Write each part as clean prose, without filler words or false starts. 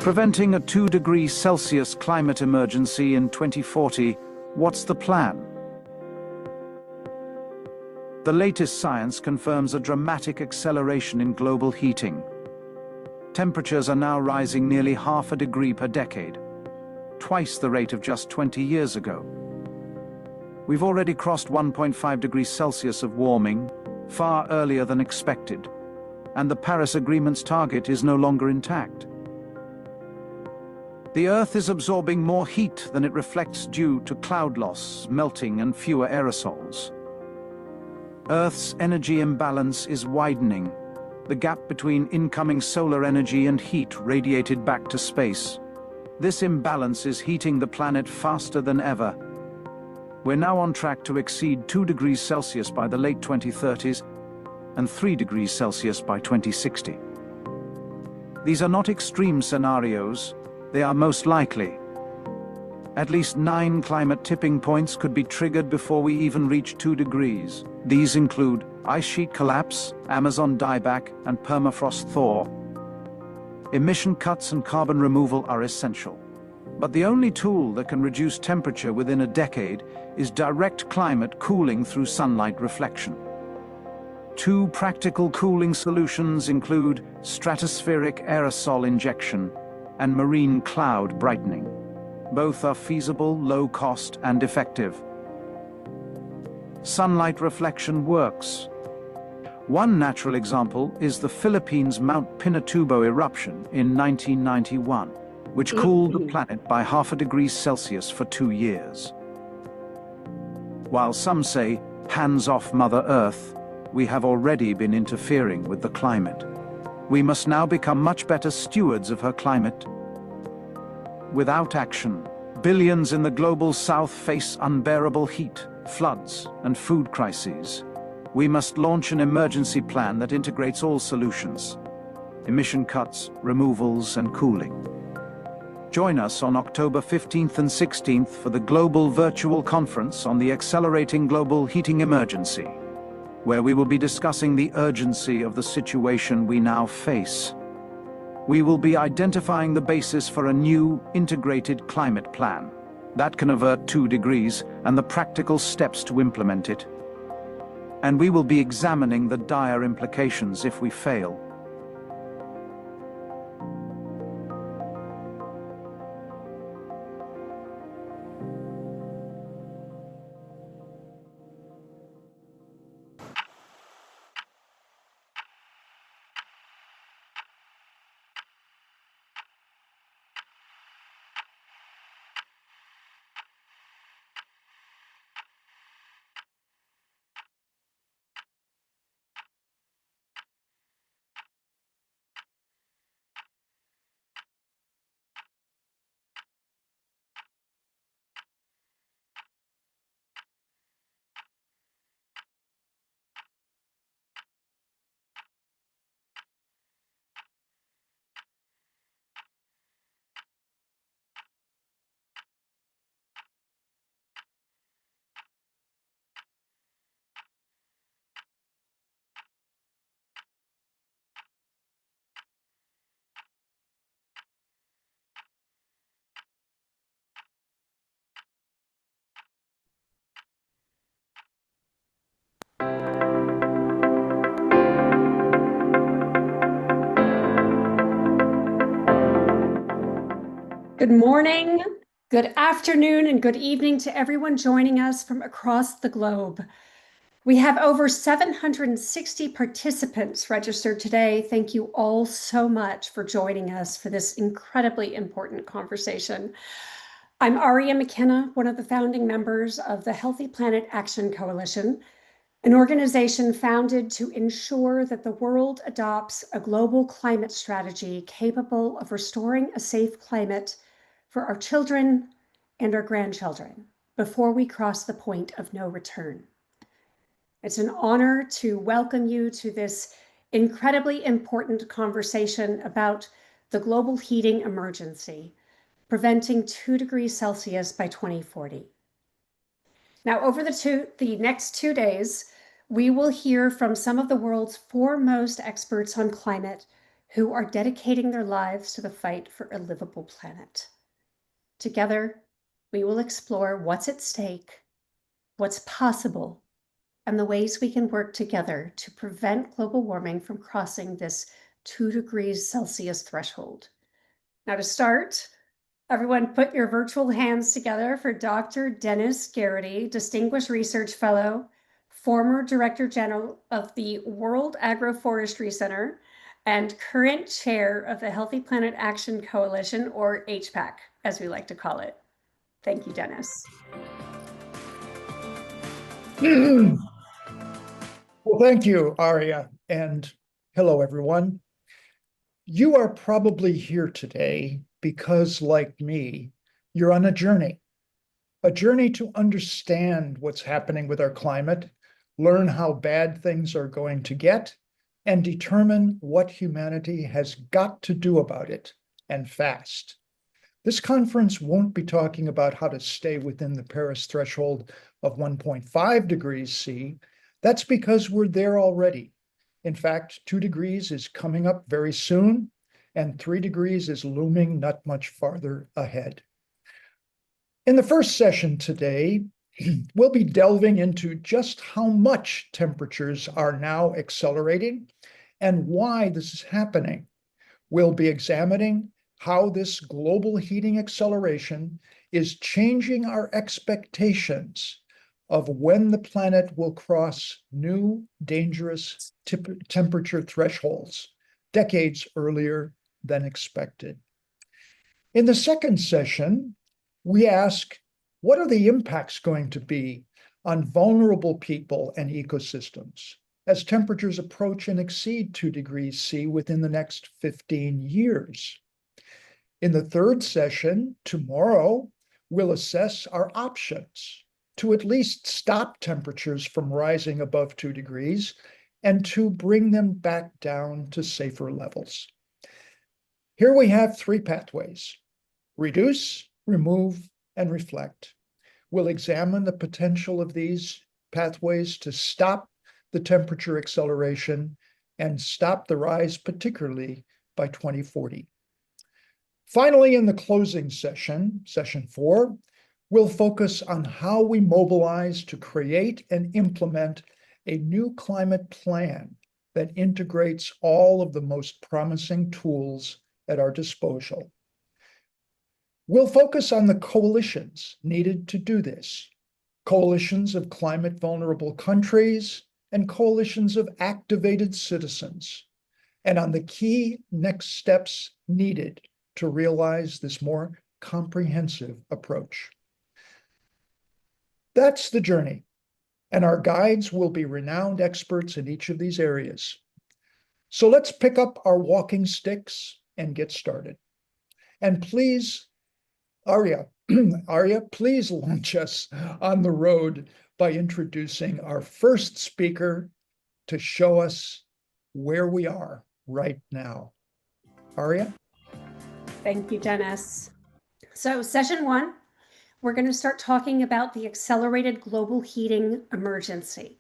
Preventing a 2 degrees Celsius climate emergency in 2040, what's the plan? The latest science confirms a dramatic acceleration in global heating. Temperatures are now rising nearly half a degree per decade, twice the rate of just 20 years ago. We've already crossed 1.5 degrees Celsius of warming, far earlier than expected, and the Paris Agreement's target is no longer intact. The Earth is absorbing more heat than it reflects due to cloud loss, melting, and fewer aerosols. Earth's energy imbalance is widening, the gap between incoming solar energy and heat radiated back to space. This imbalance is heating the planet faster than ever. We're now on track to exceed 2 degrees Celsius by the late 2030s and 3 degrees Celsius by 2060. These are not extreme scenarios, they are most likely. At least 9 climate tipping points could be triggered before we even reach 2 degrees. These include ice sheet collapse, Amazon dieback, and permafrost thaw. Emission cuts and carbon removal are essential. But the only tool that can reduce temperature within a decade is direct climate cooling through sunlight reflection. 2 practical cooling solutions include stratospheric aerosol injection and marine cloud brightening. Both are feasible, low-cost, and effective. Sunlight reflection works. One natural example is the Philippines' Mount Pinatubo eruption in 1991, which cooled the planet by half a degree Celsius for 2 years. While some say, hands off Mother Earth, we have already been interfering with the climate. We must now become much better stewards of her climate. Without action, billions in the global south face unbearable heat, floods, and food crises. We must launch an emergency plan that integrates all solutions: emission cuts, removals, and cooling. Join us on October 15th and 16th for the Global Virtual Conference on the Accelerating Global Heating Emergency, where we will be discussing the urgency of the situation we now face. We will be identifying the basis for a new, integrated climate plan that can avert 2 degrees and the practical steps to implement it. And we will be examining the dire implications if we fail. Good morning, good afternoon, and good evening to everyone joining us from across the globe. We have over 760 participants registered today. Thank you all so much for joining us for this incredibly important conversation. I'm Aria McKenna, one of the founding members of the Healthy Planet Action Coalition, an organization founded to ensure that the world adopts a global climate strategy capable of restoring a safe climate for our children and our grandchildren before we cross the point of no return. It's an honor to welcome you to this incredibly important conversation about the global heating emergency, preventing 2 degrees Celsius by 2040. Now, over the next 2 days, we will hear from some of the world's foremost experts on climate who are dedicating their lives to the fight for a livable planet. Together, we will explore what's at stake, what's possible, and the ways we can work together to prevent global warming from crossing this 2 degrees Celsius threshold. Now to start, everyone put your virtual hands together for Dr. Dennis Garrity, Distinguished Research Fellow, former Director General of the World Agroforestry Center, and current chair of the Healthy Planet Action Coalition, or HPAC, as we like to call it. Thank you, Dennis. Well, thank you, Aria, and hello, everyone. You are probably here today because, like me, you're on a journey to understand what's happening with our climate, learn how bad things are going to get, and determine what humanity has got to do about it, and fast. This conference won't be talking about how to stay within the Paris threshold of 1.5 degrees C. That's because we're there already. In fact, 2 degrees is coming up very soon, and 3 degrees is looming not much farther ahead. In the first session today, we'll be delving into just how much temperatures are now accelerating and why this is happening. We'll be examining how this global heating acceleration is changing our expectations of when the planet will cross new dangerous temperature thresholds decades earlier than expected. In the second session, we ask, what are the impacts going to be on vulnerable people and ecosystems as temperatures approach and exceed 2 degrees C within the next 15 years? In the third session, tomorrow, we'll assess our options to at least stop temperatures from rising above 2 degrees and to bring them back down to safer levels. Here we have 3 pathways: reduce, remove, and reflect. We'll examine the potential of these pathways to stop the temperature acceleration and stop the rise, particularly by 2040. Finally, in the closing session, session 4, we'll focus on how we mobilize to create and implement a new climate plan that integrates all of the most promising tools at our disposal. We'll focus on the coalitions needed to do this, coalitions of climate vulnerable countries and coalitions of activated citizens, and on the key next steps needed to realize this more comprehensive approach. That's the journey, and our guides will be renowned experts in each of these areas. So let's pick up our walking sticks and get started. And please, Aria, please launch us on the road by introducing our first speaker to show us where we are right now. Aria? Thank you, Dennis. So session 1, we're going to start talking about the accelerated global heating emergency.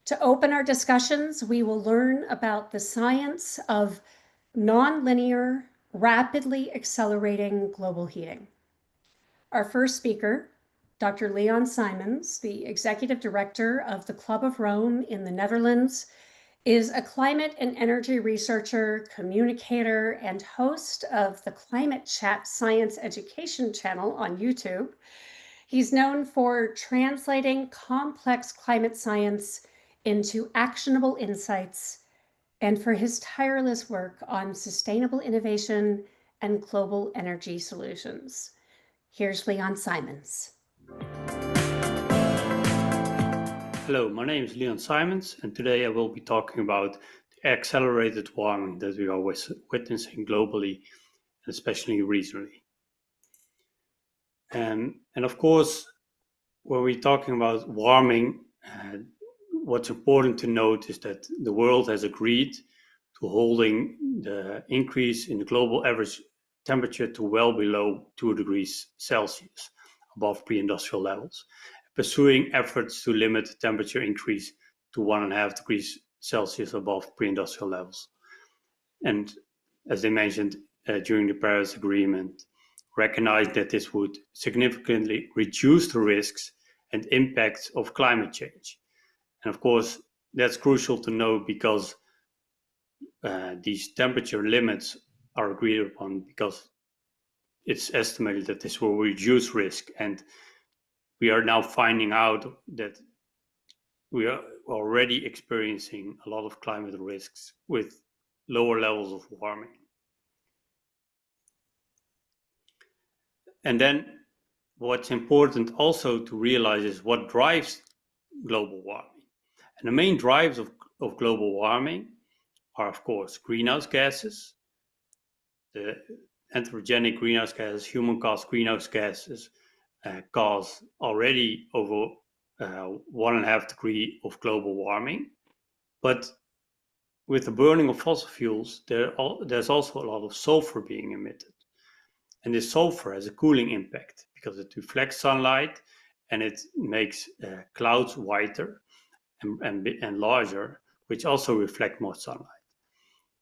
To open our discussions, we will learn about the science of nonlinear, rapidly accelerating global heating. Our first speaker, Dr. Leon Simons, the Executive Director of the Club of Rome in the Netherlands, is a climate and energy researcher, communicator, and host of the Climate Chat Science Education channel on YouTube. He's known for translating complex climate science into actionable insights and for his tireless work on sustainable innovation and global energy solutions. Here's Leon Simons. Hello, my name is Leon Simons, and today I will be talking about the accelerated warming that we are witnessing globally, and especially recently. And of course, when we're talking about warming, what's important to note is that the world has agreed to holding the increase in the global average temperature to well below 2 degrees Celsius, above pre-industrial levels, pursuing efforts to limit the temperature increase to 1.5 degrees Celsius above pre-industrial levels. and as they mentioned during the Paris Agreement, recognized that this would significantly reduce the risks and impacts of climate change. And of course, that's crucial to know because these temperature limits are agreed upon because it's estimated that this will reduce risk. And we are now finding out that we are already experiencing a lot of climate risks with lower levels of warming. And then what's important also to realize is what drives global warming. And the main drivers of global warming are, of course, greenhouse gases, the anthropogenic greenhouse gases, human-caused greenhouse gases cause already over 1.5 degrees of global warming. But with the burning of fossil fuels, there's also a lot of sulfur being emitted. And this sulfur has a cooling impact because it reflects sunlight and it makes clouds whiter and larger, which also reflect more sunlight.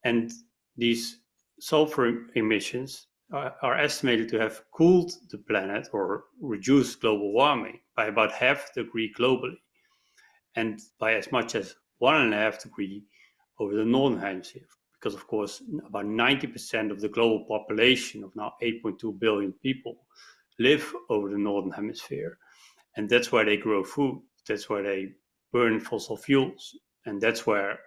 And these sulfur emissions are estimated to have cooled the planet or reduced global warming by about 0.5 degree globally, and by as much as 1.5 degree over the northern hemisphere. Because of course, about 90% of the global population of now 8.2 billion people live over the northern hemisphere. And that's where they grow food. That's where they burn fossil fuels. And that's where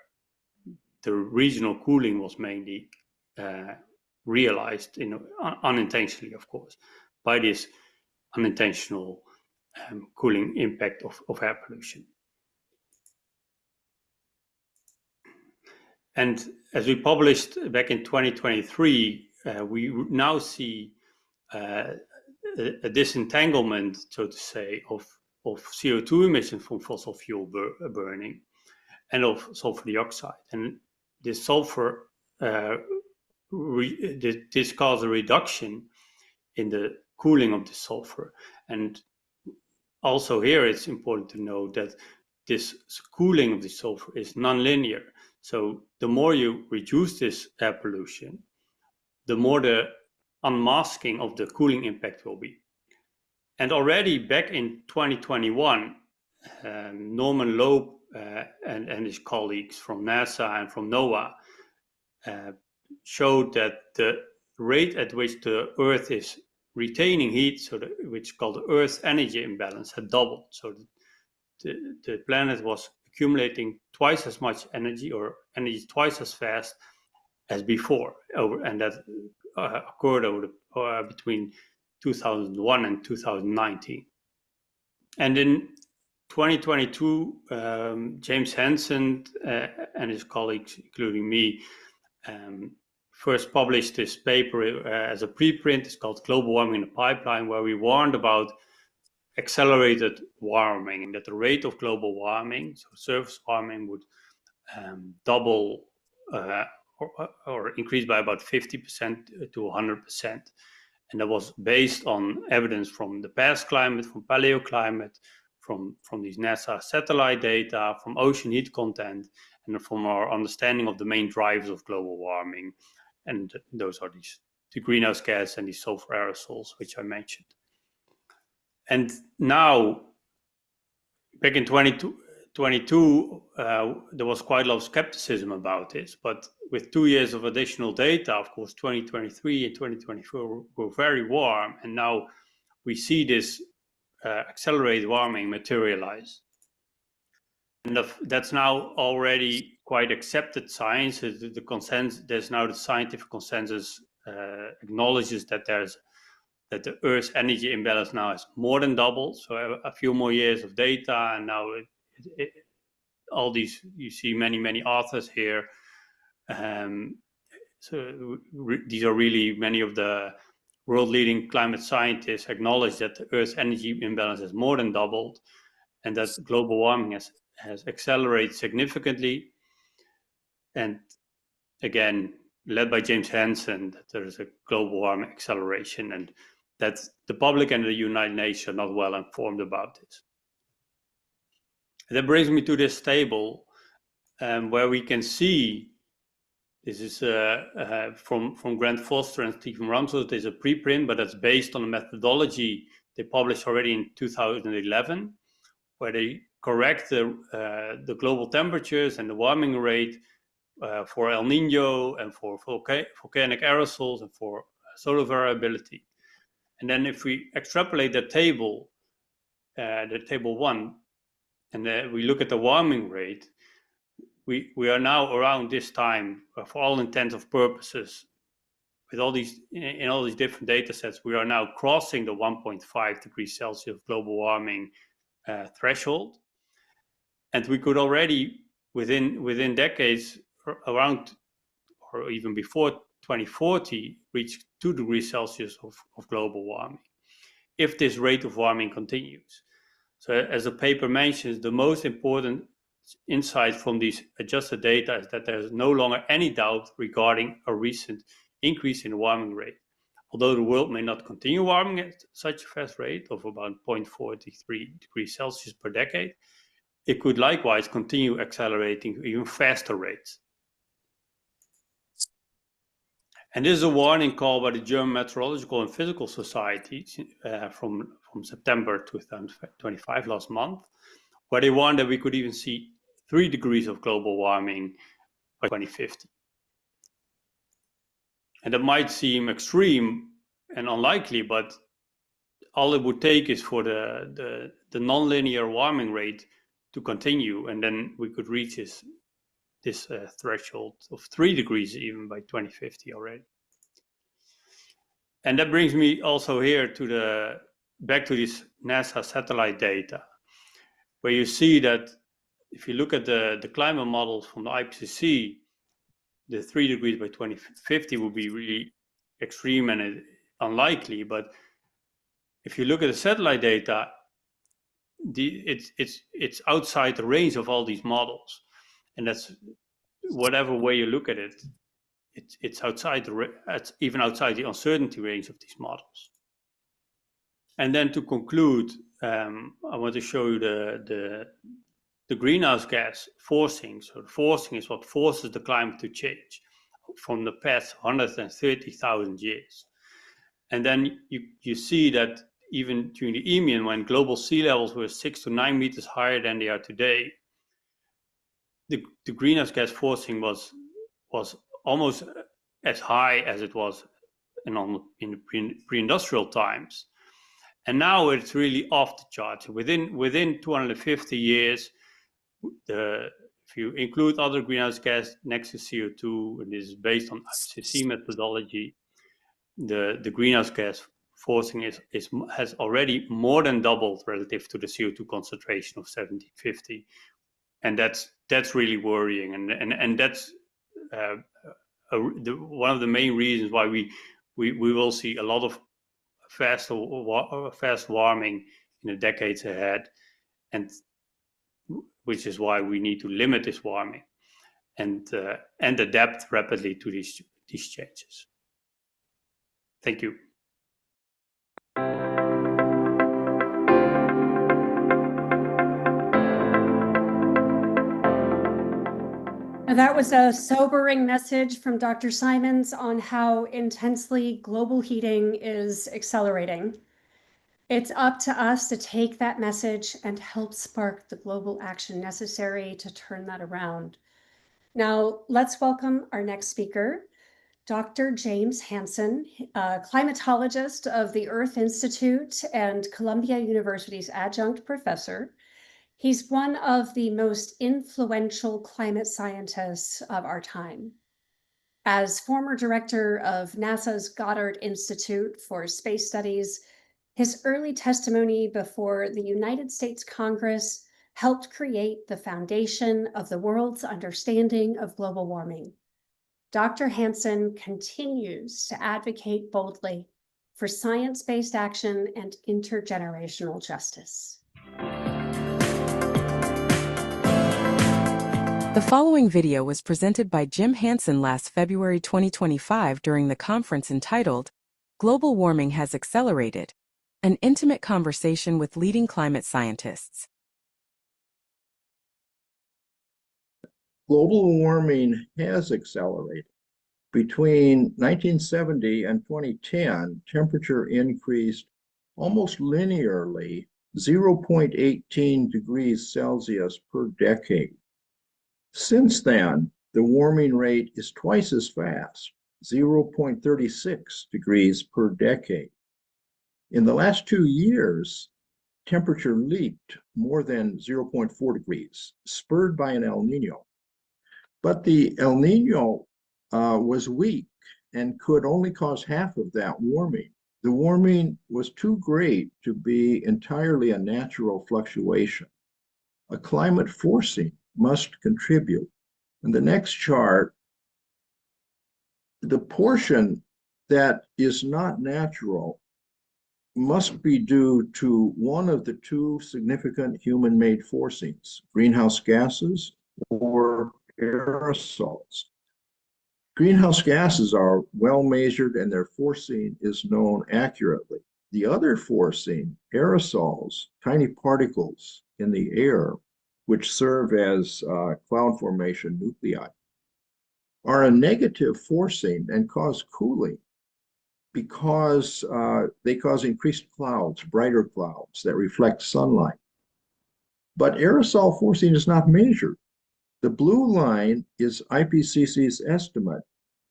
the regional cooling was mainly realized unintentionally, of course, by this unintentional cooling impact of air pollution. And as we published back in 2023, we now see a disentanglement, so to say, of CO2 emissions from fossil fuel burning and of sulfur dioxide. And this sulfur, this caused a reduction in the cooling of the sulfur. And also here it's important to know that this cooling of the sulfur is nonlinear. So the more you reduce this air pollution, the more the unmasking of the cooling impact will be. And already back in 2021, Norman Loeb and his colleagues from NASA and from NOAA showed that the rate at which the Earth is retaining heat, which is called the Earth's energy imbalance, had doubled. So the planet was accumulating twice as much energy, or energy twice as fast as before, and that occurred between 2001 and 2019. And in 2022, James Hansen and his colleagues, including me, first published this paper as a preprint. It's called Global Warming in the Pipeline, where we warned about accelerated warming, and that the rate of global warming, so surface warming, would double or increase by about 50% to 100%. And that was based on evidence from the past climate, from paleoclimate, from these NASA satellite data, from ocean heat content, and from our understanding of the main drivers of global warming. And those are the greenhouse gas and these sulfur aerosols, which I mentioned. And now, back in 2022, there was quite a lot of skepticism about this, but with 2 years of additional data, of course, 2023 and 2024 were very warm, and now we see this accelerated warming materialize. And that's now already quite accepted science. The consensus, there's now the scientific consensus acknowledges that the Earth's energy imbalance now has more than doubled. So a few more years of data, and now all these, you see many authors here. These are really many of the world-leading climate scientists acknowledge that the Earth's energy imbalance has more than doubled, and that global warming has accelerated significantly. And again, led by James Hansen, that there is a global warming acceleration, and that the public and the United Nations are not well informed about this. And that brings me to this table where we can see This is from Grant Foster and Stephen Ramsey. There's a preprint, but that's based on a methodology they published already in 2011, where they correct the global temperatures and the warming rate for El Nino and for volcanic aerosols and for solar variability. And then if we extrapolate the table 1, and we look at the warming rate, we are now around this time, for all intents and purposes, with all these in all these different data sets, we are now crossing the 1.5 degrees Celsius global warming threshold, and we could already within decades around or even before 2040 reach 2 degrees Celsius of global warming if this rate of warming continues. So as the paper mentions, the most important insight from these adjusted data is that there is no longer any doubt regarding a recent increase in the warming rate. Although the world may not continue warming at such a fast rate of about 0.43 degrees Celsius per decade, it could likewise continue accelerating to even faster rates. And this is a warning call by the German Meteorological and Physical Society from September 2025, last month, where they warned that we could even see 3 degrees of global warming by 2050. And that might seem extreme and unlikely, but all it would take is for the nonlinear warming rate to continue, and then we could reach this threshold of 3 degrees even by 2050 already. And that brings me also here to back to this NASA satellite data, where you see that if you look at the climate models from the IPCC, the 3 degrees by 2050 would be really extreme and unlikely. But if you look at the satellite data, it's outside the range of all these models, and that's whatever way you look at it, it's outside it's even outside the uncertainty range of these models. And then to conclude, I want to show you the greenhouse gas forcing. So the forcing is what forces the climate to change from the past 130,000 years. And then you see that even during the Eemian, when global sea levels were 6 to 9 meters higher than they are today, the greenhouse gas forcing was almost as high as it was in the pre-industrial times. And now it's really off the charts. Within 250 years, if you include other greenhouse gas next to CO2, and this is based on IPCC methodology, the greenhouse gas forcing has already more than doubled relative to the CO2 concentration of 1750, and that's really worrying, and that's one of the main reasons why we will see a lot of fast warming in the decades ahead, and which is why we need to limit this warming and adapt rapidly to these changes. Thank you. That was a sobering message from Dr. Simons on how intensely global heating is accelerating. It's up to us to take that message and help spark the global action necessary to turn that around. Now, let's welcome our next speaker, Dr. James Hansen, a climatologist of the Earth Institute and Columbia University's adjunct professor. He's one of the most influential climate scientists of our time. As former director of NASA's Goddard Institute for Space Studies, his early testimony before the United States Congress helped create the foundation of the world's understanding of global warming. Dr. Hansen continues to advocate boldly for science-based action and intergenerational justice. The following video was presented by Jim Hansen last February 2025 during the conference entitled, Global Warming Has Accelerated, an intimate conversation with leading climate scientists. global warming has accelerated. Between 1970 and 2010, temperature increased almost linearly 0.18 degrees Celsius per decade. Since then, the warming rate is twice as fast, 0.36 degrees per decade. In the last 2 years, temperature leaped more than 0.4 degrees, spurred by an El Nino. But the El Nino was weak and could only cause half of that warming. The warming was too great to be entirely a natural fluctuation. A climate forcing must contribute. In the next chart, the portion that is not natural must be due to one of the two significant human-made forcings, greenhouse gases or aerosols. Greenhouse gases are well measured and their forcing is known accurately. The other forcing, aerosols, tiny particles in the air, which serve as cloud formation nuclei, are a negative forcing and cause cooling because they cause increased clouds, brighter clouds that reflect sunlight. But aerosol forcing is not measured. The blue line is IPCC's estimate,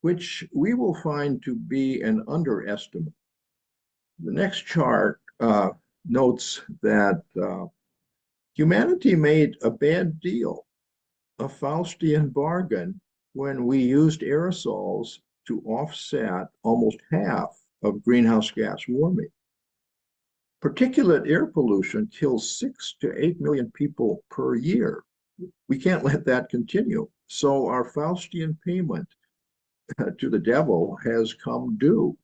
which we will find to be an underestimate. The next chart notes that humanity made a bad deal, a Faustian bargain, when we used aerosols to offset almost half of greenhouse gas warming. Particulate air pollution kills 6 to 8 million people per year. We can't let that continue. So our Faustian payment to the devil has come due.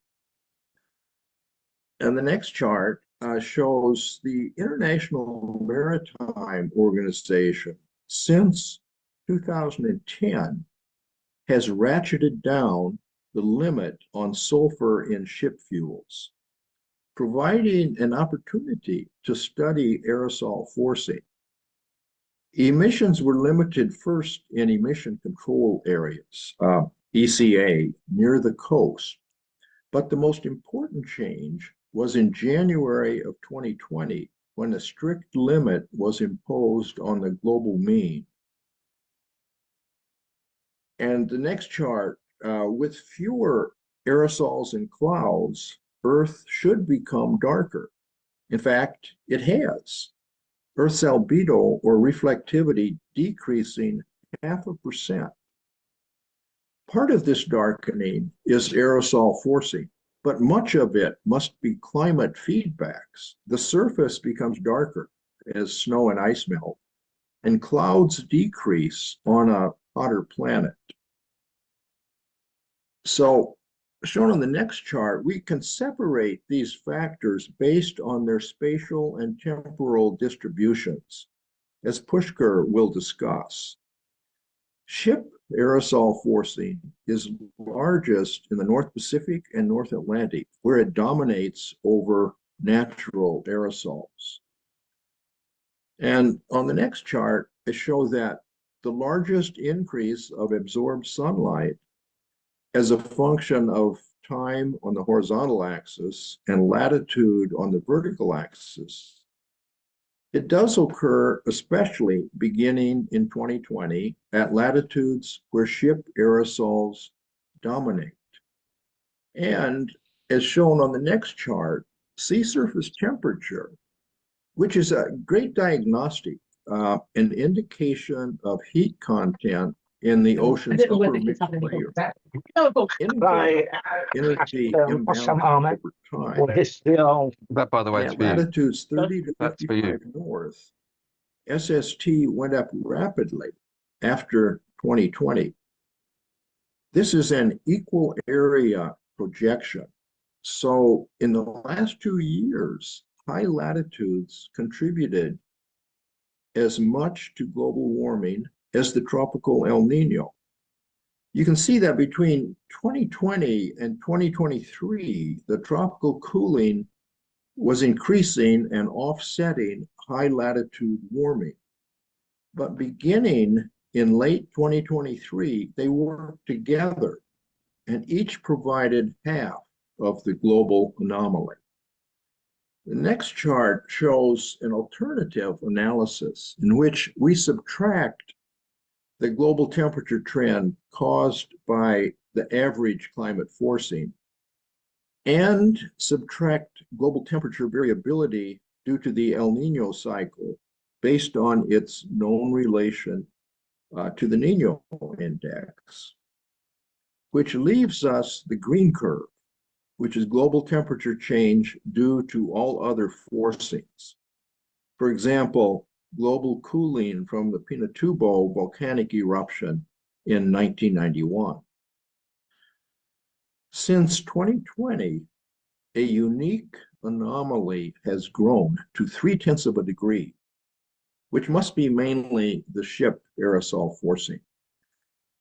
And the next chart shows the International Maritime Organization since 2010 has ratcheted down the limit on sulfur in ship fuels, providing an opportunity to study aerosol forcing. Emissions were limited first in emission control areas, ECA, near the coast. But the most important change was in January of 2020, when a strict limit was imposed on the global mean. And the next chart, with fewer aerosols and clouds, Earth should become darker. In fact, it has. Earth's albedo, or reflectivity, decreasing 0.5%. Part of this darkening is aerosol forcing, but much of it must be climate feedbacks. The surface becomes darker as snow and ice melt, and clouds decrease on a hotter planet. So, shown on the next chart, we can separate these factors based on their spatial and temporal distributions, as Pushkar will discuss. Ship aerosol forcing is largest in the North Pacific and North Atlantic, where it dominates over natural aerosols. And on the next chart, I show that the largest increase of absorbed sunlight as a function of time on the horizontal axis and latitude on the vertical axis. It does occur especially beginning in 2020 at latitudes where ship aerosols dominate. And as shown on the next chart, sea surface temperature, which is a great diagnostic, an indication of heat content in the ocean's upper mid-layer, energy imbalance over time. That, by the way, At latitudes 30 to 55 north, SST went up rapidly after 2020. This is an equal area projection. So in the last 2 years, high latitudes contributed as much to global warming as the tropical El Nino. You can see that between 2020 and 2023, the tropical cooling was increasing and offsetting high latitude warming. But beginning in late 2023, they worked together and each provided half of the global anomaly. The next chart shows an alternative analysis in which we subtract the global temperature trend caused by the average climate forcing and subtract global temperature variability due to the El Nino cycle based on its known relation to the Nino index, which leaves us the green curve, which is global temperature change due to all other forcings. For example, global cooling from the Pinatubo volcanic eruption in 1991. Since 2020, a unique anomaly has grown to 0.3 of a degree, which must be mainly the ship aerosol forcing.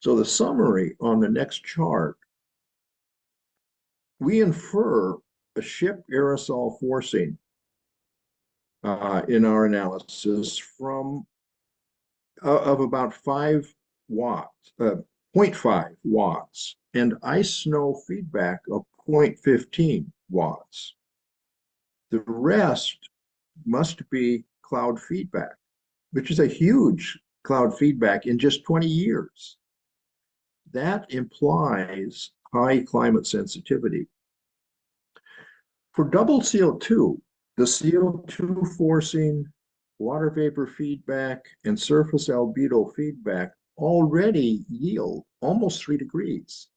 So the summary on the next chart, we infer a ship aerosol forcing in our analysis from of about 5 watts, 0.5 watts, and ice snow feedback of 0.15 watts. The rest must be cloud feedback, which is a huge cloud feedback in just 20 years. That implies high climate sensitivity. For double CO2, the CO2 forcing, water vapor feedback, and surface albedo feedback already yield almost 3 degrees.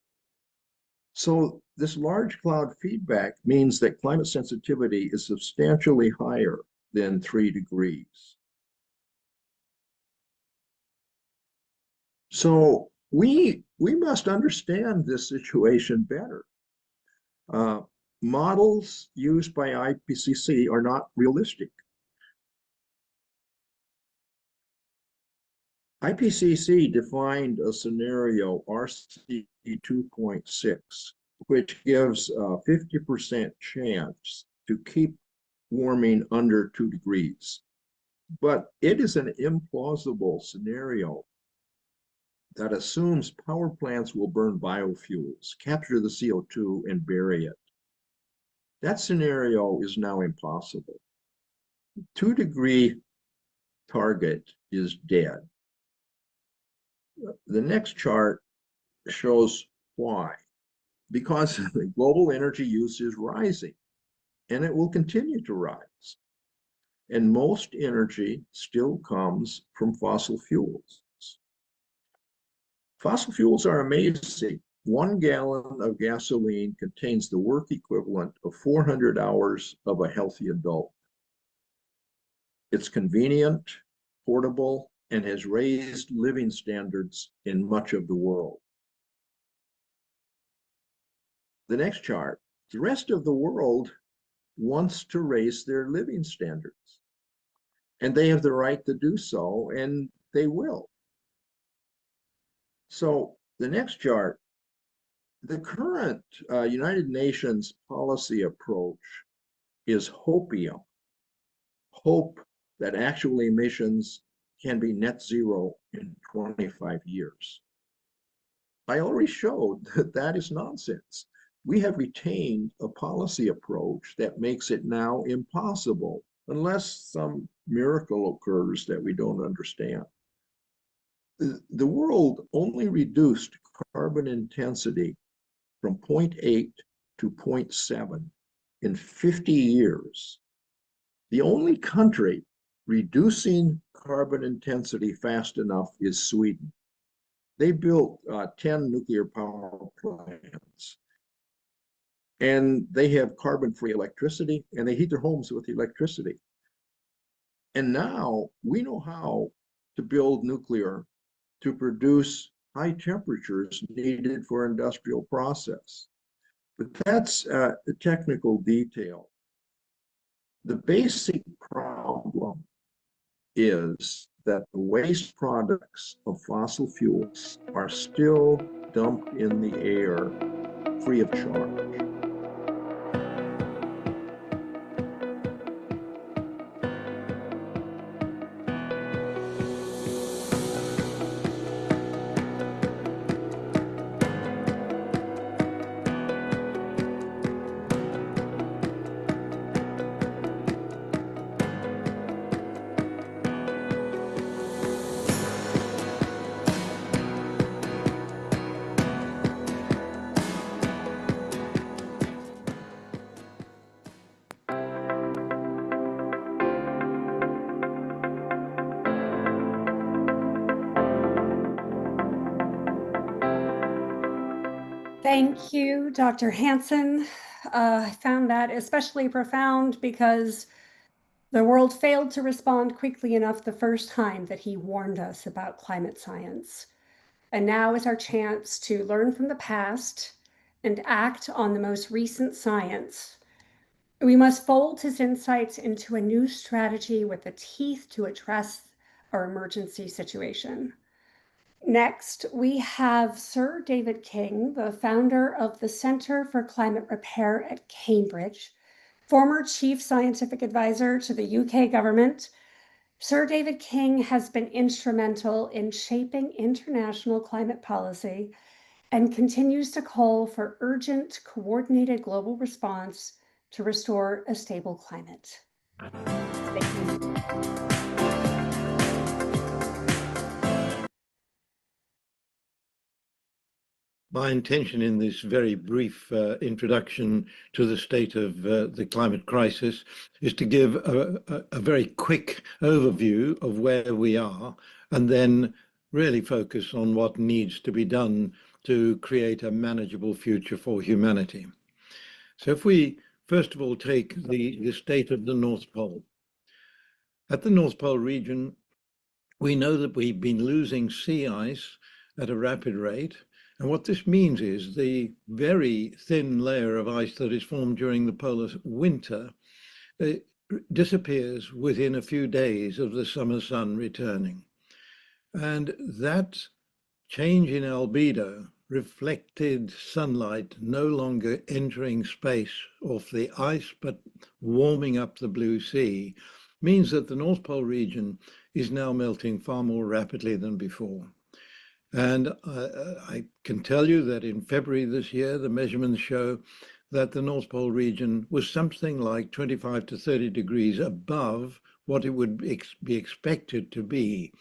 So this large cloud feedback means that climate sensitivity is substantially higher than 3 degrees. So we must understand this situation better. Models used by IPCC are not realistic. IPCC defined a scenario, RC 2.6, which gives a 50% chance to keep warming under 2 degrees. But it is an implausible scenario that assumes power plants will burn biofuels, capture the CO2, and bury it. That scenario is now impossible. 2-degree target is dead. The next chart shows why. Because the global energy use is rising, and it will continue to rise. And most energy still comes from fossil fuels. Fossil fuels are amazing. 1 gallon of gasoline contains the work equivalent of 400 hours of a healthy adult. It's convenient, portable, and has raised living standards in much of the world. The next chart, the rest of the world wants to raise their living standards, and they have the right to do so, and they will. So the next chart, the current United Nations policy approach is hopium, hope that actual emissions can be net zero in 25 years. I already showed that that is nonsense. We have retained a policy approach that makes it now impossible unless some miracle occurs that we don't understand. The world only reduced carbon intensity from 0.8 to 0.7 in 50 years. The only country reducing carbon intensity fast enough is Sweden. They built 10 nuclear power plants, and they have carbon-free electricity, and they heat their homes with electricity. And now we know how to build nuclear to produce high temperatures needed for industrial process. But that's a technical detail. The basic problem is that the waste products of fossil fuels are still dumped in the air free of charge. Thank you, Dr. Hansen. I found that especially profound because the world failed to respond quickly enough the first time that he warned us about climate science. And now is our chance to learn from the past and act on the most recent science. We must fold his insights into a new strategy with the teeth to address our emergency situation. Next, we have Sir David King, the founder of the Center for Climate Repair at Cambridge, former chief scientific advisor to the UK government. Sir David King has been instrumental in shaping international climate policy and continues to call for urgent, coordinated global response to restore a stable climate. Thank you. My intention in this very brief introduction to the state of the climate crisis is to give a very quick overview of where we are and then really focus on what needs to be done to create a manageable future for humanity. So if we first of all take the state of the North Pole. At the North Pole region, we know that we've been losing sea ice at a rapid rate. And what this means is the very thin layer of ice that is formed during the polar winter disappears within a few days of the summer sun returning. And that change in albedo, reflected sunlight no longer entering space off the ice, but warming up the blue sea, means that the North Pole region is now melting far more rapidly than before. And I can tell you that in February this year, the measurements show that the North Pole region was something like 25 to 30 degrees above what it would be expected to be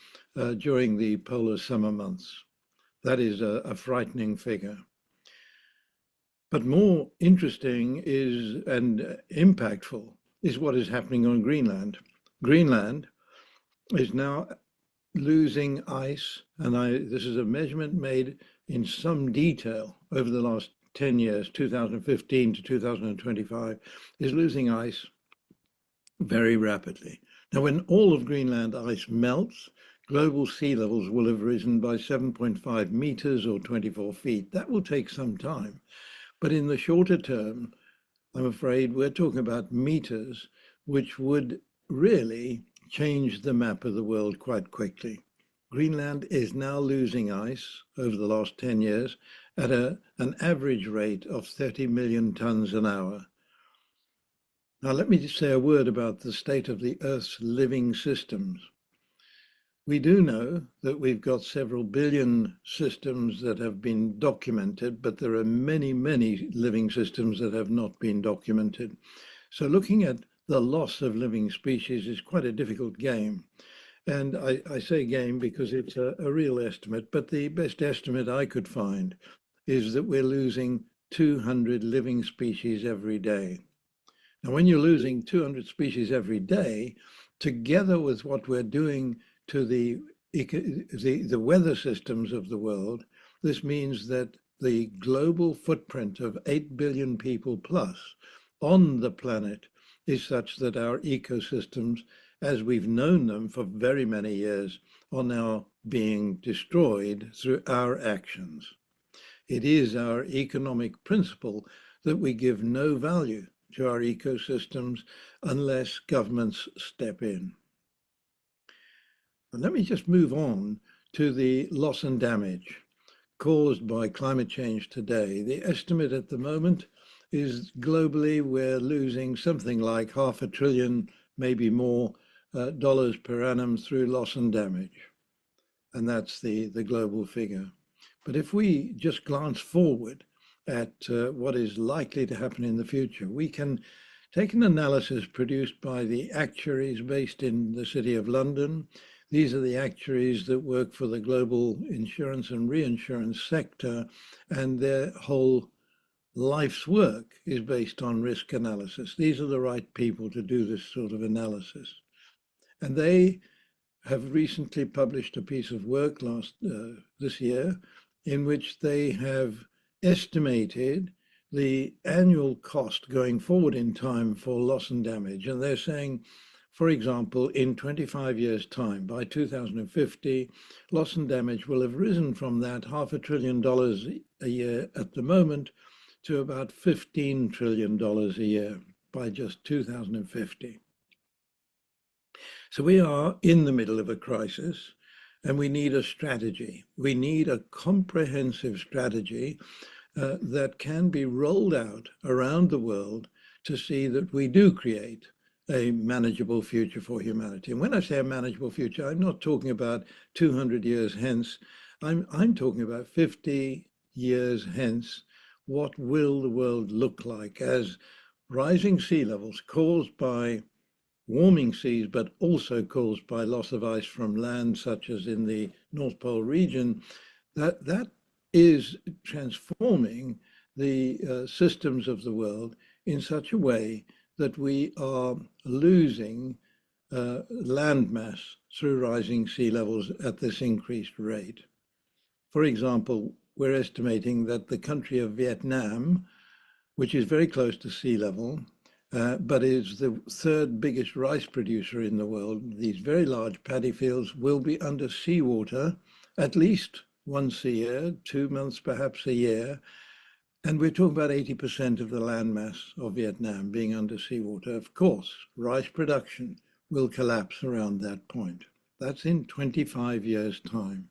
during the polar summer months. That is a frightening figure. But more interesting is and impactful is what is happening on Greenland. Greenland is now losing ice, and this is a measurement made in some detail over the last 10 years, 2015 to 2025, is losing ice very rapidly. Now, when all of Greenland ice melts, global sea levels will have risen by 7.5 meters or 24 feet. That will take some time. But in the shorter term, I'm afraid we're talking about meters, which would really change the map of the world quite quickly. Greenland is now losing ice over the last 10 years at an average rate of 30 million tons an hour. Now, let me just say a word about the state of the Earth's living systems. We do know that we've got several billion systems that have been documented, but there are many, many living systems that have not been documented. So looking at the loss of living species is quite a difficult game. And I say game because it's a real estimate, but the best estimate I could find is that we're losing 200 living species every day. Now, when you're losing 200 species every day, together with what we're doing to the weather systems of the world, this means that the global footprint of 8 billion people plus on the planet is such that our ecosystems, as we've known them for very many years, are now being destroyed through our actions. It is our economic principle that we give no value to our ecosystems unless governments step in. And let me just move on to the loss and damage caused by climate change today. The estimate at the moment is globally we're losing something like $500 billion, maybe more, dollars per annum through loss and damage. And that's the global figure. But if we just glance forward at what is likely to happen in the future, we can take an analysis produced by the actuaries based in the City of London. These are the actuaries that work for the global insurance and reinsurance sector, and their whole life's work is based on risk analysis. These are the right people to do this sort of analysis. And they have recently published a piece of work this year in which they have estimated the annual cost going forward in time for loss and damage. And they're saying, for example, in 25 years' time, by 2050, loss and damage will have risen from that $500 billion a year at the moment to about $15 trillion a year by just 2050. So we are in the middle of a crisis, and we need a strategy. We need a comprehensive strategy that can be rolled out around the world to see that we do create a manageable future for humanity. And when I say a manageable future, I'm not talking about 200 years hence. I'm talking about 50 years hence. What will the world look like as rising sea levels caused by warming seas, but also caused by loss of ice from land, such as in the North Pole region, that is transforming the systems of the world in such a way that we are losing land mass through rising sea levels at this increased rate. For example, we're estimating that the country of Vietnam, which is very close to sea level, but is the third biggest rice producer in the world, these very large paddy fields will be under seawater at least once a year, 2 months perhaps a year. And we're talking about 80% of the landmass of Vietnam being under seawater. Of course, rice production will collapse around that point. That's in 25 years' time.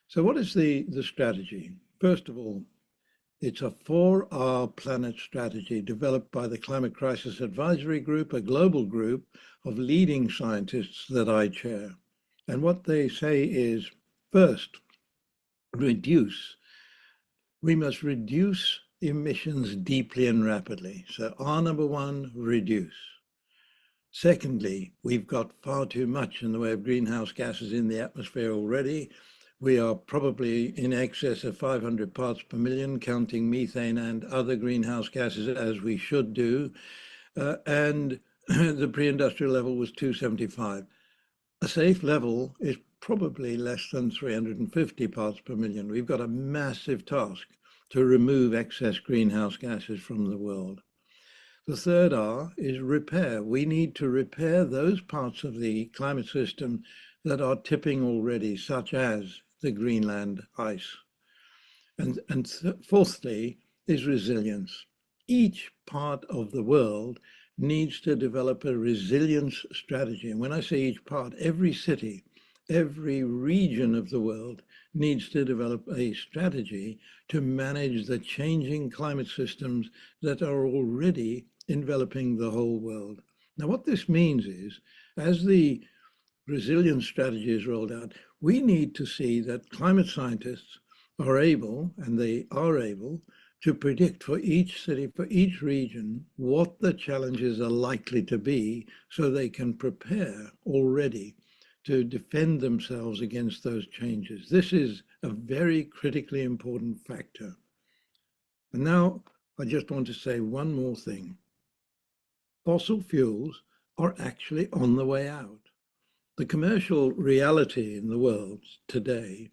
So what is the strategy? First of all, it's a 4R planet strategy developed by the Climate Crisis Advisory Group, a global group of leading scientists that I chair. And what they say is, first, reduce. We must reduce emissions deeply and rapidly. So R number one, reduce. Secondly, we've got far too much in the way of greenhouse gases in the atmosphere already. We are probably in excess of 500 parts per million, counting methane and other greenhouse gases, as we should do. And the pre-industrial level was 275. A safe level is probably less than 350 parts per million. We've got a massive task to remove excess greenhouse gases from the world. The third R is repair. We need to repair those parts of the climate system that are tipping already, such as the Greenland ice. And fourthly is resilience. Each part of the world needs to develop a resilience strategy. And when I say each part, every city, every region of the world needs to develop a strategy to manage the changing climate systems that are already enveloping the whole world. Now, what this means is, as the resilience strategy is rolled out, we need to see that climate scientists are able, and they are able, to predict for each city, for each region, what the challenges are likely to be so they can prepare already to defend themselves against those changes. This is a very critically important factor. And now I just want to say one more thing. Fossil fuels are actually on the way out. The commercial reality in the world today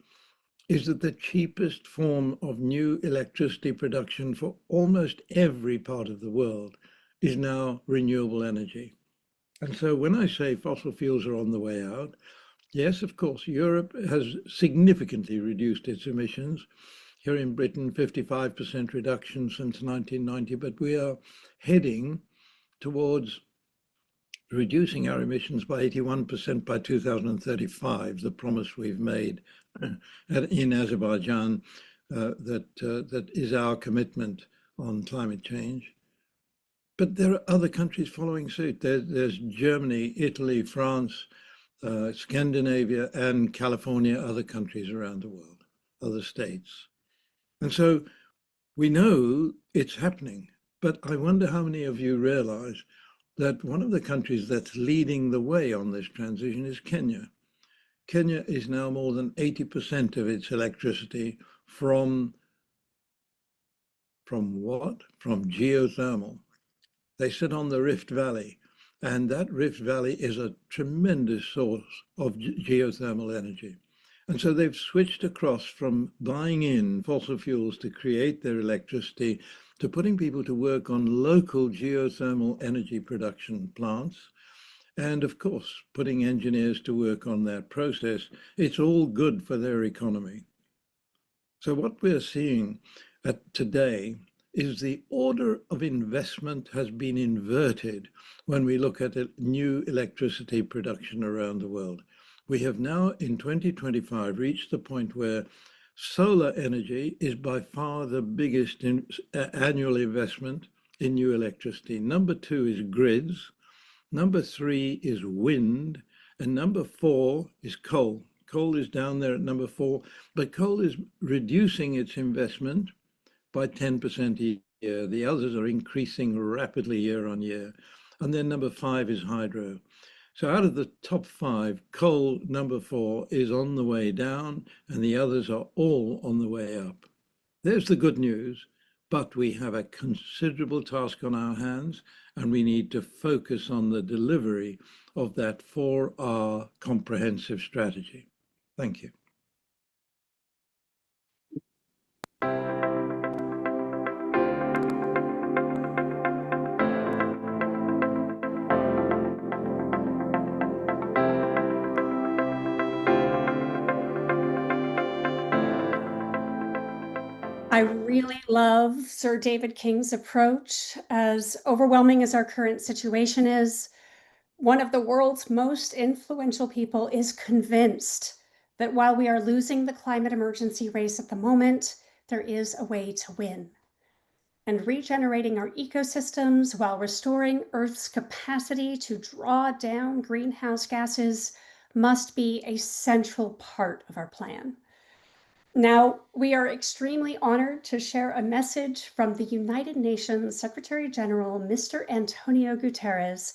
is that the cheapest form of new electricity production for almost every part of the world is now renewable energy. And so when I say fossil fuels are on the way out, yes, of course, Europe has significantly reduced its emissions. Here in Britain, 55% reduction since 1990, but we are heading towards reducing our emissions by 81% by 2035, the promise we've made in Azerbaijan, that is our commitment on climate change. But there are other countries following suit. There's Germany, Italy, France, Scandinavia, and California, other countries around the world, other states. And so we know it's happening, but I wonder how many of you realize that one of the countries that's leading the way on this transition is Kenya. Kenya is now more than 80% of its electricity from what? From geothermal. They sit on the Rift Valley, and that Rift Valley is a tremendous source of geothermal energy. And so they've switched across from buying in fossil fuels to create their electricity to putting people to work on local geothermal energy production plants. And of course, putting engineers to work on that process. It's all good for their economy. So what we're seeing today is the order of investment has been inverted when we look at new electricity production around the world. We have now in 2025 reached the point where solar energy is by far the biggest annual investment in new electricity. Number 2 is grids. Number 3 is wind. And number 4 is coal. Coal is down there at number 4, but coal is reducing its investment by 10% a year. The others are increasing rapidly year on year. And then number 5 is hydro. So out of the top 5, coal, number 4, is on the way down, and the others are all on the way up. There's the good news, but we have a considerable task on our hands, and we need to focus on the delivery of that 4R comprehensive strategy. Thank you. I really love Sir David King's approach. As overwhelming as our current situation is, one of the world's most influential people is convinced that while we are losing the climate emergency race at the moment, there is a way to win. And regenerating our ecosystems while restoring Earth's capacity to draw down greenhouse gases must be a central part of our plan. Now, we are extremely honored to share a message from the United Nations Secretary General, Mr. Antonio Guterres,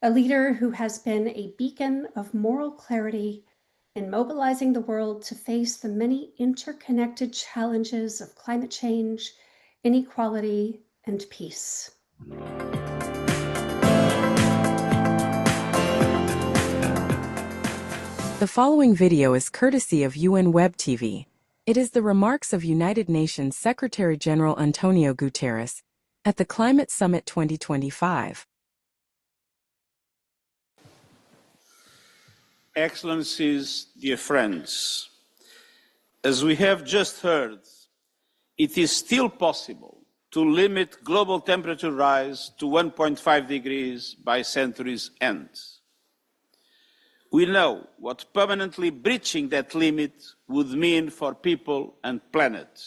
a leader who has been a beacon of moral clarity in mobilizing the world to face the many interconnected challenges of climate change, inequality, and peace. The following video is courtesy of UN Web TV. It is the remarks of United Nations Secretary-General Antonio Guterres at the Climate Summit 2025. Excellencies, dear friends, as we have just heard, it is still possible to limit global temperature rise to 1.5 degrees by century's end. We know what permanently breaching that limit would mean for people and planet.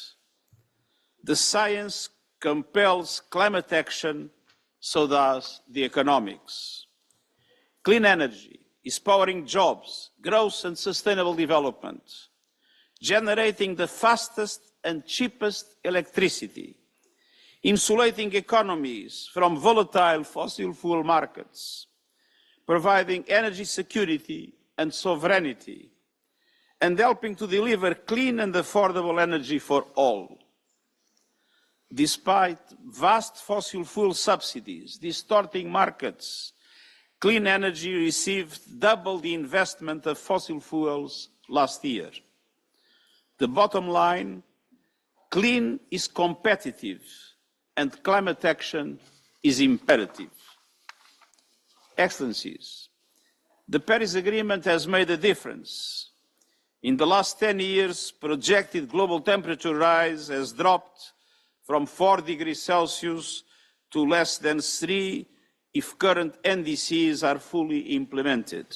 The science compels climate action, so does the economics. Clean energy is powering jobs, growth and sustainable development, generating the fastest and cheapest electricity, insulating economies from volatile fossil fuel markets, providing energy security and sovereignty, and helping to deliver clean and affordable energy for all. Despite vast fossil fuel subsidies distorting markets, clean energy received double the investment of fossil fuels last year. The bottom line, clean is competitive and climate action is imperative. Excellencies, the Paris Agreement has made a difference. In the last 10 years, projected global temperature rise has dropped from 4 degrees Celsius to less than 3 if current NDCs are fully implemented.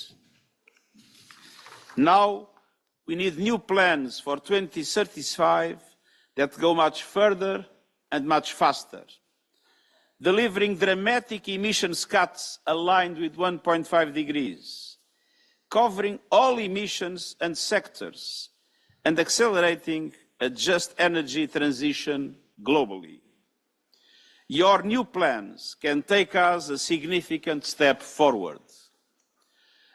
Now, we need new plans for 2035 that go much further and much faster, delivering dramatic emissions cuts aligned with 1.5 degrees, covering all emissions and sectors, and accelerating a just energy transition globally. Your new plans can take us a significant step forward.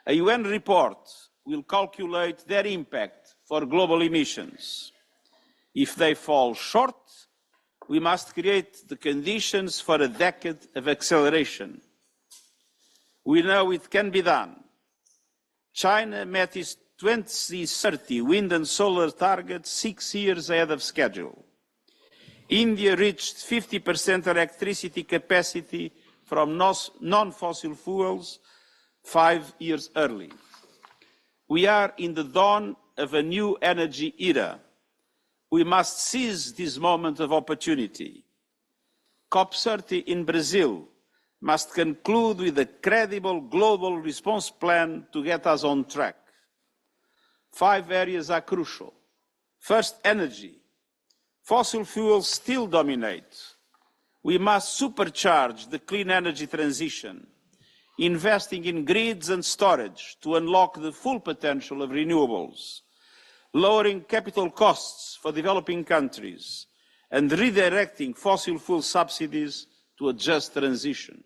A UN report will calculate their impact for global emissions. If they fall short, we must create the conditions for a decade of acceleration. We know it can be done. China met its 2030 wind and solar target 6 years ahead of schedule. India reached 50% electricity capacity from non-fossil fuels 5 years early. We are in the dawn of a new energy era. We must seize this moment of opportunity. COP30 in Brazil must conclude with a credible global response plan to get us on track. 5 areas are crucial. First, energy. Fossil fuels still dominate. We must supercharge the clean energy transition, investing in grids and storage to unlock the full potential of renewables, lowering capital costs for developing countries, and redirecting fossil fuel subsidies to a just transition.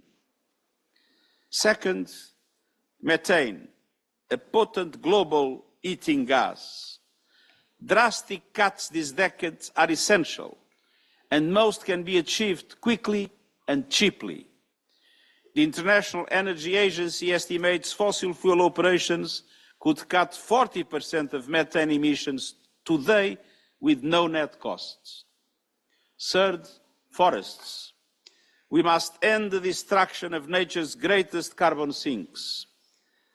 Second, methane, a potent global heating gas. Drastic cuts this decade are essential, and most can be achieved quickly and cheaply. The International Energy Agency estimates fossil fuel operations could cut 40% of methane emissions today with no net costs. Third, forests. We must end the destruction of nature's greatest carbon sinks.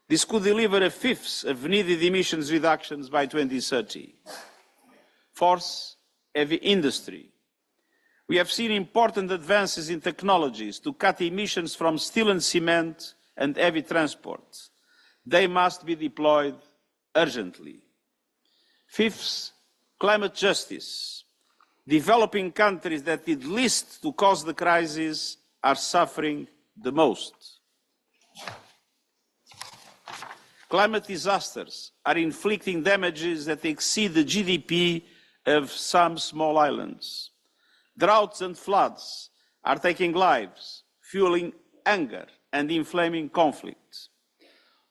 This could deliver a fifth of needed emissions reductions by 2030. Fourth, heavy industry. We have seen important advances in technologies to cut emissions from steel and cement and heavy transport. They must be deployed urgently. Fifth, climate justice. Developing countries that did least to cause the crisis are suffering the most. Climate disasters are inflicting damages that exceed the GDP of some small islands. Droughts and floods are taking lives, fueling anger and inflaming conflict,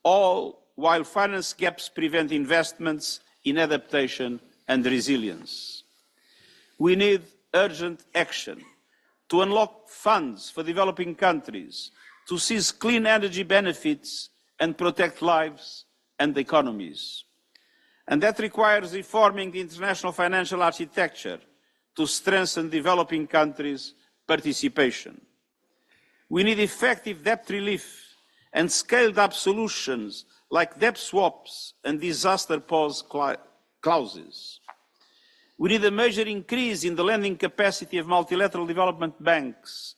all while finance gaps prevent investments in adaptation and resilience. We need urgent action to unlock funds for developing countries, to seize clean energy benefits and protect lives and economies. And that requires reforming the international financial architecture to strengthen developing countries' participation. We need effective debt relief and scaled-up solutions like debt swaps and disaster pause clauses. We need a major increase in the lending capacity of multilateral development banks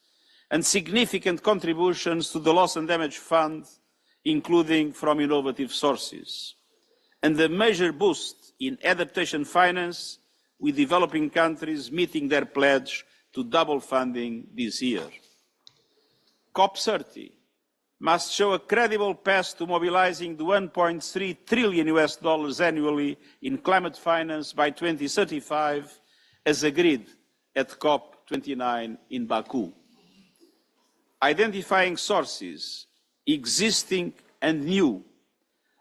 and significant contributions to the Loss and Damage Fund, including from innovative sources, and a major boost in adaptation finance, with developing countries meeting their pledge to double funding this year. COP30 must show a credible path to mobilizing the $1.3 trillion annually in climate finance by 2035, as agreed at COP29 in Baku. Identifying sources, existing and new,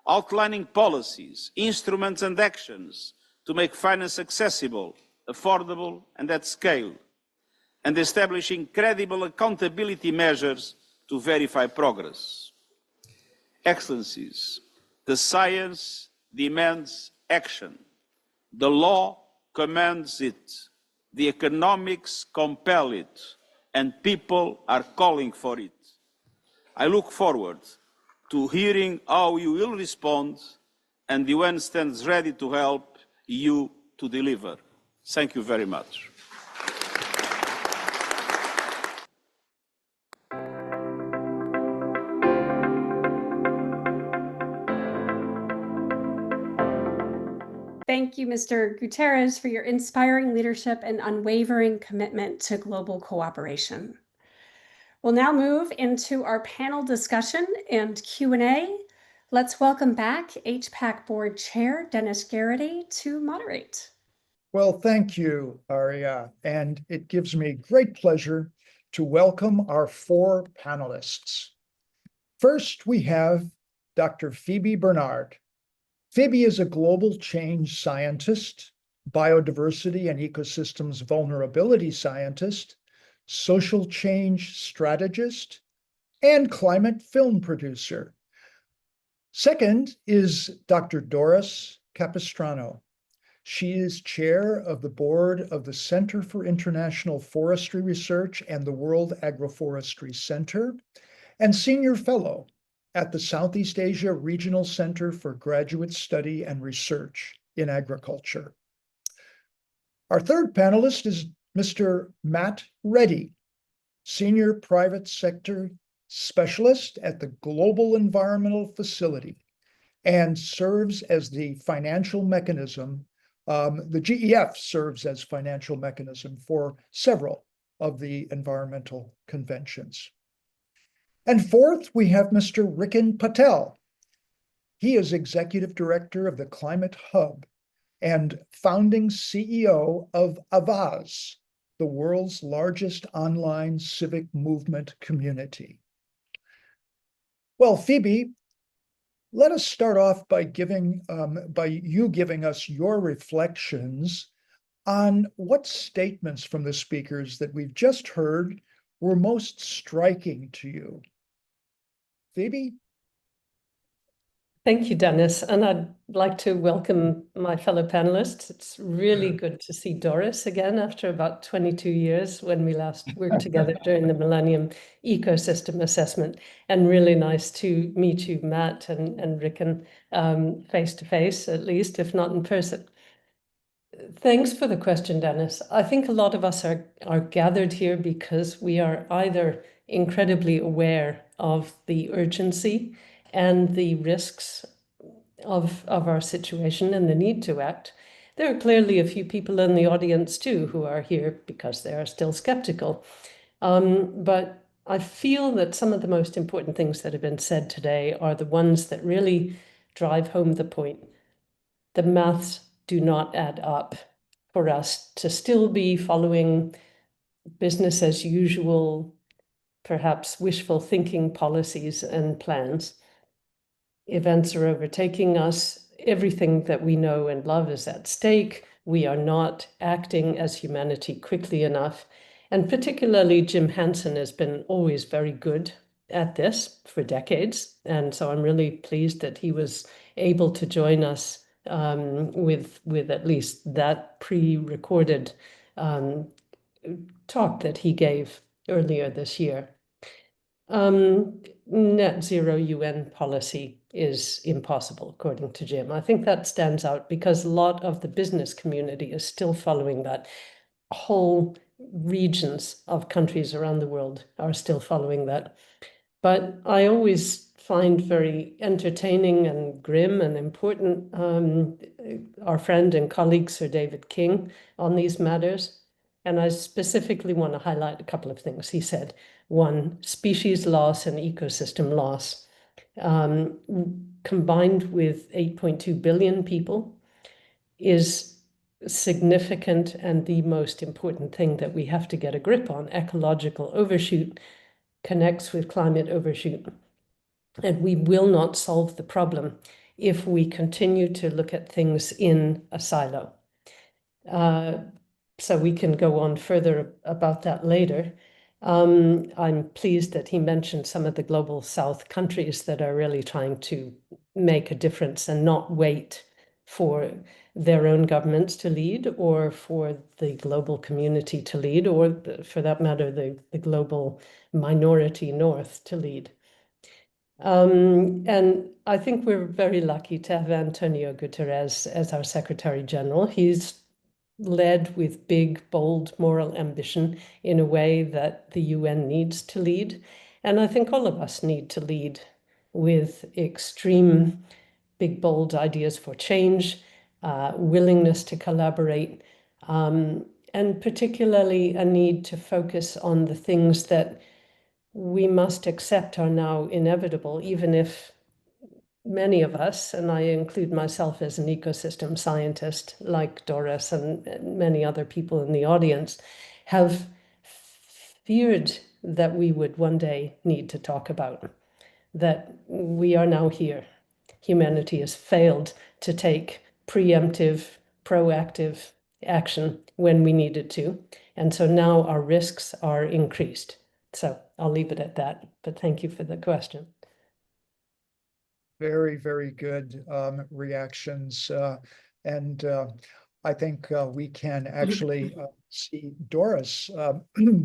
outlining policies, instruments and actions to make finance accessible, affordable and at scale, and establishing credible accountability measures to verify progress. Excellencies, the science demands action. The law commands it. The economics compel it, and people are calling for it. I look forward to hearing how you will respond, and the UN stands ready to help you to deliver. Thank you very much. Thank you, Mr. Guterres, for your inspiring leadership and unwavering commitment to global cooperation. We'll now move into our panel discussion and Q&A. Let's welcome back HPAC Board Chair Dennis Garrity to moderate. Well, thank you, Aria, and it gives me great pleasure to welcome our 4 panelists. First, we have Dr. Phoebe Barnard. Phoebe is a global change scientist, biodiversity and ecosystems vulnerability scientist, social change strategist, and climate film producer. Second is Dr. Doris Capistrano. She is chair of the board of the Center for International Forestry Research and the World Agroforestry Center, and senior fellow at the Southeast Asia Regional Center for Graduate Study and Research in Agriculture. Our third panelist is Mr. Matt Reddy, senior private sector specialist at the Global Environmental Facility, and serves as the financial mechanism. The GEF serves as financial mechanism for several of the environmental conventions. And fourth, we have Mr. Ricken Patel. He is executive director of the Climate Hub and founding CEO of Avaz, the world's largest online civic movement community. Well, Phoebe, let us start off by you giving us your reflections on what statements from the speakers that we've just heard were most striking to you. Phoebe? Thank you, Dennis. And I'd like to welcome my fellow panelists. It's really good to see Doris again after about 22 years when we last worked together during the Millennium Ecosystem Assessment. And really nice to meet you, Matt and Ricken, face to face, at least, if not in person. Thanks for the question, Dennis. I think a lot of us are gathered here because we are either incredibly aware of the urgency and the risks of our situation and the need to act. There are clearly a few people in the audience too who are here because they are still skeptical. But I feel that some of the most important things that have been said today are the ones that really drive home the point. The maths do not add up for us to still be following business as usual, perhaps wishful thinking policies and plans. Events are overtaking us. Everything that we know and love is at stake. We are not acting as humanity quickly enough. And particularly Jim Hansen has been always very good at this for decades. And so I'm really pleased that he was able to join us with at least that pre-recorded talk that he gave earlier this year. Net zero UN policy is impossible, according to Jim. I think that stands out because a lot of the business community is still following that. Whole regions of countries around the world are still following that. But I always find very entertaining and grim and important our friend and colleague, Sir David King, on these matters. And I specifically want to highlight a couple of things. He said, one, species loss and ecosystem loss, combined with 8.2 billion people, is significant and the most important thing that we have to get a grip on. Ecological overshoot connects with climate overshoot. And we will not solve the problem if we continue to look at things in a silo. So we can go on further about that later. I'm pleased that he mentioned some of the global South countries that are really trying to make a difference and not wait for their own governments to lead or for the global community to lead or, for that matter, the global minority North to lead. And I think we're very lucky to have Antonio Guterres as our Secretary General. He's led with big, bold moral ambition in a way that the UN needs to lead. And I think all of us need to lead with extreme, big, bold ideas for change, willingness to collaborate, and particularly a need to focus on the things that we must accept are now inevitable, even if many of us, and I include myself as an ecosystem scientist, like Doris and many other people in the audience, have feared that we would one day need to talk about, that we are now here. Humanity has failed to take preemptive, proactive action when we needed to. And so now our risks are increased. So I'll leave it at that, but thank you for the question. Very, very good reactions. And I think we can actually see Doris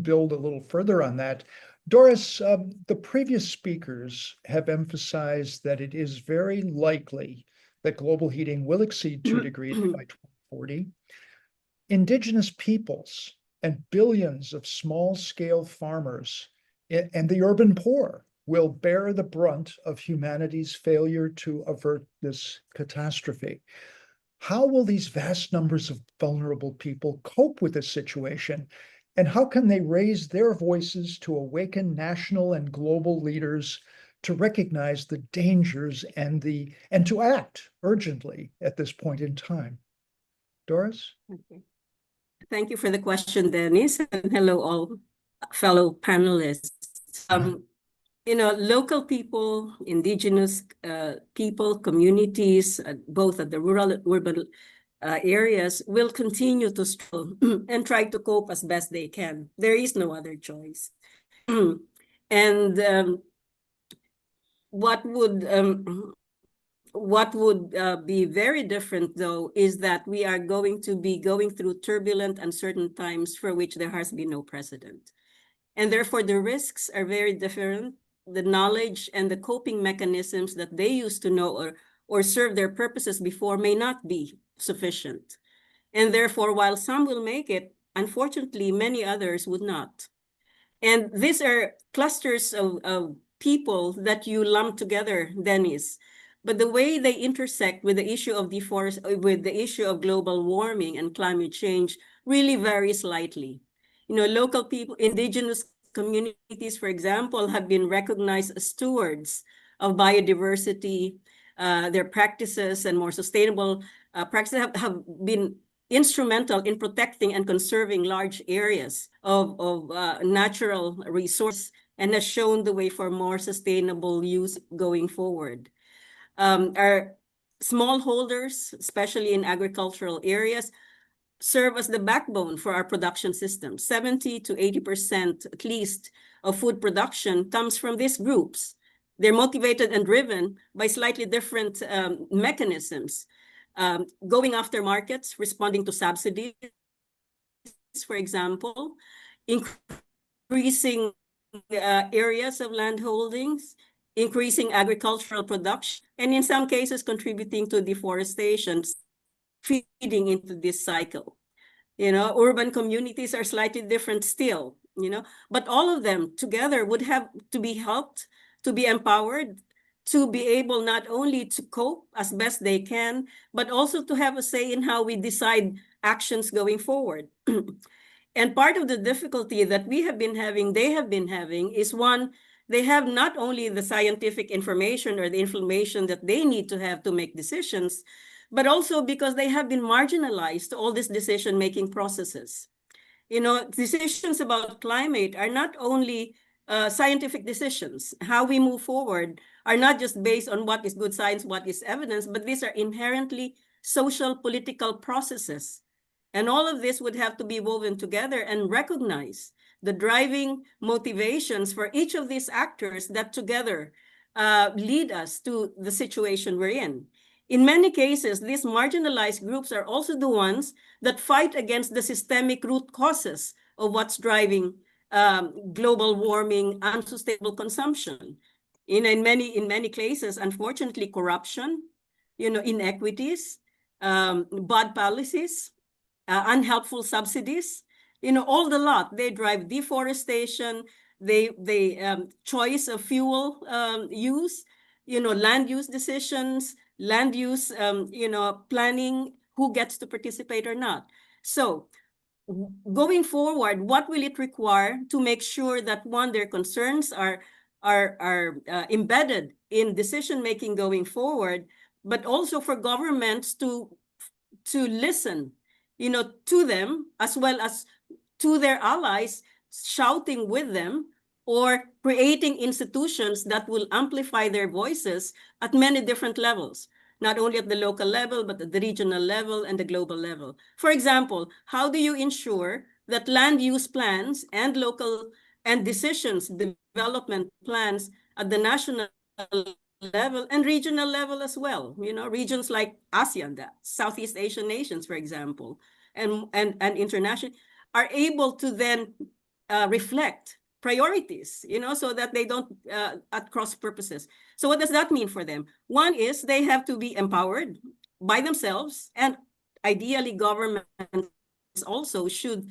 build a little further on that. Doris, the previous speakers have emphasized that it is very likely that global heating will exceed 2 degrees by 2040. Indigenous peoples and billions of small-scale farmers and the urban poor will bear the brunt of humanity's failure to avert this catastrophe. How will these vast numbers of vulnerable people cope with this situation? And how can they raise their voices to awaken national and global leaders to recognize the dangers and to act urgently at this point in time? Doris? Okay. Thank you for the question, Dennis, and hello all fellow panelists. Local people, indigenous people, communities, both at the rural and urban areas, will continue to struggle and try to cope as best they can. There is no other choice. And what would be very different, though, is that we are going to be going through turbulent, uncertain times for which there has been no precedent. And therefore, the risks are very different. The knowledge and the coping mechanisms that they used to know or serve their purposes before may not be sufficient. And therefore, while some will make it, unfortunately, many others would not. And these are clusters of people that you lump together, Dennis. But the way they intersect with the issue of with the issue of global warming and climate change really varies slightly. Local people, indigenous communities, for example, have been recognized as stewards of biodiversity. Their practices and more sustainable practices have been instrumental in protecting and conserving large areas of natural resource and has shown the way for more sustainable use going forward. Our smallholders, especially in agricultural areas, serve as the backbone for our production system. 70 to 80% at least of food production comes from these groups. They're motivated and driven by slightly different mechanisms, going after markets, responding to subsidies, for example, increasing areas of land holdings, increasing agricultural production, and in some cases contributing to deforestation, feeding into this cycle. Urban communities are slightly different still, but all of them together would have to be helped, to be empowered, to be able not only to cope as best they can, but also to have a say in how we decide actions going forward. And part of the difficulty that we have been having, they have been having, is one, they have not only the scientific information or the information that they need to have to make decisions, but also because they have been marginalized to all these decision-making processes. Decisions about climate are not only scientific decisions. How we move forward are not just based on what is good science, what is evidence, but these are inherently social, political processes. And all of this would have to be woven together and recognize the driving motivations for each of these actors that together lead us to the situation we're in. In many cases, these marginalized groups are also the ones that fight against the systemic root causes of what's driving global warming, unsustainable consumption. In many cases, unfortunately, corruption, inequities, bad policies, unhelpful subsidies, all the lot. They drive deforestation, choice of fuel use, land use decisions, land use, planning, who gets to participate or not. So going forward, what will it require to make sure that, one, their concerns are embedded in decision-making going forward, but also for governments to listen, to them, as well as to their allies, shouting with them, or creating institutions that will amplify their voices at many different levels, not only at the local level, but at the regional level and the global level. For example, how do you ensure that land use plans and local and decisions, development plans at the national level and regional level as well. You know, regions like ASEAN, the Southeast Asian nations, for example, and international are able to then reflect priorities, you know, so that they don't at cross purposes. So what does that mean for them? One is they have to be empowered by themselves, and ideally governments also should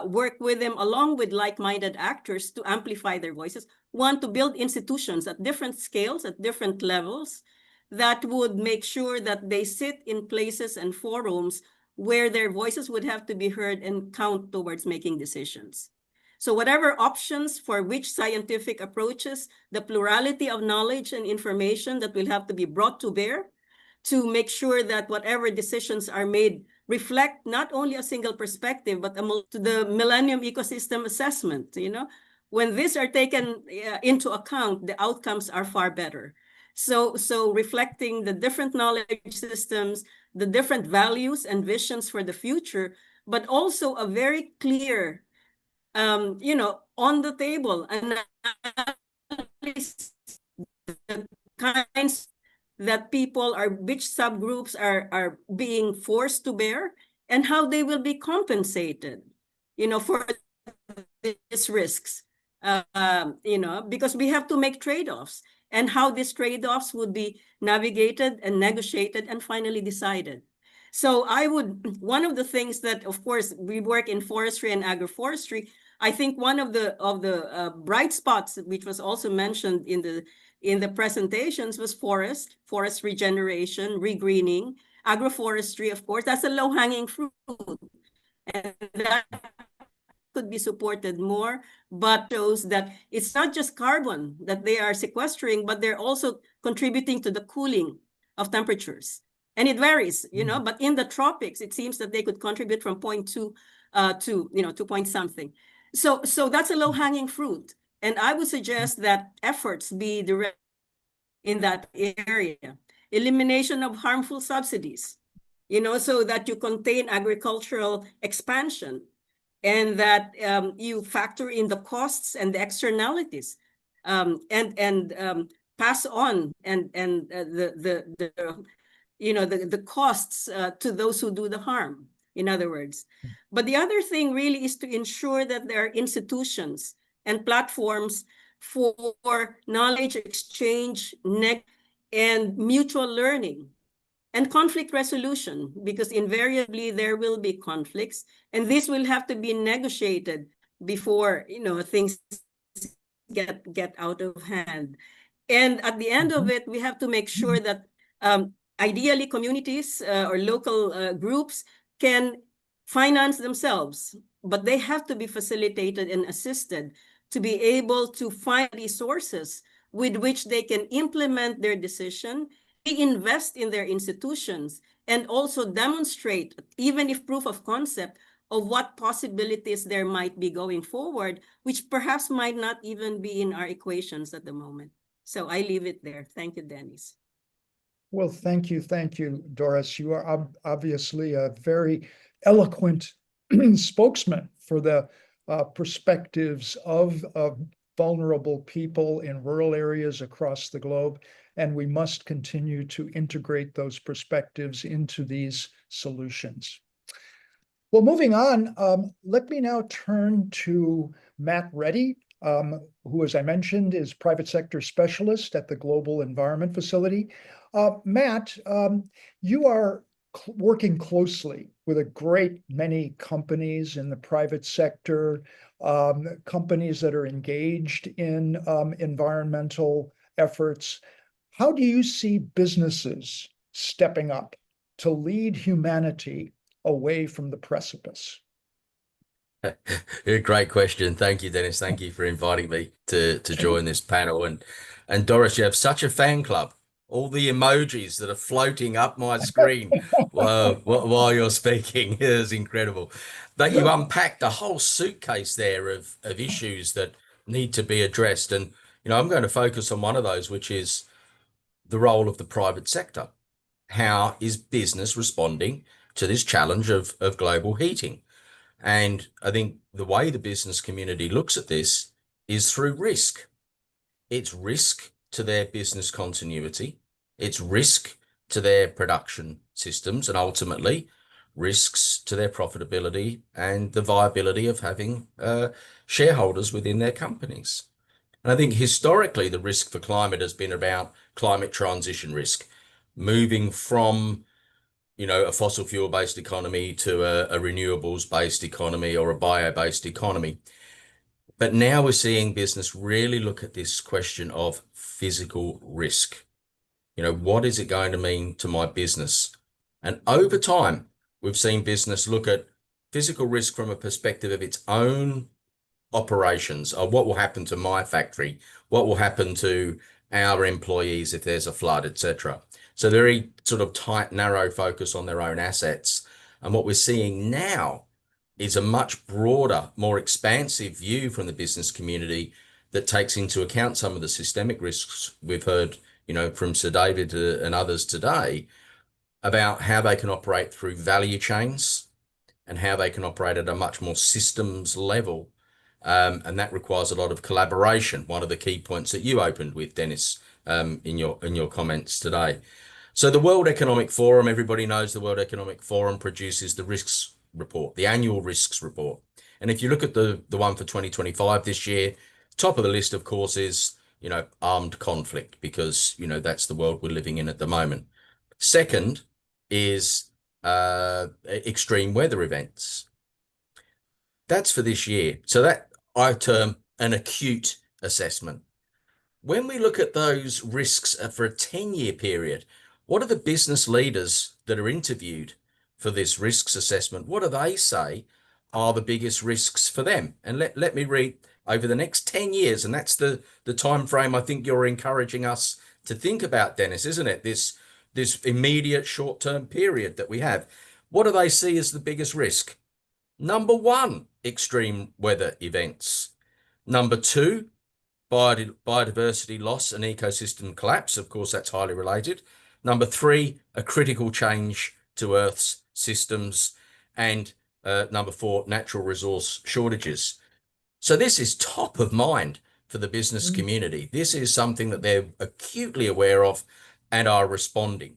work with them along with like-minded actors to amplify their voices. One, to build institutions at different scales, at different levels, that would make sure that they sit in places and forums where their voices would have to be heard and count towards making decisions. So whatever options for which scientific approaches, the plurality of knowledge and information that will have to be brought to bear to make sure that whatever decisions are made reflect not only a single perspective, but to the Millennium Ecosystem Assessment. You know, when these are taken into account, the outcomes are far better. So reflecting the different knowledge systems, the different values and visions for the future, but also a very clear, you know, on the table analysis, the kinds that people are, which subgroups are being forced to bear, and how they will be compensated, you know, for these risks, you know, because we have to make trade-offs, and how these trade-offs would be navigated and negotiated and finally decided. So one of the things that, of course, we work in forestry and agroforestry, I think one of the bright spots, which was also mentioned in the presentations, was forest regeneration, regreening, agroforestry, of course, that's a low-hanging fruit. And that could be supported more, but shows that it's not just carbon that they are sequestering, but they're also contributing to the cooling of temperatures. And it varies, you know, but in the tropics, it seems that they could contribute from 0.2 to, you know, 2 point something. So that's a low-hanging fruit. And I would suggest that efforts be direct in that area. Elimination of harmful subsidies, you know, so that you contain agricultural expansion, and that you factor in the costs and the externalities, and pass on the costs to those who do the harm, in other words. But the other thing really is to ensure that there are institutions and platforms for knowledge exchange and mutual learning and conflict resolution, because invariably there will be conflicts, and this will have to be negotiated before, you know, things get out of hand. And at the end of it, we have to make sure that ideally communities or local groups can finance themselves, but they have to be facilitated and assisted to be able to find resources with which they can implement their decision, invest in their institutions, and also demonstrate, even if proof of concept, of what possibilities there might be going forward, which perhaps might not even be in our equations at the moment. So I leave it there. Thank you, Dennis. Well, thank you, Doris. You are obviously a very eloquent spokesman for the perspectives of vulnerable people in rural areas across the globe, and we must continue to integrate those perspectives into these solutions. Well, moving on, let me now turn to Matt Reddy, who, as I mentioned, is private sector specialist at the Global Environment Facility. Matt, you are working closely with a great many companies in the private sector, companies that are engaged in environmental efforts. How do you see businesses stepping up to lead humanity away from the precipice? Great question. Thank you, Dennis. Thank you for inviting me to join this panel. And Doris, you have such a fan club. All the emojis that are floating up my screen while you're speaking is incredible. But you unpacked a whole suitcase there of issues that need to be addressed. And, you know, I'm going to focus on one of those, which is the role of the private sector. How is business responding to this challenge of global heating? And I think the way the business community looks at this is through risk. It's risk to their business continuity, it's risk to their production systems, and ultimately risks to their profitability and the viability of having shareholders within their companies. And I think historically, the risk for climate has been about climate transition risk, moving from, a fossil fuel-based economy to a renewables-based economy or a bio-based economy. But now we're seeing business really look at this question of physical risk. What is it going to mean to my business? And over time, we've seen business look at physical risk from a perspective of its own operations, or what will happen to my factory, what will happen to our employees if there's a flood, etc. So very sort of tight, narrow focus on their own assets. And what we're seeing now is a much broader, more expansive view from the business community that takes into account some of the systemic risks we've heard, from Sir David and others today, about how they can operate through value chains and how they can operate at a much more systems level. And that requires a lot of collaboration. One of the key points that you opened with, Dennis, in your comments today. So the World Economic Forum, everybody knows the World Economic Forum produces the risks report, the annual risks report. And if you look at the one for 2025 this year, top of the list, of course, is, armed conflict, because, that's the world we're living in at the moment. Second is extreme weather events. That's for this year. So that I term an acute assessment. When we look at those risks for a 10-year period, what are the business leaders that are interviewed for this risks assessment? What do they say are the biggest risks for them? And let me read over the next 10 years, and that's the time frame I think you're encouraging us to think about, Dennis, isn't it? This immediate short-term period that we have. What do they see as the biggest risk? Number one, extreme weather events. Number two, biodiversity loss and ecosystem collapse. Of course, that's highly related. Number three, a critical change to Earth's systems. And number four, natural resource shortages. So this is top of mind for the business community. This is something that they're acutely aware of and are responding.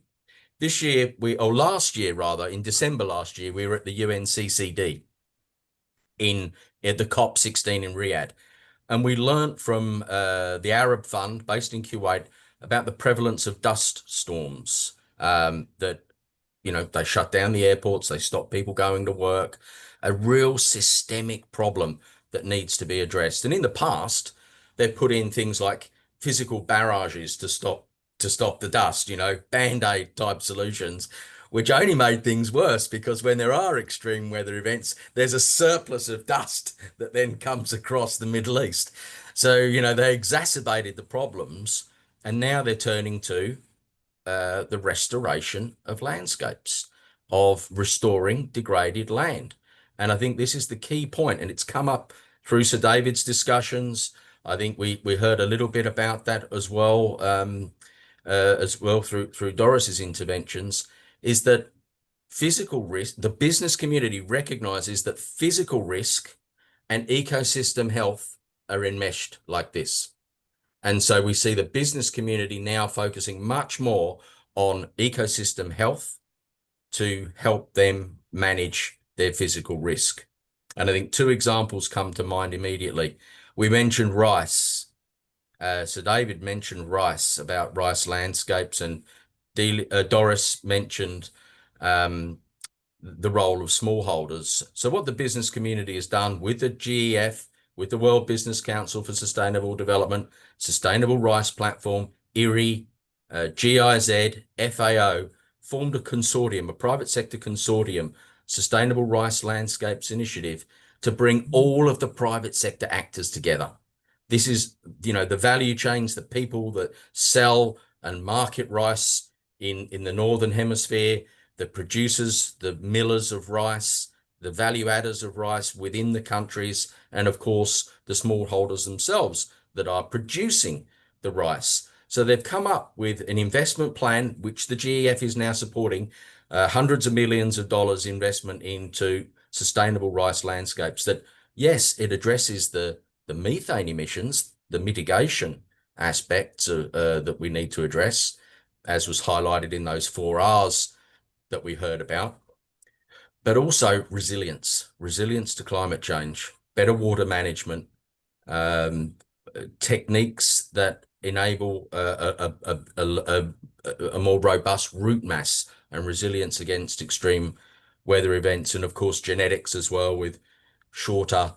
This year, last year rather, in December last year, we were at the UNCCD in the COP16 in Riyadh. And we learned from the Arab Fund based in Kuwait about the prevalence of dust storms, that, they shut down the airports, they stop people going to work, a real systemic problem that needs to be addressed. And in the past, they've put in things like physical barrages to stop the dust, Band-Aid type solutions, which only made things worse, because when there are extreme weather events, there's a surplus of dust that then comes across the Middle East. So, they exacerbated the problems, and now they're turning to the restoration of landscapes, of restoring degraded land. And I think this is the key point, and it's come up through Sir David's discussions. I think we heard a little bit about that as well through Doris's interventions, is that physical risk, the business community recognizes that physical risk and ecosystem health are enmeshed like this. And so we see the business community now focusing much more on ecosystem health to help them manage their physical risk. And I think two examples come to mind immediately. We mentioned rice. So David mentioned rice, about rice landscapes, and Doris mentioned the role of smallholders. So what the business community has done with the GEF, with the World Business Council for Sustainable Development, Sustainable Rice Platform, IRI, GIZ, FAO, formed a consortium, a private sector consortium, Sustainable Rice Landscapes Initiative, to bring all of the private sector actors together. This is, the value chains, the people that sell and market rice in the Northern Hemisphere, the producers, the millers of rice, the value adders of rice within the countries, and of course, the smallholders themselves that are producing the rice. So they've come up with an investment plan, which the GEF is now supporting, hundreds of millions of dollars investment into sustainable rice landscapes that, yes, it addresses the methane emissions, the mitigation aspects that we need to address, as was highlighted in those 4 Rs that we heard about, but also resilience to climate change, better water management, techniques that enable a more robust root mass and resilience against extreme weather events, and of course genetics as well, with shorter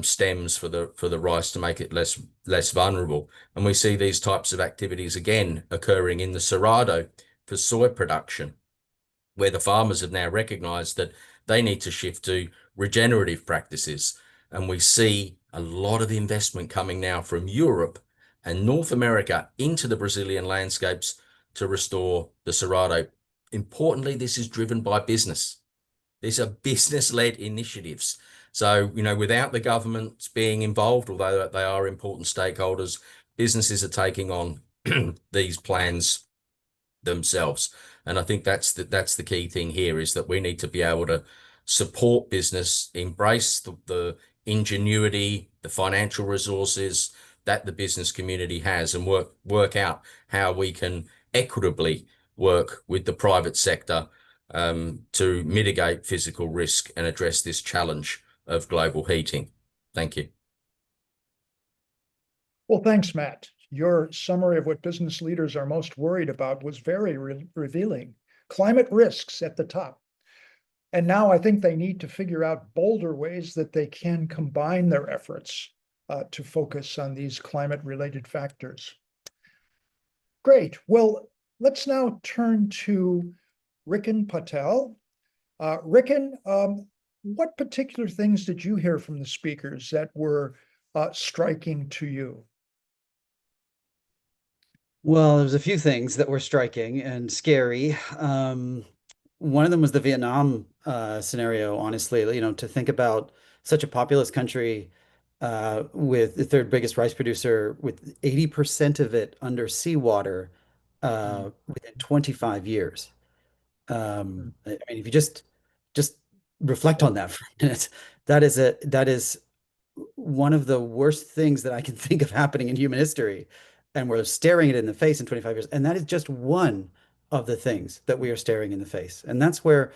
stems for the rice to make it less vulnerable. And we see these types of activities again occurring in the Cerrado for soy production, where the farmers have now recognized that they need to shift to regenerative practices. And we see a lot of investment coming now from Europe and North America into the Brazilian landscapes to restore the Cerrado. Importantly, this is driven by business. These are business-led initiatives. So, without the governments being involved, although they are important stakeholders, businesses are taking on these plans themselves. And I think that's the key thing here, is that we need to be able to support business, embrace the ingenuity, the financial resources that the business community has, and work out how we can equitably work with the private sector to mitigate physical risk and address this challenge of global heating. Thank you. Well, thanks, Matt. Your summary of what business leaders are most worried about was very revealing. Climate risks at the top. And now I think they need to figure out bolder ways that they can combine their efforts to focus on these climate-related factors. Great. Well, let's now turn to Ricken Patel. Ricken, what particular things did you hear from the speakers that were striking to you? Well, there's a few things that were striking and scary. One of them was the Vietnam scenario, honestly, to think about such a populous country with the third biggest rice producer, with 80% of it under seawater within 25 years. I mean, if you just reflect on that for a minute, that is one of the worst things that I can think of happening in human history. And we're staring it in the face in 25 years. And that is just one of the things that we are staring in the face. And that's where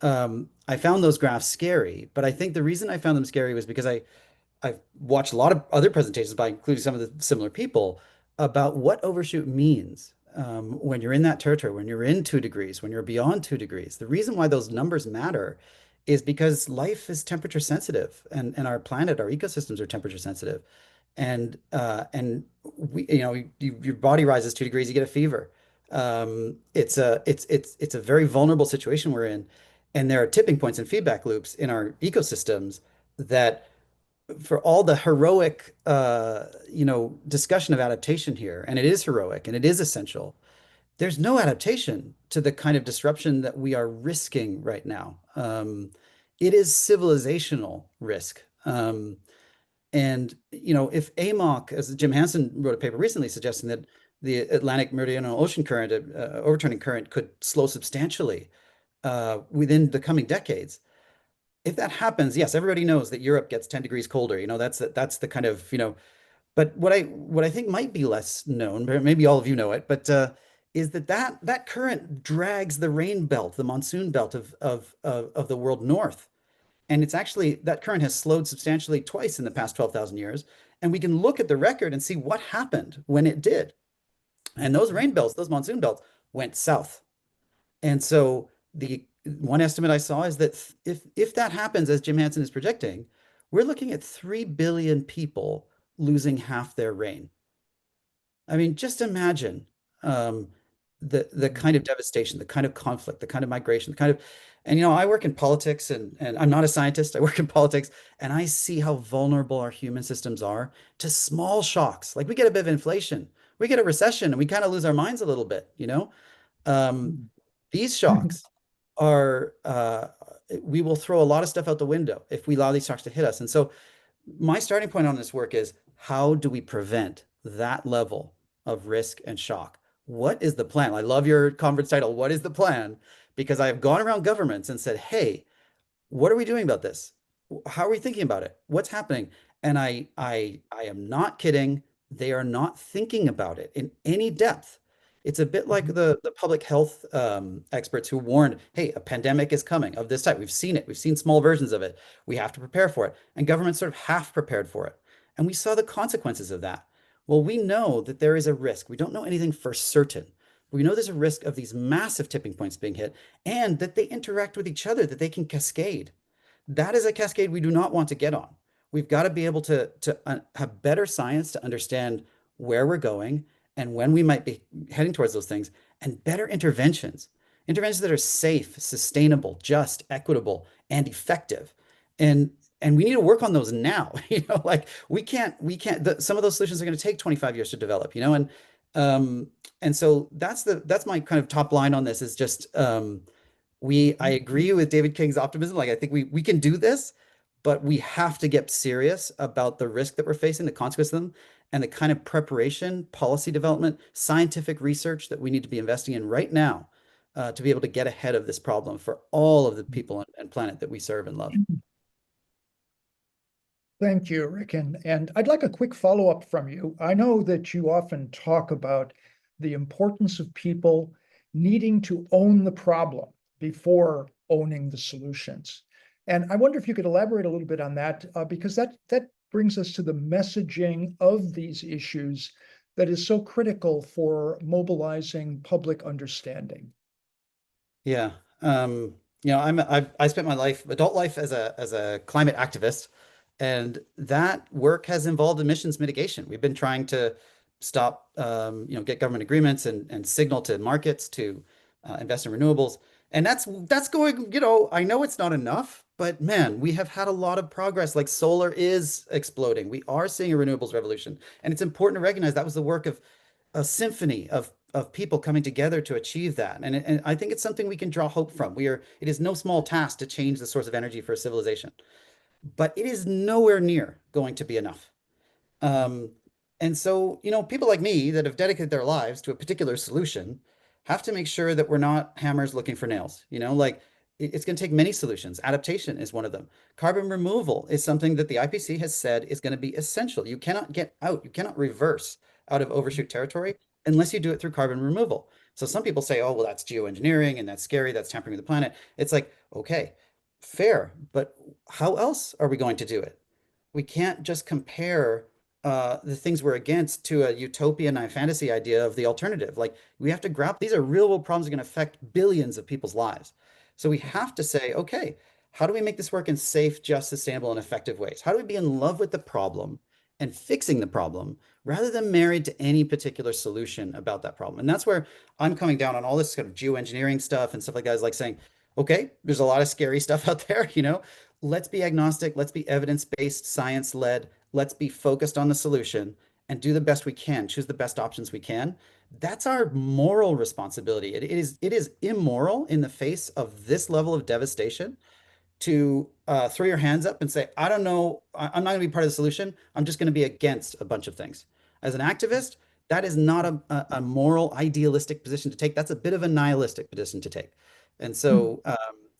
I found those graphs scary. But I think the reason I found them scary was because I've watched a lot of other presentations by including some of the similar people about what overshoot means when you're in that territory, when you're in 2 degrees, when you're beyond 2 degrees. The reason why those numbers matter is because life is temperature sensitive, and our planet, our ecosystems are temperature sensitive. And we, your body rises 2 degrees, you get a fever. It's a very vulnerable situation we're in, and there are tipping points and feedback loops in our ecosystems that, for all the heroic, discussion of adaptation here, and it is heroic and it is essential, there's no adaptation to the kind of disruption that we are risking right now. It is civilizational risk. And, if AMOC, as Jim Hansen wrote a paper recently suggesting that the Atlantic Meridional Ocean current, overturning current, could slow substantially within the coming decades. If that happens, yes, everybody knows that Europe gets 10 degrees colder. That's the kind of, but what I think might be less known, but maybe all of you know it, but is that current drags the rain belt, the monsoon belt of the world north. And it's actually, that current has slowed substantially twice in the past 12,000 years. And we can look at the record and see what happened when it did. And those rain belts, those monsoon belts, went south. And so the one estimate I saw is that if that happens, as Jim Hansen is projecting, we're looking at 3 billion people losing half their rain. I mean, just imagine the kind of devastation, the kind of conflict, the kind of migration, the kind of, and I work in politics, and I'm not a scientist. I work in politics, and I see how vulnerable our human systems are to small shocks. Like, we get a bit of inflation, we get a recession, and we kind of lose our minds a little bit. These shocks are, we will throw a lot of stuff out the window if we allow these shocks to hit us. And so my starting point on this work is, how do we prevent that level of risk and shock? What is the plan? I love your conference title, What is the Plan? Because I've gone around governments and said, hey, what are we doing about this? How are we thinking about it? What's happening? And I am not kidding. they are not thinking about it in any depth. It's a bit like the public health experts who warned, hey, a pandemic is coming of this type. We've seen it. We've seen small versions of it. We have to prepare for it. And government sort of half prepared for it. And we saw the consequences of that. Well, we know that there is a risk. We don't know anything for certain. We know there's a risk of these massive tipping points being hit and that they interact with each other, that they can cascade. That is a cascade we do not want to get on. We've got to be able to have better science to understand where we're going and when we might be heading towards those things, and better interventions that are safe, sustainable, just, equitable, and effective. And we need to work on those now. Like we can't, some of those solutions are going to take 25 years to develop, and so that's my kind of top line on this is just, I agree with David King's optimism. Like, I think we can do this, but we have to get serious about the risk that we're facing, the consequences of them, and the kind of preparation, policy development, scientific research that we need to be investing in right now to be able to get ahead of this problem for all of the people and planet that we serve and love. Thank you, Ricken. And I'd like a quick follow-up from you. I know that you often talk about the importance of people needing to own the problem before owning the solutions. And I wonder if you could elaborate a little bit on that, because that brings us to the messaging of these issues that is so critical for mobilizing public understanding. Yeah. I spent my adult life as a climate activist, and that work has involved emissions mitigation. We've been trying to stop, get government agreements and signal to markets to invest in renewables. And that's going, I know it's not enough, but man, we have had a lot of progress. Like solar is exploding. We are seeing a renewables revolution. And it's important to recognize that was the work of a symphony of people coming together to achieve that. And I think it's something we can draw hope from. It is no small task to change the source of energy for a civilization, but it is nowhere near going to be enough. And so, people like me that have dedicated their lives to a particular solution have to make sure that we're not hammers looking for nails. It's going to take many solutions. Adaptation is one of them. Carbon removal is something that the IPCC has said is going to be essential. You cannot get out, you cannot reverse out of overshoot territory unless you do it through carbon removal. So some people say, oh, well, that's geoengineering and that's scary, that's tampering with the planet. It's like, okay, fair, but how else are we going to do it? We can't just compare the things we're against to a utopian and fantasy idea of the alternative. Like, we have to grapple. These are real world problems that are going to affect billions of people's lives. So we have to say, okay, how do we make this work in safe, just, sustainable, and effective ways? How do we be in love with the problem and fixing the problem rather than married to any particular solution about that problem? And that's where I'm coming down on all this kind of geoengineering stuff and stuff like that, is like saying, okay, there's a lot of scary stuff out there, let's be agnostic, let's be evidence-based, science-led, let's be focused on the solution and do the best we can, choose the best options we can. That's our moral responsibility. It is immoral in the face of this level of devastation to throw your hands up and say, I don't know, I'm not going to be part of the solution. I'm just going to be against a bunch of things. As an activist, that is not a moral, idealistic position to take. That's a bit of a nihilistic position to take. And so,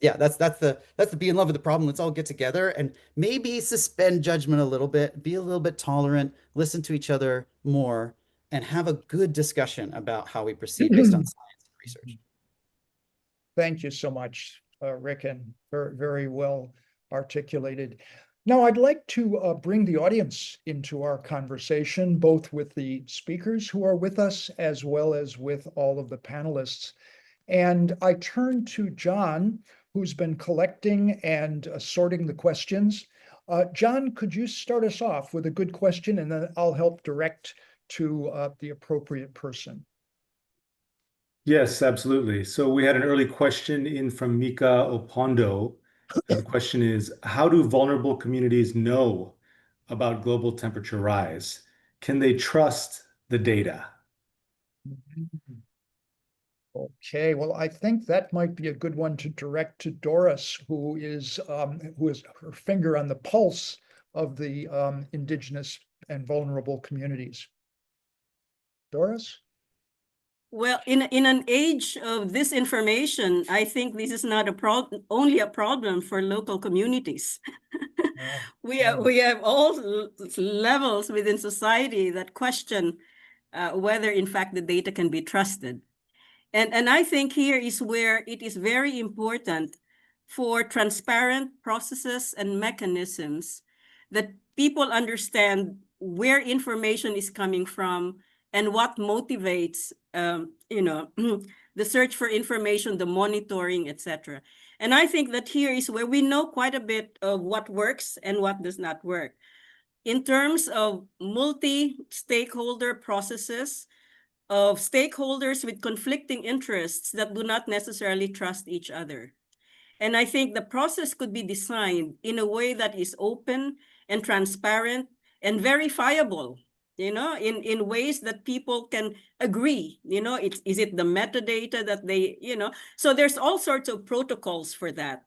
that's the be in love with the problem. Let's all get together and maybe suspend judgment a little bit, be a little bit tolerant, listen to each other more, and have a good discussion about how we proceed based on science and research. Thank you so much, Ricken. Very, very well articulated. Now, I'd like to bring the audience into our conversation, both with the speakers who are with us, as well as with all of the panelists. And I turn to John, who's been collecting and sorting the questions. John, could you start us off with a good question, and then I'll help direct to the appropriate person. Yes, absolutely. So we had an early question in from Mika Opondo. The question is, how do vulnerable communities know about global temperature rise? Can they trust the data? Okay, well, I think that might be a good one to direct to Doris, who is her finger on the pulse of the indigenous and vulnerable communities. Doris? Well, in an age of disinformation, I think this is not only a problem for local communities. we have all levels within society that question whether in fact the data can be trusted. And I think here is where it is very important for transparent processes and mechanisms that people understand where information is coming from and what motivates, the search for information, the monitoring, etc. And I think that here is where we know quite a bit of what works and what does not work. In terms of multi-stakeholder processes, of stakeholders with conflicting interests that do not necessarily trust each other. And I think the process could be designed in a way that is open and transparent and verifiable, in ways that people can agree, is it the metadata that they, so there's all sorts of protocols for that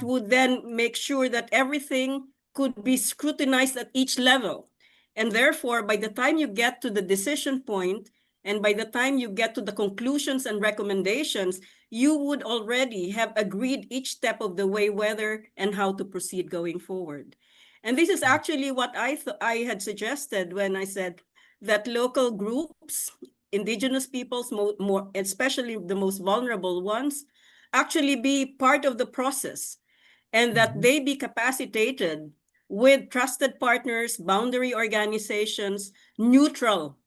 would then make sure that everything could be scrutinized at each level. And therefore, by the time you get to the decision point, and by the time you get to the conclusions and recommendations, you would already have agreed each step of the way whether and how to proceed going forward. And this is actually what I had suggested when I said that local groups, indigenous peoples, more especially the most vulnerable ones, actually be part of the process, and that they be capacitated with trusted partners, boundary organizations, neutral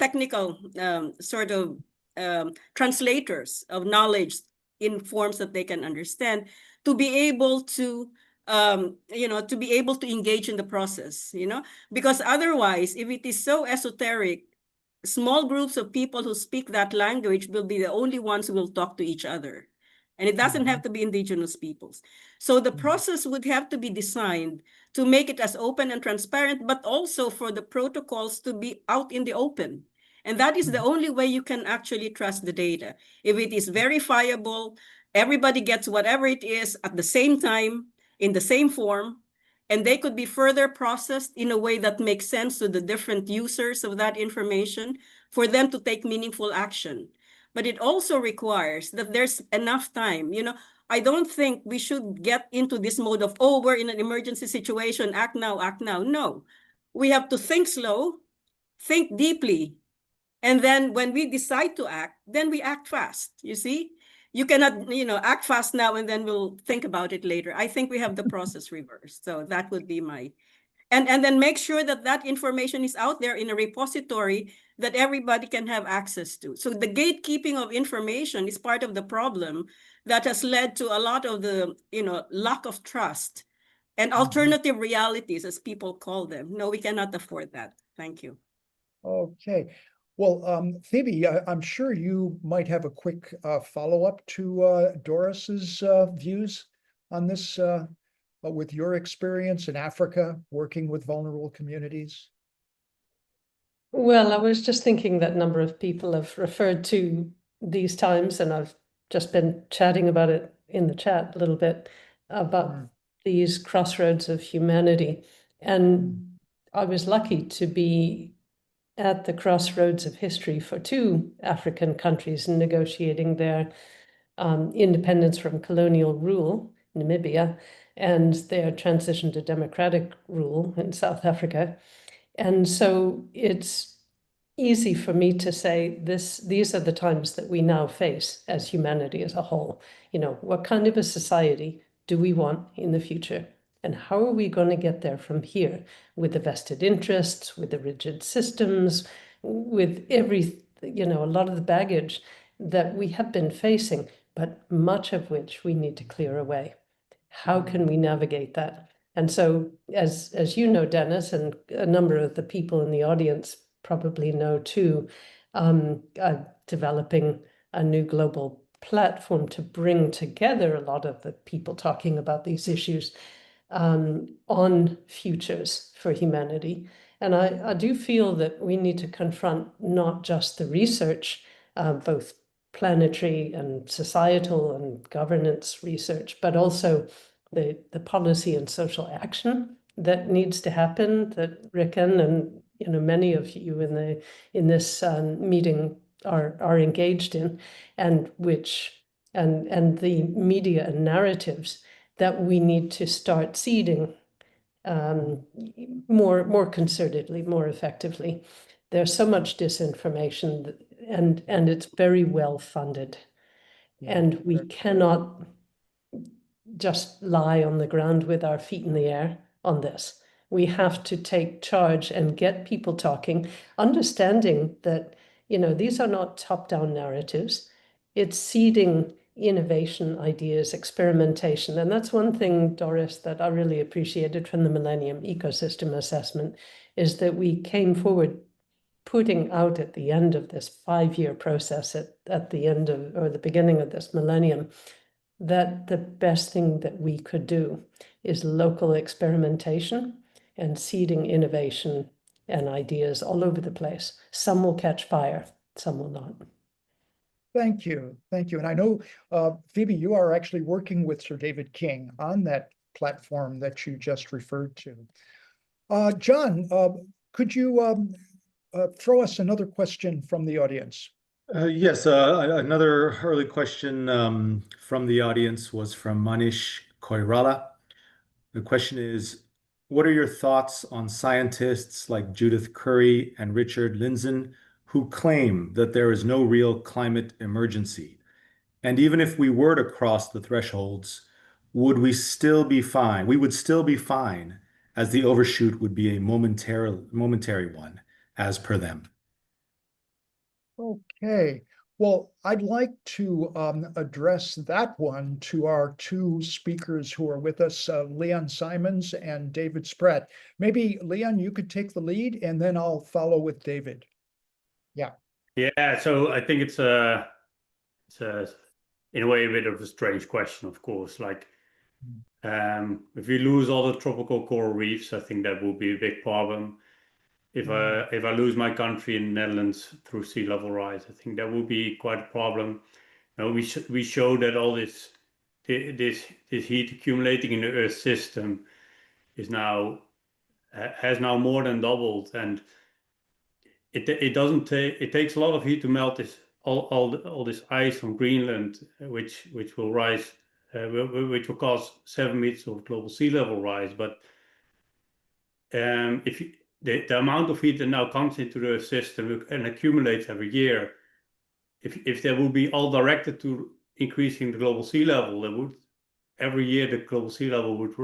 technical translators of knowledge in forms that they can understand, to be able to engage in the process, because otherwise, if it is so esoteric, small groups of people who speak that language will be the only ones who will talk to each other. And it doesn't have to be indigenous peoples. So the process would have to be designed to make it as open and transparent, but also for the protocols to be out in the open. And that is the only way you can actually trust the data. If it is verifiable, everybody gets whatever it is at the same time, in the same form, and they could be further processed in a way that makes sense to the different users of that information for them to take meaningful action. But it also requires that there's enough time. I don't think we should get into this mode of, oh, we're in an emergency situation, act now, act now. No, we have to think slow, think deeply. And then when we decide to act, then we act fast, you see? You cannot, act fast now and then we'll think about it later. I think we have the process reversed. So that would be my... And then make sure that that information is out there in a repository that everybody can have access to. So the gatekeeping of information is part of the problem that has led to a lot of the, lack of trust and alternative realities, as people call them. No, we cannot afford that. Thank you. Okay. Well, Phoebe, I'm sure you might have a quick follow-up to Doris's views on this, with your experience in Africa, working with vulnerable communities. Well, I was just thinking that a number of people have referred to these times, and I've just been chatting about it in the chat a little bit, about these crossroads of humanity. And I was lucky to be at the crossroads of history for two African countries negotiating their independence from colonial rule, Namibia, and their transition to democratic rule in South Africa. And so it's easy for me to say these are the times that we now face as humanity as a whole. What kind of a society do we want in the future? And how are we going to get there from here, with the vested interests, with the rigid systems, with a lot of the baggage that we have been facing, but much of which we need to clear away. How can we navigate that? And so, as you know, Dennis, and a number of the people in the audience probably know too, developing a new global platform to bring together a lot of the people talking about these issues on futures for humanity. And I do feel that we need to confront not just the research, both planetary and societal and governance research, but also the policy and social action that needs to happen, that Ricken and many of you in this meeting are engaged in, and the media and narratives that we need to start seeding more concertedly, more effectively. There's so much disinformation, and it's very well funded. And we cannot just lie on the ground with our feet in the air on this. We have to take charge and get people talking, understanding that, these are not top-down narratives. It's seeding innovation, ideas, experimentation. And that's one thing, Doris, that I really appreciated from the Millennium Ecosystem Assessment, is that we came forward putting out at the end of this 5-year process, at the end of, or the beginning of this millennium, that the best thing that we could do is local experimentation and seeding innovation and ideas all over the place. Some will catch fire, some will not. Thank you. Thank you. And I know, Phoebe, you are actually working with Sir David King on that platform that you just referred to. John, could you throw us another question from the audience? Yes, another early question from the audience was from Manish Koirala. The question is, what are your thoughts on scientists like Judith Curry and Richard Lindzen who claim that there is no real climate emergency? And even if we were to cross the thresholds, would we still be fine? We would still be fine, as the overshoot would be a momentary one, as per them. Okay. Well, I'd like to address that one to our two speakers who are with us, Leon Simons and David Spratt. Maybe, Leon, you could take the lead, and then I'll follow with David. Yeah. Yeah, so I think it's in a way a bit of a strange question, of course. Like, if we lose all the tropical coral reefs, I think that will be a big problem. If I lose my country in the Netherlands through sea level rise, I think that will be quite a problem. We show that all this heat accumulating in the Earth system has now more than doubled, and it takes a lot of heat to melt all this ice from Greenland, which will rise, which will cause 7 meters of global sea level rise. But if the amount of heat that now comes into the system and accumulates every year, if they would be all directed to increasing the global sea level, every year the global sea level would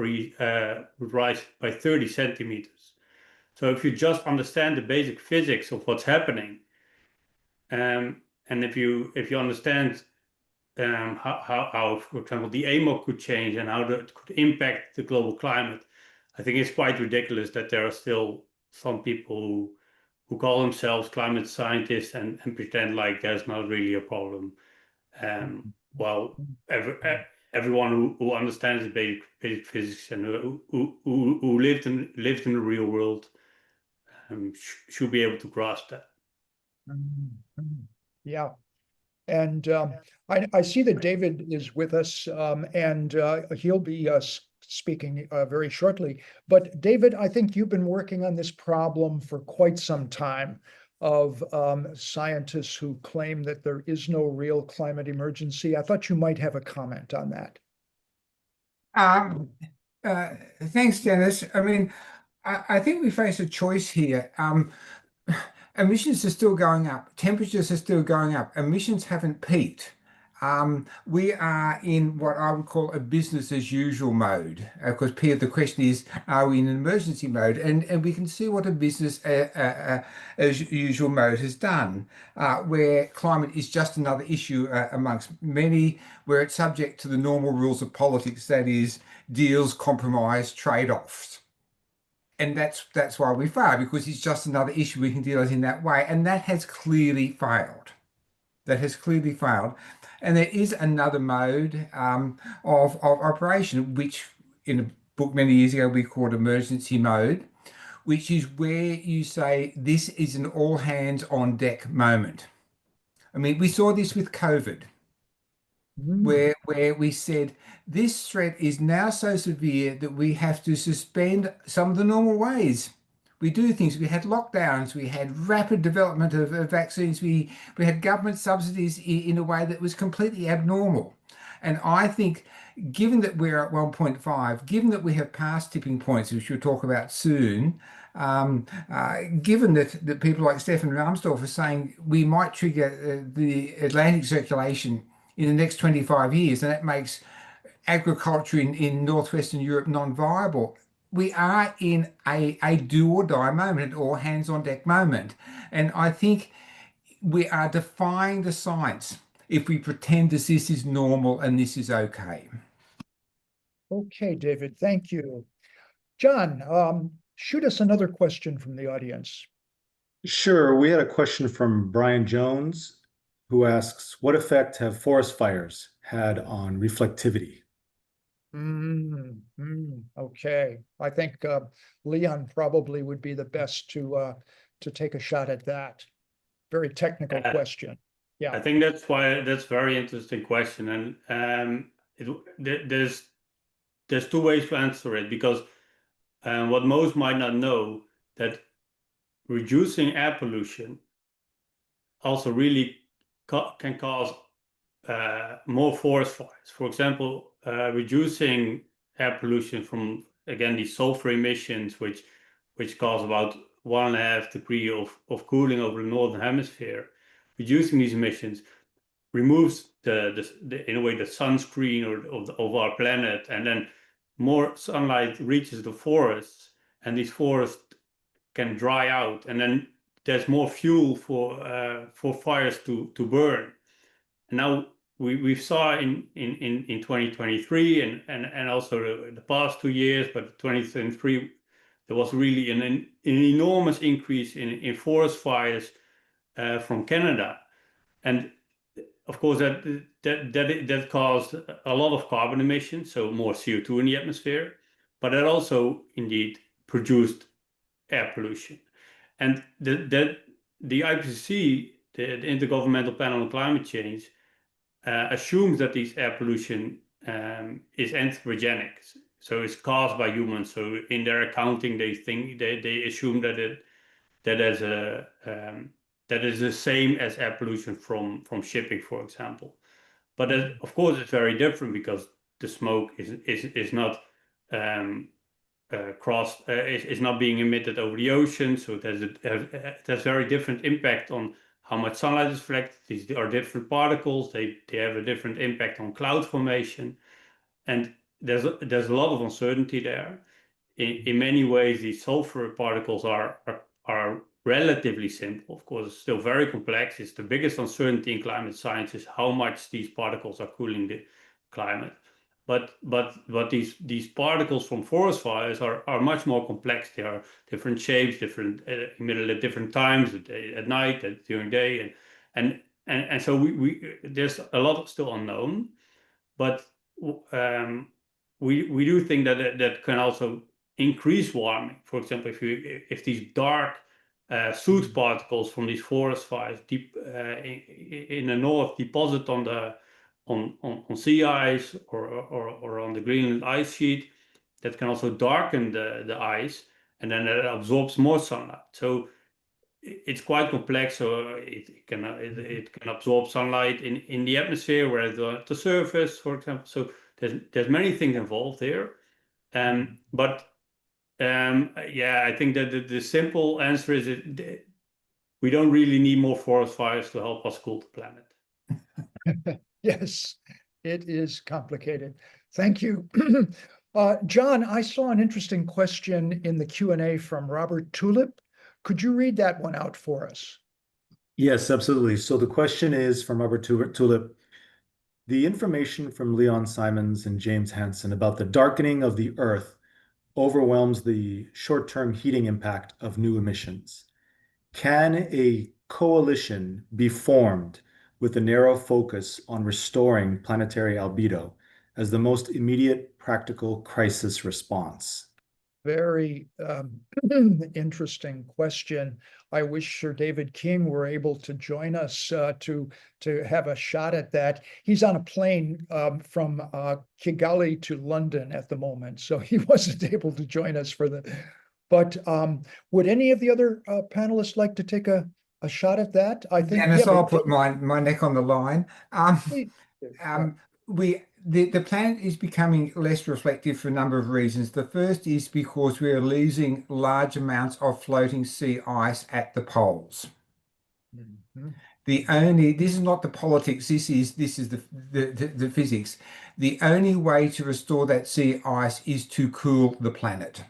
rise by 30 centimeters. So if you just understand the basic physics of what's happening, and if you understand how, for example, the AMOC could change and how that could impact the global climate, I think it's quite ridiculous that there are still some people who call themselves climate scientists and pretend like there's not really a problem. Well, everyone who understands the basic physics and who lived in the real world should be able to grasp that. Yeah. And I see that David is with us, and he'll be speaking very shortly. But David, I think you've been working on this problem for quite some time, of scientists who claim that there is no real climate emergency. I thought you might have a comment on that. Thanks, Dennis. I mean, I think we face a choice here. Emissions are still going up. Temperatures are still going up. Emissions haven't peaked. We are in what I would call a business as usual mode. Of course, Pierre, the question is, are we in an emergency mode? And we can see what a business as usual mode has done, where climate is just another issue amongst many, where it's subject to the normal rules of politics, that is, deals, compromise, trade-offs. And that's why we fail, because it's just another issue we can deal with in that way. And that has clearly failed. That has clearly failed. And there is another mode of operation, which in a book many years ago we called emergency mode, which is where you say this is an all hands on deck moment. I mean, we saw this with COVID, where we said this threat is now so severe that we have to suspend some of the normal ways we do things. We had lockdowns, we had rapid development of vaccines, we had government subsidies in a way that was completely abnormal. And I think, given that we're at 1.5, given that we have past tipping points, which we'll talk about soon, given that people like Stefan Rahmstorff are saying we might trigger the Atlantic circulation in the next 25 years, and that makes agriculture in northwestern Europe non-viable. We are in a do or die moment, or hands on deck moment. And I think we are defying the science if we pretend that this is normal and this is okay. Okay, David, thank you. John, shoot us another question from the audience. Sure. We had a question from Brian Jones, who asks, what effect have forest fires had on reflectivity? Okay, I think Leon probably would be the best to take a shot at that. Very technical question. Yeah, I think that's a very interesting question, and there's two ways to answer it, because what most might not know, that reducing air pollution also really can cause more forest fires. For example, reducing air pollution from, again, these sulfur emissions, which cause about 1.5 degrees of cooling over the northern hemisphere. Reducing these emissions removes in a way the sunscreen of our planet, and then more sunlight reaches the forests, and these forests can dry out, and then there's more fuel for fires to burn. And now we saw in 2023 and also the past 2 years, but 2023 there was really an enormous increase in forest fires from Canada, and of course that caused a lot of carbon emissions, so more CO2 in the atmosphere, but that also indeed produced air pollution. And the IPCC, the Intergovernmental Panel on Climate Change, assumes that this air pollution is anthropogenic, so it's caused by humans. So in their accounting, they assume that that is the same as air pollution from shipping, for example. But that, of course, it's very different, because the smoke is not is not being emitted over the ocean, so it has very different impact on how much sunlight is reflected. These are different particles. They have a different impact on cloud formation, and there's a lot of uncertainty there. In many ways, these sulfur particles are relatively simple. Of course, it's still very complex. It's the biggest uncertainty in climate science, is how much these particles are cooling the climate. But these particles from forest fires are much more complex. They are different shapes, different emitted at different times, at night, during day, and so there's a lot still unknown. But we do think that can also increase warming. For example, if these dark soot particles from these forest fires deep in the north deposit on sea ice or on the Greenland ice sheet, that can also darken the ice, and then it absorbs more sunlight. So it's quite complex. So it can absorb sunlight in the atmosphere, whereas the surface, for example. So there's many things involved here, but yeah, I think that the simple answer is we don't really need more forest fires to help us cool the planet. Yes, it is complicated. Thank you. John, I saw an interesting question in the Q&A from Robert Tulip. Could you read that one out for us? Yes, absolutely. So the question is from Robert Tulip. The information from Leon Simons and James Hansen about the darkening of the Earth overwhelms the short-term heating impact of new emissions. Can a coalition be formed with a narrow focus on restoring planetary albedo as the most immediate practical crisis response? Very interesting question. I wish Sir David King were able to join us to have a shot at that. He's on a plane from Kigali to London at the moment, so he wasn't able to join us for the. But would any of the other panelists like to take a shot at that? I think. Dennis, I'll put my neck on the line. the planet is becoming less reflective for a number of reasons. The first is because we are losing large amounts of floating sea ice at the poles. This is not the politics, this is the physics. The only way to restore that sea ice is to cool the planet.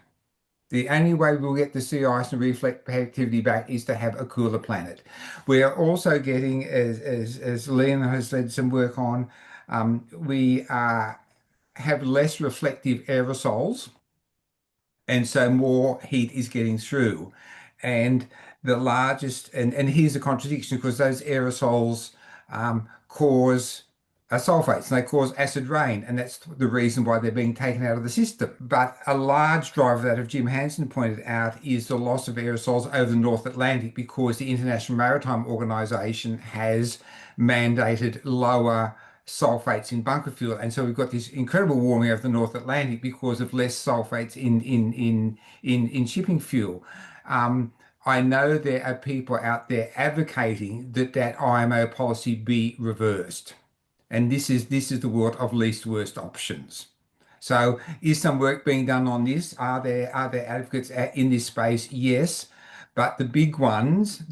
The only way we'll get the sea ice and reflectivity back is to have a cooler planet. We are also getting, as Leon has led some work on, we have less reflective aerosols, and so more heat is getting through. And the largest, and here's a contradiction, because those aerosols cause sulfates, and they cause acid rain, and that's the reason why they're being taken out of the system. But a large driver that, of Jim Hansen pointed out, is the loss of aerosols over the North Atlantic, because the International Maritime Organization has mandated lower sulfates in bunker fuel, and so we've got this incredible warming of the North Atlantic because of less sulfates in shipping fuel. I know there are people out there advocating that IMO policy be reversed. And this is the world of least worst options. So is some work being done on this? Are there advocates in this space? Yes. But the big ones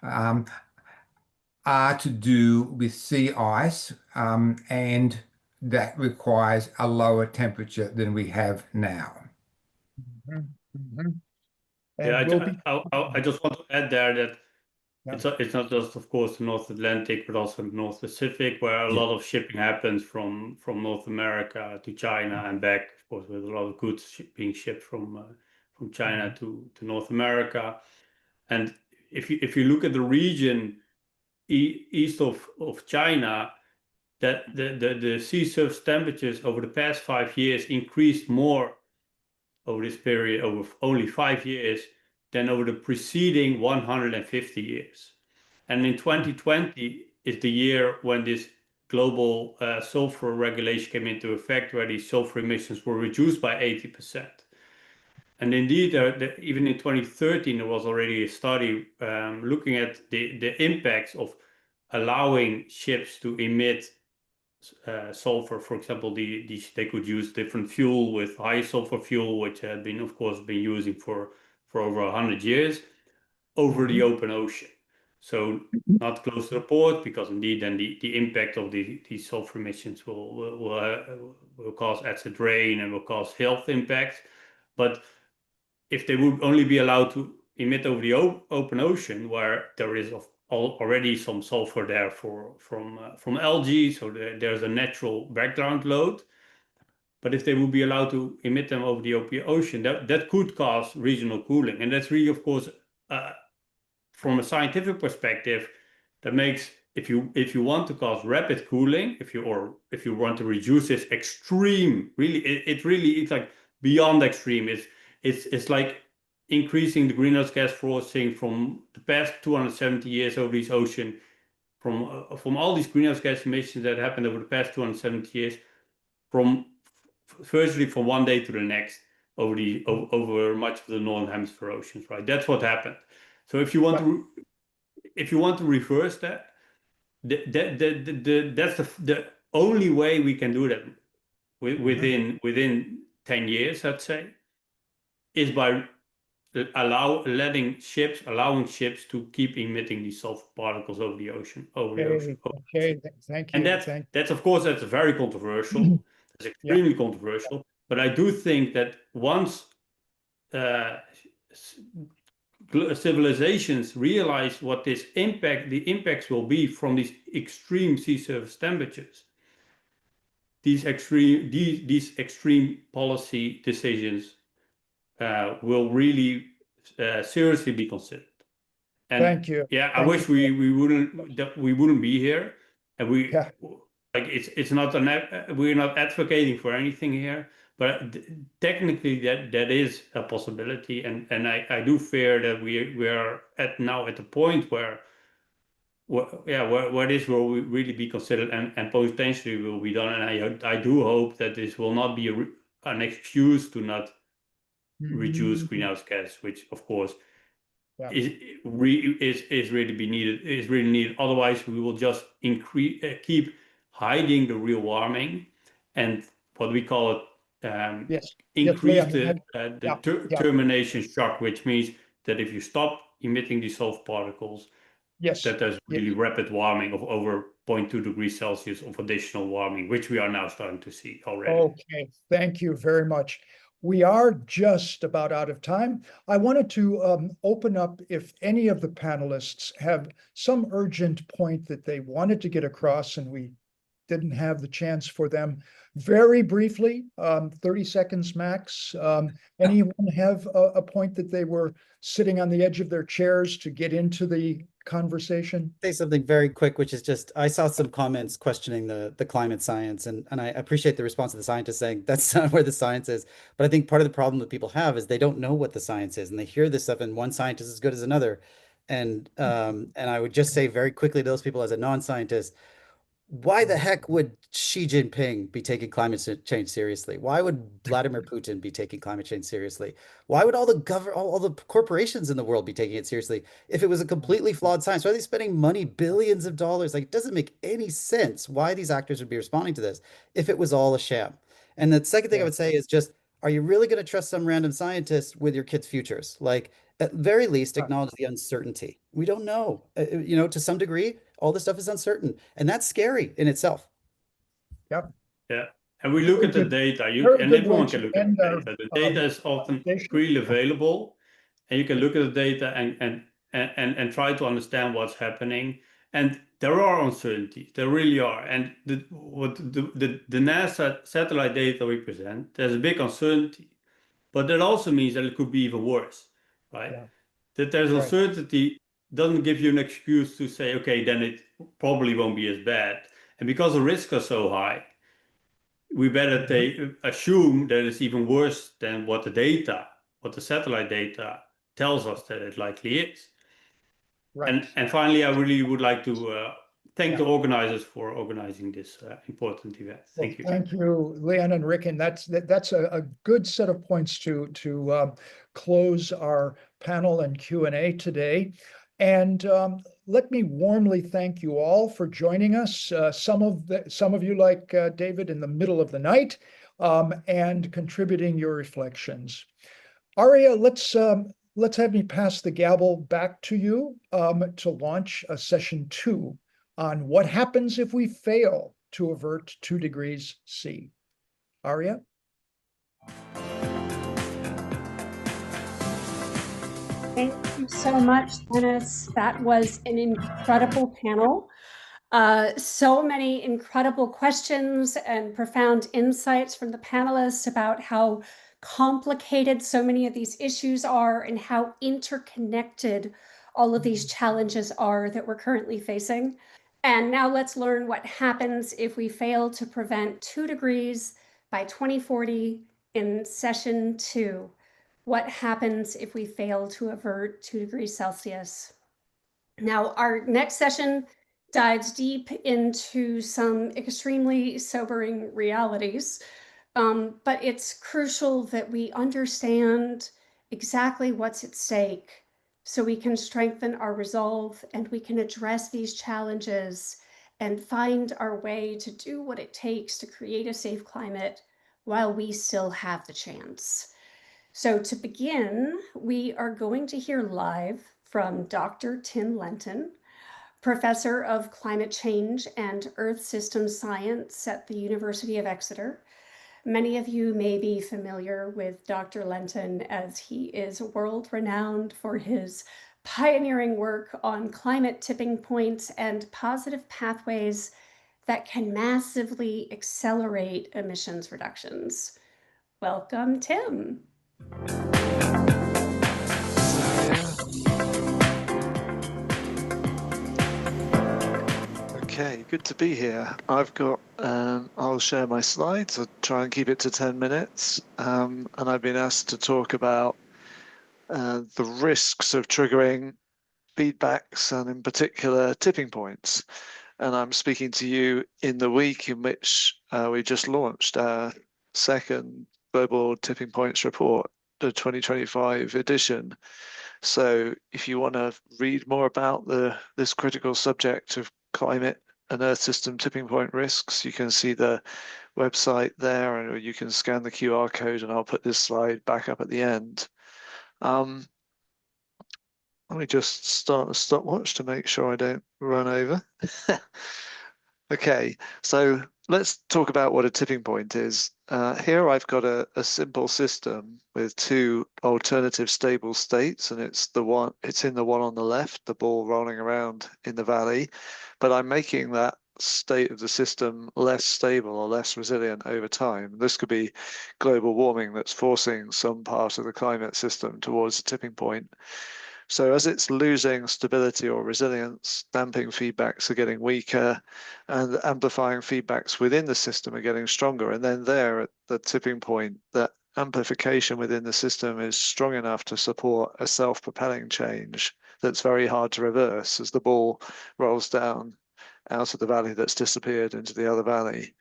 are to do with sea ice, and that requires a lower temperature than we have now. Yeah, I just want to add there that it's not just, of course, the North Atlantic, but also the North Pacific, where a lot of shipping happens from North America to China and back, of course, with a lot of goods being shipped from China to North America. And if you look at the region east of China, that the sea surface temperatures over the past 5 years increased more over this period, over only 5 years, than over the preceding 150 years. And in 2020 is the year when this global sulfur regulation came into effect, where these sulfur emissions were reduced by 80%. And indeed, even in 2013, there was already a study looking at the impacts of allowing ships to emit sulfur. For example, they could use different fuel with high sulfur fuel, which had been, of course, been using for over 100 years over the open ocean. So not close to the port, because indeed then the impact of these sulfur emissions will cause acid rain and will cause health impacts. But if they would only be allowed to emit over the open ocean, where there is already some sulfur there from algae, so there's a natural background load. But if they would be allowed to emit them over the open ocean, that could cause regional cooling. And that's really, of course, from a scientific perspective, that makes, if you want to cause rapid cooling, if you want to reduce this extreme, really, it's like beyond extreme. It's like increasing the greenhouse gas forcing from the past 270 years over this ocean, from all these greenhouse gas emissions that happened over the past 270 years, firstly from one day to the next over much of the northern hemisphere oceans, right? That's what happened. So if you want to reverse that, that's the only way we can do that within 10 years, let's say, is by allowing ships to keep emitting these sulfur particles over the ocean. Okay, thank you. And that's of course, that's very controversial. It's extremely controversial. But I do think that once civilizations realize what the impacts will be from these extreme sea surface temperatures, these extreme policy decisions will really seriously be considered. And thank you. Yeah, I wish we wouldn't be here, and it's not we're not advocating for anything here, but technically that is a possibility, and I do fear that we are now at the point where this will really be considered and potentially will be done. And I do hope that this will not be an excuse to not reduce greenhouse gas, which of course is really needed. Otherwise, we will just keep hiding the real warming, and what we call it Yes. increase Leon, termination shock, which means that if you stop emitting dissolved particles, yes, that there's really rapid warming of over 0.2 degrees Celsius of additional warming, which we are now starting to see already. Okay, thank you very much. We are just about out of time. I wanted to open up if any of the panelists have some urgent point that they wanted to get across and we didn't have the chance for them. Very briefly, 30 seconds max. Anyone have a point that they were sitting on the edge of their chairs to get into the conversation? Say something very quick, which is just, I saw some comments questioning the climate science, and I appreciate the response of the scientists saying that's not where the science is. But I think part of the problem that people have is they don't know what the science is, and they hear this stuff, and one scientist is as good as another. And I would just say very quickly to those people as a non-scientist, why the heck would Xi Jinping be taking climate change seriously? Why would Vladimir Putin be taking climate change seriously? Why would all the corporations in the world be taking it seriously if it was a completely flawed science? Why are they spending money, billions of dollars? Like, it doesn't make any sense why these actors would be responding to this if it was all a sham. And the second thing I would say is just, are you really going to trust some random scientist with your kids' futures? Like, at very least, acknowledge the uncertainty. We don't know. To some degree, all this stuff is uncertain, and that's scary in itself. Yep. Yeah, and we look at the data. And everyone can look at the data. The data is often freely available, and you can look at the data and try to understand what's happening. And there are uncertainties. There really are. And the NASA satellite data we present, there's a big uncertainty, but that also means that it could be even worse, right? Yeah. That there's uncertainty doesn't give you an excuse to say, okay, then it probably won't be as bad. And because the risks are so high, we better assume that it's even worse than what the satellite data tells us that it likely is. Right. And finally, I really would like to thank the organizers for organizing this important event. Thank you. Thank you, Leon and Ricken. That's a good set of points to close our panel and Q&A today. And let me warmly thank you all for joining us. Some of you, like David, in the middle of the night, and contributing your reflections. Aria, let's have me pass the gavel back to you to launch session 2 on what happens if we fail to avert 2 degrees C. Aria? Thank you so much, Dennis. That was an incredible panel. So many incredible questions and profound insights from the panelists about how complicated so many of these issues are and how interconnected all of these challenges are that we're currently facing. And now let's learn what happens if we fail to prevent 2 degrees by 2040 in session 2. What happens if we fail to avert 2 degrees Celsius? Now, our next session dives deep into some extremely sobering realities, but it's crucial that we understand exactly what's at stake so we can strengthen our resolve and we can address these challenges and find our way to do what it takes to create a safe climate while we still have the chance. So to begin, we are going to hear live from Dr. Tim Lenton, Professor of Climate Change and Earth System Science at the University of Exeter. Many of you may be familiar with Dr. Lenton as he is world-renowned for his pioneering work on climate tipping points and positive pathways that can massively accelerate emissions reductions. Welcome, Tim. Okay, good to be here. I've got, I'll share my slides. I'll try and keep it to 10 minutes. And I've been asked to talk about the risks of triggering feedbacks and in particular tipping points. And I'm speaking to you in the week in which we just launched our second Global Tipping Points report, the 2025 edition. So if you want to read more about this critical subject of climate an Earth system tipping point risks. You can see the website there, or you can scan the QR code, and I'll put this slide back up at the end. Let me just start a stopwatch to make sure I don't run over. Okay, so let's talk about what a tipping point is. Here I've got a simple system with two alternative stable states, and it's in the one on the left, the ball rolling around in the valley, but I'm making that state of the system less stable or less resilient over time. This could be global warming that's forcing some part of the climate system towards a tipping point. So as it's losing stability or resilience, damping feedbacks are getting weaker and amplifying feedbacks within the system are getting stronger. And then there at the tipping point, that amplification within the system is strong enough to support a self-propelling change that's very hard to reverse as the ball rolls down out of the valley that's disappeared into the other valley.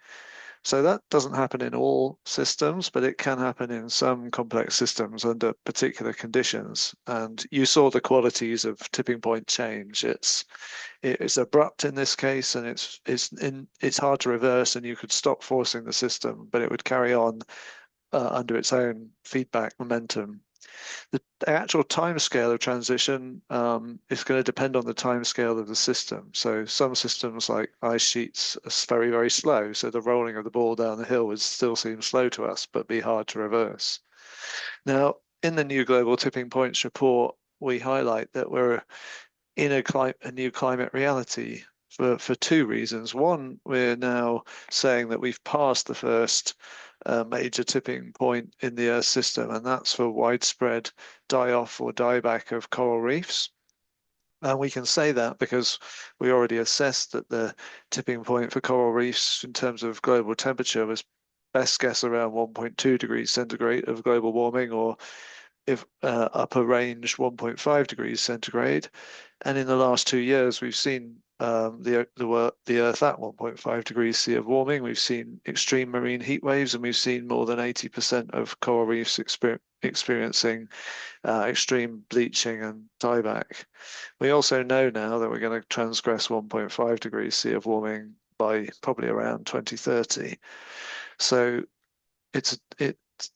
So that doesn't happen in all systems, but it can happen in some complex systems under particular conditions. And you saw the qualities of tipping point change. It's abrupt in this case, and it's hard to reverse, and you could stop forcing the system, but it would carry on under its own feedback momentum. The actual timescale of transition is going to depend on the timescale of the system. So some systems like ice sheets are very, very slow. So the rolling of the ball down the hill would still seem slow to us, but be hard to reverse. Now, in the new Global Tipping Points report, we highlight that we're in a new climate reality for two reasons. One, we're now saying that we've passed the first major tipping point in the Earth system, and that's for widespread die-off or die-back of coral reefs. And we can say that because we already assessed that the tipping point for coral reefs in terms of global temperature was best guess around 1.2 degrees centigrade of global warming, or if upper range 1.5 degrees centigrade. And in the last 2 years, we've seen the Earth at 1.5 degrees C of warming. We've seen extreme marine heat waves, and we've seen more than 80% of coral reefs experiencing extreme bleaching and dieback. We also know now that we're going to transgress 1.5 degrees C of warming by probably around 2030. So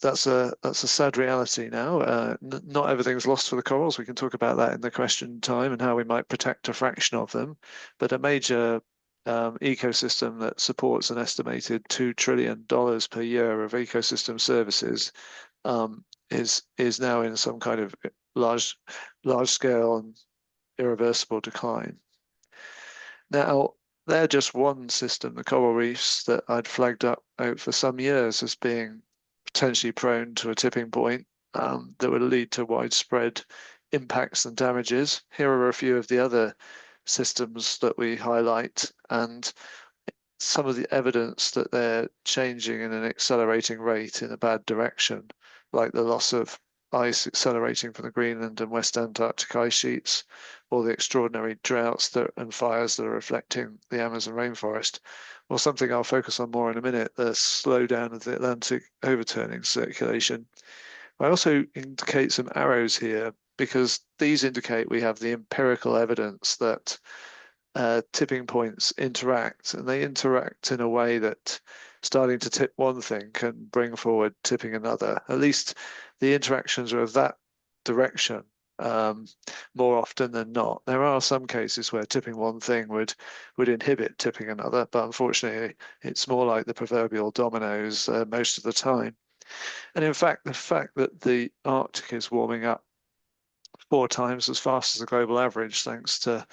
that's a sad reality now. Not everything's lost for the corals. We can talk about that in the question time and how we might protect a fraction of them. But a major ecosystem that supports an estimated $2 trillion per year of ecosystem services is now in some kind of large scale and irreversible decline. Now, they're just one system, the coral reefs, that I'd flagged up out for some years as being potentially prone to a tipping point that would lead to widespread impacts and damages. Here are a few of the other systems that we highlight, and some of the evidence that they're changing in an accelerating rate in a bad direction, like the loss of ice accelerating from the Greenland and West Antarctic ice sheets, or the extraordinary droughts and fires that are affecting the Amazon rainforest, or something I'll focus on more in a minute, the slowdown of the Atlantic overturning circulation. I also indicate some arrows here because these indicate we have the empirical evidence that tipping points interact, and they interact in a way that starting to tip one thing can bring forward tipping another. At least the interactions are of that direction more often than not. There are some cases where tipping one thing would inhibit tipping another, but unfortunately it's more like the proverbial dominoes most of the time. And in fact, the fact that the Arctic is warming up 4 times as fast as the global average, thanks to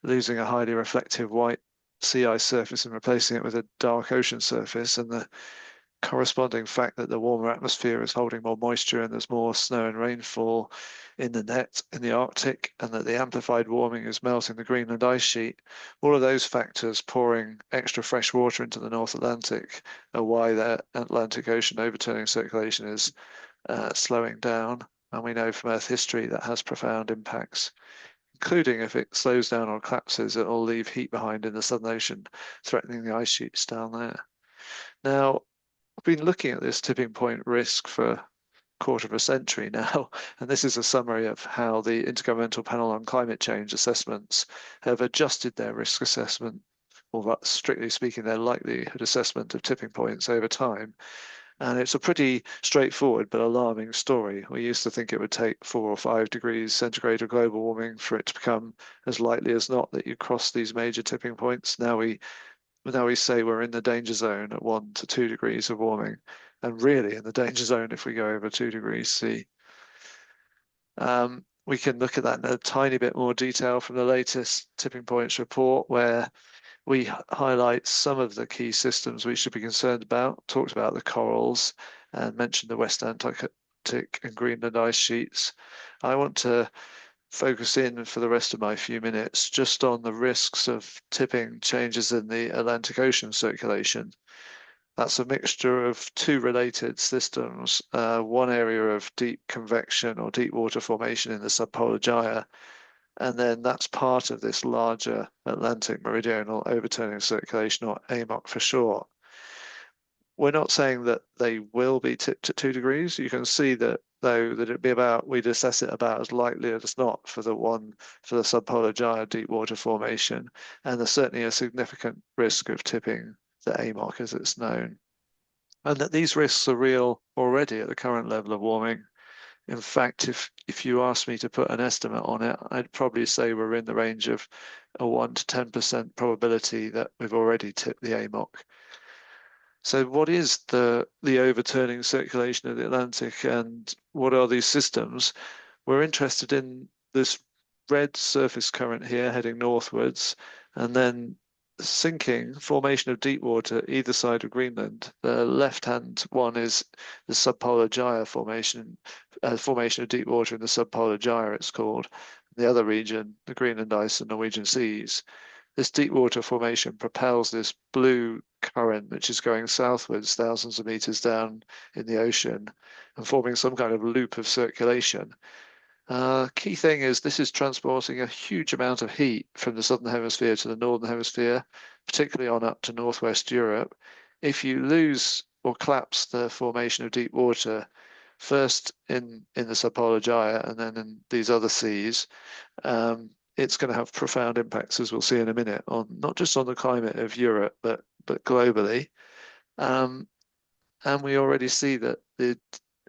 losing a highly reflective white sea ice surface and replacing it with a dark ocean surface, and the corresponding fact that the warmer atmosphere is holding more moisture and there's more snow and rainfall in the net in the Arctic, and that the amplified warming is melting the Greenland ice sheet, all of those factors pouring extra fresh water into the North Atlantic are why the Atlantic Ocean overturning circulation is slowing down. And we know from Earth history that has profound impacts, including if it slows down or collapses, it will leave heat behind in the Southern Ocean, threatening the ice sheets down there. Now, I've been looking at this tipping point risk for a quarter of a century now, and this is a summary of how the Intergovernmental Panel on Climate Change assessments have adjusted their risk assessment or strictly speaking, their likelihood assessment of tipping points over time. And it's a pretty straightforward but alarming story. We used to think it would take 4 or 5 degrees centigrade of global warming for it to become as likely as not that you cross these major tipping points. Now we say we're in the danger zone at 1 to 2 degrees of warming, and really in the danger zone if we go over 2 degrees C. We can look at that in a tiny bit more detail from the latest tipping points report, where we highlight some of the key systems we should be concerned about, talked about the corals and mentioned the West Antarctic and Greenland ice sheets. I want to focus in for the rest of my few minutes just on the risks of tipping changes in the Atlantic Ocean circulation. That's a mixture of 2 related systems, one area of deep convection or deep water formation in the subpolar gyre, and then that's part of this larger Atlantic meridional overturning circulation, or AMOC for short. We're not saying that they will be tipped at 2 degrees. You can see that, though, that it'd be about, we'd assess it about as likely as not for the subpolar gyre deep water formation, and there's certainly a significant risk of tipping the AMOC as it's known. And that these risks are real already at the current level of warming. In fact, if you asked me to put an estimate on it, I'd probably say we're in the range of a 1 to 10% probability that we've already tipped the AMOC. So what is the overturning circulation of the Atlantic, and what are these systems? We're interested in this red surface current here heading northwards, and then sinking formation of deep water either side of Greenland. The left-hand one is the subpolar gyre formation of deep water in the subpolar gyre, it's called. The other region, the Greenland ice and Norwegian seas. This deep water formation propels this blue current, which is going southwards thousands of meters down in the ocean and forming some kind of loop of circulation. Key thing is this is transporting a huge amount of heat from the southern hemisphere to the northern hemisphere, particularly on up to northwest Europe. If you lose or collapse the formation of deep water, first in the subpolar gyre and then in these other seas, it's going to have profound impacts, as we'll see in a minute, on not just on the climate of Europe, but globally. And we already see that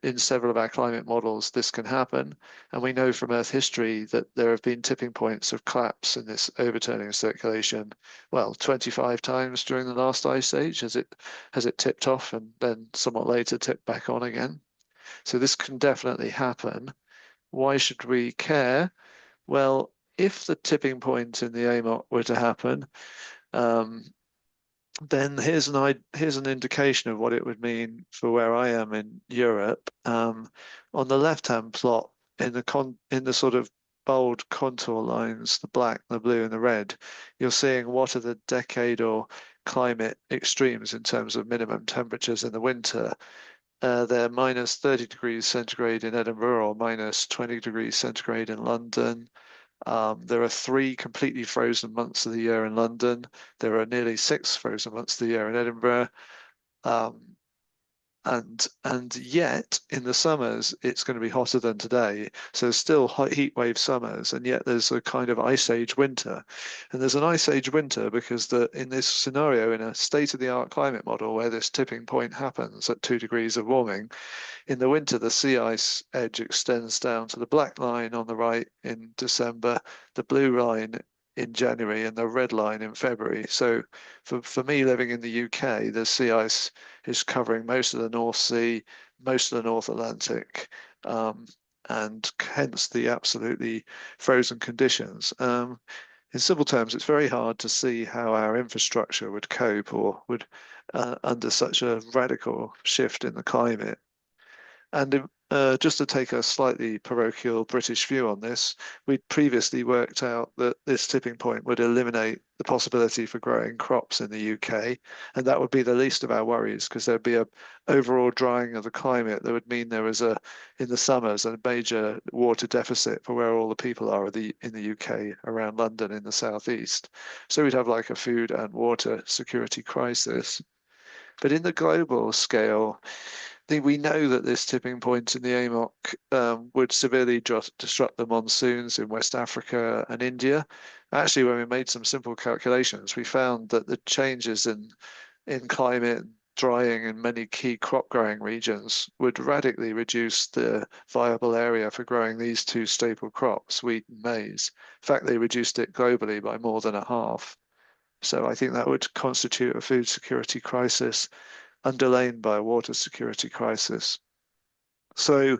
in several of our climate models, this can happen. And we know from Earth history that there have been tipping points of collapse in this overturning circulation, well, 25 times during the last ice age, has it tipped off and then somewhat later tipped back on again. So this can definitely happen. Why should we care? Well, if the tipping point in the AMOC were to happen, then here's an indication of what it would mean for where I am in Europe. On the left-hand plot, in the sort of bold contour lines, the black, the blue, and the red, you're seeing what are the decadal climate extremes in terms of minimum temperatures in the winter. They're minus 30 degrees centigrade in Edinburgh or minus 20 degrees centigrade in London. There are 3 completely frozen months of the year in London. There are nearly 6 frozen months of the year in Edinburgh. And yet in the summers, it's going to be hotter than today. So still hot heat wave summers, and yet there's a kind of ice age winter. And there's an ice age winter because in this scenario, in a state-of-the-art climate model where this tipping point happens at 2 degrees of warming, in the winter, the sea ice edge extends down to the black line on the right in December, the blue line in January, and the red line in February. So for me living in the UK, the sea ice is covering most of the North Sea, most of the North Atlantic, and hence the absolutely frozen conditions. In simple terms, it's very hard to see how our infrastructure would cope or would under such a radical shift in the climate. And just to take a slightly parochial British view on this, we'd previously worked out that this tipping point would eliminate the possibility for growing crops in the UK, and that would be the least of our worries because there'd be a overall drying of the climate that would mean there was in the summers a major water deficit for where all the people are in the UK around London in the southeast. So we'd have like a food and water security crisis. But in the global scale, we know that this tipping point in the AMOC would severely disrupt the monsoons in West Africa and India. Actually, when we made some simple calculations, we found that the changes in climate, drying in many key crop growing regions would radically reduce the viable area for growing these two staple crops, wheat and maize. In fact, they reduced it globally by more than a half. So I think that would constitute a food security crisis underlain by a water security crisis. So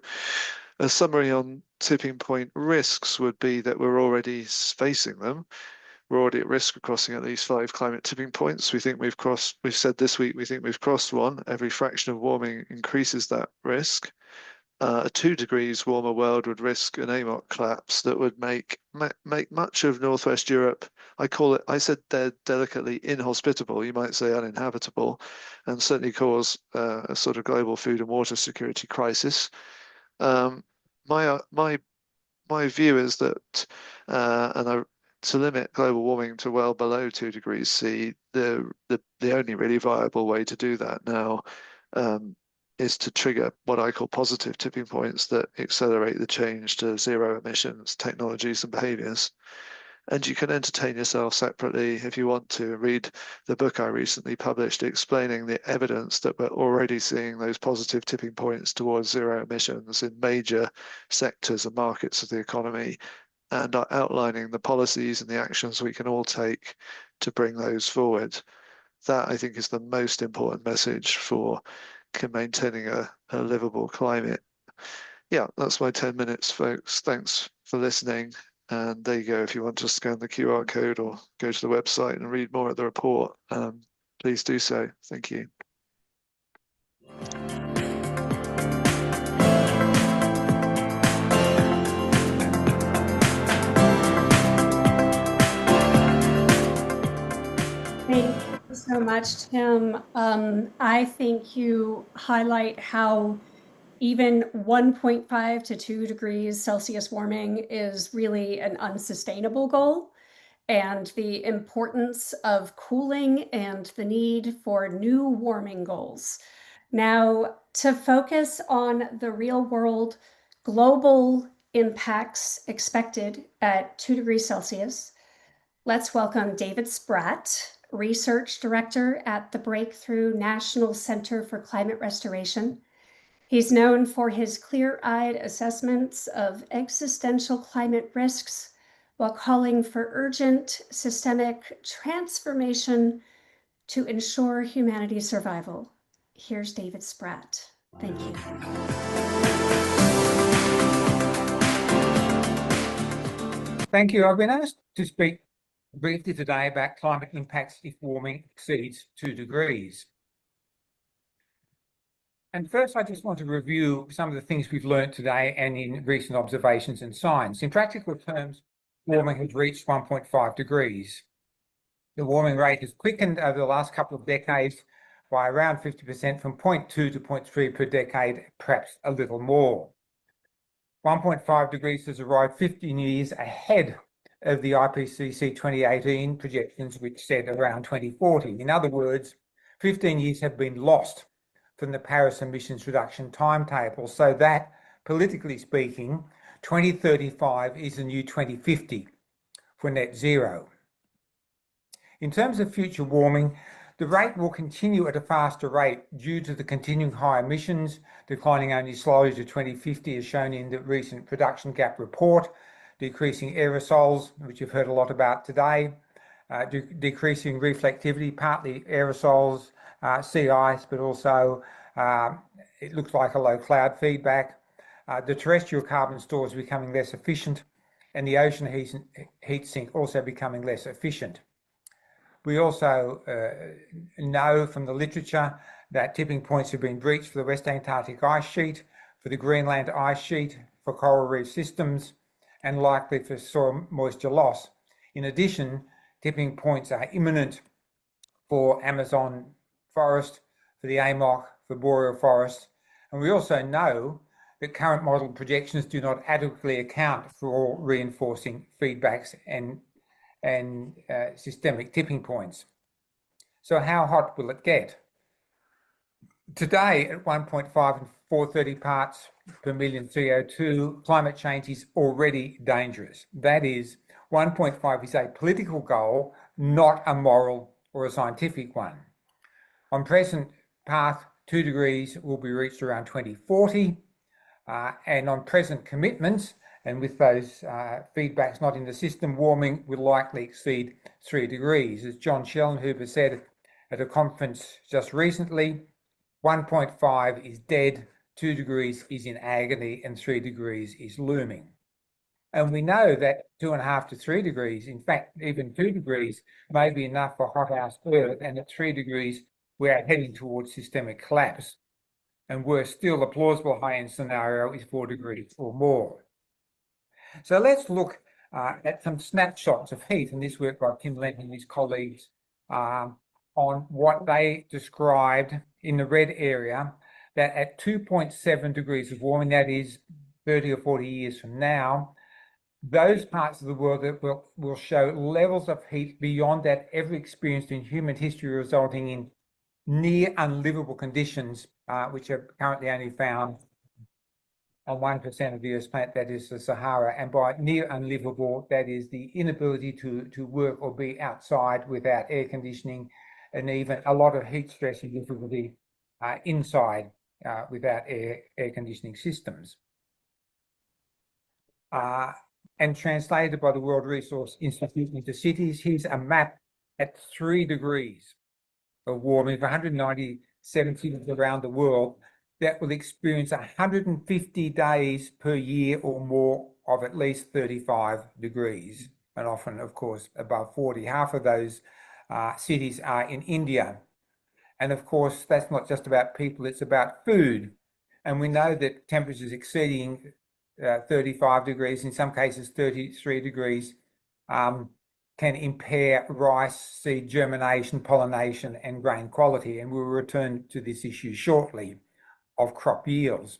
a summary on tipping point risks would be that we're already facing them. We're already at risk of crossing at least 5 climate tipping points. We've said this week, we think we've crossed one. Every fraction of warming increases that risk. A 2 degrees warmer world would risk an AMOC collapse that would make much of Northwest Europe, I said they're delicately inhospitable, you might say uninhabitable, and certainly cause a sort of global food and water security crisis. My view is that, to limit global warming to well below 2 degrees C, the only really viable way to do that now is to trigger what I call positive tipping points that accelerate the change to zero emissions technologies and behaviors. And you can entertain yourself separately if you want to. Read the book I recently published explaining the evidence that we're already seeing those positive tipping points towards zero emissions in major sectors and markets of the economy, and outlining the policies and the actions we can all take to bring those forward. That, I think, is the most important message for maintaining a livable climate. Yeah, that's my 10 minutes, folks. Thanks for listening. And there you go. If you want to scan the QR code or go to the website and read more of the report, please do so. Thank you. Thank you so much, Tim. I think you highlight how even 1.5 to 2 degrees Celsius warming is really an unsustainable goal, and the importance of cooling and the need for new warming goals. Now, to focus on the real world global impacts expected at 2 degrees Celsius, let's welcome David Spratt, Research Director at the Breakthrough National Center for Climate Restoration. He's known for his clear-eyed assessments of existential climate risks while calling for urgent systemic transformation to ensure humanity's survival. Here's David Spratt. Thank you. Thank you. I've been asked to speak briefly today about climate impacts if warming exceeds 2 degrees. And first, I just want to review some of the things we've learned today and in recent observations and science. In practical terms, warming has reached 1.5 degrees. The warming rate has quickened over the last couple of decades by around 50%, from 0.2 to 0.3 per decade, perhaps a little more. 1.5 degrees has arrived 15 years ahead of the IPCC 2018 projections, which said around 2040. In other words, 15 years have been lost from the Paris emissions reduction timetable, so that, politically speaking, 2035 is the new 2050 for net zero. In terms of future warming, the rate will continue at a faster rate due to the continuing high emissions, declining only slowly to 2050 as shown in the recent production gap report, decreasing aerosols, which you've heard a lot about today, decreasing reflectivity, partly aerosols, sea ice, but also it looks like a low cloud feedback. The terrestrial carbon stores becoming less efficient, and the ocean heat sink also becoming less efficient. We also know from the literature that tipping points have been breached for the West Antarctic ice sheet, for the Greenland ice sheet, for coral reef systems, and likely for soil moisture loss. In addition, tipping points are imminent for Amazon forest, for the AMOC, for boreal forest. And we also know that current model projections do not adequately account for all reinforcing feedbacks and systemic tipping points. So how hot will it get? Today, at 1.5 and 430 parts per million CO2, climate change is already dangerous. That is, 1.5 is a political goal, not a moral or a scientific one. On present path, 2 degrees will be reached around 2040, and on present commitments, and with those feedbacks not in the system, warming will likely exceed 3 degrees. As John Schellenhuber said at a conference just recently, 1.5 is dead, 2 degrees is in agony, and 3 degrees is looming. And we know that 2.5 to 3 degrees, in fact, even 2 degrees may be enough for hothouse Earth, and at 3 degrees, we are heading towards systemic collapse. And worse still, a plausible high-end scenario is 4 degrees or more. So let's look at some snapshots of heat, and this work by Tim Lenton and his colleagues on what they described in the red area, that at 2.7 degrees of warming, that is 30 or 40 years from now, those parts of the world that will show levels of heat beyond that ever experienced in human history, resulting in near unlivable conditions, which are currently only found on 1% of the Earth's planet, that is the Sahara. And by near unlivable, that is the inability to work or be outside without air conditioning, and even a lot of heat stress and difficulty inside without air conditioning systems. And translated by the World Resource Institute into cities, here's a map at 3 degrees of warming for 197 cities around the world that will experience 150 days per year or more of at least 35 degrees, and often, of course, above 40. Half of those cities are in India. And of course, that's not just about people, it's about food. And we know that temperatures exceeding 35 degrees, in some cases 33 degrees, can impair rice seed germination, pollination, and grain quality. And we'll return to this issue shortly of crop yields.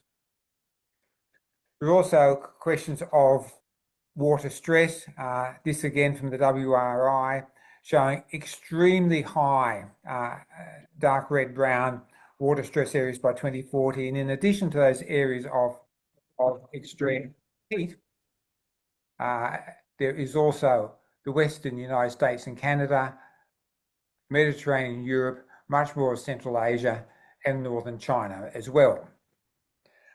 There are also questions of water stress. This again from the WRI, showing extremely high dark red brown water stress areas by 2040. And in addition to those areas of extreme heat, there is also the Western United States and Canada, Mediterranean Europe, much more of Central Asia, and Northern China as well.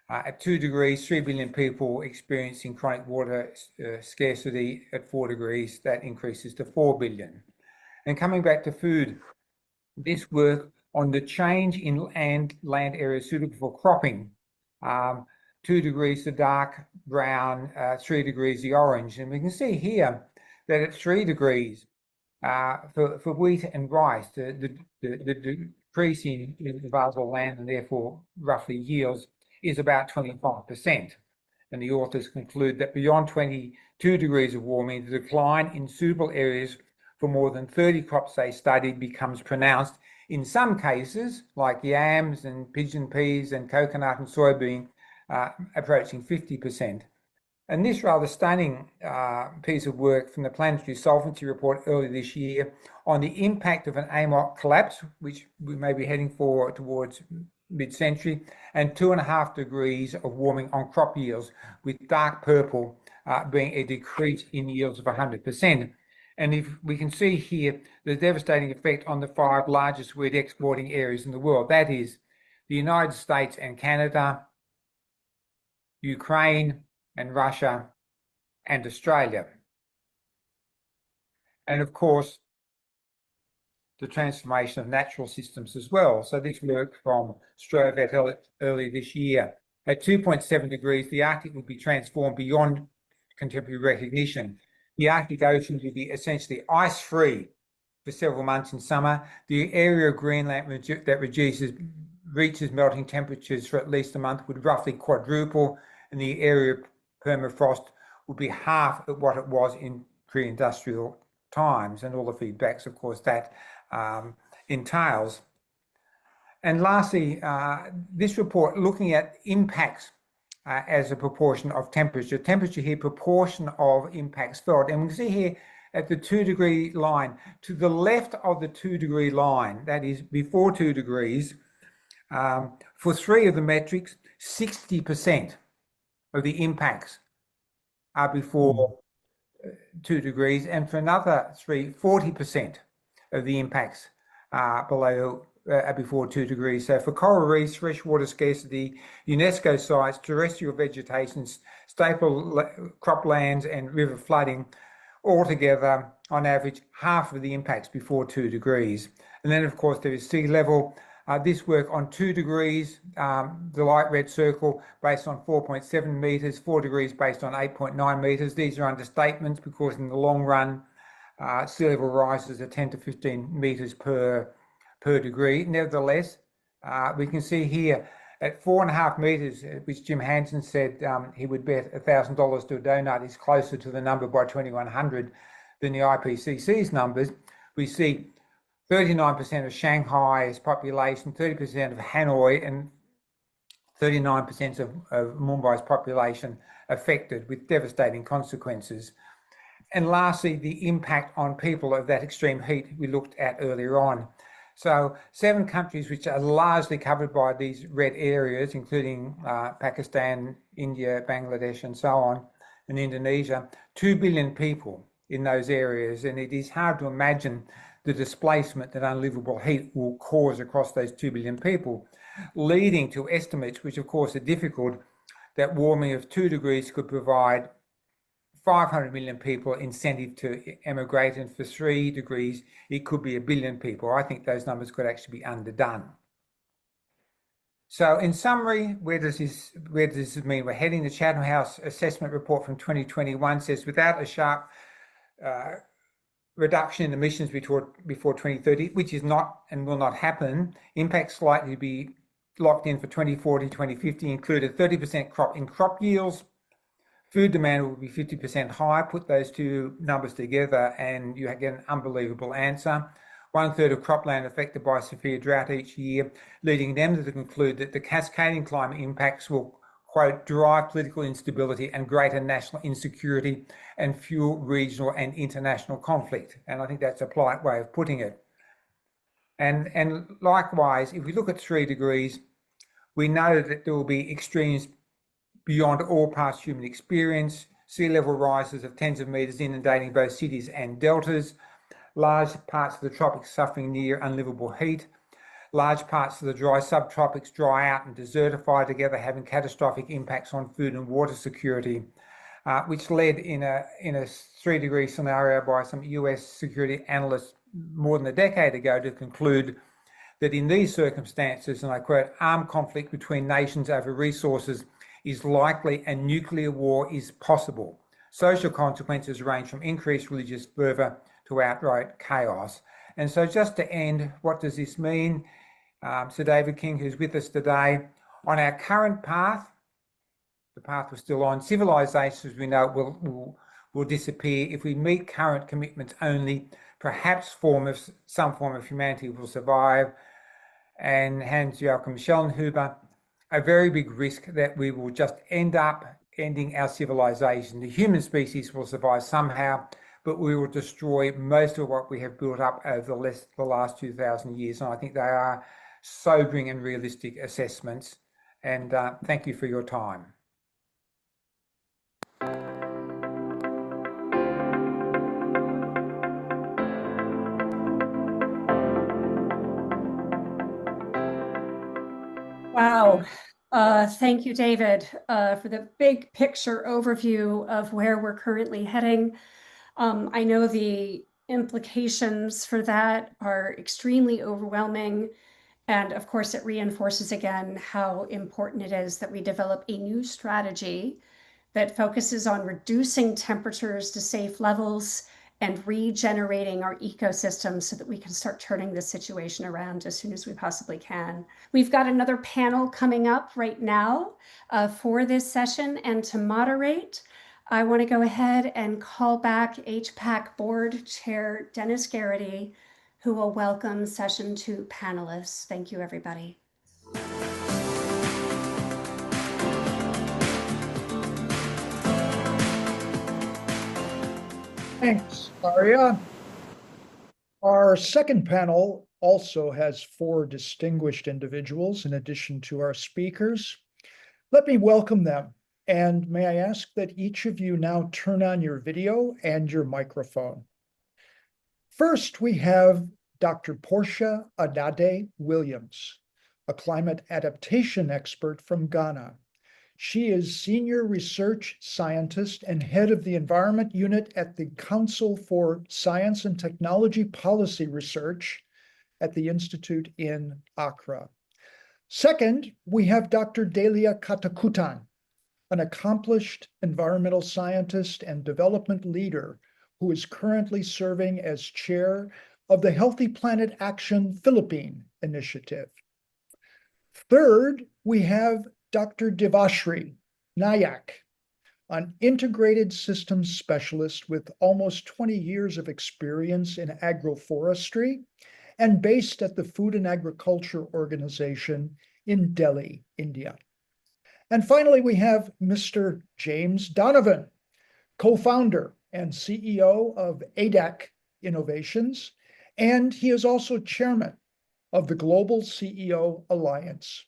At 2 degrees, 3 billion people experiencing chronic water scarcity. At 4 degrees, that increases to 4 billion. And coming back to food, this work on the change in land areas suitable for cropping, 2 degrees the dark brown, 3 degrees the orange. And we can see here that at 3 degrees, for wheat and rice, the decrease in available land and therefore roughly yields is about 25%. And the authors conclude that beyond 22 degrees of warming, the decline in suitable areas for more than 30 crops they studied becomes pronounced in some cases, like yams and pigeon peas and coconut and soybean, approaching 50%. And this rather stunning piece of work from the Planetary Solvency Report earlier this year on the impact of an AMOC collapse, which we may be heading for towards mid-century, and 2.5 degrees of warming on crop yields, with dark purple being a decrease in yields of 100%. And if we can see here the devastating effect on the 5 largest wheat exporting areas in the world, that is the United States and Canada, Ukraine and Russia and Australia. And of course, the transformation of natural systems as well. So this work from Spratt earlier this year. At 2.7 degrees, the Arctic would be transformed beyond contemporary recognition. The Arctic Ocean would be essentially ice-free for several months in summer. The area of Greenland that reaches melting temperatures for at least a month would roughly quadruple, and the area of permafrost would be half of what it was in pre-industrial times, and all the feedbacks, of course, that entails. And lastly, this report looking at impacts as a proportion of temperature. Temperature here, proportion of impacts felt. And we can see here at the 2 degree line, to the left of the 2 degree line, that is before 2 degrees, For 3 of the metrics, 60% of the impacts are before 2 degrees, and for another 3, 40% of the impacts are before 2 degrees. So for coral reefs, freshwater scarcity, UNESCO sites, terrestrial vegetation, staple croplands, and river flooding, altogether, on average, half of the impacts before 2 degrees. And then, of course, there is sea level. This work on 2 degrees, the light red circle based on 4.7 meters, 4 degrees based on 8.9 meters. These are understatements because in the long run, sea level rises are 10 to 15 meters per degree. Nevertheless, we can see here at 4.5 meters, which Jim Hansen said he would bet $1,000 to a donut is closer to the number by 2100 than the IPCC's numbers. We see 39% of Shanghai's population, 30% of Hanoi, and 39% of Mumbai's population affected with devastating consequences. And lastly, the impact on people of that extreme heat we looked at earlier on. So 7 countries which are largely covered by these red areas, including Pakistan, India, Bangladesh, and so on, and Indonesia, 2 billion people in those areas. And it is hard to imagine the displacement that unlivable heat will cause across those 2 billion people, leading to estimates, which of course are difficult, that warming of 2 degrees could provide 500 million people incentive to emigrate, and for 3 degrees, it could be 1 billion people. I think those numbers could actually be underdone. So in summary, where does this mean we're heading? The Chatham House assessment report from 2021 says without a sharp reduction in emissions before 2030, which is not and will not happen, impacts likely to be locked in for 2040, 2050, include a 30% crop in crop yields. Food demand will be 50% higher. Put those 2 numbers together and you get an unbelievable answer. 1/3 of cropland affected by severe drought each year, leading them to conclude that the cascading climate impacts will, quote, drive political instability and greater national insecurity and fuel regional and international conflict. And I think that's a polite way of putting it. And likewise, if we look at 3 degrees, we know that there will be extremes beyond all past human experience, sea level rises of tens of meters inundating both cities and deltas, large parts of the tropics suffering near unlivable heat, large parts of the dry subtropics dry out and desertify together, having catastrophic impacts on food and water security, which led in a 3 degree scenario by some US security analysts more than a decade ago to conclude that in these circumstances, and I quote, armed conflict between nations over resources is likely and nuclear war is possible. Social consequences range from increased religious fervor to outright chaos. And so just to end, what does this mean? Sir David King, who's with us today, on our current path, the path we're still on, civilizations we know will disappear. If we meet current commitments only, perhaps some form of humanity will survive. And Hans-Joachim Schellenhuber, a very big risk that we will just end up ending our civilization. The human species will survive somehow, but we will destroy most of what we have built up over the last 2,000 years. And I think they are sobering and realistic assessments. And thank you for your time. Wow. Thank you, David, for the big picture overview of where we're currently heading. I know the implications for that are extremely overwhelming. And of course, it reinforces again how important it is that we develop a new strategy that focuses on reducing temperatures to safe levels and regenerating our ecosystem so that we can start turning this situation around as soon as we possibly can. We've got another panel coming up right now for this session, and to moderate, I want to go ahead and call back HPAC Board Chair Dennis Garrity, who will welcome session 2 panelists. Thank you, everybody. Thanks, Aria. Our second panel also has 4 distinguished individuals in addition to our speakers. Let me welcome them. And may I ask that each of you now turn on your video and your microphone. First, we have Dr. Portia Adade Williams, a climate adaptation expert from Ghana. She is Senior Research Scientist and Head of the Environment Unit at the Council for Science and Technology Policy Research at the Institute in Accra. Second, we have Dr. Delia Catacutan, an accomplished environmental scientist and development leader who is currently serving as chair of the Healthy Planet Action Philippine Initiative. Third, we have Dr. Devashree Nayak, an integrated systems specialist with almost 20 years of experience in agroforestry and based at the Food and Agriculture Organization in Delhi, India. And finally, we have Mr. James Donovan, co-founder and CEO of Adade Innovations, and he is also chairman of the Global CEO Alliance.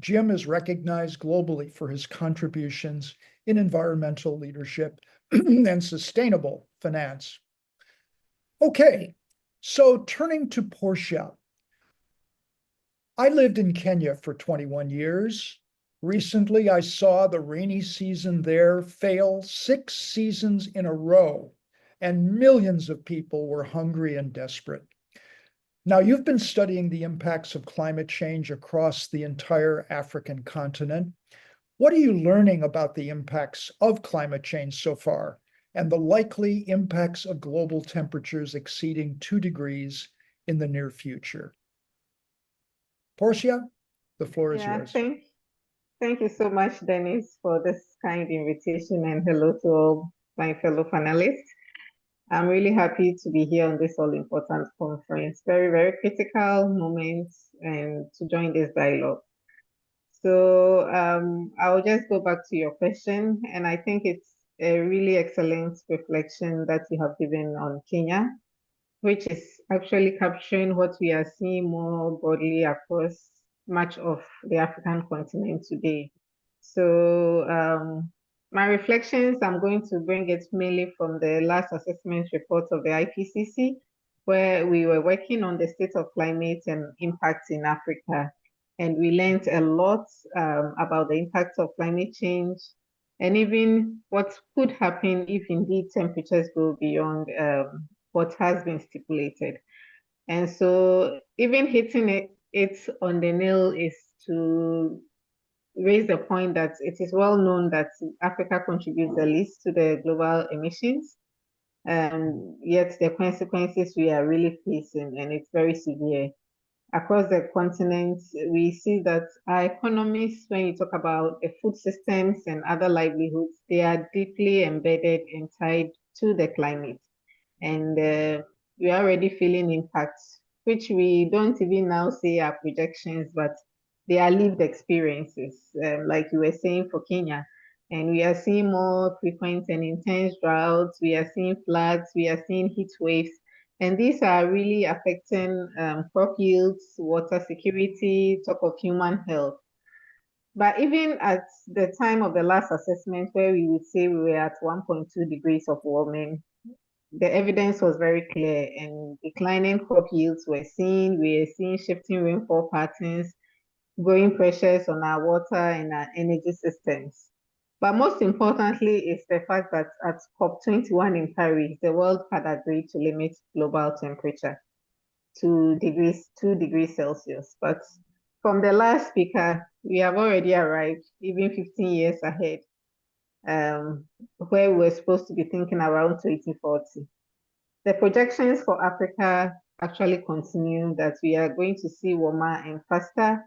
Jim is recognized globally for his contributions in environmental leadership and sustainable finance. Okay, so turning to Portia. I lived in Kenya for 21 years. Recently, I saw the rainy season there fail 6 seasons in a row, and millions of people were hungry and desperate. Now, you've been studying the impacts of climate change across the entire African continent. What are you learning about the impacts of climate change so far and the likely impacts of global temperatures exceeding 2 degrees in the near future? Portia, the floor is yours. Thank you so much, Dennis, for this kind invitation, and hello to all my fellow panelists. I'm really happy to be here on this all-important conference. Very, very critical moment and to join this dialogue. So I'll just go back to your question, and I think it's a really excellent reflection that you have given on Kenya, which is actually capturing what we are seeing more broadly across much of the African continent today. So my reflections, I'm going to bring it mainly from the last assessment report of the IPCC, where we were working on the state of climate and impacts in Africa. And we learned a lot about the impacts of climate change and even what could happen if indeed temperatures go beyond what has been stipulated. And so even hitting it on the nail is to raise the point that it is well known that Africa contributes the least to the global emissions, yet the consequences we are really facing, and it's very severe. Across the continent, we see that our economies, when you talk about the food systems and other livelihoods, they are deeply embedded and tied to the climate. And we are already feeling impacts, which we don't even now say are projections, but they are lived experiences, like you were saying for Kenya. And we are seeing more frequent and intense droughts, we are seeing floods, we are seeing heat waves. And these are really affecting crop yields, water security, talk of human health. But even at the time of the last assessment, where we would say we were at 1.2 degrees of warming, the evidence was very clear, and declining crop yields were seen. We are seeing shifting rainfall patterns, growing pressures on our water and our energy systems. But most importantly is the fact that at COP21 in Paris, the world had agreed to limit global temperature to 2 degrees Celsius. But from the last speaker, we have already arrived, even 15 years ahead, where we were supposed to be thinking around 2040. The projections for Africa actually continue that we are going to see warmer and faster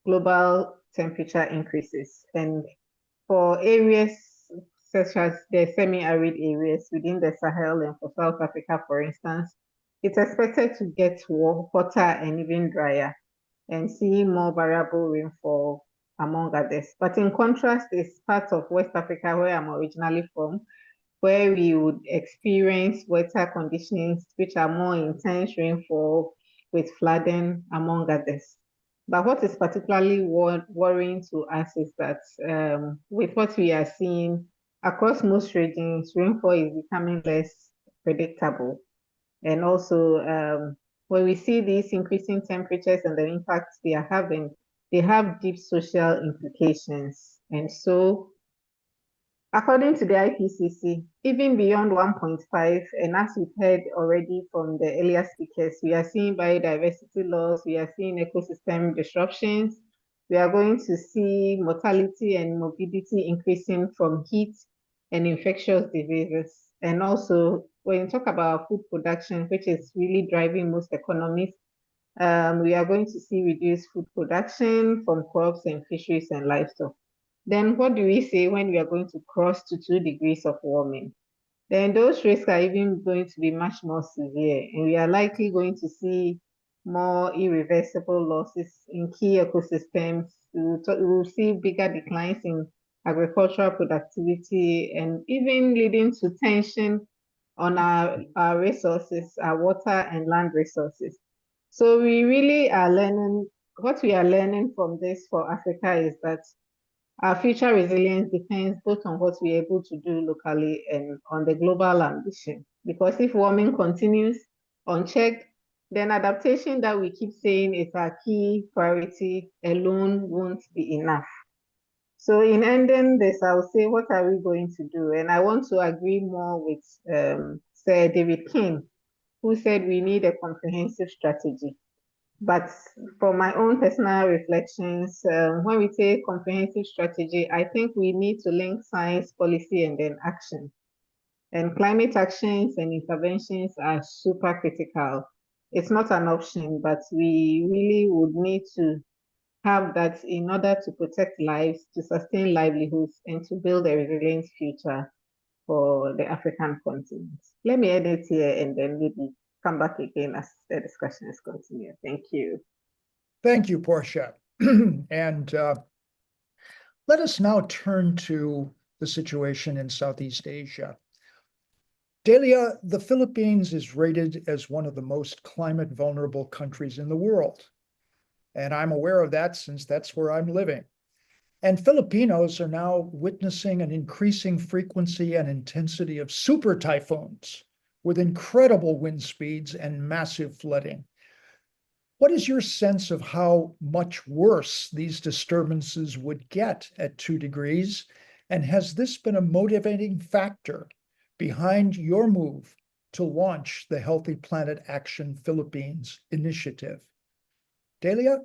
global temperature increases. And for areas such as the semi-arid areas within the Sahel and for South Africa, for instance, it's expected to get hotter and even drier and see more variable rainfall, among others. But in contrast, it's part of West Africa, where I'm originally from, where we would experience wetter conditions, which are more intense rainfall, with flooding, among others. But what is particularly worrying to us is that with what we are seeing across most regions, rainfall is becoming less predictable. And also, when we see these increasing temperatures and the impacts they are having, they have deep social implications. And so, according to the IPCC, even beyond 1.5, and as we've heard already from the earlier speakers, we are seeing biodiversity loss, we are seeing ecosystem disruptions, we are going to see mortality and morbidity increasing from heat and infectious diseases. And also, when you talk about food production, which is really driving most economies, we are going to see reduced food production from crops and fisheries and livestock. Then what do we say when we are going to cross to 2 degrees of warming? Then those risks are even going to be much more severe, and we are likely going to see more irreversible losses in key ecosystems. We will see bigger declines in agricultural productivity and even leading to tension on our resources, our water and land resources. So we really are learning, what we are learning from this for Africa is that our future resilience depends both on what we're able to do locally and on the global ambition. Because if warming continues unchecked, then adaptation that we keep saying is our key priority alone won't be enough. So in ending this, I will say, what are we going to do? And I want to agree more with Sir David King, who said we need a comprehensive strategy. But from my own personal reflections, when we say comprehensive strategy, I think we need to link science, policy, and then action. And climate actions and interventions are super critical. It's not an option, but we really would need to have that in order to protect lives, to sustain livelihoods, and to build a resilient future for the African continent. Let me end it here and then maybe come back again as the discussion is continued. Thank you. Thank you, Portia. And let us now turn to the situation in Southeast Asia. Delia, the Philippines is rated as one of the most climate vulnerable countries in the world. And I'm aware of that since that's where I'm living. And Filipinos are now witnessing an increasing frequency and intensity of super typhoons with incredible wind speeds and massive flooding. What is your sense of how much worse these disturbances would get at 2 degrees? And has this been a motivating factor behind your move to launch the Healthy Planet Action Philippines initiative? Delia?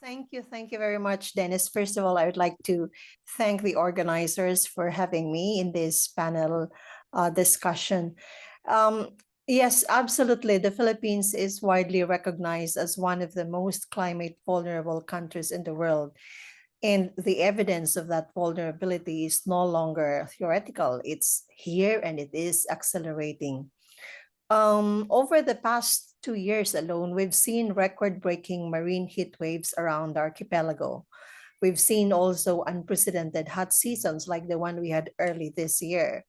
Thank you very much, Dennis. First of all, I would like to thank the organizers for having me in this panel discussion. Yes, absolutely. The Philippines is widely recognized as one of the most climate vulnerable countries in the world. And the evidence of that vulnerability is no longer theoretical. It's here and it is accelerating. Over the past 2 years alone, we've seen record-breaking marine heat waves around the archipelago. We've seen also unprecedented hot seasons like the one we had early this year,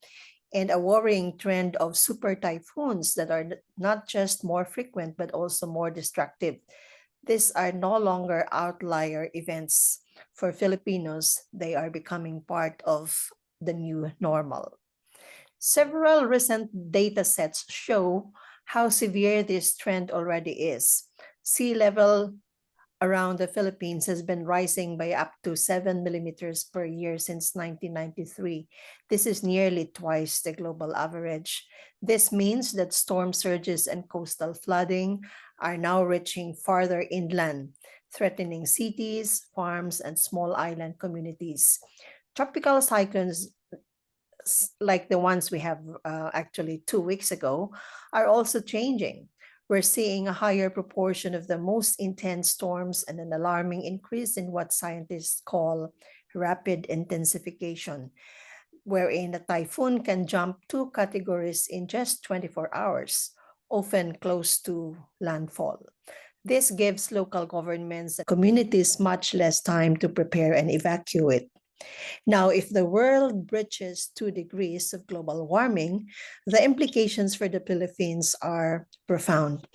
and a worrying trend of super typhoons that are not just more frequent, but also more destructive. These are no longer outlier events for Filipinos. They are becoming part of the new normal. Several recent data sets show how severe this trend already is. Sea level around the Philippines has been rising by up to 7 millimeters per year since 1993. This is nearly twice the global average. This means that storm surges and coastal flooding are now reaching farther inland, threatening cities, farms, and small island communities. Tropical cyclones like the ones we have actually 2 weeks ago are also changing. We're seeing a higher proportion of the most intense storms and an alarming increase in what scientists call rapid intensification, wherein a typhoon can jump 2 categories in just 24 hours, often close to landfall. This gives local governments and communities much less time to prepare and evacuate. Now, if the world breaches 2 degrees of global warming, the implications for the Philippines are profound.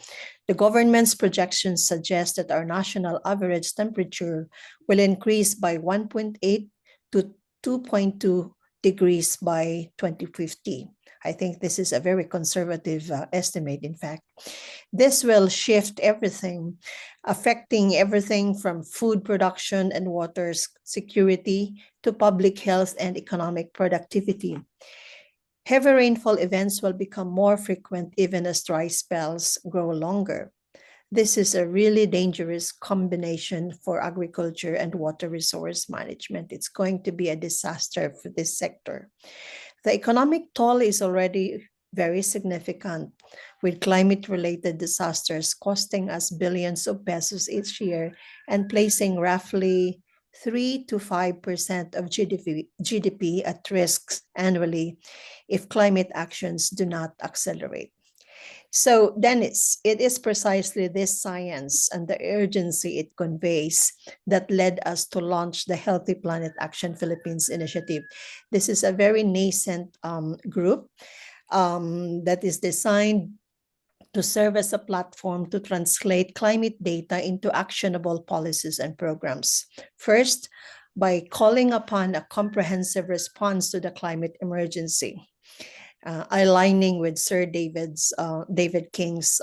The government's projections suggest that our national average temperature will increase by 1.8 to 2.2 degrees by 2050. I think this is a very conservative estimate, in fact. This will shift everything, affecting everything from food production and water security to public health and economic productivity. Heavy rainfall events will become more frequent even as dry spells grow longer. This is a really dangerous combination for agriculture and water resource management. It's going to be a disaster for this sector. The economic toll is already very significant, with climate-related disasters costing us billions of pesos each year and placing roughly 3 to 5% of GDP at risk annually if climate actions do not accelerate. So, Dennis, it is precisely this science and the urgency it conveys that led us to launch the Healthy Planet Action Philippines initiative. This is a very nascent group that is designed to serve as a platform to translate climate data into actionable policies and programs. First, by calling upon a comprehensive response to the climate emergency. Aligning with Sir David King's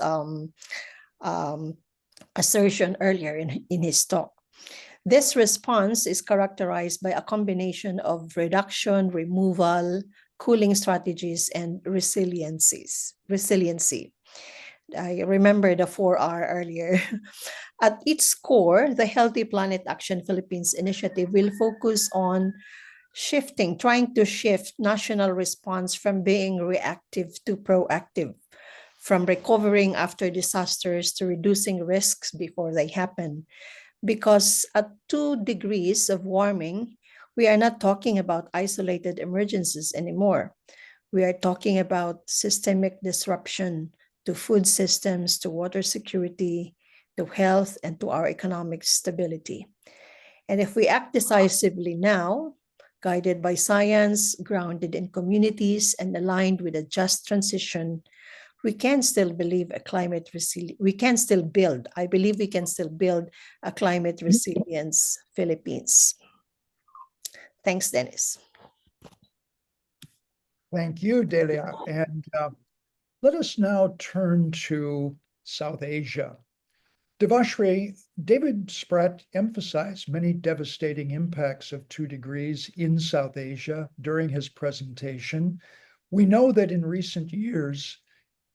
assertion earlier in his talk. This response is characterized by a combination of reduction, removal, cooling strategies, and resiliency. I remember the 4R earlier. At its core, the Healthy Planet Action Philippines initiative will focus on trying to shift national response from being reactive to proactive, from recovering after disasters to reducing risks before they happen. Because at 2 degrees of warming, we are not talking about isolated emergencies anymore. We are talking about systemic disruption to food systems, to water security, to health, and to our economic stability. And if we act decisively now, guided by science, grounded in communities, and aligned with a just transition, we can still build a climate resilience Philippines. Thanks, Dennis. Thank you, Delia. And let us now turn to South Asia. Devashree, David Spratt emphasized many devastating impacts of 2 degrees in South Asia during his presentation. We know that in recent years,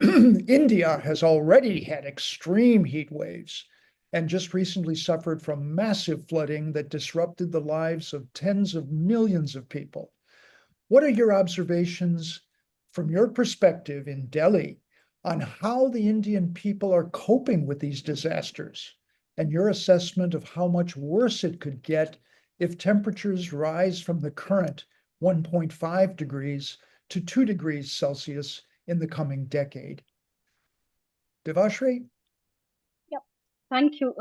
India has already had extreme heat waves and just recently suffered from massive flooding that disrupted the lives of tens of millions of people. What are your observations from your perspective in Delhi on how the Indian people are coping with these disasters, and your assessment of how much worse it could get if temperatures rise from the current 1.5 degrees to 2 degrees Celsius in the coming decade? Devashree? Yep. Thank you,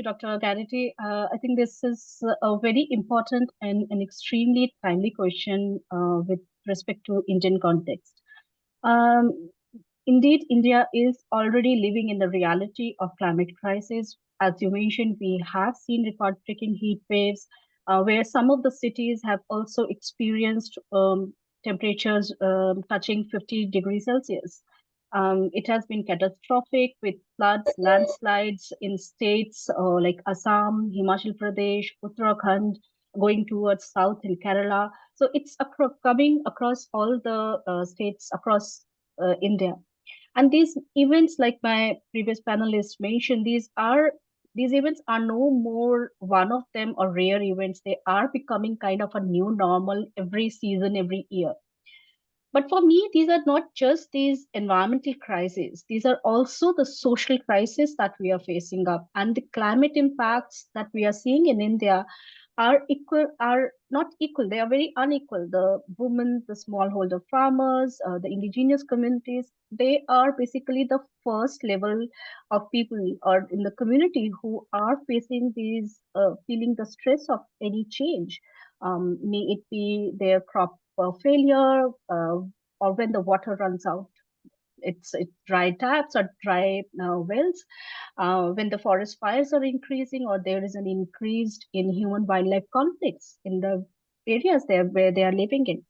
Dr. Garrity. I think this is a very important and an extremely timely question with respect to Indian context. Indeed, India is already living in the reality of climate crisis. As you mentioned, we have seen record-breaking heat waves where some of the cities have also experienced temperatures touching 50 degrees Celsius. It has been catastrophic with floods, landslides in states like Assam, Himachal Pradesh, Uttarakhand, going towards south in Kerala. So it's coming across all the states across India. And these events, like my previous panelists mentioned, these events are no more one of them or rare events. They are becoming kind of a new normal every season, every year. But for me, these are not just these environmental crises. These are also the social crises that we are facing up, and the climate impacts that we are seeing in India are not equal. They are very unequal. The women, the smallholder farmers, the indigenous communities, they are basically the first level of people or in the community who are facing these, feeling the stress of any change. may it be their crop failure, or when the water runs out. It's dry taps or dry wells, when the forest fires are increasing, or there is an increase in human-wildlife conflicts in the areas there where they are living in.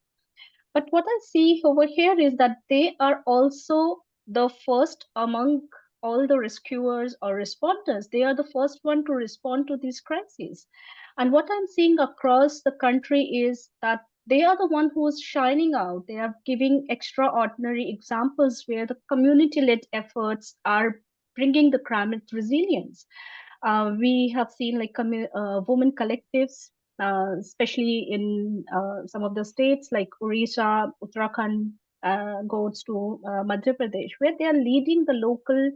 But what I see over here is that they are also the first among all the rescuers or responders. They are the first one to respond to these crises. And what I'm seeing across the country is that they are the one who is shining out. They are giving extraordinary examples where the community-led efforts are bringing the climate resilience. We have seen like women collectives, especially in some of the states like Orissa, Uttarakhand, goes to Madhya Pradesh, where they are leading the local,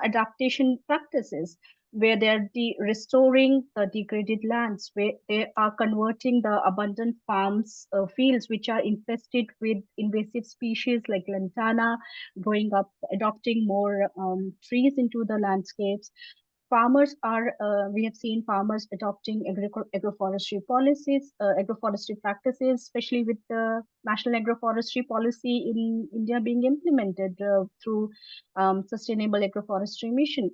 adaptation practices, where they are restoring the degraded lands, where they are converting the abundant farms, fields which are infested with invasive species like lantana, growing up, adopting more trees into the landscapes. Farmers are, we have seen farmers adopting agroforestry policies, agroforestry practices, especially with the national agroforestry policy in India being implemented through sustainable agroforestry mission.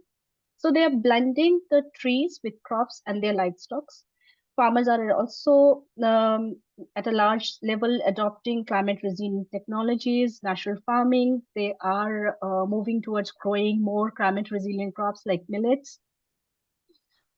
So they are blending the trees with crops and their livestock. Farmers are also at a large level adopting climate resilient technologies, natural farming. They are moving towards growing more climate resilient crops like millets.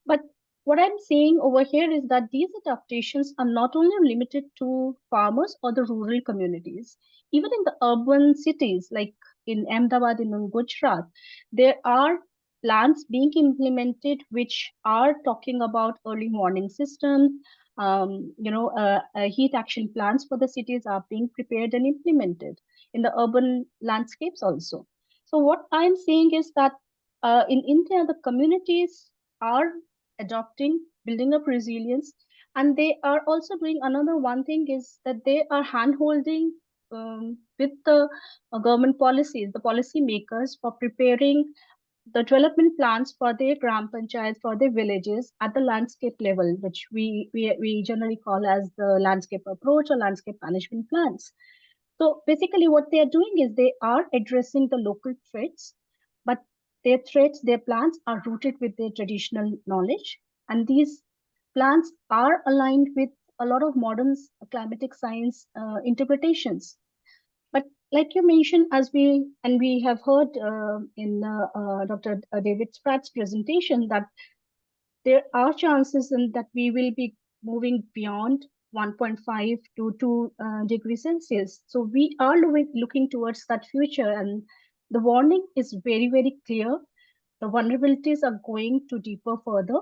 But what I'm seeing over here is that these adaptations are not only limited to farmers or the rural communities. Even in the urban cities, like in Ahmedabad, in Gujarat, there are plans being implemented which are talking about early warning systems. Heat action plans for the cities are being prepared and implemented in the urban landscapes also. So what I'm saying is that in India, the communities are adopting, building up resilience, and they are also doing another one thing is that they are hand-holding with the government policies, the policy makers, for preparing the development plans for their gram panchayat, for their villages at the landscape level, which we generally call as the landscape approach or landscape management plans. So basically what they are doing is they are addressing the local threats, but their threats, their plans are rooted with their traditional knowledge. And these plans are aligned with a lot of modern climatic science interpretations. But like you mentioned, we have heard in Dr. David Spratt's presentation that there are chances that we will be moving beyond 1.5 to 2 degrees Celsius. So we are looking towards that future, and the warning is very, very clear. The vulnerabilities are going to deeper further.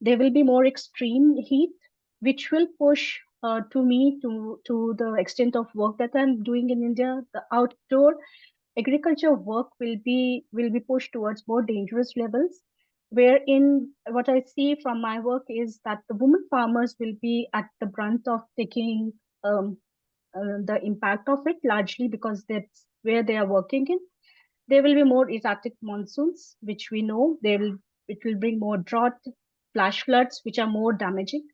There will be more extreme heat, which will push to the extent of work that I'm doing in India. The outdoor agriculture work will be pushed towards more dangerous levels, wherein what I see from my work is that the women farmers will be at the brunt of taking the impact of it, largely because that's where they are working in. There will be more erratic monsoons, which we know it will bring more drought, flash floods, which are more damaging.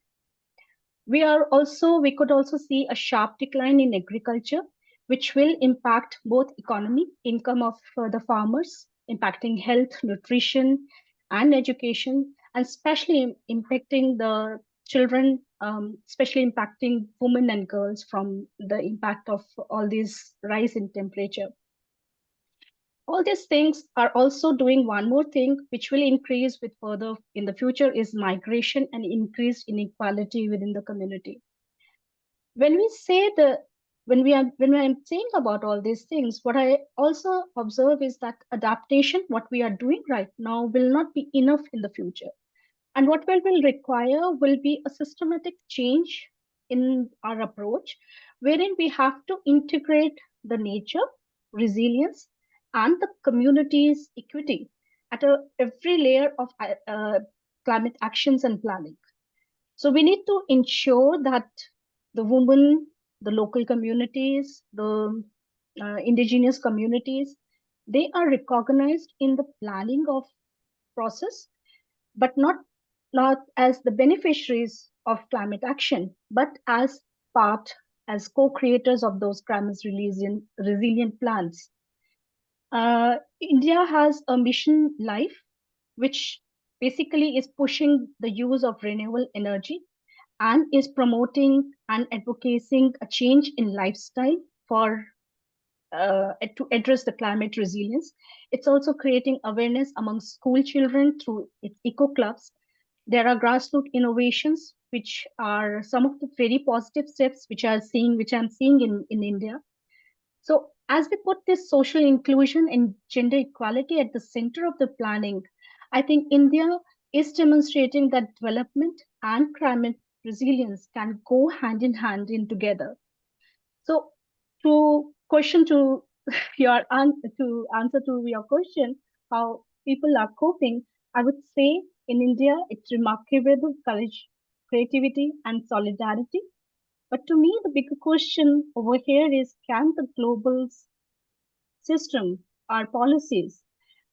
We could also see a sharp decline in agriculture, which will impact both economy, income of the farmers, impacting health, nutrition, and education, and especially impacting the children, especially impacting women and girls from the impact of all these rise in temperature. All these things are also doing one more thing, which will increase with further in the future, is migration and increased inequality within the community. When we say when I'm saying about all these things, what I also observe is that adaptation, what we are doing right now, will not be enough in the future. And what we will require will be a systematic change in our approach, wherein we have to integrate the nature, resilience, and the community's equity at every layer of climate actions and planning. So we need to ensure that the women, the local communities, the indigenous communities, they are recognized in the planning of process, but not as the beneficiaries of climate action, but as co-creators of those climate resilient plans. India has a mission life, which basically is pushing the use of renewable energy and is promoting and advocating a change in lifestyle for to address the climate resilience. It's also creating awareness among school children through its eco clubs. There are grassroots innovations, which are some of the very positive steps which I'm seeing in India. So as we put this social inclusion and gender equality at the center of the planning, I think India is demonstrating that development and climate resilience can go hand in hand in together. So to answer to your question, how people are coping, I would say in India, it's remarkable courage, creativity, and solidarity. But to me, the bigger question over here is, can the global system, our policies,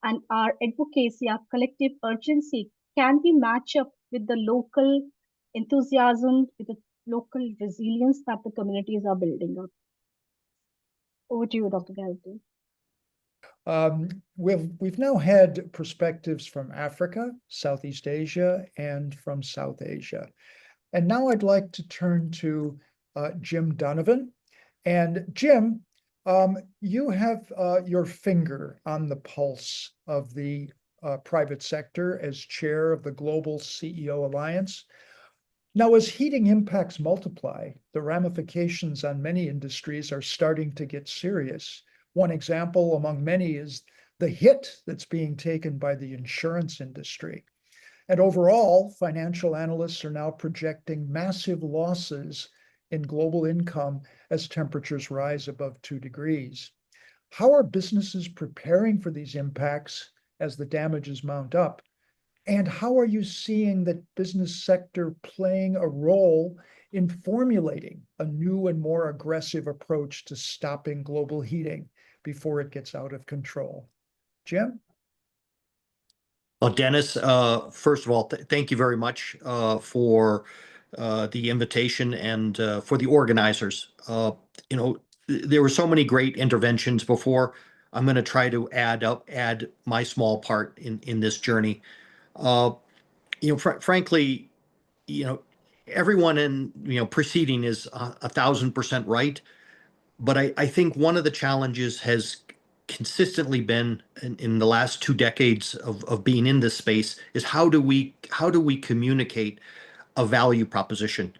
and our advocacy, our collective urgency, can we match up with the local enthusiasm, with the local resilience that the communities are building up? Over to you, Dr. Garrity. We've now had perspectives from Africa, Southeast Asia, and from South Asia. And now I'd like to turn to Jim Donovan. And Jim, you have your finger on the pulse of the private sector as chair of the Global CEO Alliance. Now, as heating impacts multiply, the ramifications on many industries are starting to get serious. One example among many is the hit that's being taken by the insurance industry. And overall, financial analysts are now projecting massive losses in global income as temperatures rise above 2 degrees. How are businesses preparing for these impacts as the damages mount up? And how are you seeing the business sector playing a role in formulating a new and more aggressive approach to stopping global heating before it gets out of control? Jim? Well, Dennis, first of all, thank you very much for the invitation and for the organizers. There were so many great interventions before. I'm going to try to add my small part in this journey. Frankly, everyone in proceeding is 1,000% right, but I think one of the challenges has consistently been in the last 2 decades of being in this space is how do we communicate a value proposition?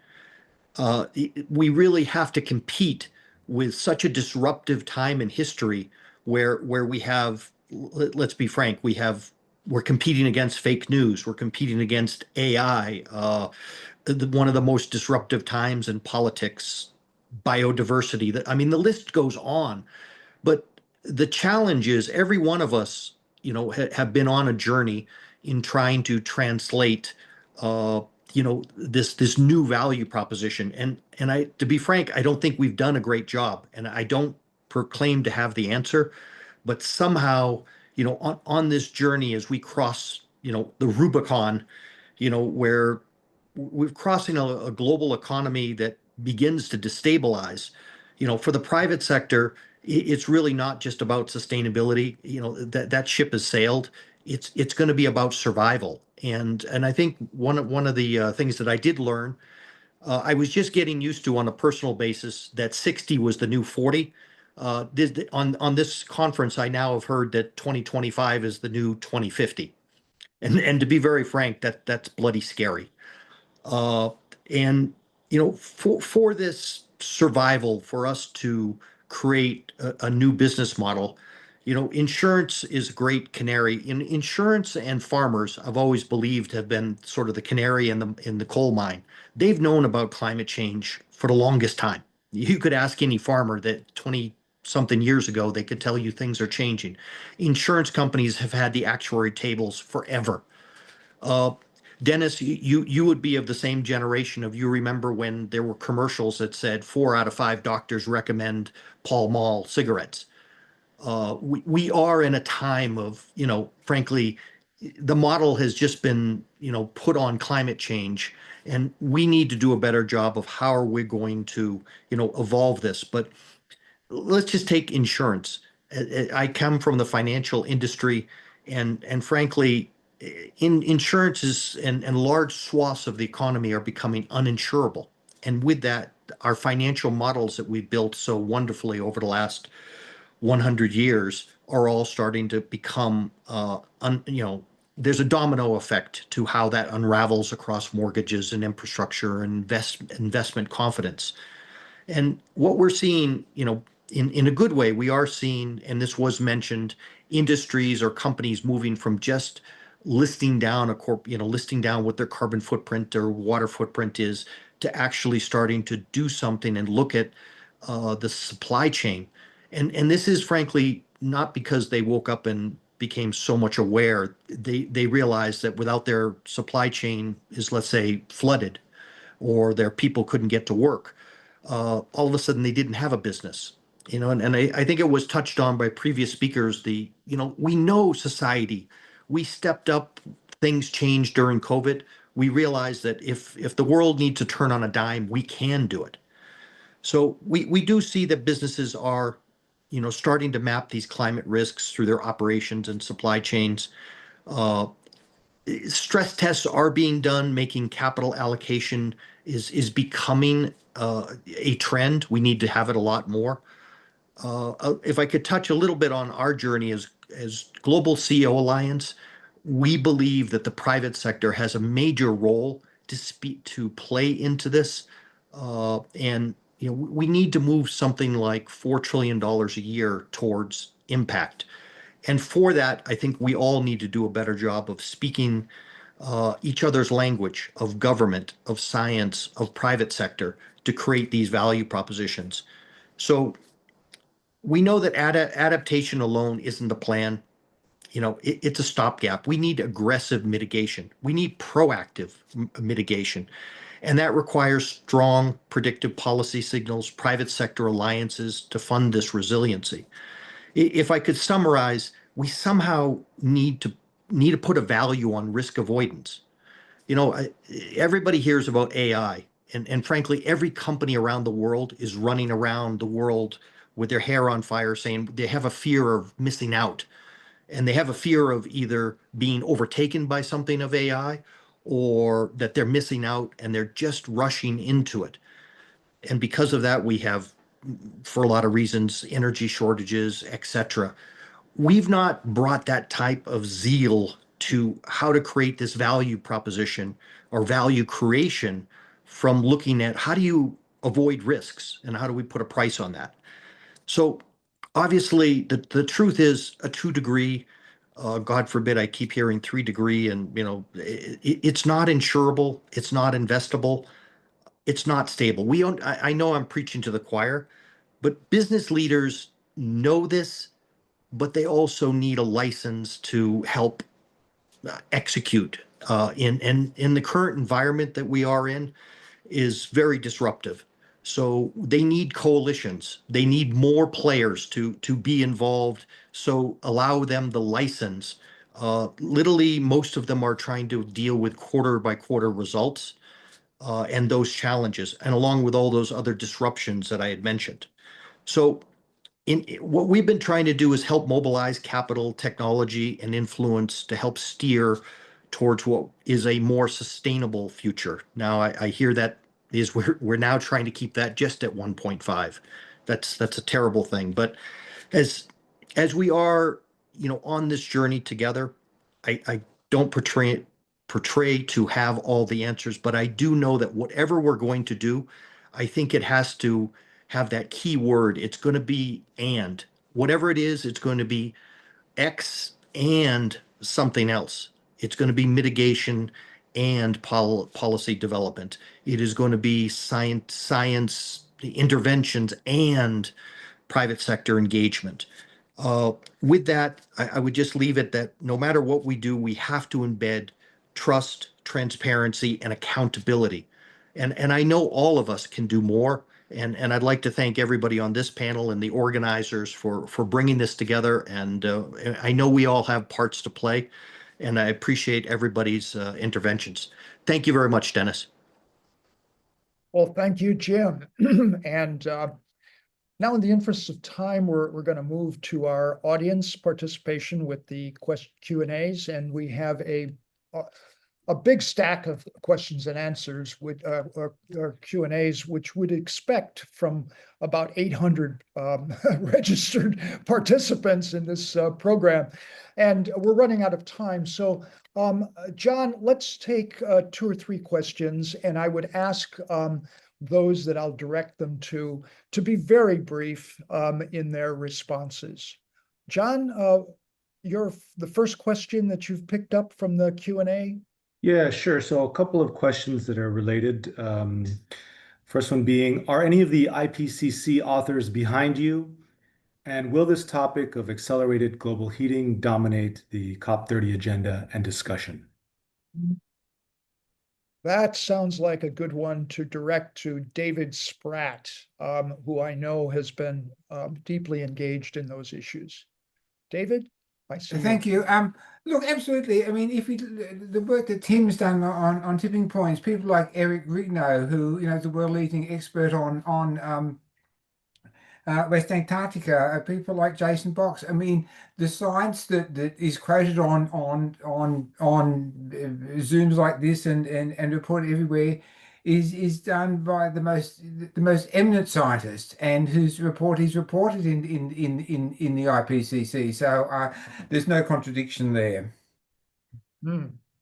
We really have to compete with such a disruptive time in history where we have, let's be frank, we're competing against fake news. We're competing against AI, one of the most disruptive times in politics, biodiversity. The list goes on. But the challenge is every one of us, have been on a journey in trying to translate, this new value proposition. And to be frank, I don't think we've done a great job. And I don't proclaim to have the answer, but somehow, on this journey as we cross, the Rubicon, where we're crossing a global economy that begins to destabilize, for the private sector, it's really not just about sustainability. That ship has sailed. It's going to be about survival. And I think one of the things that I did learn, I was just getting used to on a personal basis that 60 was the new 40. On this conference, I now have heard that 2025 is the new 2050. And to be very frank, that's bloody scary. And for this survival, for us to create a new business model, insurance is a great canary. Insurance and farmers, I've always believed, have been sort of the canary in the coal mine. They've known about climate change for the longest time. You could ask any farmer that 20-something years ago, they could tell you things are changing. Insurance companies have had the actuary tables forever. Dennis, you would be of the same generation you remember when there were commercials that said 4 out of 5 doctors recommend Pall Mall cigarettes. We are in a time of, frankly, the model has just been, put on climate change, and we need to do a better job of how are we going to, evolve this. But let's just take insurance. I come from the financial industry, and frankly, insurances and large swaths of the economy are becoming uninsurable. And with that, our financial models that we've built so wonderfully over the last 100 years are all starting to become, there's a domino effect to how that unravels across mortgages and infrastructure and investment confidence. And what we're seeing, in a good way, we are seeing, and this was mentioned, industries or companies moving from just listing down listing down what their carbon footprint or water footprint is, to actually starting to do something and look at the supply chain. And this is frankly not because they woke up and became so much aware. They realized that without their supply chain is, let's say, flooded, or their people couldn't get to work, all of a sudden they didn't have a business. And I think it was touched on by previous speakers. We know society, we stepped up, things changed during COVID. We realized that if the world needs to turn on a dime, we can do it. So we do see that businesses are, starting to map these climate risks through their operations and supply chains. Stress tests are being done, making capital allocation is becoming a trend. We need to have it a lot more. If I could touch a little bit on our journey as Global CEO Alliance, we believe that the private sector has a major role to play into this. And we need to move something like $4 trillion a year towards impact. And for that, I think we all need to do a better job of speaking each other's language, of government, of science, of private sector, to create these value propositions. So we know that adaptation alone isn't the plan. It's a stopgap. We need aggressive mitigation. We need proactive mitigation. And that requires strong predictive policy signals, private sector alliances to fund this resiliency. If I could summarize, we somehow need to put a value on risk avoidance. Everybody hears about AI, and frankly, every company around the world is running around the world with their hair on fire, saying they have a fear of missing out. And they have a fear of either being overtaken by something of AI, or that they're missing out and they're just rushing into it. And because of that, we have, for a lot of reasons, energy shortages, etc. We've not brought that type of zeal to how to create this value proposition or value creation from looking at how do you avoid risks and how do we put a price on that. So obviously the truth is a 2-degree, God forbid I keep hearing 3-degree, and it's not insurable, it's not investable, it's not stable. I know I'm preaching to the choir, but business leaders know this, but they also need a license to help execute. In the current environment that we are in is very disruptive. So they need coalitions. They need more players to be involved. So allow them the license. Literally, most of them are trying to deal with quarter by quarter results and those challenges, and along with all those other disruptions that I had mentioned. So what we've been trying to do is help mobilize capital, technology, and influence to help steer towards what is a more sustainable future. Now, I hear that is we're now trying to keep that just at 1.5. That's a terrible thing. But as we are, on this journey together, I don't portray to have all the answers, but I do know that whatever we're going to do, I think it has to have that key word. It's going to be and. Whatever it is, it's going to be X and something else. It's going to be mitigation and policy development. It is going to be science interventions and private sector engagement. With that, I would just leave it that no matter what we do, we have to embed trust, transparency, and accountability. And I know all of us can do more. And I'd like to thank everybody on this panel and the organizers for bringing this together. And I know we all have parts to play. and I appreciate everybody's interventions. Thank you very much, Dennis. Well, thank you, Jim. And now, in the interest of time, we're going to move to our audience participation with the Q&As, and we have a big stack of questions and answers with or Q&As, which we'd expect from about 800 registered participants in this program. And we're running out of time. So, John, let's take 2 or 3 questions, and I would ask those that I'll direct them to be very brief in their responses. John, the first question that you've picked up from the Q&A? Yeah, sure. So a couple of questions that are related. First one being, are any of the IPCC authors behind you? And will this topic of accelerated global heating dominate the COP30 agenda and discussion? That sounds like a good one to direct to David Spratt, who I know has been deeply engaged in those issues. David, I see. Thank you. Look, absolutely. I mean, if the work that Tim's done on tipping points, people like Eric Rigno, who is a world-leading expert on West Antarctica, people like Jason Box. I mean, the science that is quoted on Zooms like this and reported everywhere is done by the most eminent scientists, and whose report is reported in the IPCC. So there's no contradiction there.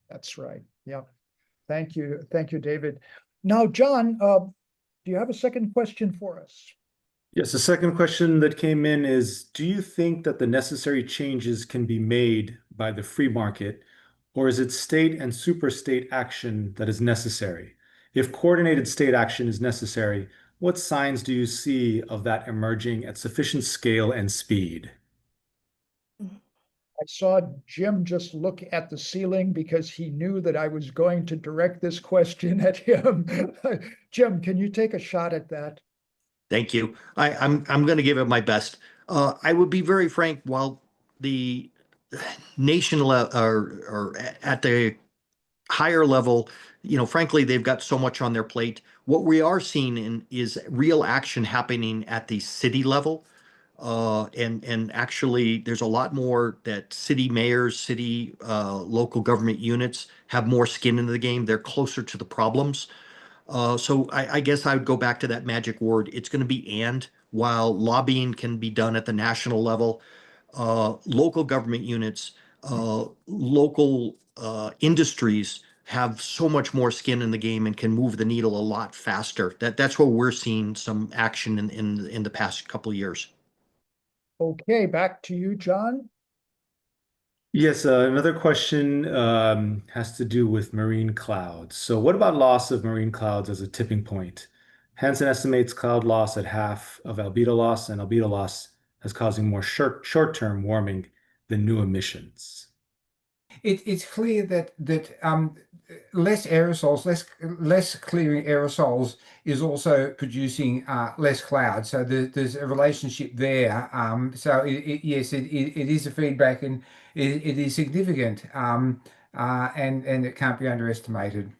That's right. Yeah. Thank you, David. Now, John, do you have a second question for us? Yes, the second question that came in is, do you think that the necessary changes can be made by the free market, or is it state and superstate action that is necessary? If coordinated state action is necessary, what signs do you see of that emerging at sufficient scale and speed? I saw Jim just look at the ceiling because he knew that I was going to direct this question at him. Jim, can you take a shot at that? Thank you. I'm going to give it my best. I would be very frank. While the nation or at the higher level, frankly, they've got so much on their plate. What we are seeing is real action happening at the city level, and actually, there's a lot more that city mayors, city local government units have more skin in the game. They're closer to the problems. So I guess I would go back to that magic word. It's going to be and. While lobbying can be done at the national level, local government units, local industries have so much more skin in the game and can move the needle a lot faster. That's where we're seeing some action in the past couple of years. Okay, back to you, John. Yes, another question has to do with marine clouds. So what about loss of marine clouds as a tipping point? Hansen estimates cloud loss at half of albedo loss, and albedo loss as causing more short-term warming than new emissions. It's clear that less aerosols, less clearing aerosols is also producing less clouds. So there's a relationship there. So yes, it is a feedback, and it is significant, and it can't be underestimated.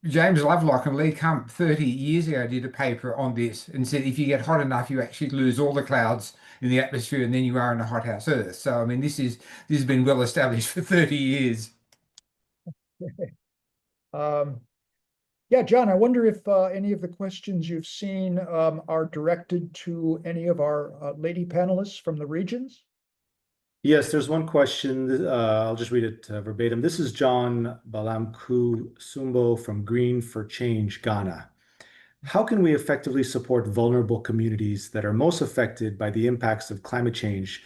James Lovelock and Lee Kump 30 years ago did a paper on this and said if you get hot enough, you actually lose all the clouds in the atmosphere, and then you are in a hothouse Earth. So I mean, this has been well established for 30 years. Yeah, John, I wonder if any of the questions you've seen are directed to any of our lady panelists from the regions. Yes, there's one question. I'll just read it verbatim. This is John Balamku Sumbo from Green for Change, Ghana. How can we effectively support vulnerable communities that are most affected by the impacts of climate change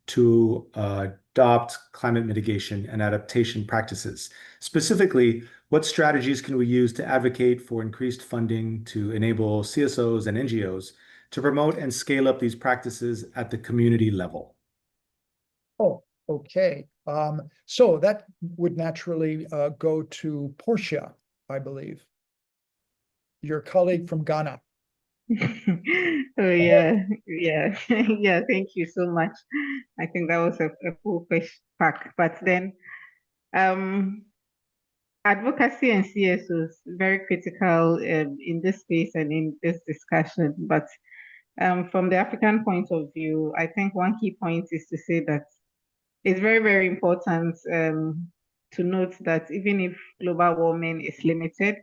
to adopt climate mitigation and adaptation practices? Specifically, what strategies can we use to advocate for increased funding to enable CSOs and NGOs to promote and scale up these practices at the community level? Oh, okay. So that would naturally go to Portia, I believe, your colleague from Ghana. Oh, yeah. Yeah. Yeah, thank you so much. I think that was a full question pack. But then Advocacy and CSOs very critical in this space and in this discussion. But from the African point of view, I think one key point is to say that it's very, very important to note that even if global warming is limited,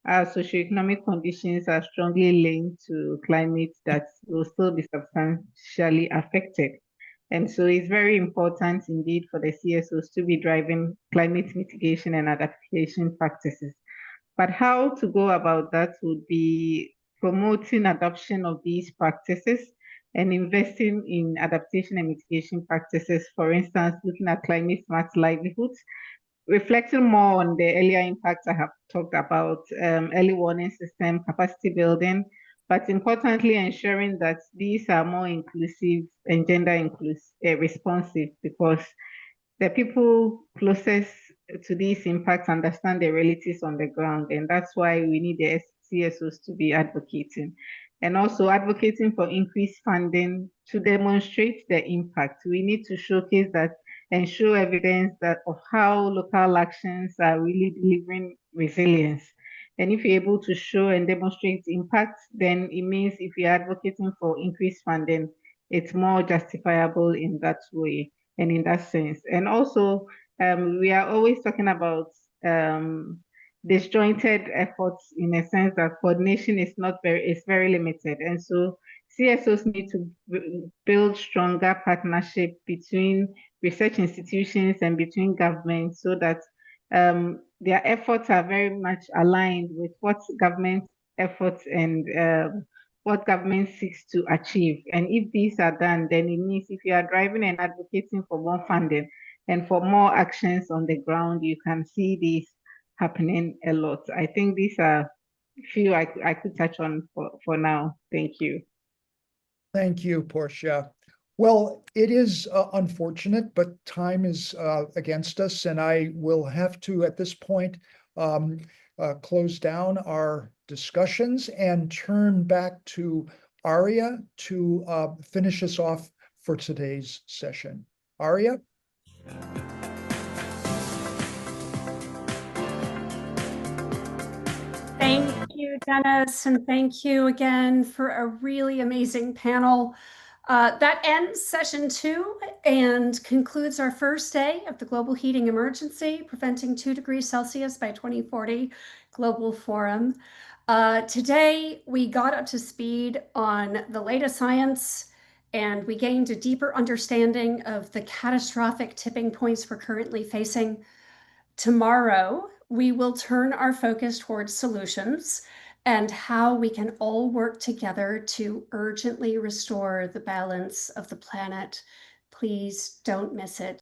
our socioeconomic conditions are strongly linked to climate that will still be substantially affected. And so it's very important indeed for the CSOs to be driving climate mitigation and adaptation practices. But how to go about that would be promoting adoption of these practices and investing in adaptation and mitigation practices, for instance, looking at climate smart livelihoods, reflecting more on the earlier impacts I have talked about, early warning system, capacity building, but importantly ensuring that these are more inclusive and gender inclusive, responsive, because the people closest to these impacts understand the realities on the ground, and that's why we need the CSOs to be advocating. And also advocating for increased funding to demonstrate the impact. We need to showcase that and show evidence that of how local actions are really delivering resilience. And if you're able to show and demonstrate impact, then it means if you're advocating for increased funding, it's more justifiable in that way and in that sense. And also, we are always talking about disjointed efforts in a sense that coordination is very limited. And so CSOs need to build stronger partnership between research institutions and between governments so that their efforts are very much aligned with what government efforts and what government seeks to achieve. And if these are done, then it means if you are driving and advocating for more funding and for more actions on the ground, you can see these happening a lot. I think these are few I could touch on for now. Thank you. Thank you, Portia. Well, it is unfortunate, but time is against us, and I will have to, at this point, close down our discussions and turn back to Aria to finish us off for today's session. Aria? Thank you, Dennis, and thank you again for a really amazing panel. That ends session 2 and concludes our first day of the Global Heating Emergency, Preventing 2 degrees Celsius by 2040 Global Forum. Today, we got up to speed on the latest science, and we gained a deeper understanding of the catastrophic tipping points we're currently facing. Tomorrow, we will turn our focus towards solutions and how we can all work together to urgently restore the balance of the planet. Please don't miss it.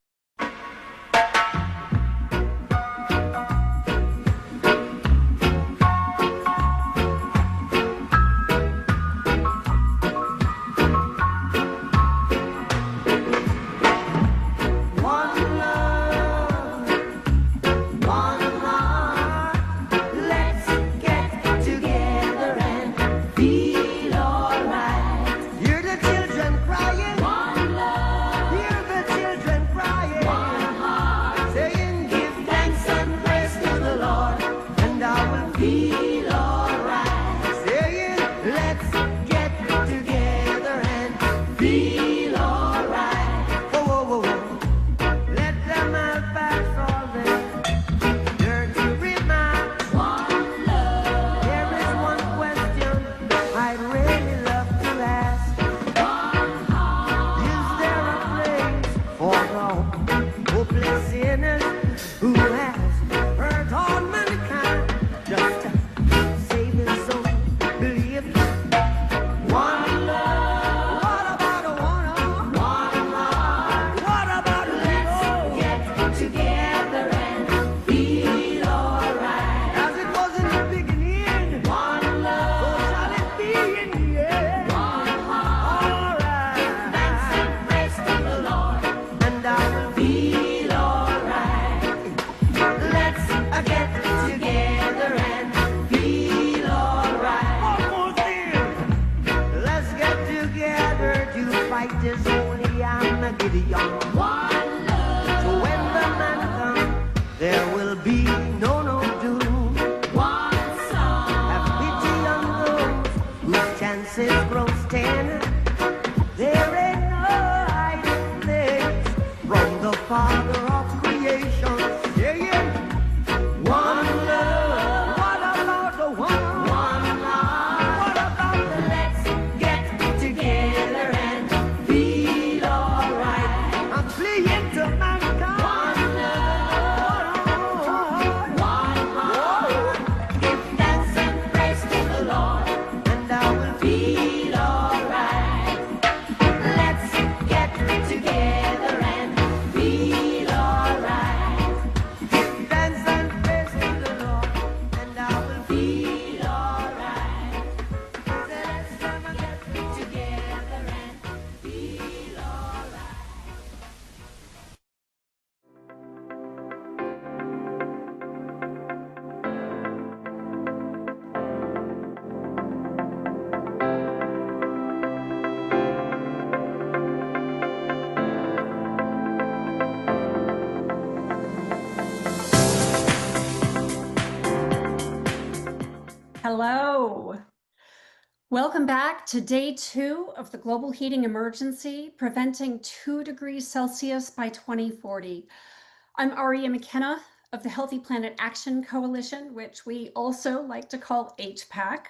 Welcome back to day 2 of the global heating emergency, preventing 2 degrees Celsius by 2040. I'm Aria McKenna of the Healthy Planet Action Coalition, which we also like to call HPAC.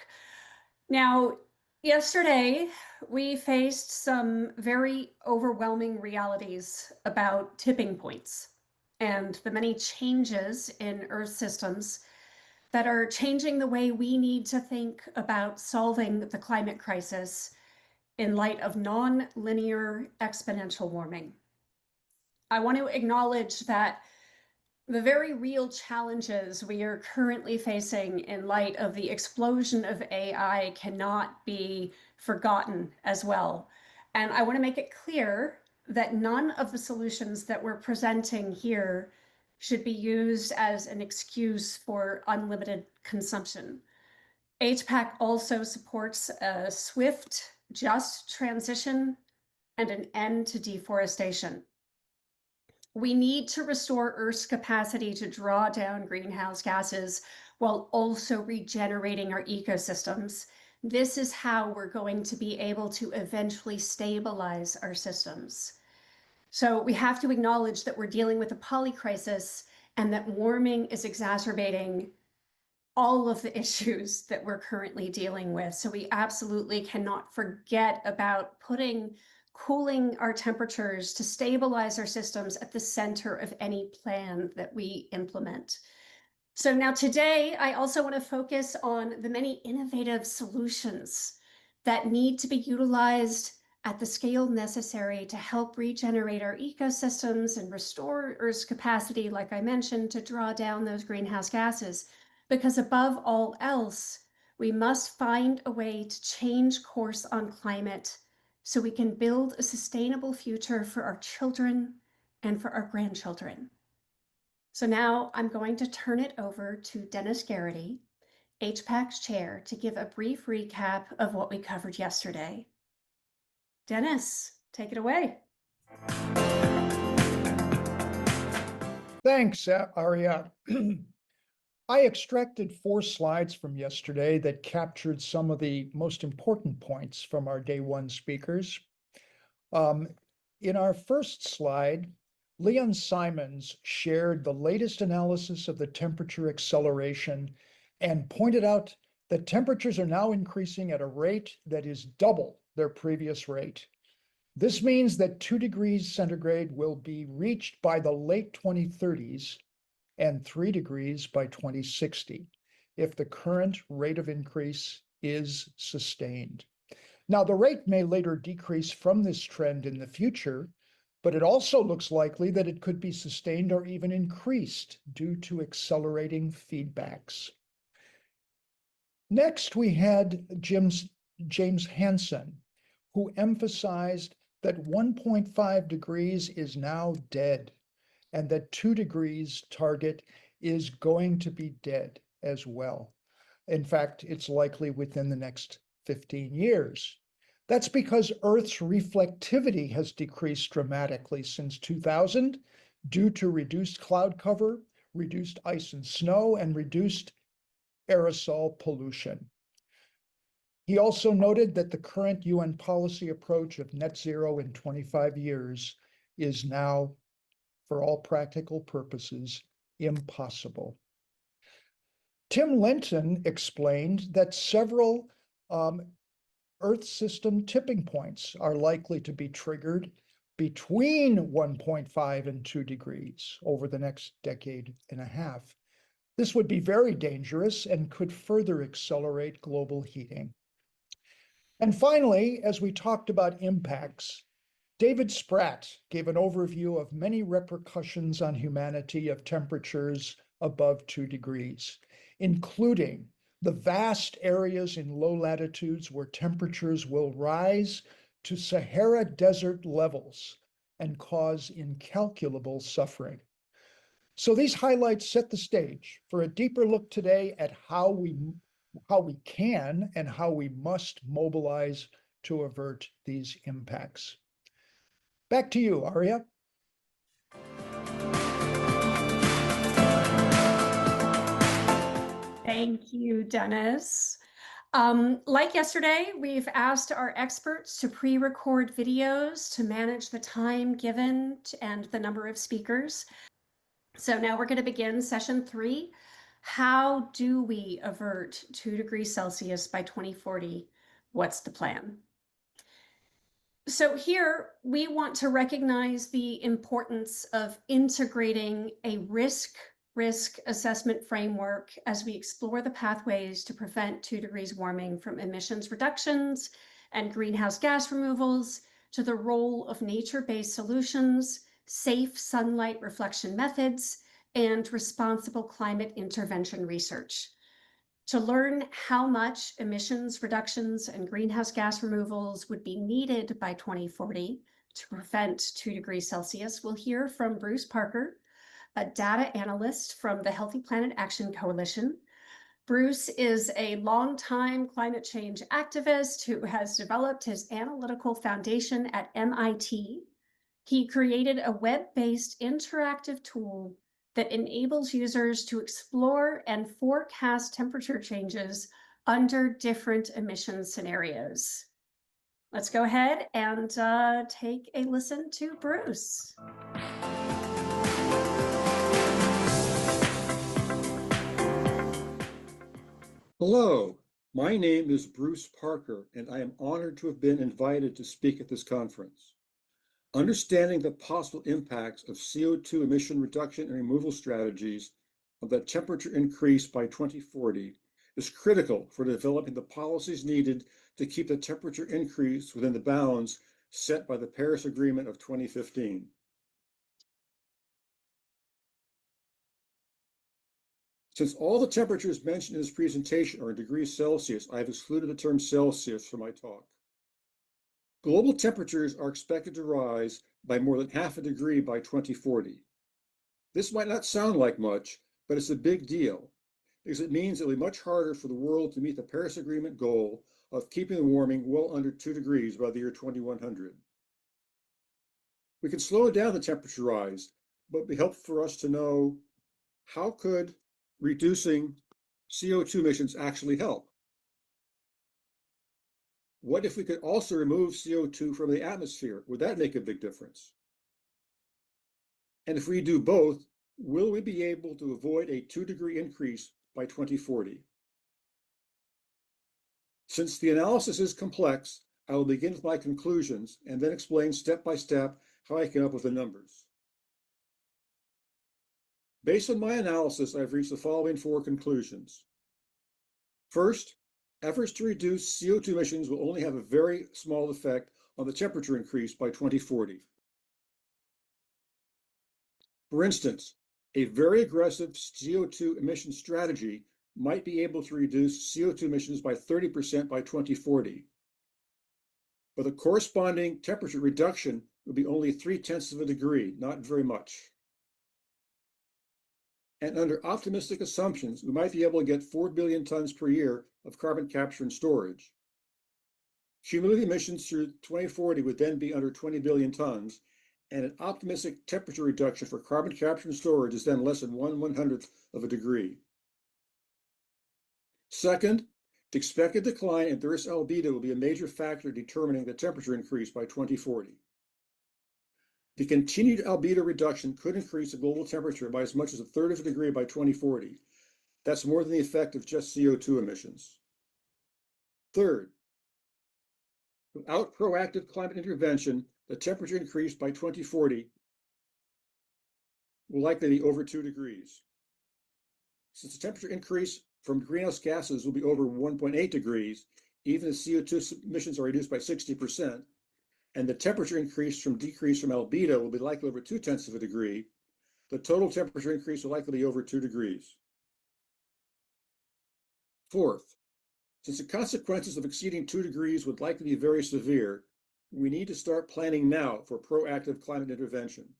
Now, yesterday, we faced some very overwhelming realities about tipping points and the many changes in Earth systems that are changing the way we need to think about solving the climate crisis in light of non-linear exponential warming. I want to acknowledge that the very real challenges we are currently facing in light of the explosion of AI cannot be forgotten as well. And I want to make it clear that none of the solutions that we're presenting here should be used as an excuse for unlimited consumption. HPAC also supports a swift, just transition and an end to deforestation. We need to restore Earth's capacity to draw down greenhouse gases while also regenerating our ecosystems. This is how we're going to be able to eventually stabilize our systems. So we have to acknowledge that we're dealing with a polycrisis and that warming is exacerbating all of the issues that we're currently dealing with. So we absolutely cannot forget about cooling our temperatures to stabilize our systems at the center of any plan that we implement. So now today, I also want to focus on the many innovative solutions that need to be utilized at the scale necessary to help regenerate our ecosystems and restore Earth's capacity, like I mentioned, to draw down those greenhouse gases. Because above all else, we must find a way to change course on climate so we can build a sustainable future for our children and for our grandchildren. So now I'm going to turn it over to Dennis Garrity, HPAC's chair, to give a brief recap of what we covered yesterday. Dennis, take it away. Thanks, Aria. I extracted 4 slides from yesterday that captured some of the most important points from our day 1 speakers. In our first slide, Leon Simons shared the latest analysis of the temperature acceleration and pointed out that temperatures are now increasing at a rate that is double their previous rate. This means that 2 degrees centigrade will be reached by the late 2030s and 3 degrees by 2060 if the current rate of increase is sustained. Now, the rate may later decrease from this trend in the future, but it also looks likely that it could be sustained or even increased due to accelerating feedbacks. Next, we had James Hansen, who emphasized that 1.5 degrees is now dead, and that 2 degrees target is going to be dead as well. In fact, it's likely within the next 15 years. That's because Earth's reflectivity has decreased dramatically since 2000 due to reduced cloud cover, reduced ice and snow, and reduced aerosol pollution. He also noted that the current UN policy approach of net zero in 25 years is now, for all practical purposes, impossible. Tim Lenton explained that several Earth system tipping points are likely to be triggered between 1.5 and 2 degrees over the next decade and a half. This would be very dangerous and could further accelerate global heating. And finally, as we talked about impacts, David Spratt gave an overview of many repercussions on humanity of temperatures above 2 degrees, including the vast areas in low latitudes where temperatures will rise to Sahara desert levels and cause incalculable suffering. So these highlights set the stage for a deeper look today at how we can and how we must mobilize to avert these impacts. Back to you, Aria. Thank you, Dennis. Like yesterday, we've asked our experts to pre-record videos to manage the time given and the number of speakers. So now we're going to begin session 3. How do we avert 2 degrees Celsius by 2040? What's the plan? So here we want to recognize the importance of integrating a risk assessment framework as we explore the pathways to prevent 2 degrees warming, from emissions reductions and greenhouse gas removals to the role of nature-based solutions, safe sunlight reflection methods, and responsible climate intervention research. To learn how much emissions reductions and greenhouse gas removals would be needed by 2040 to prevent 2 degrees Celsius, we'll hear from Bruce Parker, a data analyst from the Healthy Planet Action Coalition. Bruce is a longtime climate change activist who has developed his analytical foundation at MIT. He created a web-based interactive tool that enables users to explore and forecast temperature changes under different emission scenarios. Let's go ahead and take a listen to Bruce. Hello, my name is Bruce Parker, and I am honored to have been invited to speak at this conference. Understanding the possible impacts of CO2 emission reduction and removal strategies of the temperature increase by 2040 is critical for developing the policies needed to keep the temperature increase within the bounds set by the Paris Agreement of 2015. Since all the temperatures mentioned in this presentation are in degrees Celsius, I have excluded the term Celsius from my talk. Global temperatures are expected to rise by more than half a degree by 2040. This might not sound like much, but it's a big deal, because it means it'll be much harder for the world to meet the Paris Agreement goal of keeping the warming well under 2 degrees by the year 2100. We can slow down the temperature rise, but it'd be helpful for us to know, how could reducing CO2 emissions actually help? What if we could also remove CO2 from the atmosphere? Would that make a big difference? And if we do both, will we be able to avoid a 2-degree increase by 2040? Since the analysis is complex, I will begin with my conclusions and then explain step by step how I came up with the numbers. Based on my analysis, I've reached the following 4 conclusions. First, efforts to reduce CO2 emissions will only have a very small effect on the temperature increase by 2040. For instance, a very aggressive CO2 emission strategy might be able to reduce CO2 emissions by 30% by 2040. But the corresponding temperature reduction would be only 0.3 of a degree, not very much. And under optimistic assumptions, we might be able to get 4 billion tons per year of carbon capture and storage. Cumulative emissions through 2040 would then be under 20 billion tons, and an optimistic temperature reduction for carbon capture and storage is then less than 1/100th of a degree. Second, the expected decline in Earth's albedo will be a major factor determining the temperature increase by 2040. The continued albedo reduction could increase the global temperature by as much as 1/3 of a degree by 2040. That's more than the effect of just CO2 emissions. Third, without proactive climate intervention, the temperature increase by 2040 will likely be over 2 degrees. Since the temperature increase from greenhouse gases will be over 1.8 degrees, even if CO2 emissions are reduced by 60%, and the temperature decrease from albedo will be likely over 0.2 of a degree, the total temperature increase will likely be over 2 degrees. Fourth, since the consequences of exceeding 2 degrees would likely be very severe, we need to start planning now for proactive climate intervention.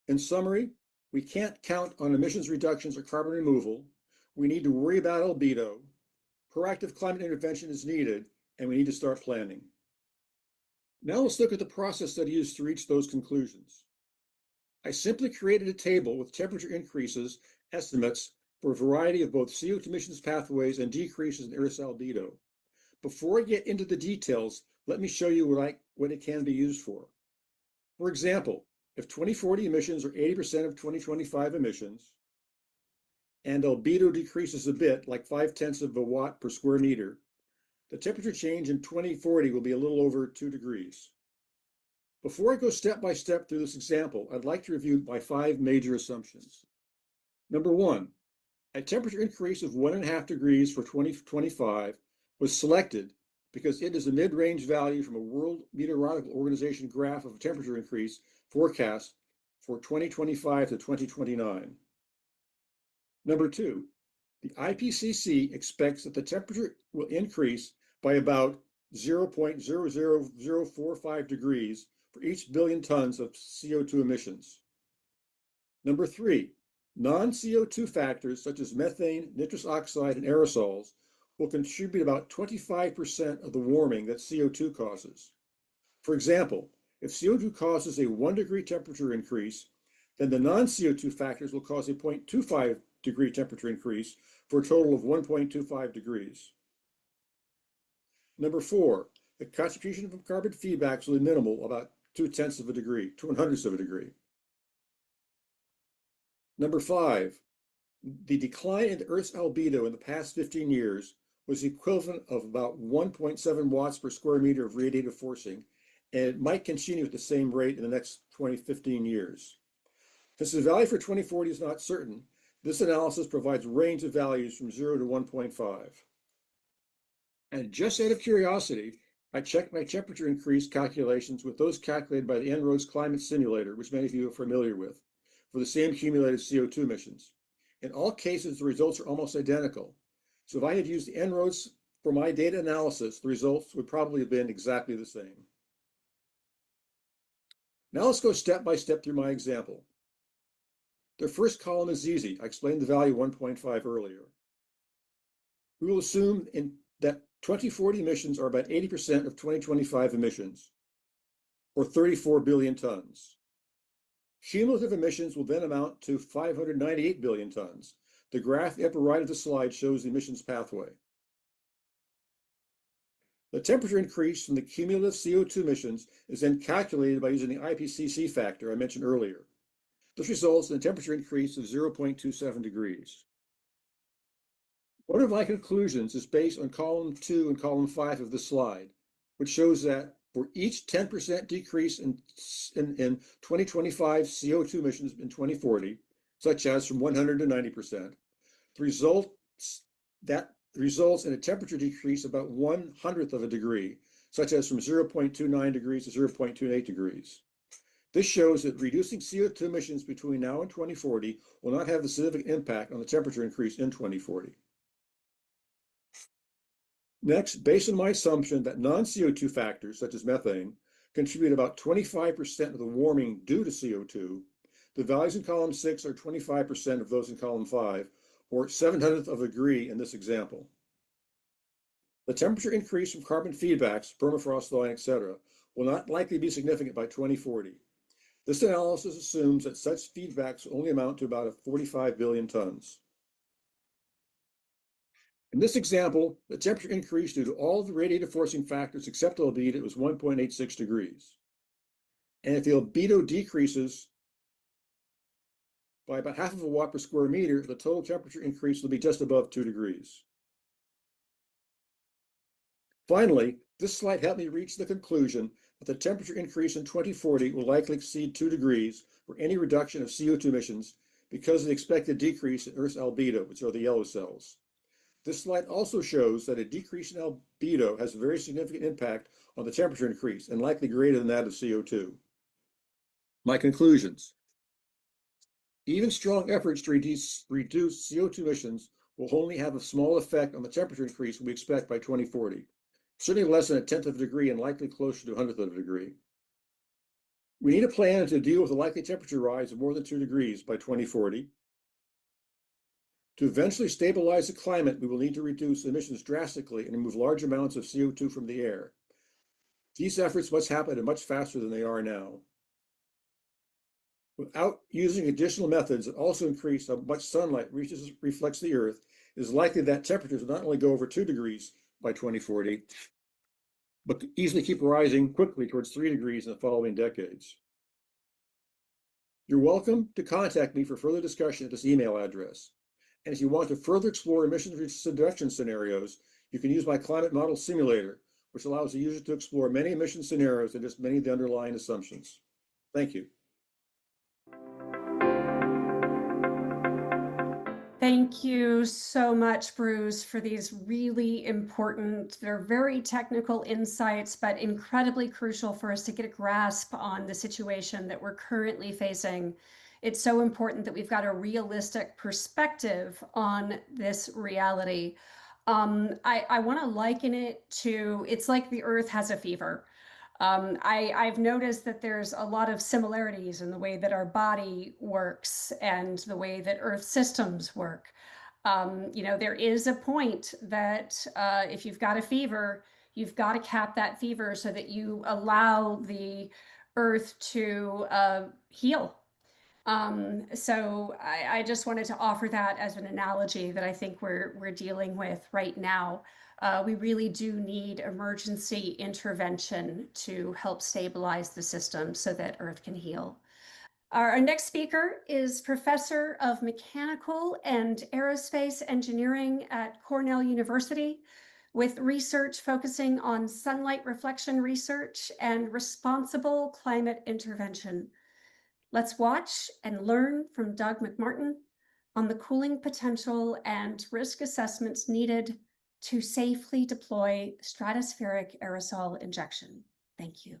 In summary, we can't count on emissions reductions or carbon removal. We need to worry about albedo. Proactive climate intervention is needed, and we need to start planning. Now let's look at the process that I used to reach those conclusions. I simply created a table with temperature increases estimates for a variety of both CO2 emissions pathways and decreases in Earth's albedo. Before I get into the details, let me show you what it can be used for. For example, if 2040 emissions are 80% of 2025 emissions, and albedo decreases a bit, like 0.5 of a watt per square meter, the temperature change in 2040 will be a little over 2 degrees. Before I go step by step through this example, I'd like to review my 5 major assumptions. Number 1, a temperature increase of 1.5 degrees for 2025 was selected because it is a mid-range value from a World Meteorological Organization graph of temperature increase forecast for 2025 to 2029. Number 2, the IPCC expects that the temperature will increase by about 0.00045 degrees for each billion tons of CO2 emissions. Number 3, non-CO2 factors such as methane, nitrous oxide, and aerosols will contribute about 25% of the warming that CO2 causes. For example, if CO2 causes a 1 degree temperature increase, then the non-CO2 factors will cause a 0.25 degree temperature increase for a total of 1.25 degrees. Number 4, the contribution from carbon feedbacks will be minimal, about 0.2 of a degree, 0.02 of a degree. Number 5, the decline in the Earth's albedo in the past 15 years was the equivalent of about 1.7 watts per square meter of radiative forcing, and it might continue at the same rate in the next 15 years. Since the value for 2040 is not certain, this analysis provides a range of values from 0 to 1.5. And just out of curiosity, I checked my temperature increase calculations with those calculated by the En-ROADS climate simulator, which many of you are familiar with, for the same cumulative CO2 emissions. In all cases, the results are almost identical. So if I had used the En-ROADS for my data analysis, the results would probably have been exactly the same. Now let's go step by step through my example. The first column is easy. I explained the value 1.5 earlier. We will assume that 2040 emissions are about 80% of 2025 emissions, or 34 billion tons. Cumulative emissions will then amount to 598 billion tons. The graph at the upper right of the slide shows the emissions pathway. The temperature increase from the cumulative CO2 emissions is then calculated by using the IPCC factor I mentioned earlier. This results in a temperature increase of 0.27 degrees. One of my conclusions is based on column 2 and column 5 of the slide, which shows that for each 10% decrease in 2025 CO2 emissions in 2040, such as from 100 to 90%, results in a temperature decrease about 1/100th of a degree, such as from 0.29 degrees to 0.28 degrees. This shows that reducing CO2 emissions between now and 2040 will not have a significant impact on the temperature increase in 2040. Next, based on my assumption that non-CO2 factors, such as methane, contribute about 25% of the warming due to CO2, the values in column 6 are 25% of those in column 5, or 0.07 of a degree in this example. The temperature increase from carbon feedbacks, permafrost thawing, etc., will not likely be significant by 2040. This analysis assumes that such feedbacks only amount to about 45 billion tons. In this example, the temperature increase due to all the radiative forcing factors except albedo was 1.86 degrees. And if the albedo decreases by about 0.5 watt per square meter, the total temperature increase will be just above 2 degrees. Finally, this slide helped me reach the conclusion that the temperature increase in 2040 will likely exceed 2 degrees for any reduction of CO2 emissions because of the expected decrease in Earth's albedo, which are the yellow cells. This slide also shows that a decrease in albedo has a very significant impact on the temperature increase and likely greater than that of CO2. My conclusions. Even strong efforts to reduce CO2 emissions will only have a small effect on the temperature increase we expect by 2040, certainly less than 1/10 of a degree and likely closer to 1/100th of a degree. We need a plan to deal with a likely temperature rise of more than 2 degrees by 2040. To eventually stabilize the climate, we will need to reduce emissions drastically and remove large amounts of CO2 from the air. These efforts must happen much faster than they are now. Without using additional methods that also increase how much sunlight reflects the Earth, it is likely that temperatures will not only go over 2 degrees by 2040, but could easily keep rising quickly towards 3 degrees in the following decades. You're welcome to contact me for further discussion at this email address. And if you want to further explore emissions reduction scenarios, you can use my climate model simulator, which allows the user to explore many emission scenarios and just many of the underlying assumptions. Thank you. Thank you so much, Bruce, for these really important, they're very technical insights, but incredibly crucial for us to get a grasp on the situation that we're currently facing. It's so important that we've got a realistic perspective on this reality. I want to liken it to, it's like the Earth has a fever. I've noticed that there's a lot of similarities in the way that our body works and the way that Earth systems work. There is a point that if you've got a fever, you've got to cap that fever so that you allow the Earth to heal. So I just wanted to offer that as an analogy that I think we're dealing with right now. We really do need emergency intervention to help stabilize the system so that Earth can heal. Our next speaker is Professor of Mechanical and Aerospace Engineering at Cornell University, with research focusing on sunlight reflection research and responsible climate intervention. Let's watch and learn from Doug MacMartin on the cooling potential and risk assessments needed to safely deploy stratospheric aerosol injection. Thank you.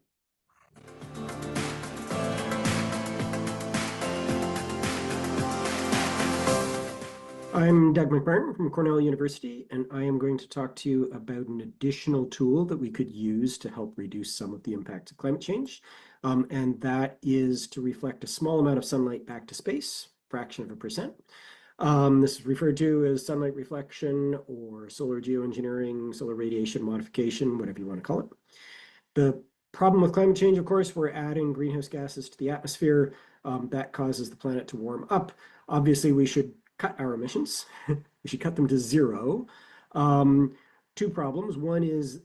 I'm Doug MacMartin from Cornell University, and I am going to talk to you about an additional tool that we could use to help reduce some of the impacts of climate change. And that is to reflect a small amount of sunlight back to space, fraction of a percent. This is referred to as sunlight reflection or solar geoengineering, solar radiation modification, whatever you want to call it. The problem with climate change, of course, we're adding greenhouse gases to the atmosphere. That causes the planet to warm up. Obviously, we should cut our emissions. We should cut them to zero. Two problems. One is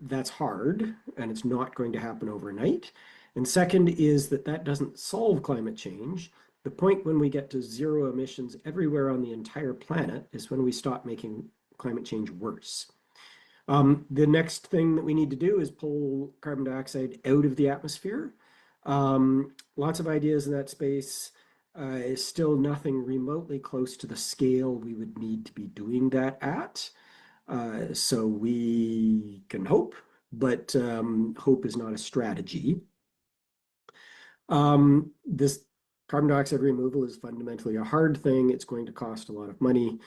that's hard and it's not going to happen overnight. And second is that doesn't solve climate change. The point when we get to zero emissions everywhere on the entire planet is when we stop making climate change worse. The next thing that we need to do is pull carbon dioxide out of the atmosphere. Lots of ideas in that space. Is still nothing remotely close to the scale we would need to be doing that at. So we can hope, but hope is not a strategy. This carbon dioxide removal is fundamentally a hard thing. It's going to cost a lot of money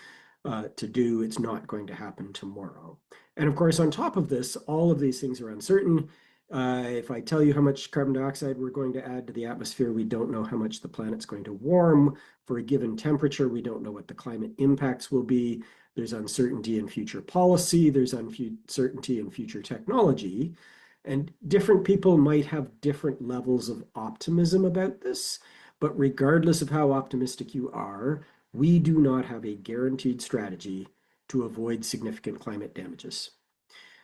to do. It's not going to happen tomorrow. And of course, on top of this, all of these things are uncertain. If I tell you how much carbon dioxide we're going to add to the atmosphere, we don't know how much the planet's going to warm. For a given temperature, we don't know what the climate impacts will be. There's uncertainty in future policy. There's uncertainty in future technology. And different people might have different levels of optimism about this. But regardless of how optimistic you are, we do not have a guaranteed strategy to avoid significant climate damages.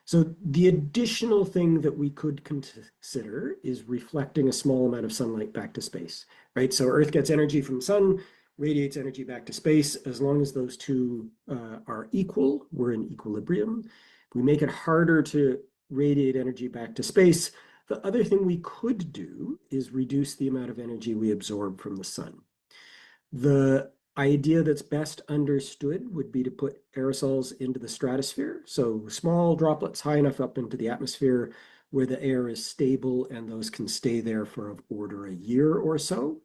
So the additional thing that we could consider is reflecting a small amount of sunlight back to space, right? So Earth gets energy from the sun, radiates energy back to space. As long as those two are equal, we're in equilibrium. If we make it harder to radiate energy back to space, the other thing we could do is reduce the amount of energy we absorb from the sun. The idea that's best understood would be to put aerosols into the stratosphere. So small droplets high enough up into the atmosphere where the air is stable and those can stay there for of order a year or so.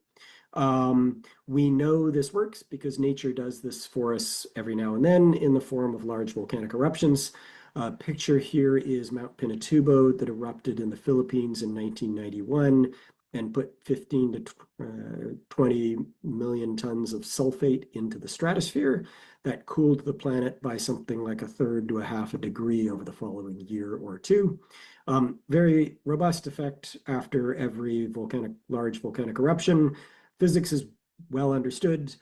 We know this works because nature does this for us every now and then in the form of large volcanic eruptions. Picture here is Mount Pinatubo that erupted in the Philippines in 1991. and put 15 to 20 million tons of sulfate into the stratosphere, that cooled the planet by something like 1/3 to 1/2 a degree over the following year or two. Very robust effect after every large volcanic eruption. Physics is well understood.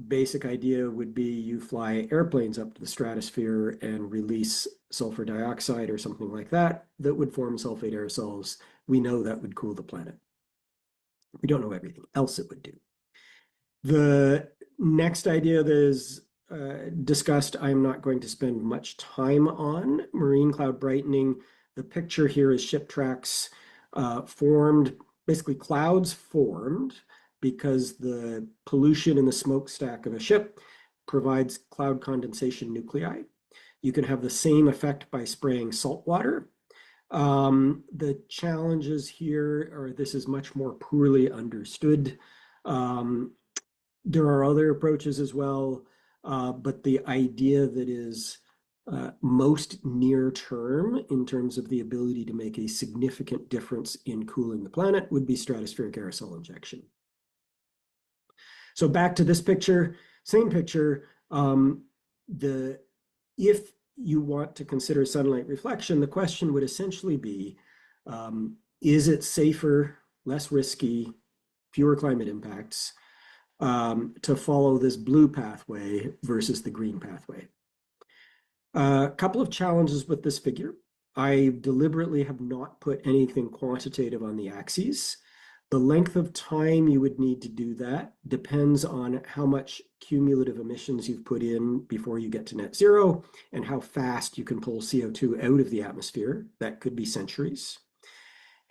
Basic idea would be you fly airplanes up to the stratosphere and release sulfur dioxide or something like that would form sulfate aerosols. We know that would cool the planet. We don't know everything else it would do. The next idea that is discussed, I'm not going to spend much time on, marine cloud brightening. The picture here is ship tracks formed, basically clouds formed because the pollution in the smokestack of a ship provides cloud condensation nuclei. You can have the same effect by spraying salt water. The challenges here are this is much more poorly understood. There are other approaches as well, but the idea that is most near term in terms of the ability to make a significant difference in cooling the planet would be stratospheric aerosol injection. So back to this picture, same picture. If you want to consider sunlight reflection, the question would essentially be, is it safer, less risky, fewer climate impacts to follow this blue pathway versus the green pathway? A couple of challenges with this figure. I deliberately have not put anything quantitative on the axes. The length of time you would need to do that depends on how much cumulative emissions you've put in before you get to net zero and how fast you can pull CO2 out of the atmosphere. That could be centuries.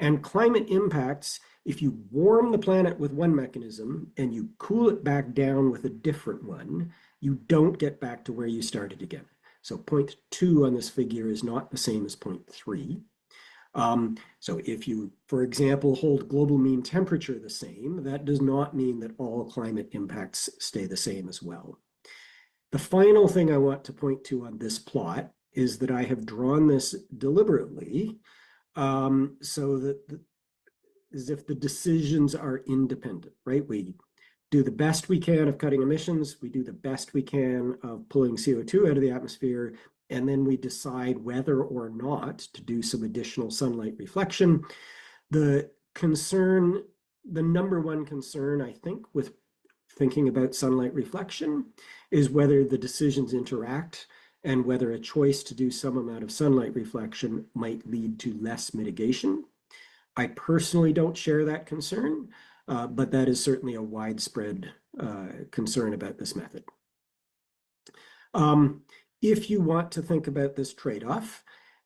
And climate impacts, if you warm the planet with one mechanism and you cool it back down with a different one, you don't get back to where you started again. So 0.2 on this figure is not the same as 0.3. So if you, for example, hold global mean temperature the same, that does not mean that all climate impacts stay the same as well. The final thing I want to point to on this plot is that I have drawn this deliberately so that as if the decisions are independent, right? We do the best we can of cutting emissions, we do the best we can of pulling CO2 out of the atmosphere, and then we decide whether or not to do some additional sunlight reflection. The concern, the number one concern, I think, with thinking about sunlight reflection is whether the decisions interact and whether a choice to do some amount of sunlight reflection might lead to less mitigation. I personally don't share that concern, but that is certainly a widespread concern about this method. If you want to think about this trade-off,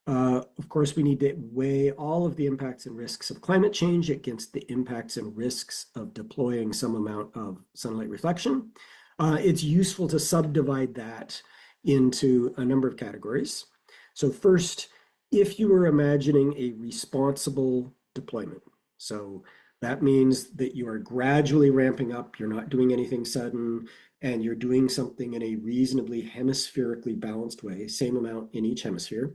of course, we need to weigh all of the impacts and risks of climate change against the impacts and risks of deploying some amount of sunlight reflection. It's useful to subdivide that into a number of categories. So first, if you were imagining a responsible deployment, so that means that you are gradually ramping up, you're not doing anything sudden, and you're doing something in a reasonably hemispherically balanced way, same amount in each hemisphere.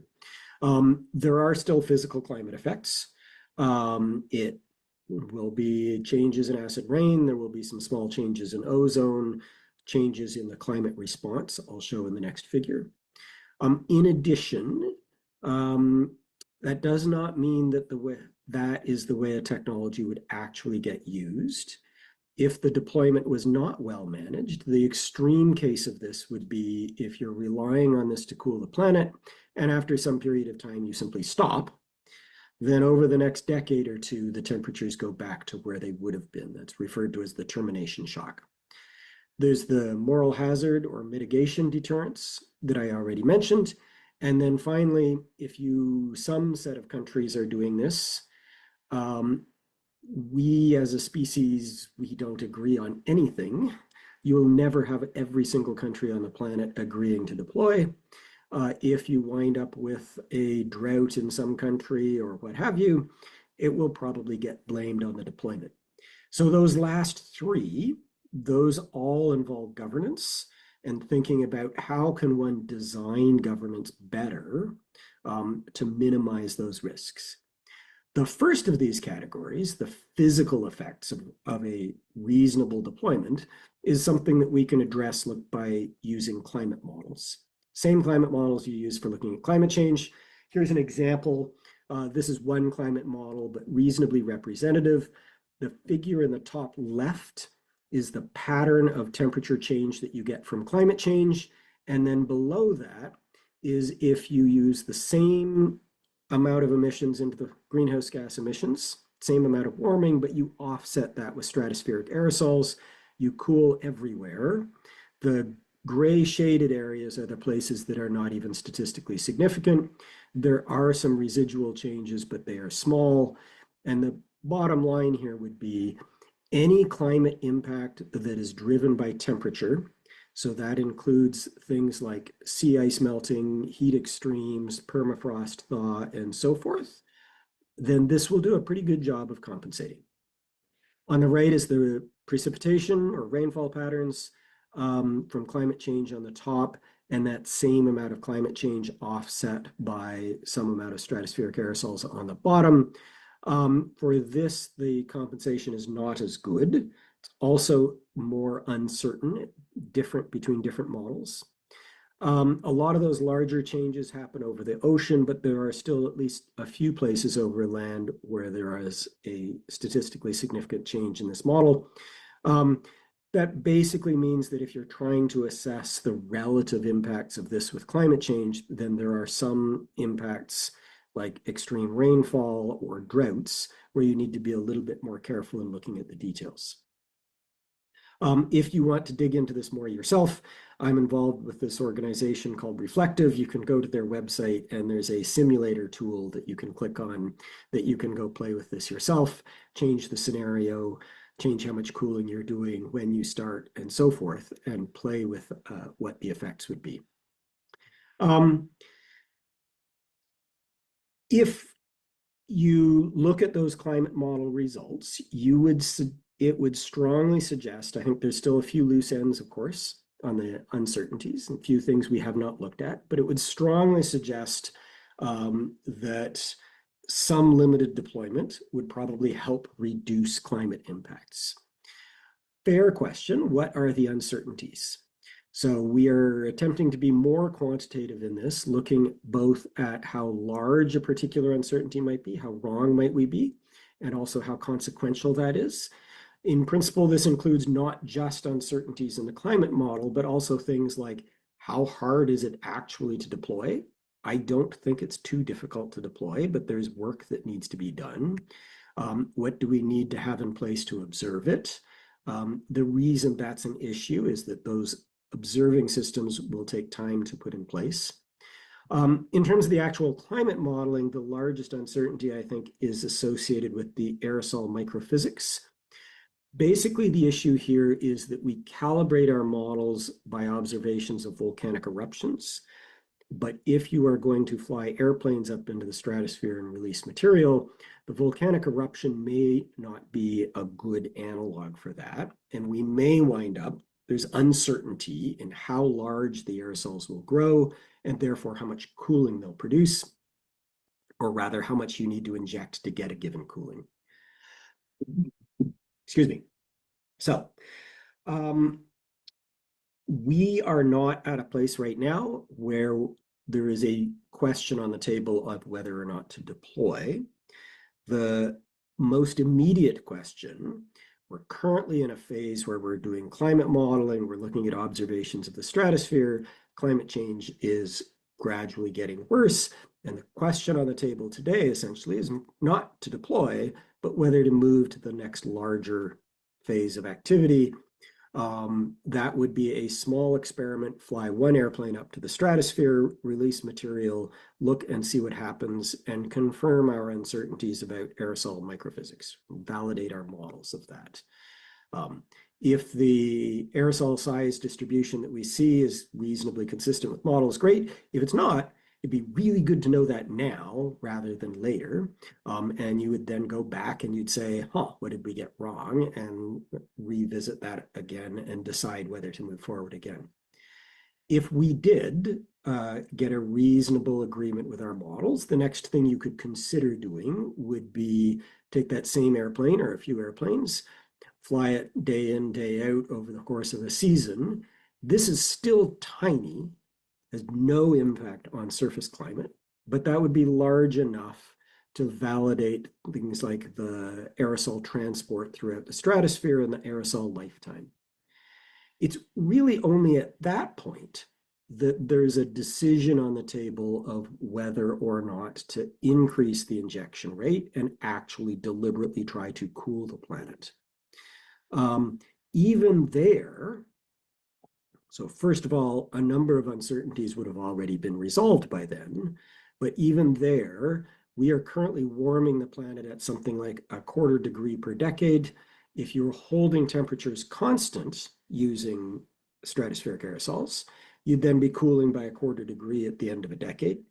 There are still physical climate effects. It will be changes in acid rain, there will be some small changes in ozone, changes in the climate response, I'll show in the next figure. In addition, that does not mean that that is the way a technology would actually get used. If the deployment was not well managed, the extreme case of this would be if you're relying on this to cool the planet, and after some period of time you simply stop, then over the next decade or two, the temperatures go back to where they would have been. That's referred to as the termination shock. There's the moral hazard or mitigation deterrence that I already mentioned. And then finally, if some set of countries are doing this, we as a species, we don't agree on anything. You will never have every single country on the planet agreeing to deploy. If you wind up with a drought in some country or what have you, it will probably get blamed on the deployment. So those last three, those all involve governance and thinking about how can one design governance better to minimize those risks. The first of these categories, the physical effects of a reasonable deployment, is something that we can address by using climate models. Same climate models you use for looking at climate change. Here's an example. This is one climate model, but reasonably representative. The figure in the top left is the pattern of temperature change that you get from climate change. And then below that is if you use the same amount of emissions into the greenhouse gas emissions, same amount of warming, but you offset that with stratospheric aerosols, you cool everywhere. The gray shaded areas are the places that are not even statistically significant. There are some residual changes, but they are small. And the bottom line here would be any climate impact that is driven by temperature. So that includes things like sea ice melting, heat extremes, permafrost thaw, and so forth. Then this will do a pretty good job of compensating. On the right is the precipitation or rainfall patterns from climate change on the top, and that same amount of climate change offset by some amount of stratospheric aerosols on the bottom. For this, the compensation is not as good. It's also more uncertain, different between different models. A lot of those larger changes happen over the ocean, but there are still at least a few places over land where there is a statistically significant change in this model. That basically means that if you're trying to assess the relative impacts of this with climate change, then there are some impacts like extreme rainfall or droughts where you need to be a little bit more careful in looking at the details. If you want to dig into this more yourself, I'm involved with this organization called Reflective. You can go to their website and there's a simulator tool that you can click on that you can go play with this yourself, change the scenario, change how much cooling you're doing, when you start, and so forth, and play with what the effects would be. If you look at those climate model results, it would strongly suggest, I think there's still a few loose ends, of course, on the uncertainties and a few things we have not looked at, but it would strongly suggest that some limited deployment would probably help reduce climate impacts. Fair question, what are the uncertainties? So we are attempting to be more quantitative in this, looking both at how large a particular uncertainty might be, how wrong might we be, and also how consequential that is. In principle, this includes not just uncertainties in the climate model, but also things like how hard is it actually to deploy? I don't think it's too difficult to deploy, but there's work that needs to be done. What do we need to have in place to observe it? The reason that's an issue is that those observing systems will take time to put in place. In terms of the actual climate modeling, the largest uncertainty, I think, is associated with the aerosol microphysics. Basically, the issue here is that we calibrate our models by observations of volcanic eruptions. But if you are going to fly airplanes up into the stratosphere and release material, the volcanic eruption may not be a good analog for that. And we may wind up, there's uncertainty in how large the aerosols will grow, and therefore how much cooling they'll produce, or rather how much you need to inject to get a given cooling. Excuse me. So we are not at a place right now where there is a question on the table of whether or not to deploy. The most immediate question, we're currently in a phase where we're doing climate modeling, we're looking at observations of the stratosphere, climate change is gradually getting worse, and the question on the table today essentially is not to deploy, but whether to move to the next larger phase of activity. That would be a small experiment, fly one airplane up to the stratosphere, release material, look and see what happens, and confirm our uncertainties about aerosol microphysics, validate our models of that. If the aerosol size distribution that we see is reasonably consistent with models, great. If it's not, it'd be really good to know that now rather than later. And you would then go back and you'd say, what did we get wrong? And revisit that again and decide whether to move forward again. If we did get a reasonable agreement with our models, the next thing you could consider doing would be take that same airplane or a few airplanes, fly it day in, day out over the course of a season. This is still tiny, has no impact on surface climate, but that would be large enough to validate things like the aerosol transport throughout the stratosphere and the aerosol lifetime. It's really only at that point that there's a decision on the table of whether or not to increase the injection rate and actually deliberately try to cool the planet. Even there, so first of all, a number of uncertainties would have already been resolved by then, but even there, we are currently warming the planet at something like 1/4 degree per decade. If you're holding temperatures constant using stratospheric aerosols, you'd then be cooling by 1/4 degree at the end of a decade.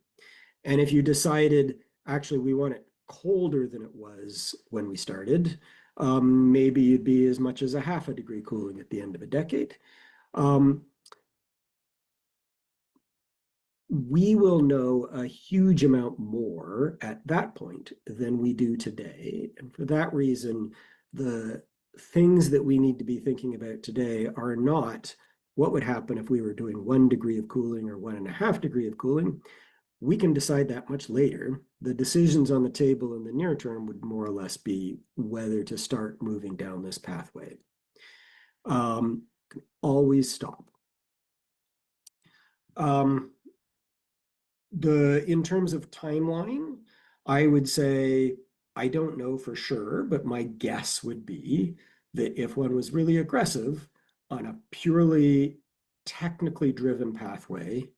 And if you decided, actually, we want it colder than it was when we started, maybe you'd be as much as 1/2 degree cooling at the end of a decade. We will know a huge amount more at that point than we do today. And for that reason, the things that we need to be thinking about today are not what would happen if we were doing 1 degree of cooling or 1.5 degree of cooling. We can decide that much later. The decisions on the table in the near term would more or less be whether to start moving down this pathway. Always stop. In terms of timeline, I would say, I don't know for sure, but my guess would be that if one was really aggressive on a purely technically driven pathway,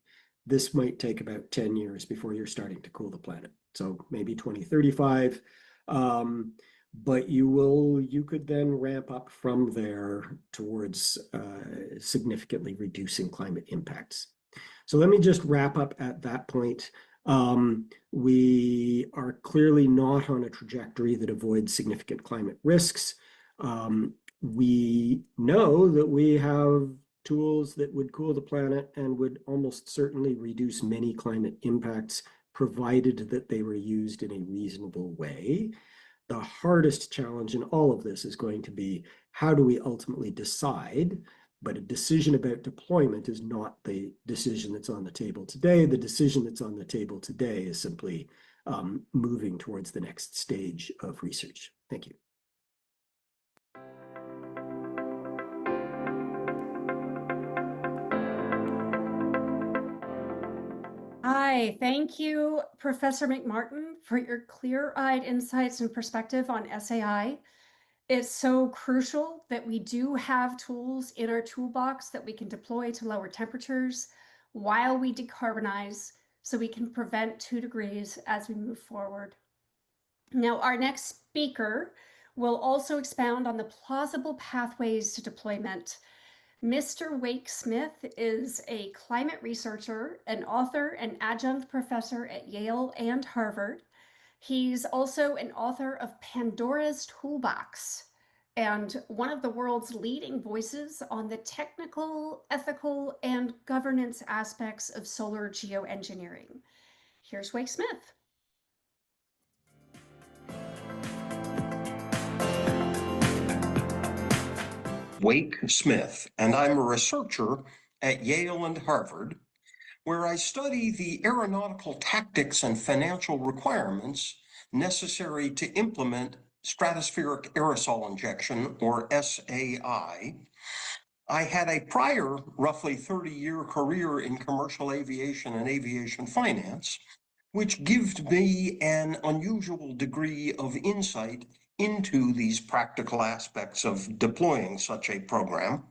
this might take about 10 years before you're starting to cool the planet. So maybe 2035, but you could then ramp up from there towards significantly reducing climate impacts. So let me just wrap up at that point. We are clearly not on a trajectory that avoids significant climate risks. We know that we have tools that would cool the planet and would almost certainly reduce many climate impacts, provided that they were used in a reasonable way. The hardest challenge in all of this is going to be, how do we ultimately decide? But a decision about deployment is not the decision that's on the table today. The decision that's on the table today is simply moving towards the next stage of research. Thank you. Hi, thank you, Professor MacMartin, for your clear-eyed insights and perspective on SAI. It's so crucial that we do have tools in our toolbox that we can deploy to lower temperatures while we decarbonize, so we can prevent 2 degrees as we move forward. Now, our next speaker will also expound on the plausible pathways to deployment. Mr. Wake Smith is a climate researcher, an author, and adjunct professor at Yale and Harvard. He's also an author of Pandora's Toolbox and one of the world's leading voices on the technical, ethical, and governance aspects of solar geoengineering. Here's Wake Smith. Wake Smith, and I'm a researcher at Yale and Harvard, where I study the aeronautical tactics and financial requirements necessary to implement stratospheric aerosol injection, or SAI. I had a prior roughly 30-year career in commercial aviation and aviation finance, which gives me an unusual degree of insight into these practical aspects of deploying such a program.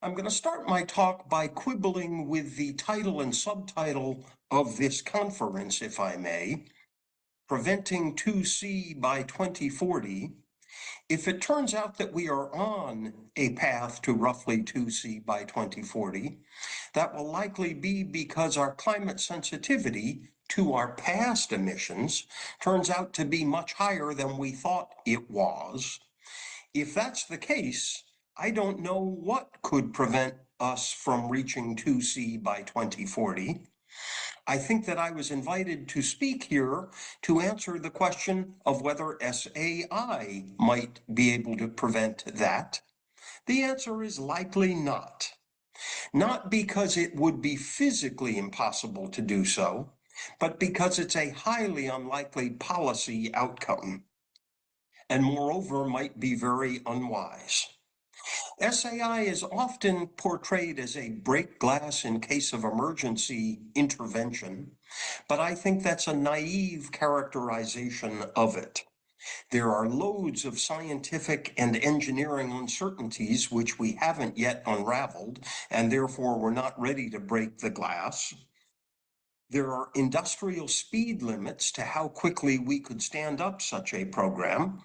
I'm going to start my talk by quibbling with the title and subtitle of this conference, if I may, Preventing 2C by 2040. If it turns out that we are on a path to roughly 2C by 2040, that will likely be because our climate sensitivity to our past emissions turns out to be much higher than we thought it was. If that's the case, I don't know what could prevent us from reaching 2C by 2040. I think that I was invited to speak here to answer the question of whether SAI might be able to prevent that. The answer is likely not. Not because it would be physically impossible to do so, but because it's a highly unlikely policy outcome, and moreover might be very unwise. SAI is often portrayed as a break glass in case of emergency intervention, but I think that's a naive characterization of it. There are loads of scientific and engineering uncertainties which we haven't yet unraveled, and therefore we're not ready to break the glass. There are industrial speed limits to how quickly we could stand up such a program.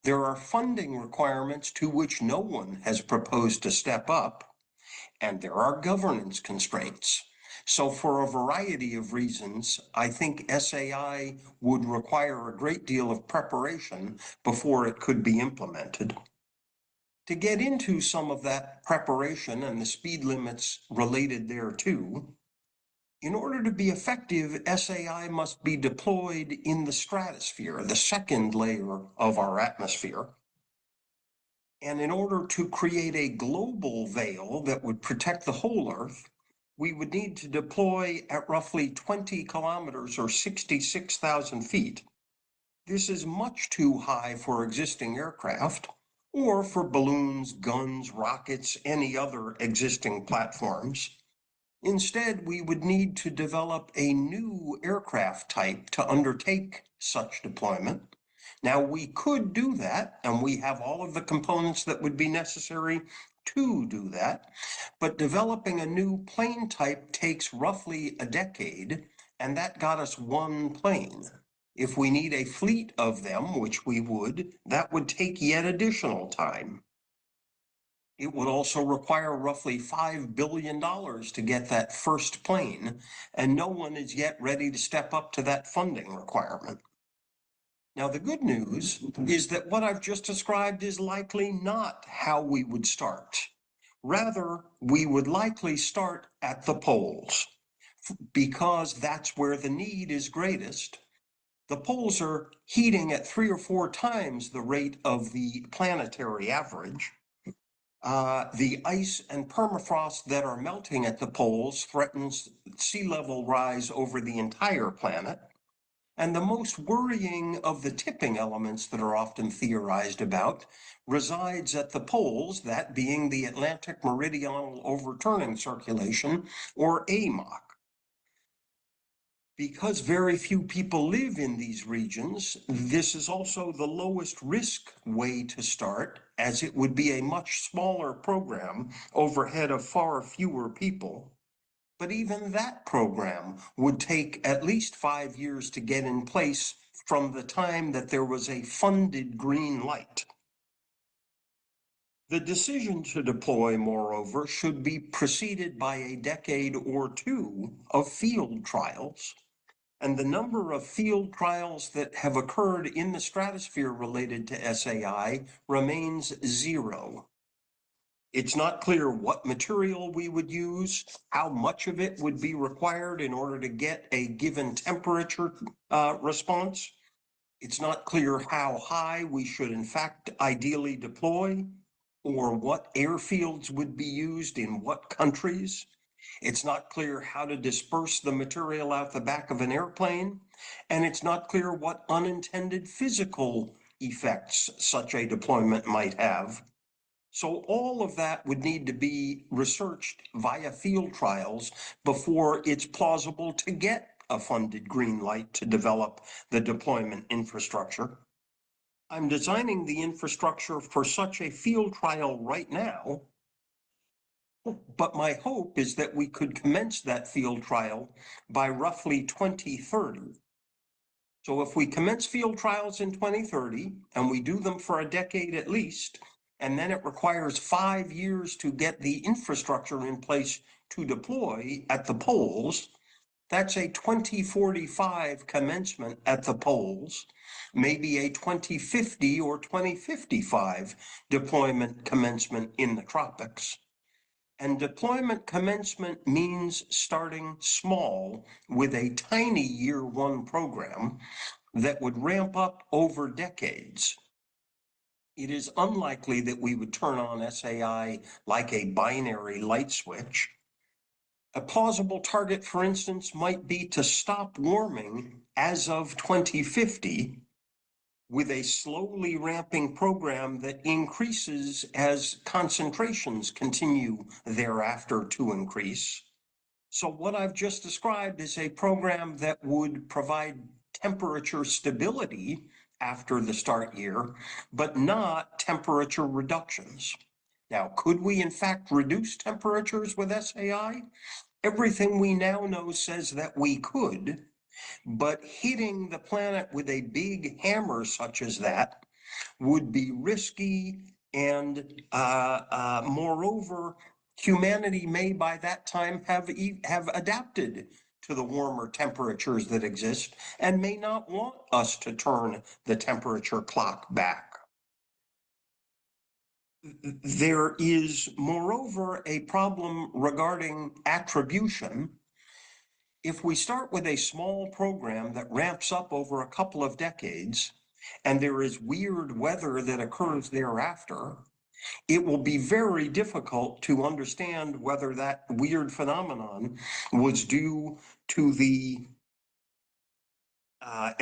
There are funding requirements to which no one has proposed to step up, and there are governance constraints. So for a variety of reasons, I think SAI would require a great deal of preparation before it could be implemented. To get into some of that preparation and the speed limits related thereto, in order to be effective, SAI must be deployed in the stratosphere, the second layer of our atmosphere. And in order to create a global veil that would protect the whole Earth, we would need to deploy at roughly 20 kilometers or 66,000 feet. This is much too high for existing aircraft or for balloons, guns, rockets, any other existing platforms. Instead, we would need to develop a new aircraft type to undertake such deployment. Now, we could do that, and we have all of the components that would be necessary to do that, but developing a new plane type takes roughly a decade, and that got us one plane. If we need a fleet of them, which we would, that would take yet additional time. It would also require roughly $5 billion to get that first plane, and no one is yet ready to step up to that funding requirement. Now, the good news is that what I've just described is likely not how we would start. Rather, we would likely start at the poles, because that's where the need is greatest. The poles are heating at 3 or 4 times the rate of the planetary average. The ice and permafrost that are melting at the poles threatens sea level rise over the entire planet. And the most worrying of the tipping elements that are often theorized about resides at the poles, that being the Atlantic Meridional Overturning Circulation, or AMOC. Because very few people live in these regions, this is also the lowest risk way to start, as it would be a much smaller program overhead of far fewer people. But even that program would take at least 5 years to get in place from the time that there was a funded green light. The decision to deploy, moreover, should be preceded by a decade or two of field trials. And the number of field trials that have occurred in the stratosphere related to SAI remains 0. It's not clear what material we would use, how much of it would be required in order to get a given temperature response. It's not clear how high we should in fact ideally deploy, or what airfields would be used in what countries. It's not clear how to disperse the material out the back of an airplane, and it's not clear what unintended physical effects such a deployment might have. So all of that would need to be researched via field trials before it's plausible to get a funded green light to develop the deployment infrastructure. I'm designing the infrastructure for such a field trial right now, but my hope is that we could commence that field trial by roughly 2030. So if we commence field trials in 2030, and we do them for a decade at least, and then it requires 5 years to get the infrastructure in place to deploy at the poles, that's a 2045 commencement at the poles, maybe a 2050 or 2055 deployment commencement in the tropics. And deployment commencement means starting small with a tiny year one program that would ramp up over decades. It is unlikely that we would turn on SAI like a binary light switch. A plausible target, for instance, might be to stop warming as of 2050 with a slowly ramping program that increases as concentrations continue thereafter to increase. So what I've just described is a program that would provide temperature stability after the start year, but not temperature reductions. Now, could we in fact reduce temperatures with SAI? Everything we now know says that we could, but hitting the planet with a big hammer such as that would be risky, and moreover, humanity may by that time have adapted to the warmer temperatures that exist and may not want us to turn the temperature clock back. There is, moreover, a problem regarding attribution. If we start with a small program that ramps up over a couple of decades, and there is weird weather that occurs thereafter, it will be very difficult to understand whether that weird phenomenon was due to the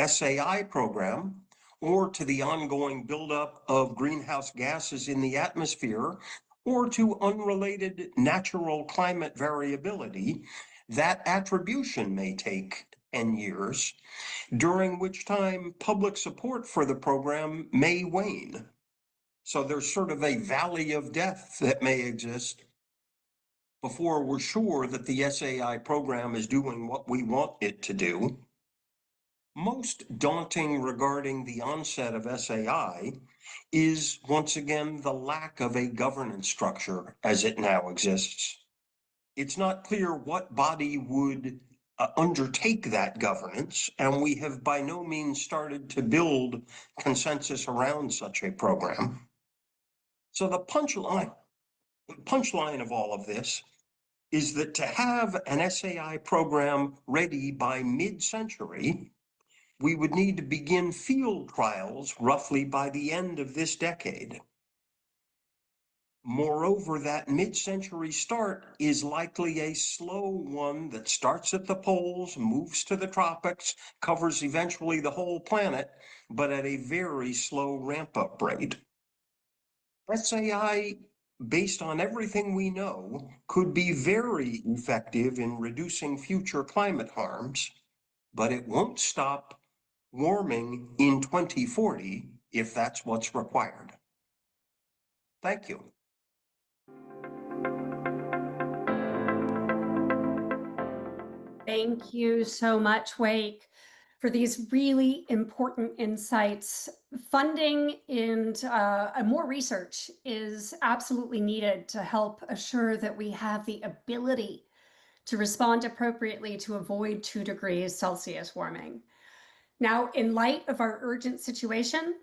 SAI program or to the ongoing buildup of greenhouse gases in the atmosphere or to unrelated natural climate variability. That attribution may take 10 years, during which time public support for the program may wane. So there's sort of a valley of death that may exist before we're sure that the SAI program is doing what we want it to do. Most daunting regarding the onset of SAI is, once again, the lack of a governance structure as it now exists. It's not clear what body would undertake that governance, and we have by no means started to build consensus around such a program. So the punchline of all of this is that to have an SAI program ready by mid-century, we would need to begin field trials roughly by the end of this decade. Moreover, that mid-century start is likely a slow one that starts at the poles, moves to the tropics, covers eventually the whole planet, but at a very slow ramp-up rate. SAI, based on everything we know, could be very effective in reducing future climate harms, but it won't stop warming in 2040 if that's what's required. Thank you. Thank you so much, Wake, for these really important insights. Funding and more research is absolutely needed to help assure that we have the ability to respond appropriately to avoid 2 degrees Celsius warming. Now, in light of our urgent situation,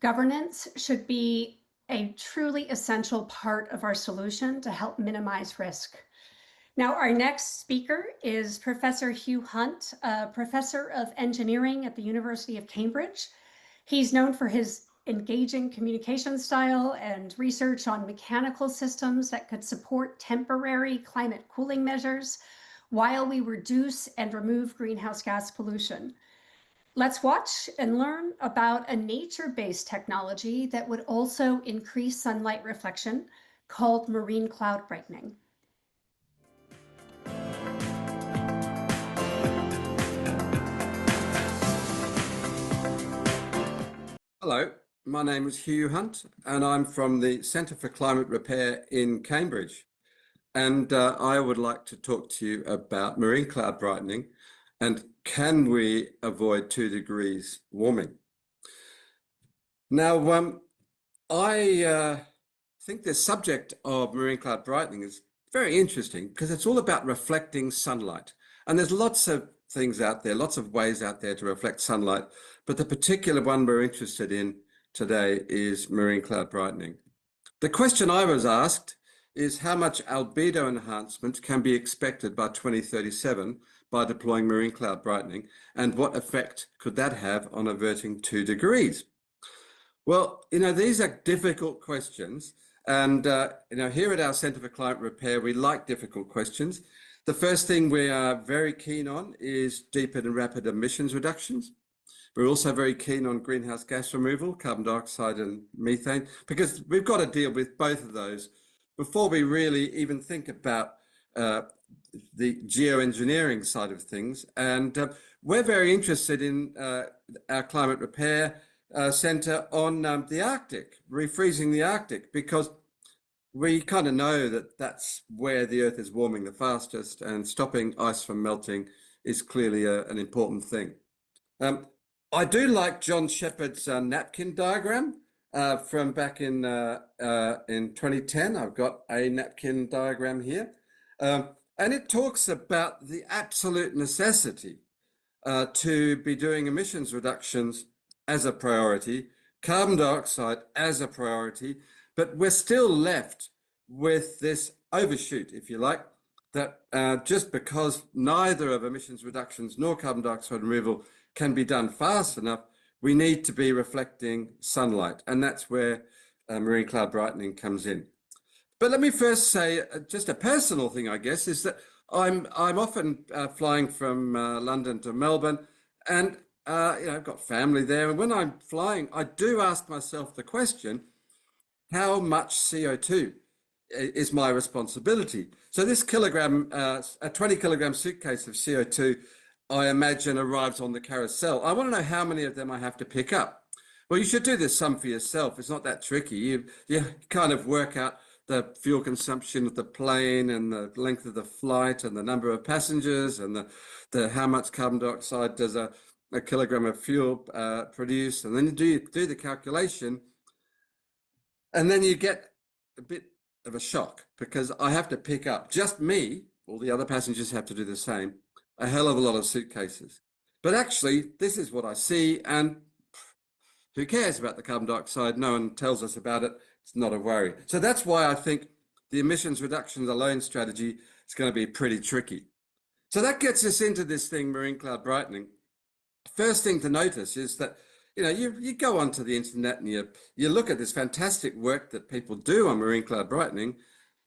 governance should be a truly essential part of our solution to help minimize risk. Now, our next speaker is Professor Hugh Hunt, a professor of engineering at the University of Cambridge. He's known for his engaging communication style and research on mechanical systems that could support temporary climate cooling measures while we reduce and remove greenhouse gas pollution. Let's watch and learn about a nature-based technology that would also increase sunlight reflection called marine cloud brightening. Hello, my name is Hugh Hunt and I'm from the Centre for Climate Repair in Cambridge. And I would like to talk to you about marine cloud brightening and can we avoid 2 degrees warming? Now, I think the subject of marine cloud brightening is very interesting because it's all about reflecting sunlight. And there's lots of things out there, lots of ways out there to reflect sunlight, but the particular one we're interested in today is marine cloud brightening. The question I was asked is how much albedo enhancement can be expected by 2037 by deploying marine cloud brightening, and what effect could that have on averting 2 degrees? Well, these are difficult questions. And, here at our Centre for Climate Repair, we like difficult questions. The first thing we are very keen on is deep and rapid emissions reductions. We're also very keen on greenhouse gas removal, carbon dioxide and methane, because we've got to deal with both of those before we really even think about the geoengineering side of things. And we're very interested in our Climate Repair Centre on the Arctic, refreezing the Arctic, because we kind of know that that's where the Earth is warming the fastest, and stopping ice from melting is clearly an important thing. I do like John Shepard's napkin diagram from back in 2010. I've got a napkin diagram here. And it talks about the absolute necessity to be doing emissions reductions as a priority, carbon dioxide as a priority, but we're still left with this overshoot, if you like, that just because neither of emissions reductions nor carbon dioxide removal can be done fast enough, we need to be reflecting sunlight. And that's where marine cloud brightening comes in. But let me first say just a personal thing, I guess, is that I'm often flying from London to Melbourne, and I've got family there. And when I'm flying, I do ask myself the question, how much CO2 is my responsibility? So this kilogram, a 20 kilogram suitcase of CO2, I imagine arrives on the carousel. I want to know how many of them I have to pick up. Well, you should do this sum for yourself. It's not that tricky. You kind of work out the fuel consumption of the plane and the length of the flight and the number of passengers and the how much carbon dioxide does a kilogram of fuel produce, and then you do the calculation, and then you get a bit of a shock, because I have to pick up, just me, all the other passengers have to do the same, a hell of a lot of suitcases. But actually, this is what I see, and who cares about the carbon dioxide? No one tells us about it. It's not a worry. So that's why I think the emissions reductions alone strategy is going to be pretty tricky. So that gets us into this thing, marine cloud brightening. First thing to notice is that you go onto the internet and you look at this fantastic work that people do on marine cloud brightening,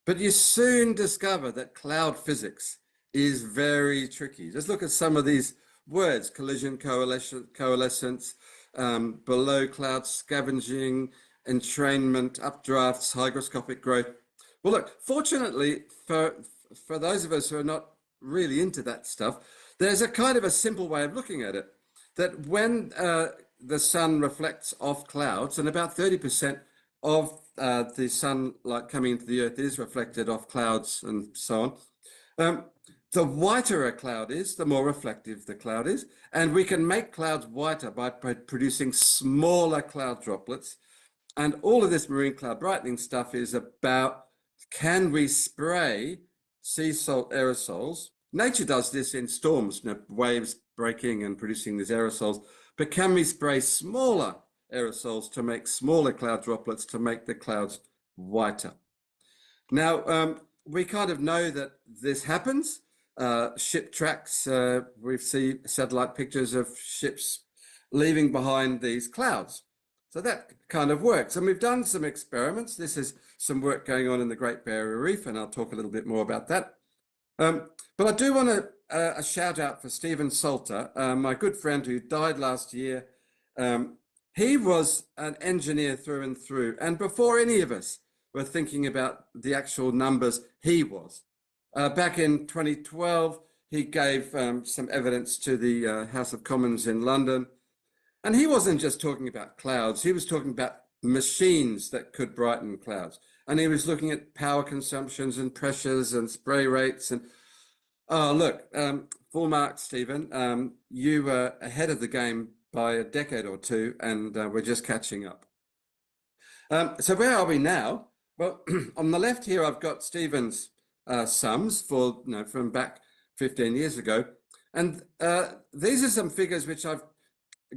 but you soon discover that cloud physics is very tricky. Just look at some of these words: collision, coalescence, below cloud scavenging, entrainment, updrafts, hygroscopic growth. Well, look, fortunately for those of us who are not really into that stuff, there's a kind of a simple way of looking at it, that when the sun reflects off clouds, and about 30% of the sunlight coming into the Earth is reflected off clouds and so on, the whiter a cloud is, the more reflective the cloud is. And we can make clouds whiter by producing smaller cloud droplets. And all of this marine cloud brightening stuff is about, can we spray sea salt aerosols? Nature does this in storms, waves breaking and producing these aerosols. But can we spray smaller aerosols to make smaller cloud droplets to make the clouds whiter? Now, we kind of know that this happens. Ship tracks, we see satellite pictures of ships leaving behind these clouds. So that kind of works. And we've done some experiments. This is some work going on in the Great Barrier Reef, and I'll talk a little bit more about that. But I do want to a shout out for Stephen Salter, my good friend who died last year. He was an engineer through and through. And before any of us were thinking about the actual numbers, he was. Back in 2012, he gave some evidence to the House of Commons in London. And he wasn't just talking about clouds, he was talking about machines that could brighten clouds. And he was looking at power consumptions and pressures and spray rates. And look, full marks, Stephen. You were ahead of the game by a decade or two, and we're just catching up. So where are we now? Well, on the left here, I've got Stephen's sums for from back 15 years ago, and these are some figures which I've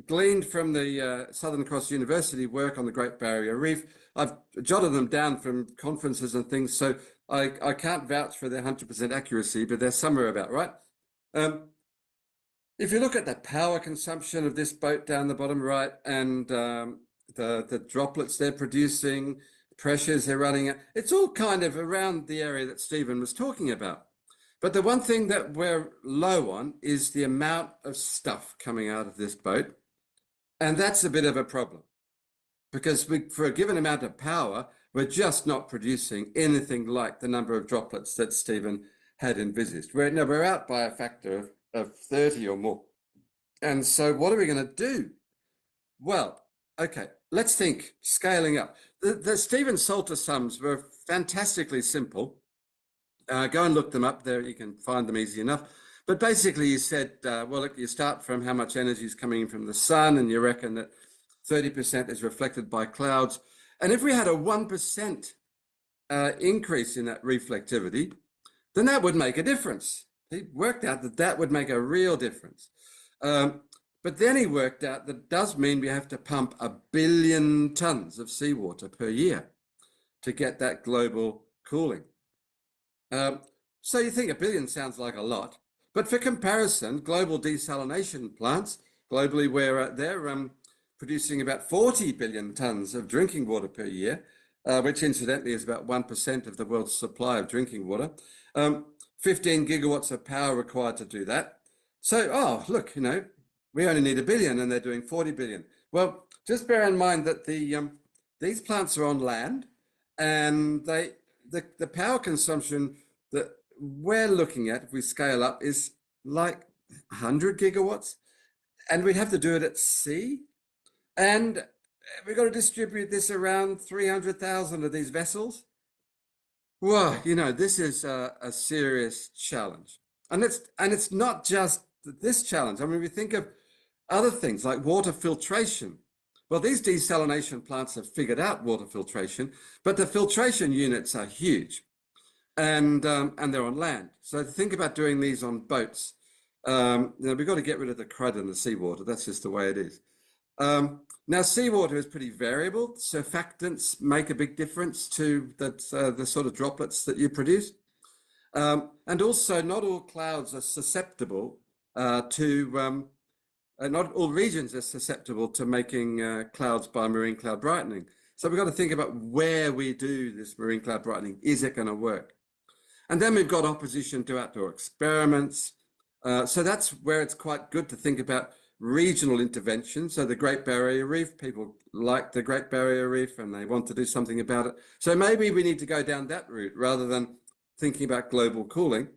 gleaned from the Southern Cross University work on the Great Barrier Reef. I've jotted them down from conferences and things, so I can't vouch for their 100% accuracy, but they're somewhere about right. If you look at the power consumption of this boat down the bottom right and the droplets they're producing, pressures they're running at, it's all kind of around the area that Stephen was talking about. But the one thing that we're low on is the amount of stuff coming out of this boat. And that's a bit of a problem because for a given amount of power, we're just not producing anything like the number of droplets that Stephen had envisaged. We're out by a factor of 30 or more. And so what are we going to do? Well, okay, let's think scaling up. The Stephen Salter sums were fantastically simple. Go and look them up there. You can find them easy enough. But basically you said, well, look, you start from how much energy is coming in from the sun, and you reckon that 30% is reflected by clouds. And if we had a 1% increase in that reflectivity, then that would make a difference. He worked out that that would make a real difference. But then he worked out that does mean we have to pump 1 billion tons of seawater per year to get that global cooling. So you think 1 billion sounds like a lot, but for comparison, global desalination plants globally, where they're producing about 40 billion tons of drinking water per year, which incidentally is about 1% of the world's supply of drinking water. 15 gigawatts of power required to do that. So, oh, look, you know, we only need 1 billion and they're doing 40 billion. Well, just bear in mind that these plants are on land, and the power consumption that we're looking at, if we scale up, is like 100 gigawatts, and we'd have to do it at sea. And we've got to distribute this around 300,000 of these vessels. Well, you know, this is a serious challenge. And it's not just this challenge. I mean, we think of other things like water filtration. Well, these desalination plants have figured out water filtration, but the filtration units are huge, and they're on land. So think about doing these on boats. You know, we've got to get rid of the crud in the seawater. That's just the way it is. Now, seawater is pretty variable. Surfactants make a big difference to the sort of droplets that you produce. And also, not all clouds are susceptible not all regions are susceptible to making clouds by marine cloud brightening. So we've got to think about where we do this marine cloud brightening. Is it going to work? And then we've got opposition to outdoor experiments. So that's where it's quite good to think about regional intervention. So the Great Barrier Reef, people like the Great Barrier Reef and they want to do something about it. So maybe we need to go down that route rather than thinking about global cooling,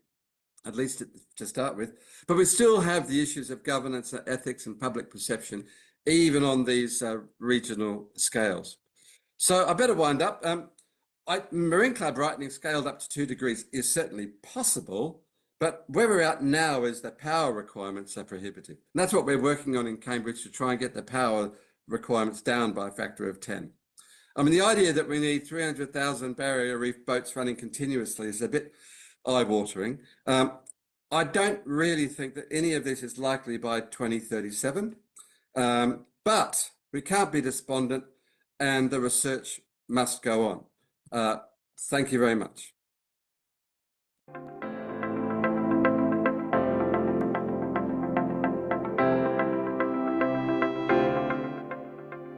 at least to start with. But we still have the issues of governance, ethics, and public perception, even on these regional scales. So I better wind up. Marine cloud brightening scaled up to 2 degrees is certainly possible, but where we're at now is the power requirements are prohibitive. And that's what we're working on in Cambridge, to try and get the power requirements down by a factor of 10. I mean, the idea that we need 300,000 barrier reef boats running continuously is a bit eye-watering. I don't really think that any of this is likely by 2037, but we can't be despondent, and the research must go on. Thank you very much.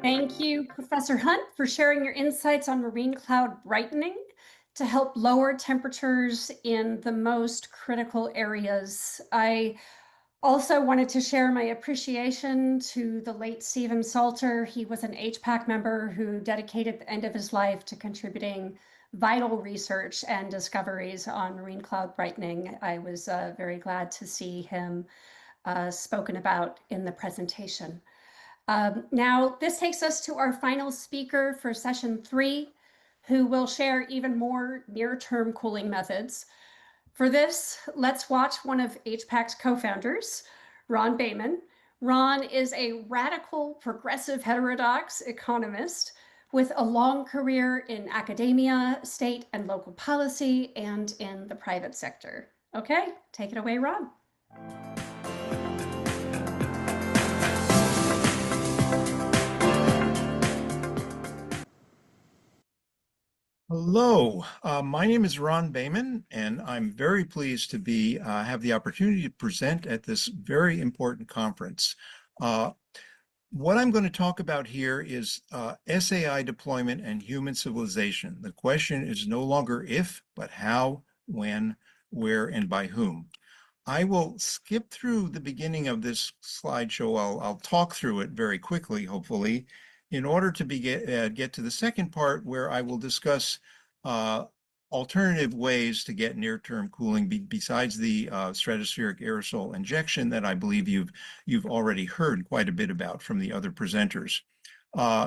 Thank you, Professor Hunt, for sharing your insights on marine cloud brightening to help lower temperatures in the most critical areas. I also wanted to share my appreciation to the late Stephen Salter. He was an HPAC member who dedicated the end of his life to contributing vital research and discoveries on marine cloud brightening. I was very glad to see him spoken about in the presentation. Now, this takes us to our final speaker for session 3, who will share even more near-term cooling methods. For this, let's watch one of HPAC's co-founders, Ron Bayman. Ron is a radical, progressive, heterodox economist with a long career in academia, state and local policy, and in the private sector. Okay, take it away, Ron. Hello, my name is Ron Bayman, and I'm very pleased to have the opportunity to present at this very important conference. What I'm going to talk about here is SAI deployment and human civilization. The question is no longer if, but how, when, where, and by whom. I will skip through the beginning of this slideshow. I'll talk through it very quickly, hopefully, in order to get to the second part where I will discuss alternative ways to get near-term cooling besides the stratospheric aerosol injection that I believe you've already heard quite a bit about from the other presenters.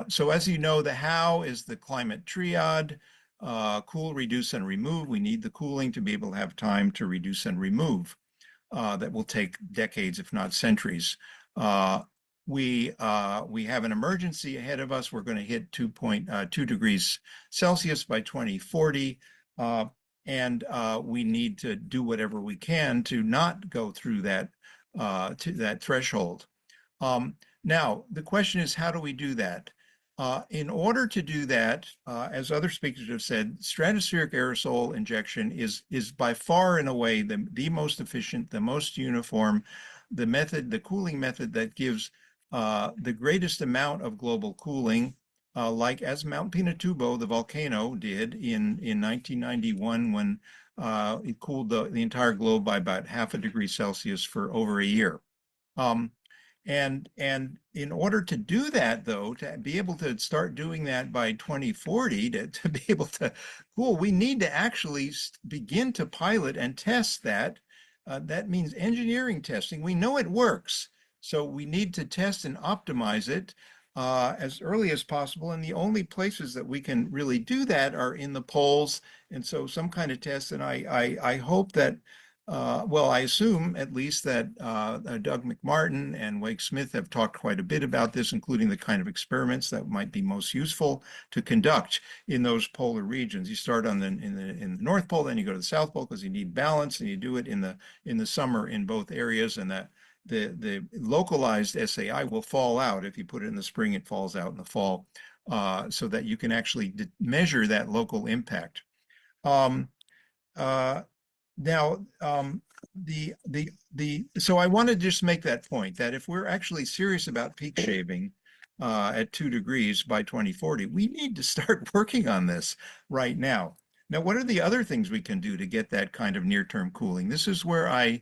So as you know, the how is the climate triad. Cool, reduce, and remove. We need the cooling to be able to have time to reduce and remove. That will take decades, if not centuries. We have an emergency ahead of us. We're going to hit 2.2 degrees Celsius by 2040, and we need to do whatever we can to not go through that threshold. Now, the question is, how do we do that? In order to do that, as other speakers have said, stratospheric aerosol injection is by far and away the most efficient, the most uniform, the cooling method that gives the greatest amount of global cooling, like as Mount Pinatubo, the volcano, did in 1991 when it cooled the entire globe by about 0.5 degree Celsius for over a year. And in order to do that, though, to be able to start doing that by 2040, to be able to cool, we need to actually begin to pilot and test that. That means engineering testing. We know it works, so we need to test and optimize it as early as possible. And the only places that we can really do that are in the poles. And so some kind of test, and I hope that well, I assume at least that Doug MacMartin and Wake Smith have talked quite a bit about this, including the kind of experiments that might be most useful to conduct in those polar regions. You start in the North Pole, then you go to the South Pole because you need balance, and you do it in the summer in both areas, and that the localized SAI will fall out. If you put it in the spring, it falls out in the fall, so that you can actually measure that local impact. Now, so I want to just make that point that if we're actually serious about peak shaving at 2 degrees by 2040, we need to start working on this right now. Now, what are the other things we can do to get that kind of near-term cooling? This is where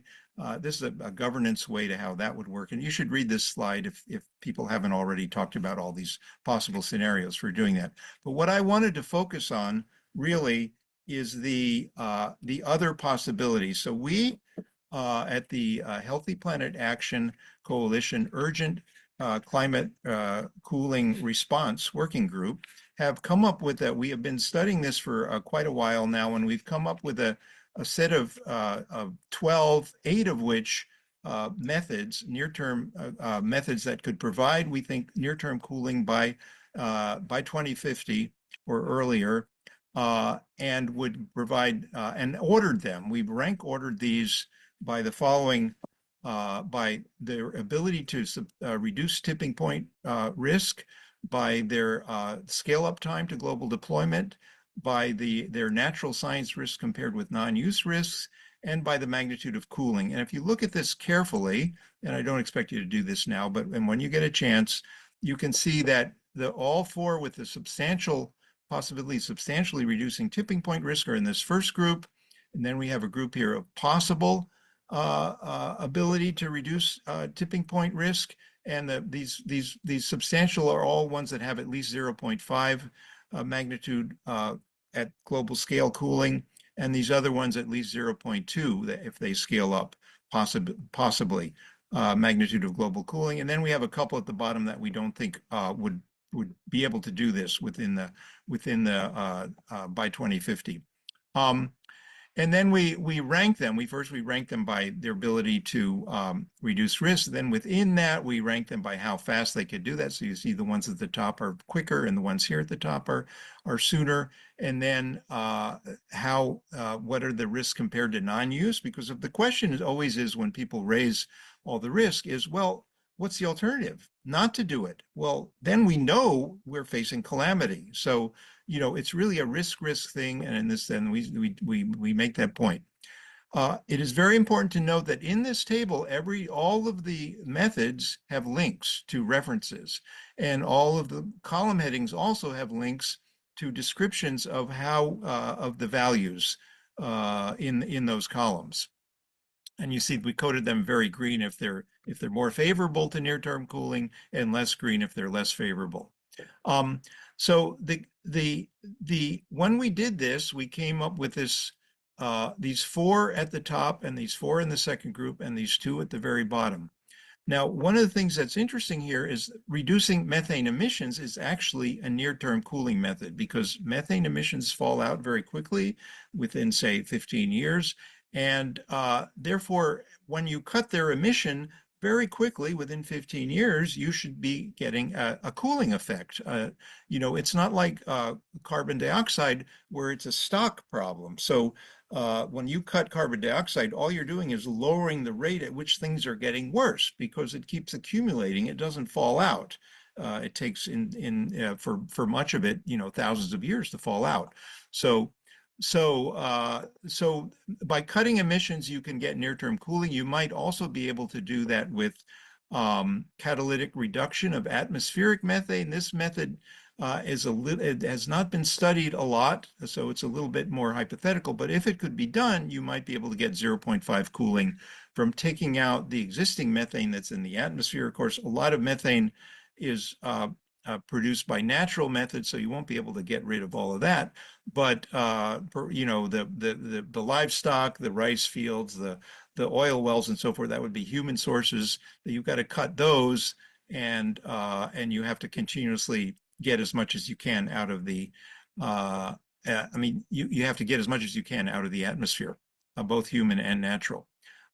this is a governance way to how that would work. And you should read this slide if people haven't already talked about all these possible scenarios for doing that. But what I wanted to focus on really is the other possibilities. So we at the Healthy Planet Action Coalition Urgent Climate Cooling Response Working Group have come up with that. We have been studying this for quite a while now, and we've come up with a set of 12, 8 of which methods, near-term methods that could provide, we think, near-term cooling by 2050 or earlier. And would provide and ordered them. We've rank ordered these by the following, by their ability to reduce tipping point risk, by their scale up time to global deployment, by their natural science risk compared with non-use risks, and by the magnitude of cooling. And if you look at this carefully, and I don't expect you to do this now, but when you get a chance, you can see that all 4 with the possibility substantially reducing tipping point risk are in this first group. And then we have a group here of possible ability to reduce tipping point risk. And these substantial are all ones that have at least 0.5 magnitude at global scale cooling. And these other ones at least 0.2 if they scale up, possibly magnitude of global cooling. And then we have a couple at the bottom that we don't think would be able to do this within the by 2050. And then we rank them. We rank them by their ability to reduce risk. Then within that, we rank them by how fast they could do that. So you see the ones at the top are quicker, and the ones here at the top are sooner. And then what are the risks compared to non-use? Because the question always is when people raise all the risk is, well, what's the alternative? Not to do it. Well, then we know we're facing calamity. So, you know, it's really a risk thing. And in this, then we make that point. It is very important to note that in this table, all of the methods have links to references, and all of the column headings also have links to descriptions of how of the values in those columns. And you see we coded them very green if they're more favorable to near-term cooling, and less green if they're less favorable. So when we did this, we came up with this these 4 at the top, and these 4 in the second group, and these 2 at the very bottom. Now, one of the things that's interesting here is reducing methane emissions is actually a near-term cooling method, because methane emissions fall out very quickly within, say, 15 years. And therefore, when you cut their emission very quickly, within 15 years, you should be getting a cooling effect. You know, it's not like carbon dioxide where it's a stock problem. So when you cut carbon dioxide, all you're doing is lowering the rate at which things are getting worse, because it keeps accumulating. It doesn't fall out. It takes for much of it, you know, thousands of years to fall out. So by cutting emissions, you can get near-term cooling. You might also be able to do that with catalytic reduction of atmospheric methane. This method it has not been studied a lot, so it's a little bit more hypothetical, but if it could be done, you might be able to get 0.5 cooling from taking out the existing methane that's in the atmosphere. Of course, a lot of methane is produced by natural methods, so you won't be able to get rid of all of that. But you know, the livestock, the rice fields, the oil wells, and so forth, that would be human sources. You've got to cut those, and you have to continuously get as much as you can out of the. I mean, you have to get as much as you can out of the atmosphere, both human and natural,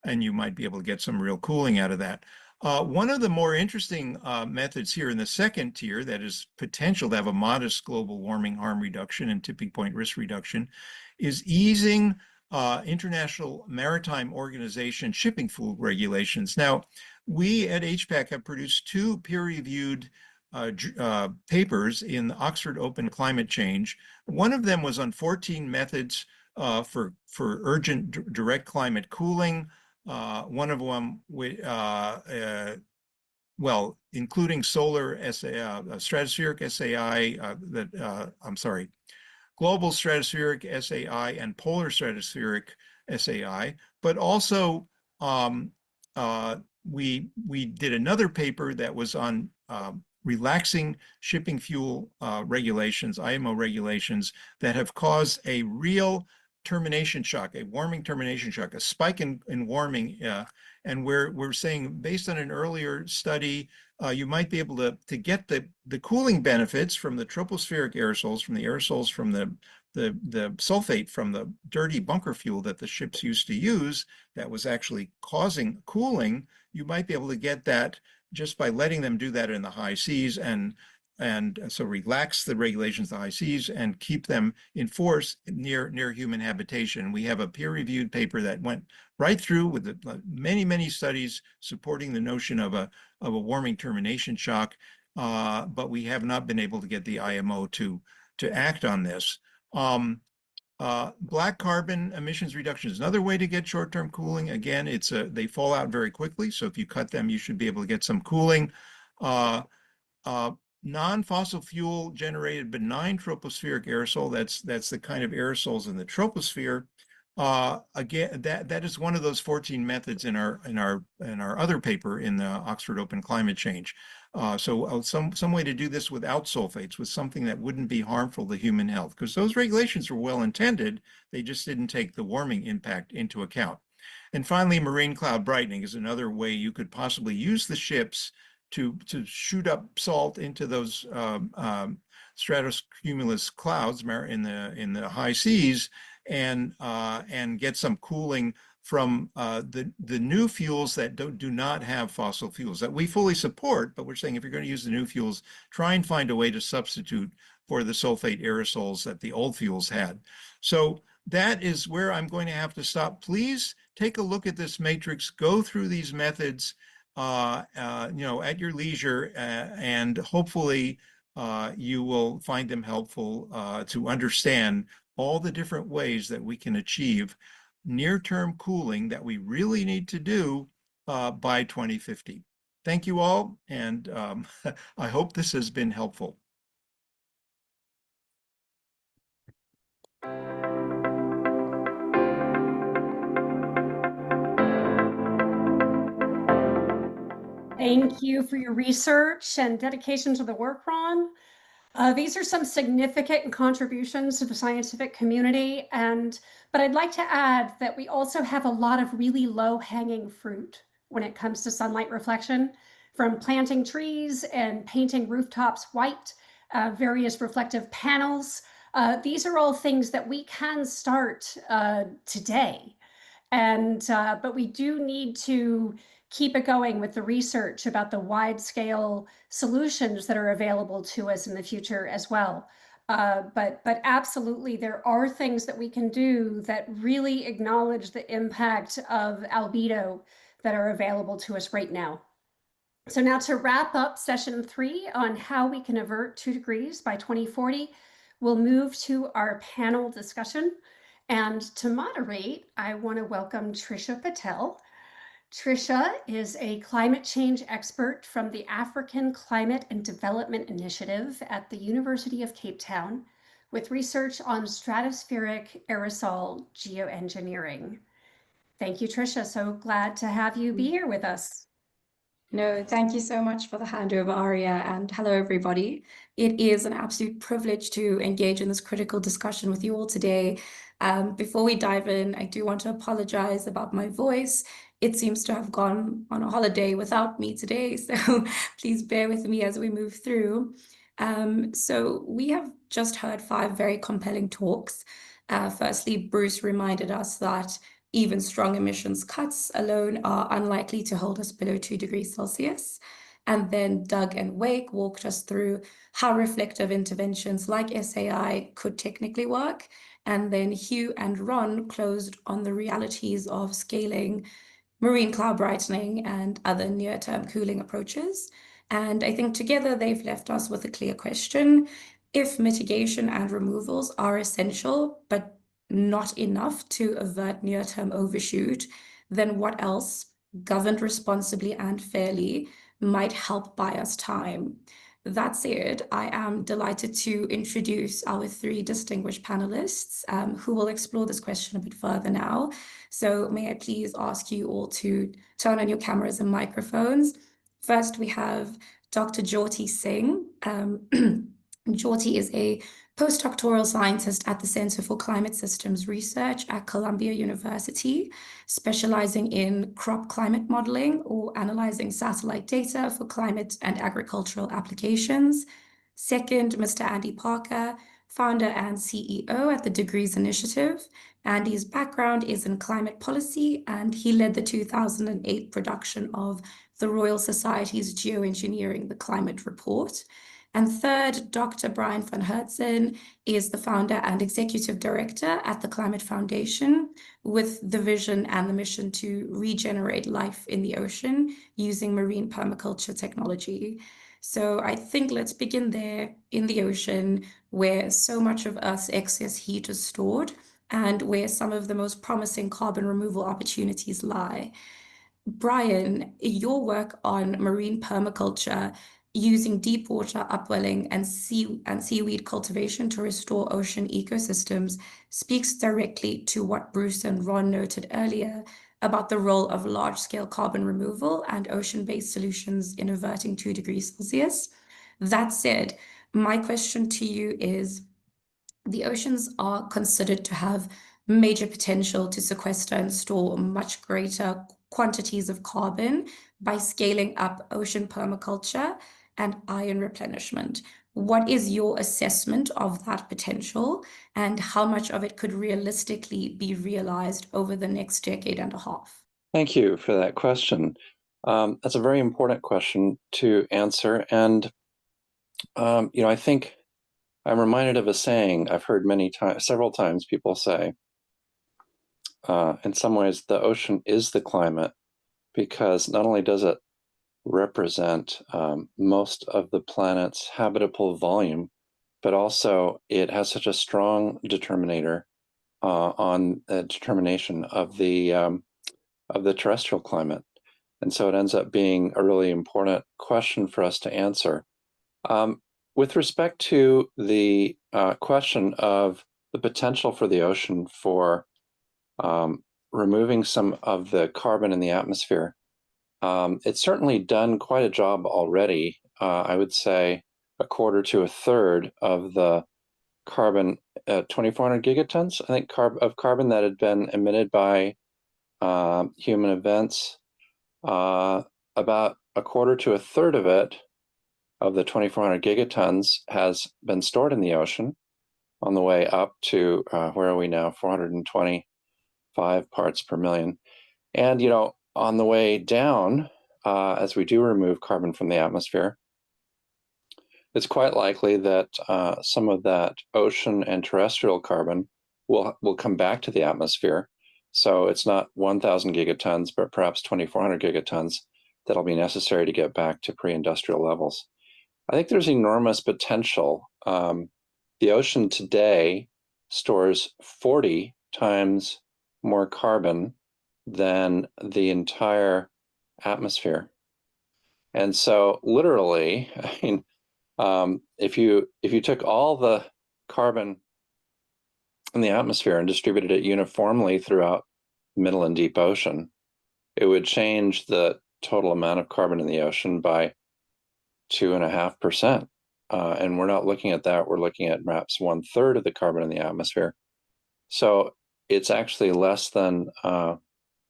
and you might be able to get some real cooling out of that. One of the more interesting methods here in the second tier that is potential to have a modest global warming harm reduction and tipping point risk reduction is easing International Maritime Organization shipping fuel regulations. Now, we at HPAC have produced 2 peer-reviewed papers in the Oxford Open Climate Change. One of them was on 14 methods for urgent direct climate cooling. One of them, well, including solar stratospheric SAI, global stratospheric SAI and polar stratospheric SAI, but also we did another paper that was on relaxing shipping fuel regulations, IMO regulations, that have caused a real termination shock, a warming termination shock, a spike in warming. And we're saying, based on an earlier study, you might be able to get the cooling benefits from the tropospheric aerosols, from the aerosols from the sulfate from the dirty bunker fuel that the ships used to use that was actually causing cooling. You might be able to get that just by letting them do that in the high seas, and so relax the regulations of the high seas and keep them in force near human habitation. We have a peer-reviewed paper that went right through with many studies supporting the notion of a warming termination shock, but we have not been able to get the IMO to act on this. Black carbon emissions reduction is another way to get short-term cooling. Again, they fall out very quickly, so if you cut them, you should be able to get some cooling. Non-fossil fuel generated benign tropospheric aerosol, that's the kind of aerosols in the troposphere. Again, that is one of those 14 methods in our other paper in the Oxford Open Climate Change. So some way to do this without sulfates, with something that wouldn't be harmful to human health, because those regulations were well intended, they just didn't take the warming impact into account. And finally, marine cloud brightening is another way you could possibly use the ships to shoot up salt into those stratocumulus clouds in the high seas, and get some cooling from the new fuels that do not have fossil fuels that we fully support. But we're saying, if you're going to use the new fuels, try and find a way to substitute for the sulfate aerosols that the old fuels had. So that is where I'm going to have to stop. Please take a look at this matrix, go through these methods. at your leisure, and hopefully you will find them helpful to understand all the different ways that we can achieve near-term cooling that we really need to do by 2050. Thank you all, and I hope this has been helpful. Thank you for your research and dedication to the work, Ron. These are some significant contributions to the scientific community, but I'd like to add that we also have a lot of really low-hanging fruit when it comes to sunlight reflection, from planting trees and painting rooftops white, various reflective panels. These are all things that we can start today. But we do need to keep it going with the research about the wide-scale solutions that are available to us in the future as well. But absolutely, there are things that we can do that really acknowledge the impact of albedo that are available to us right now. So now, to wrap up session 3 on how we can avert 2 degrees by 2040, we'll move to our panel discussion. And to moderate, I want to welcome Trisha Patel. Trisha is a climate change expert from the African Climate and Development Initiative at the University of Cape Town, with research on stratospheric aerosol geoengineering. Thank you, Trisha. So glad to have you be here with us. No, thank you so much for the handover, Aria, and hello, everybody. It is an absolute privilege to engage in this critical discussion with you all today. Before we dive in, I do want to apologize about my voice. It seems to have gone on a holiday without me today, so please bear with me as we move through. So we have just heard 5 very compelling talks. Firstly, Bruce reminded us that even strong emissions cuts alone are unlikely to hold us below 2 degrees Celsius. And then Doug and Wake walked us through how reflective interventions like SAI could technically work. And then Hugh and Ron closed on the realities of scaling marine cloud brightening and other near-term cooling approaches. And I think together they've left us with a clear question. If mitigation and removals are essential, but not enough to avert near-term overshoot, then what else, governed responsibly and fairly, might help buy us time? That said, I am delighted to introduce our 3 distinguished panelists who will explore this question a bit further now. So may I please ask you all to turn on your cameras and microphones. First, we have Dr. Jyoti Singh. Jyoti is a postdoctoral scientist at the Center for Climate Systems Research at Columbia University, specializing in crop climate modeling or analyzing satellite data for climate and agricultural applications. Second, Mr. Andy Parker, founder and CEO at the Degrees Initiative. Andy's background is in climate policy, and he led the 2008 production of the Royal Society's Geoengineering the Climate Report. And third, Dr. Brian van Hertzen is the founder and executive director at the Climate Foundation, with the vision and the mission to regenerate life in the ocean using marine permaculture technology. So I think let's begin there in the ocean, where so much of Earth's excess heat is stored and where some of the most promising carbon removal opportunities lie. Brian, your work on marine permaculture using deep water upwelling and seaweed cultivation to restore ocean ecosystems speaks directly to what Bruce and Ron noted earlier about the role of large-scale carbon removal and ocean-based solutions in averting 2 degrees Celsius. That said, my question to you is, the oceans are considered to have major potential to sequester and store much greater quantities of carbon by scaling up ocean permaculture and ion replenishment. What is your assessment of that potential, and how much of it could realistically be realized over the next decade and a half? Thank you for that question. That's a very important question to answer. And, I think I'm reminded of a saying I've heard several times people say, in some ways, the ocean is the climate, because not only does it represent most of the planet's habitable volume, but also it has such a strong determinator on the determination of the terrestrial climate. And so it ends up being a really important question for us to answer. With respect to the question of the potential for the ocean for removing some of the carbon in the atmosphere, it's certainly done quite a job already. I would say a quarter to a third of the carbon, 2,400 gigatons, I think, of carbon that had been emitted by human events. About a quarter to a third of it, of the 2,400 gigatons, has been stored in the ocean on the way up to, where are we now, 425 parts per million. And, on the way down, as we do remove carbon from the atmosphere, it's quite likely that some of that ocean and terrestrial carbon will come back to the atmosphere. So it's not 1,000 gigatons, but perhaps 2,400 gigatons that'll be necessary to get back to pre-industrial levels. I think there's enormous potential. The ocean today stores 40 times more carbon than the entire atmosphere. And so literally, I mean, if you took all the carbon in the atmosphere and distributed it uniformly throughout the middle and deep ocean, it would change the total amount of carbon in the ocean by 2.5%. And we're not looking at that. We're looking at perhaps 1/3 of the carbon in the atmosphere. So it's actually less than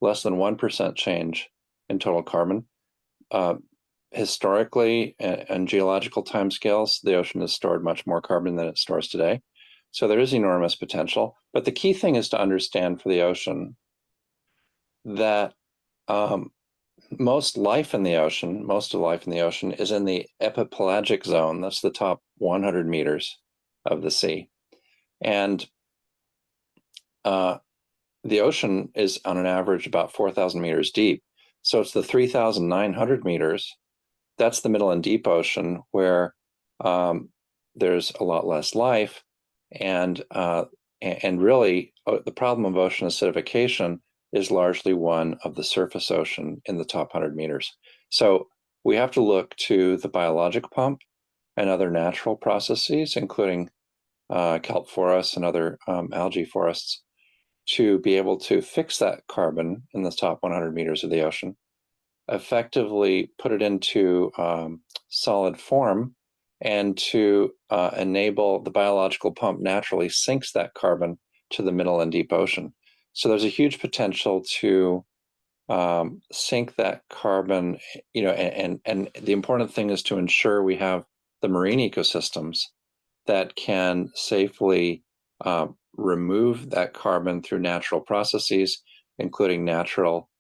1% change in total carbon. Historically and geological timescales, the ocean has stored much more carbon than it stores today. So there is enormous potential. But the key thing is to understand for the ocean that most of life in the ocean is in the epipelagic zone. That's the top 100 meters of the sea. And the ocean is on an average about 4,000 meters deep. So it's the 3,900 meters. That's the middle and deep ocean where there's a lot less life. And really, the problem of ocean acidification is largely one of the surface ocean in the top 100 meters. So we have to look to the biologic pump and other natural processes, including kelp forests and other algae forests, to be able to fix that carbon in the top 100 meters of the ocean, effectively put it into solid form, and to enable the biological pump naturally sinks that carbon to the middle and deep ocean. So there's a huge potential to sink that carbon, and the important thing is to ensure we have the marine ecosystems that can safely remove that carbon through natural processes, including natural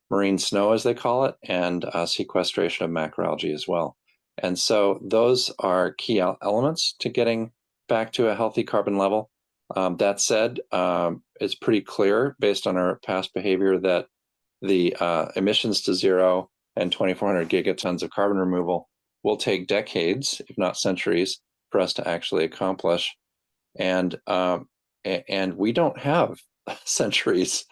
marine snow, as they call it, and sequestration of macroalgae as well. And so those are key elements to getting back to a healthy carbon level. That said, it's pretty clear based on our past behavior that the emissions to zero and 2,400 gigatons of carbon removal will take decades, if not centuries, for us to actually accomplish. And we don't have centuries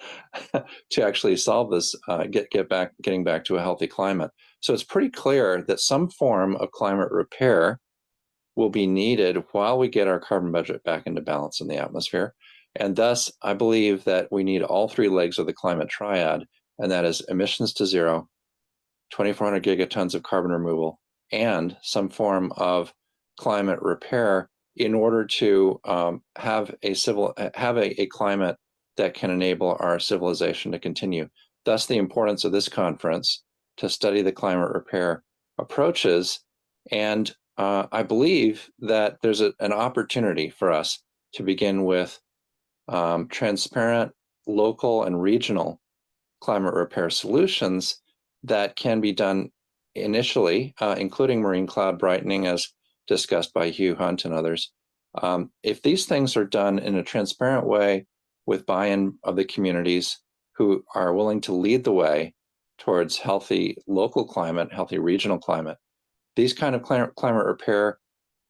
to actually solve this, getting back to a healthy climate. So it's pretty clear that some form of climate repair will be needed while we get our carbon budget back into balance in the atmosphere. And thus, I believe that we need all three legs of the climate triad, and that is emissions to zero, 2,400 gigatons of carbon removal, and some form of climate repair in order to have a climate that can enable our civilization to continue. Thus, the importance of this conference to study the climate repair approaches. And I believe that there's an opportunity for us to begin with transparent local and regional climate repair solutions that can be done initially, including marine cloud brightening, as discussed by Hugh Hunt and others. If these things are done in a transparent way with buy-in of the communities who are willing to lead the way towards healthy local climate, healthy regional climate. These kind of climate repair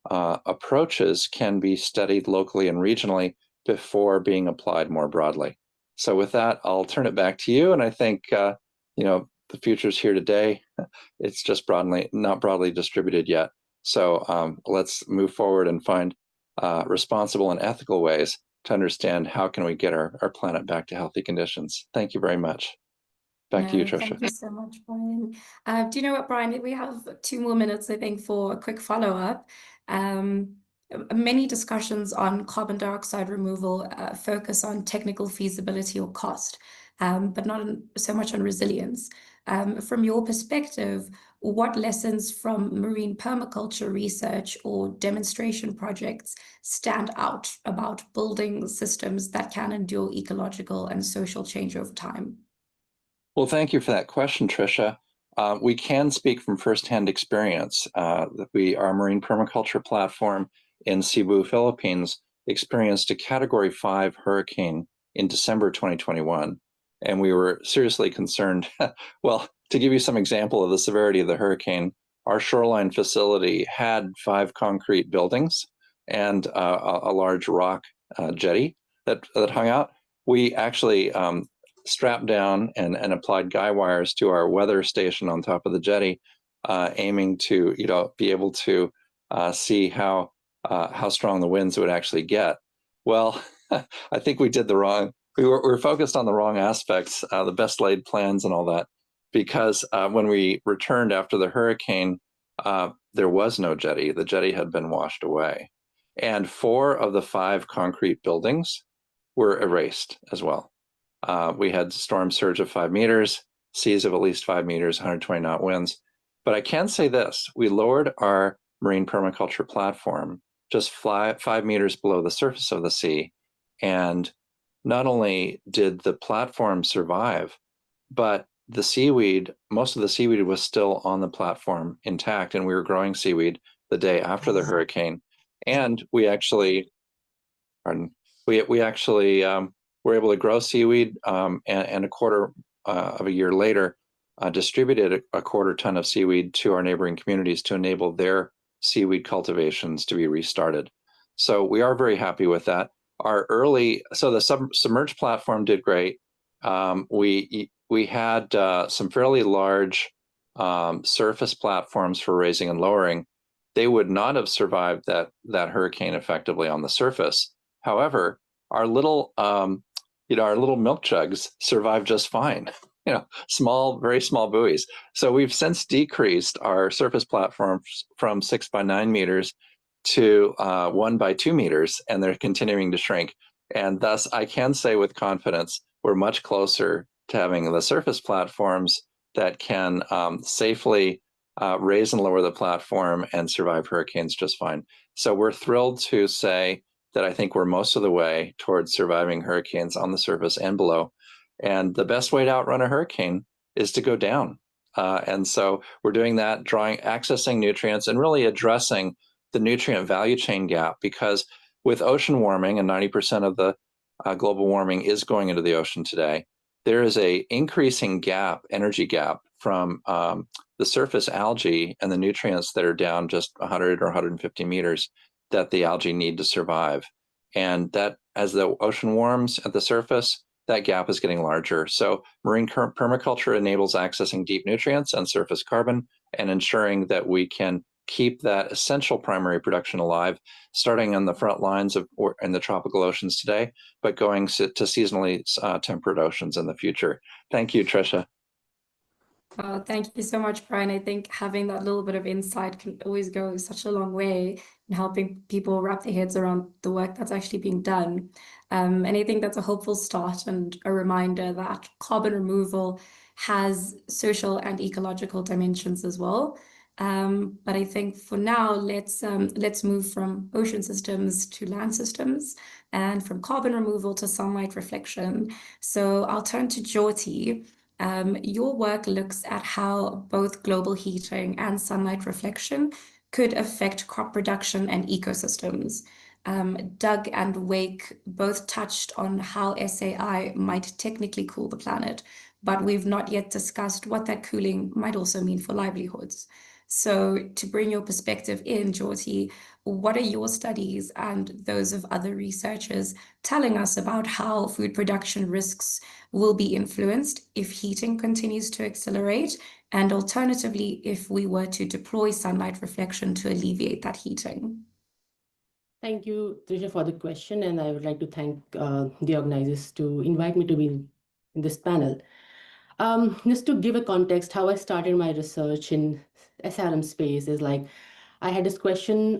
approaches can be studied locally and regionally before being applied more broadly. So with that, I'll turn it back to you. And I think, you know, the future's here today. It's just not broadly distributed yet. So let's move forward and find responsible and ethical ways to understand how can we get our planet back to healthy conditions. Thank you very much. Back to you, Tricia. Thank you so much, Brian. Do you know what, Brian? We have 2 more minutes, I think, for a quick follow-up. Many discussions on carbon dioxide removal focus on technical feasibility or cost, but not so much on resilience. From your perspective, what lessons from marine permaculture research or demonstration projects stand out about building systems that can endure ecological and social change over time? Well, thank you for that question, Tricia. We can speak from firsthand experience. Our marine permaculture platform in Cebu, Philippines, experienced a Category 5 hurricane in December 2021, and we were seriously concerned. Well, to give you some example of the severity of the hurricane, our shoreline facility had 5 concrete buildings and a large rock jetty that hung out. We actually strapped down and applied guy wires to our weather station on top of the jetty, aiming to be able to see how strong the winds would actually get. Well, I think we did we were focused on the wrong aspects, the best laid plans and all that, because when we returned after the hurricane, there was no jetty. The jetty had been washed away. And 4 of the 5 concrete buildings were erased as well. We had storm surge of 5 meters, seas of at least 5 meters, 120 knot winds. But I can say this, we lowered our marine permaculture platform just 5 meters below the surface of the sea. And not only did the platform survive, but the seaweed, most of the seaweed was still on the platform intact, and we were growing seaweed the day after the hurricane. And we actually, were able to grow seaweed, and a quarter of a year later, distributed a quarter ton of seaweed to our neighboring communities to enable their seaweed cultivations to be restarted. So we are very happy with that. So the submerged platform did great. We had some fairly large surface platforms for raising and lowering. They would not have survived that hurricane effectively on the surface. However, our little milk jugs survived just fine. Very small buoys. So we've since decreased our surface platforms from 6 by 9 meters to 1 by 2 meters, and they're continuing to shrink. And thus, I can say with confidence, we're much closer to having the surface platforms that can safely raise and lower the platform and survive hurricanes just fine. So we're thrilled to say that I think we're most of the way towards surviving hurricanes on the surface and below. And the best way to outrun a hurricane is to go down. And so we're doing that, accessing nutrients and really addressing the nutrient value chain gap, because with ocean warming, and 90% of the global warming is going into the ocean today, there is a increasing energy gap from the surface algae and the nutrients that are down just 100 or 150 meters that the algae need to survive. And that, as the ocean warms at the surface, that gap is getting larger. So marine permaculture enables accessing deep nutrients and surface carbon and ensuring that we can keep that essential primary production alive, starting on the front lines in the tropical oceans today, but going to seasonally temperate oceans in the future. Thank you, Tricia. Well, thank you so much, Brian. I think having that little bit of insight can always go such a long way in helping people wrap their heads around the work that's actually being done. And I think that's a hopeful start and a reminder that carbon removal has social and ecological dimensions as well. But I think for now, let's move from ocean systems to land systems and from carbon removal to sunlight reflection. So I'll turn to Jyoti. Your work looks at how both global heating and sunlight reflection could affect crop production and ecosystems. Doug and Wake both touched on how SAI might technically cool the planet, but we've not yet discussed what that cooling might also mean for livelihoods. So to bring your perspective in, Jyoti, what are your studies and those of other researchers telling us about how food production risks will be influenced if heating continues to accelerate, and alternatively, if we were to deploy sunlight reflection to alleviate that heating? Thank you, Trisha, for the question, and I would like to thank the organizers to invite me to be in this panel. Just to give a context, how I started my research in SRM space is like, I had this question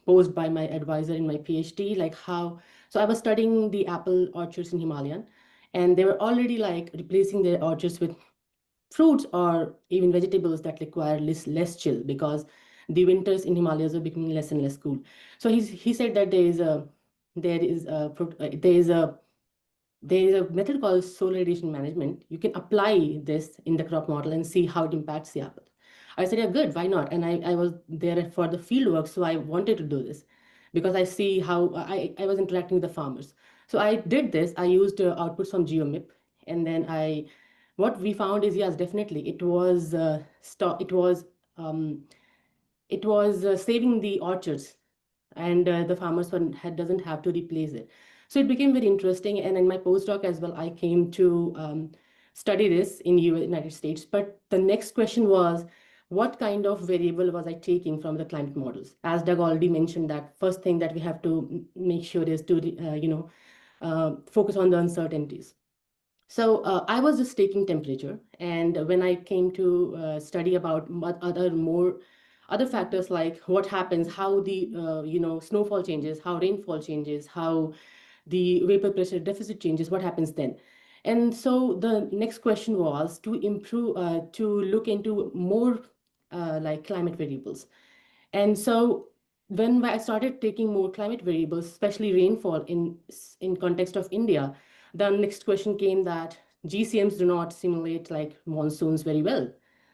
posed by my advisor in my PhD, like so I was studying the apple orchards in Himalayan, and they were already like replacing their orchards with fruits or even vegetables that require less chill, because the winters in Himalayas are becoming less and less cool. So he said that there is a method called solar radiation management. You can apply this in the crop model and see how it impacts the apple. I said, yeah, good, why not? And I was there for the field work, so I wanted to do this because I see how I was interacting with the farmers. So I did this. I used outputs from GeoMIP, and then what we found is, yes, definitely it was saving the orchards, and the farmers doesn't have to replace it. So it became very interesting. And in my postdoc as well, I came to study this in United States. But the next question was, what kind of variable was I taking from the climate models? As Doug already mentioned, that first thing that we have to make sure is to focus on the uncertainties. So I was just taking temperature, and when I came to study about other factors like what happens, how the snowfall changes, how rainfall changes, how the vapor pressure deficit changes, what happens then? And so the next question was to look into more like climate variables. And so when I started taking more climate variables, especially rainfall in context of India, the next question came that GCMs do not simulate like monsoons very well.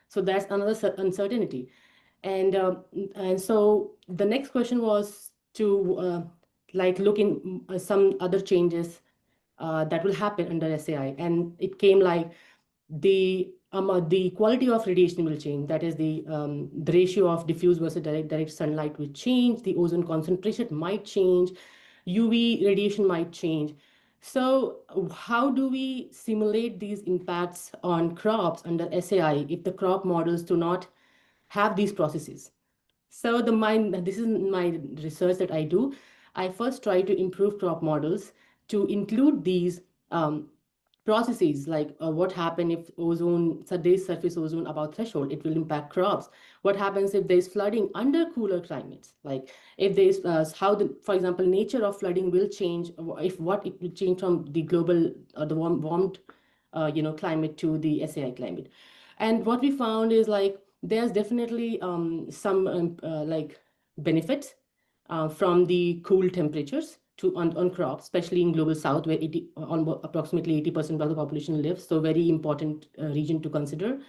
So that's another uncertainty. And so the next question was to look in some other changes that will happen under SAI. And it came like the quality of radiation will change. That is the ratio of diffuse versus direct sunlight will change. The ozone concentration might change. UV radiation might change. So how do we simulate these impacts on crops under SAI if the crop models do not have these processes? So this is my research that I do. I first try to improve crop models to include these processes, like what happens if there's surface ozone above threshold, it will impact crops. What happens if there's flooding under cooler climates? Like if there's for example, nature of flooding will change, it will change from the global the warmed climate to the SAI climate. And what we found is like there's definitely some benefits from the cool temperatures on crops, especially in global south, where approximately 80% of the population lives. So very important region to consider.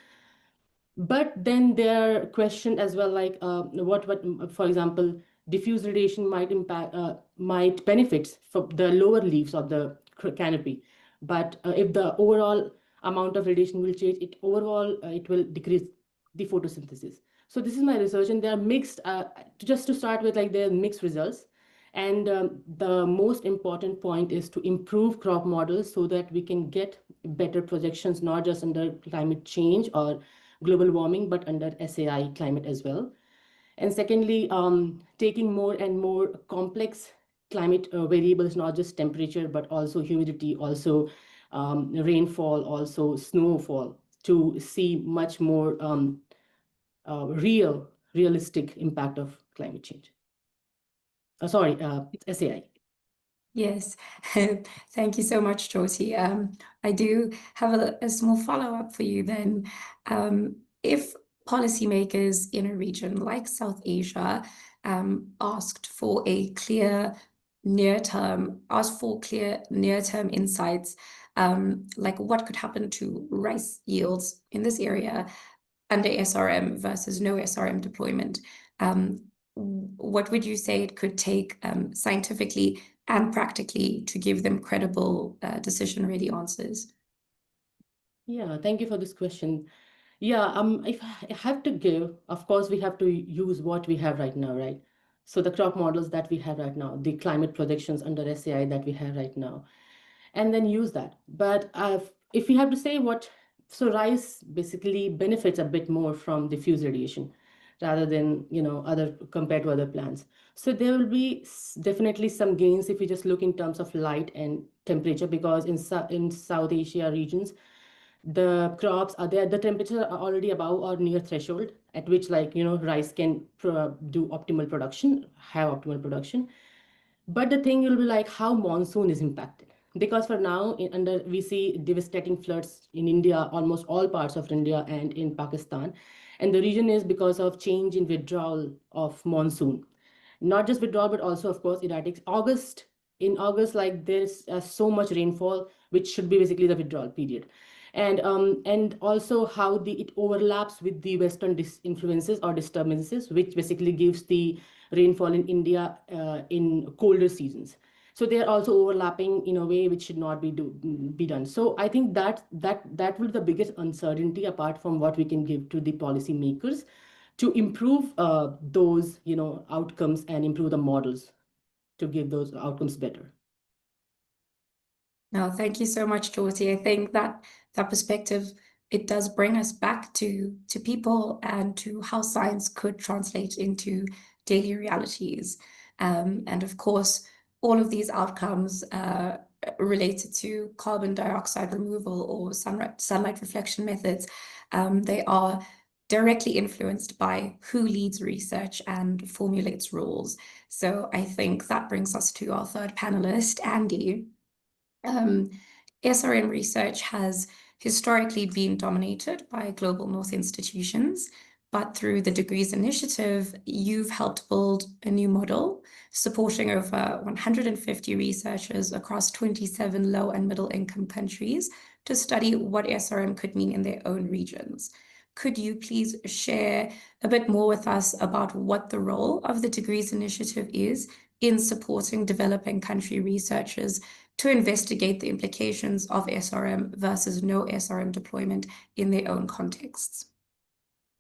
But then there are questions as well, like what for example, diffuse radiation might benefit from the lower leaves of the canopy. But if the overall amount of radiation will change, it will decrease the photosynthesis. So this is my research, and they are mixed. Just to start with, like, they're mixed results. And the most important point is to improve crop models so that we can get better projections, not just under climate change or global warming, but under SAI climate as well. And secondly, taking more and more complex climate variables, not just temperature, but also humidity, also rainfall, also snowfall, to see much more realistic impact of climate change. Sorry, SAI. Yes, thank you so much, Jyoti. I do have a small follow-up for you then. If policymakers in a region like South Asia asked for clear near-term insights, like what could happen to rice yields in this area under SRM versus no SRM deployment, what would you say it could take scientifically and practically to give them credible decision-ready answers? Yeah, thank you for this question. Yeah, if I have to give, of course, we have to use what we have right now, right? So the crop models that we have right now, the climate projections under SAI that we have right now, and then use that. But if we have to say so rice basically benefits a bit more from diffuse radiation rather than, other compared to other plants. So there will be definitely some gains if we just look in terms of light and temperature, because in South Asia regions, the crops are there, the temperature are already above or near threshold at which rice can do optimal production, have optimal production. But the thing will be like how monsoon is impacted. Because for now, we see devastating floods in India, almost all parts of India and in Pakistan. And the reason is because of change in withdrawal of monsoon. Not just withdrawal, but also, of course, erratic. In August, like there's so much rainfall, which should be basically the withdrawal period. And also how it overlaps with the Western influences or disturbances, which basically gives the rainfall in India in colder seasons. So they are also overlapping in a way which should not be done. So I think that will be the biggest uncertainty apart from what we can give to the policymakers to improve those outcomes and improve the models to give those outcomes better. No, thank you so much, Dorothy. I think that perspective, it does bring us back to people and to how science could translate into daily realities. And of course, all of these outcomes related to carbon dioxide removal or sunlight reflection methods, they are directly influenced by who leads research and formulates rules. So I think that brings us to our third panelist, Andy. SRM research has historically been dominated by Global North institutions, but through the Degrees Initiative, you've helped build a new model supporting over 150 researchers across 27 low and middle income countries to study what SRM could mean in their own regions. Could you please share a bit more with us about what the role of the Degrees Initiative is in supporting developing country researchers to investigate the implications of SRM versus no SRM deployment in their own contexts?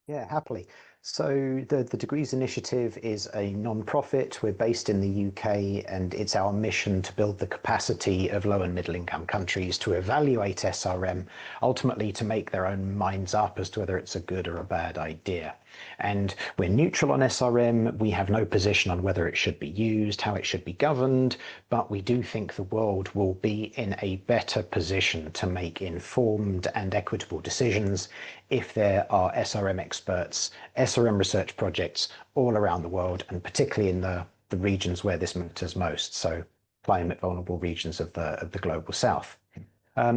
Yeah, happily. So the Degrees Initiative is a non-profit. We're based in the UK, and it's our mission to build the capacity of low and middle income countries to evaluate SRM, ultimately to make their own minds up as to whether it's a good or a bad idea. And we're neutral on SRM. We have no position on whether it should be used, how it should be governed, but we do think the world will be in a better position to make informed and equitable decisions if there are SRM experts, SRM research projects all around the world, and particularly in the regions where this matters most, so climate vulnerable regions of the global south.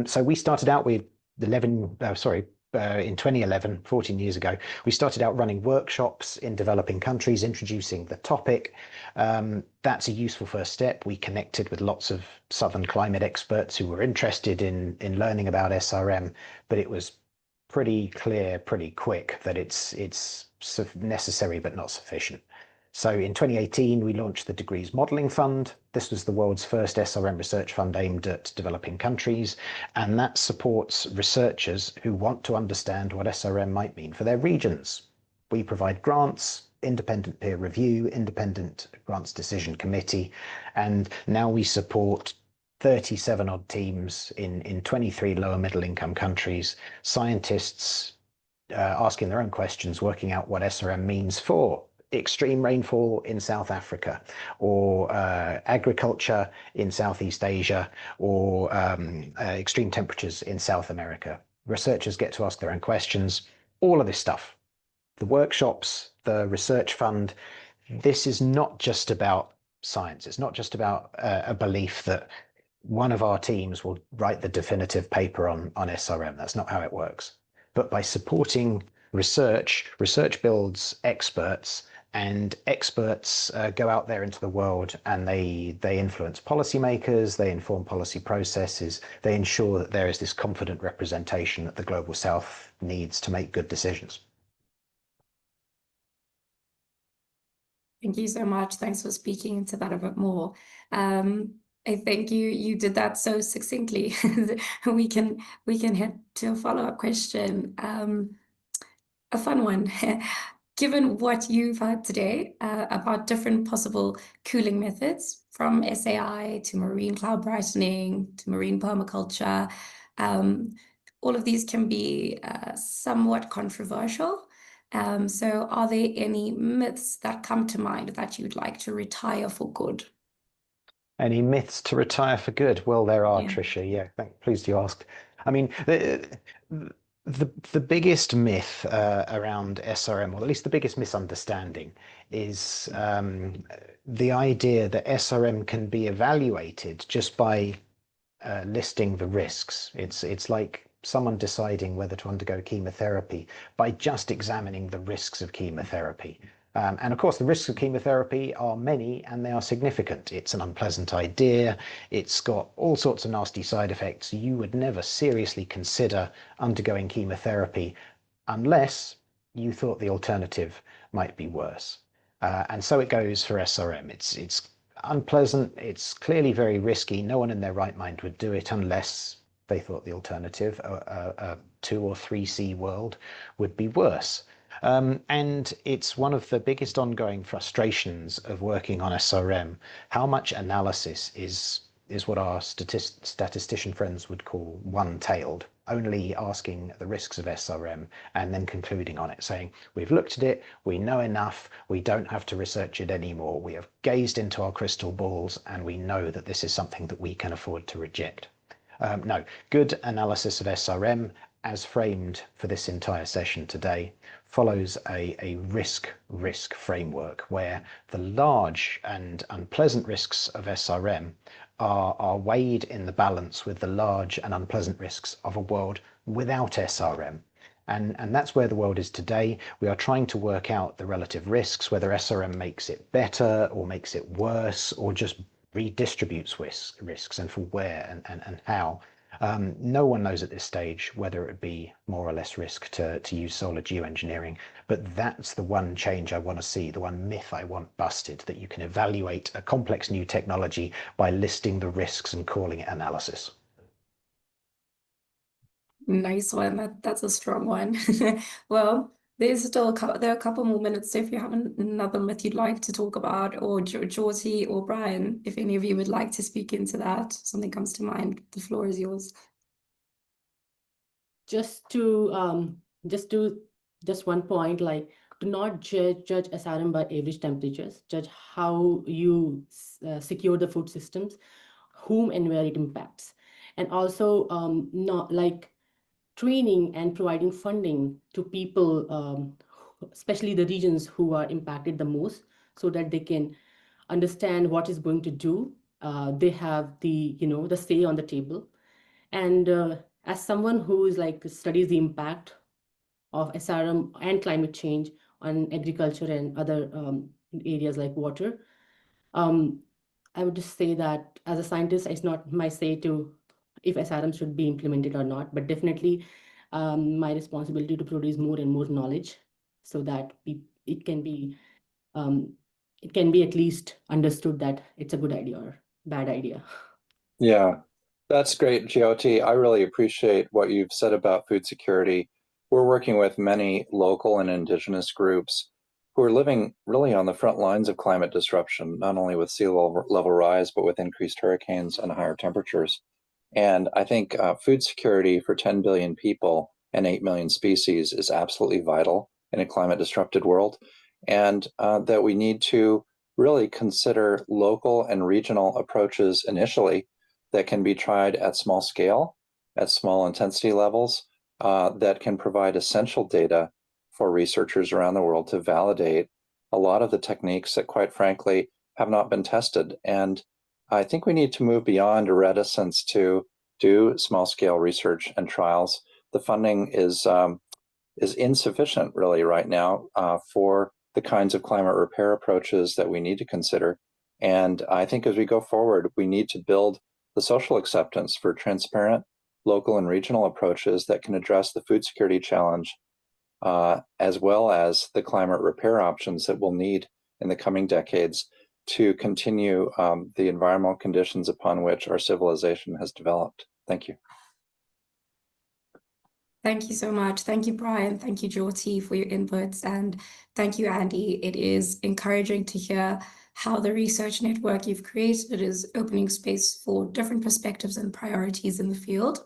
So we started out with in 2011, 14 years ago, we started out running workshops in developing countries, introducing the topic. That's a useful first step. We connected with lots of Southern climate experts who were interested in learning about SRM, but it was pretty clear pretty quick that it's necessary but not sufficient. So in 2018, we launched the Degrees Modelling Fund. This was the world's first SRM research fund aimed at developing countries, and that supports researchers who want to understand what SRM might mean for their regions. We provide grants, independent peer review, independent grants decision committee, and now we support 37 odd teams in 23 lower middle income countries, scientists asking their own questions, working out what SRM means for extreme rainfall in South Africa, or agriculture in Southeast Asia, or extreme temperatures in South America. Researchers get to ask their own questions, all of this stuff. The workshops, the research fund, this is not just about science. It's not just about a belief that one of our teams will write the definitive paper on SRM. That's not how it works. But by supporting research builds experts, and experts go out there into the world and they influence policymakers, they inform policy processes, they ensure that there is this confident representation that the Global South needs to make good decisions. Thank you so much. Thanks for speaking into that a bit more. I think you did that so succinctly. We can head to a follow-up question. A fun one. Given what you've heard today about different possible cooling methods, from SAI to marine cloud brightening to marine permaculture, all of these can be somewhat controversial. So are there any myths that come to mind that you'd like to retire for good? Any myths to retire for good? Well, there are, Yeah. Tricia. Yeah, pleased you asked. I mean, the biggest myth around SRM, or at least the biggest misunderstanding, is the idea that SRM can be evaluated just by listing the risks. It's like someone deciding whether to undergo chemotherapy by just examining the risks of chemotherapy. And of course, the risks of chemotherapy are many and they are significant. It's an unpleasant idea. It's got all sorts of nasty side effects. You would never seriously consider undergoing chemotherapy unless you thought the alternative might be worse. And so it goes for SRM. It's unpleasant. It's clearly very risky. No one in their right mind would do it unless they thought the alternative, a 2 or 3C world, would be worse. And it's one of the biggest ongoing frustrations of working on SRM. How much analysis is what our statistician friends would call one-tailed, only asking the risks of SRM and then concluding on it, saying, we've looked at it, we know enough, we don't have to research it anymore. We have gazed into our crystal balls and we know that this is something that we can afford to reject. No, good analysis of SRM, as framed for this entire session today, follows a risk framework where the large and unpleasant risks of SRM are weighed in the balance with the large and unpleasant risks of a world without SRM. And that's where the world is today. We are trying to work out the relative risks, whether SRM makes it better or makes it worse or just redistributes risks, and for where and how. No one knows at this stage whether it would be more or less risk to use solar geoengineering, but that's the one change I want to see, the one myth I want busted, that you can evaluate a complex new technology by listing the risks and calling it analysis. Nice one. That's a strong one. Well, there are a couple more minutes, so if you have another myth you'd like to talk about, or Georgie or Brian, if any of you would like to speak into that, something comes to mind, the floor is yours. Just one point, like, do not judge SRM by average temperatures. Judge how you secure the food systems, whom and where it impacts, and also not like training and providing funding to people, especially the regions who are impacted the most, so that they can understand what is going to do. They have the say on the table. And as someone who is like studies the impact of SRM and climate change on agriculture and other areas like water, I would just say that as a scientist, it's not my say to if SRM should be implemented or not, but definitely my responsibility to produce more and more knowledge so that it can be at least understood that it's a good idea or bad idea. Yeah, that's great, Jyoti. I really appreciate what you've said about food security. We're working with many local and indigenous groups who are living really on the front lines of climate disruption, not only with sea level rise, but with increased hurricanes and higher temperatures. And I think food security for 10 billion people and 8 million species is absolutely vital in a climate disrupted world, and that we need to really consider local and regional approaches initially that can be tried at small scale, at small intensity levels, that can provide essential data for researchers around the world to validate a lot of the techniques that, quite frankly, have not been tested. And I think we need to move beyond a reticence to do small-scale research and trials. The funding is insufficient, really, right now for the kinds of climate repair approaches that we need to consider. And I think as we go forward, we need to build the social acceptance for transparent local and regional approaches that can address the food security challenge, as well as the climate repair options that we'll need in the coming decades. to continue the environmental conditions upon which our civilization has developed. Thank you. Thank you so much. Thank you, Brian. Thank you, Jyoti, for your inputs. And thank you, Andy. It is encouraging to hear how the research network you've created is opening space for different perspectives and priorities in the field.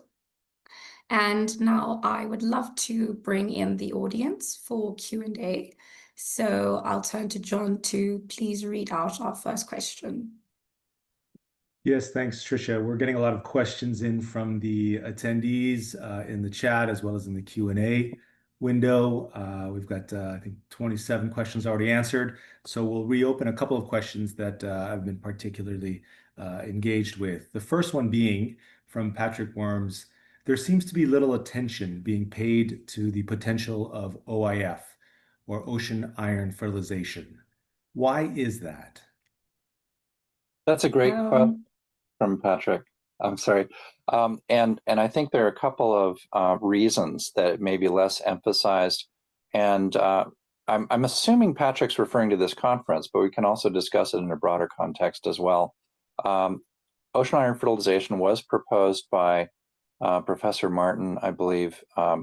And now I would love to bring in the audience for Q&A. So I'll turn to John to please read out our first question. Yes, thanks, Tricia. We're getting a lot of questions in from the attendees in the chat as well as in the Q&A window. We've got, I think, 27 questions already answered. So we'll reopen a couple of questions that I've been particularly engaged with. The first one being from Patrick Worms. There seems to be little attention being paid to the potential of OIF, or ocean iron fertilization. Why is that? That's a great question from Patrick. I'm sorry. And I think there are a couple of reasons that it may be less emphasized. And I'm assuming Patrick's referring to this conference, but we can also discuss it in a broader context as well. Ocean iron fertilization was proposed by Professor Martin, I believe,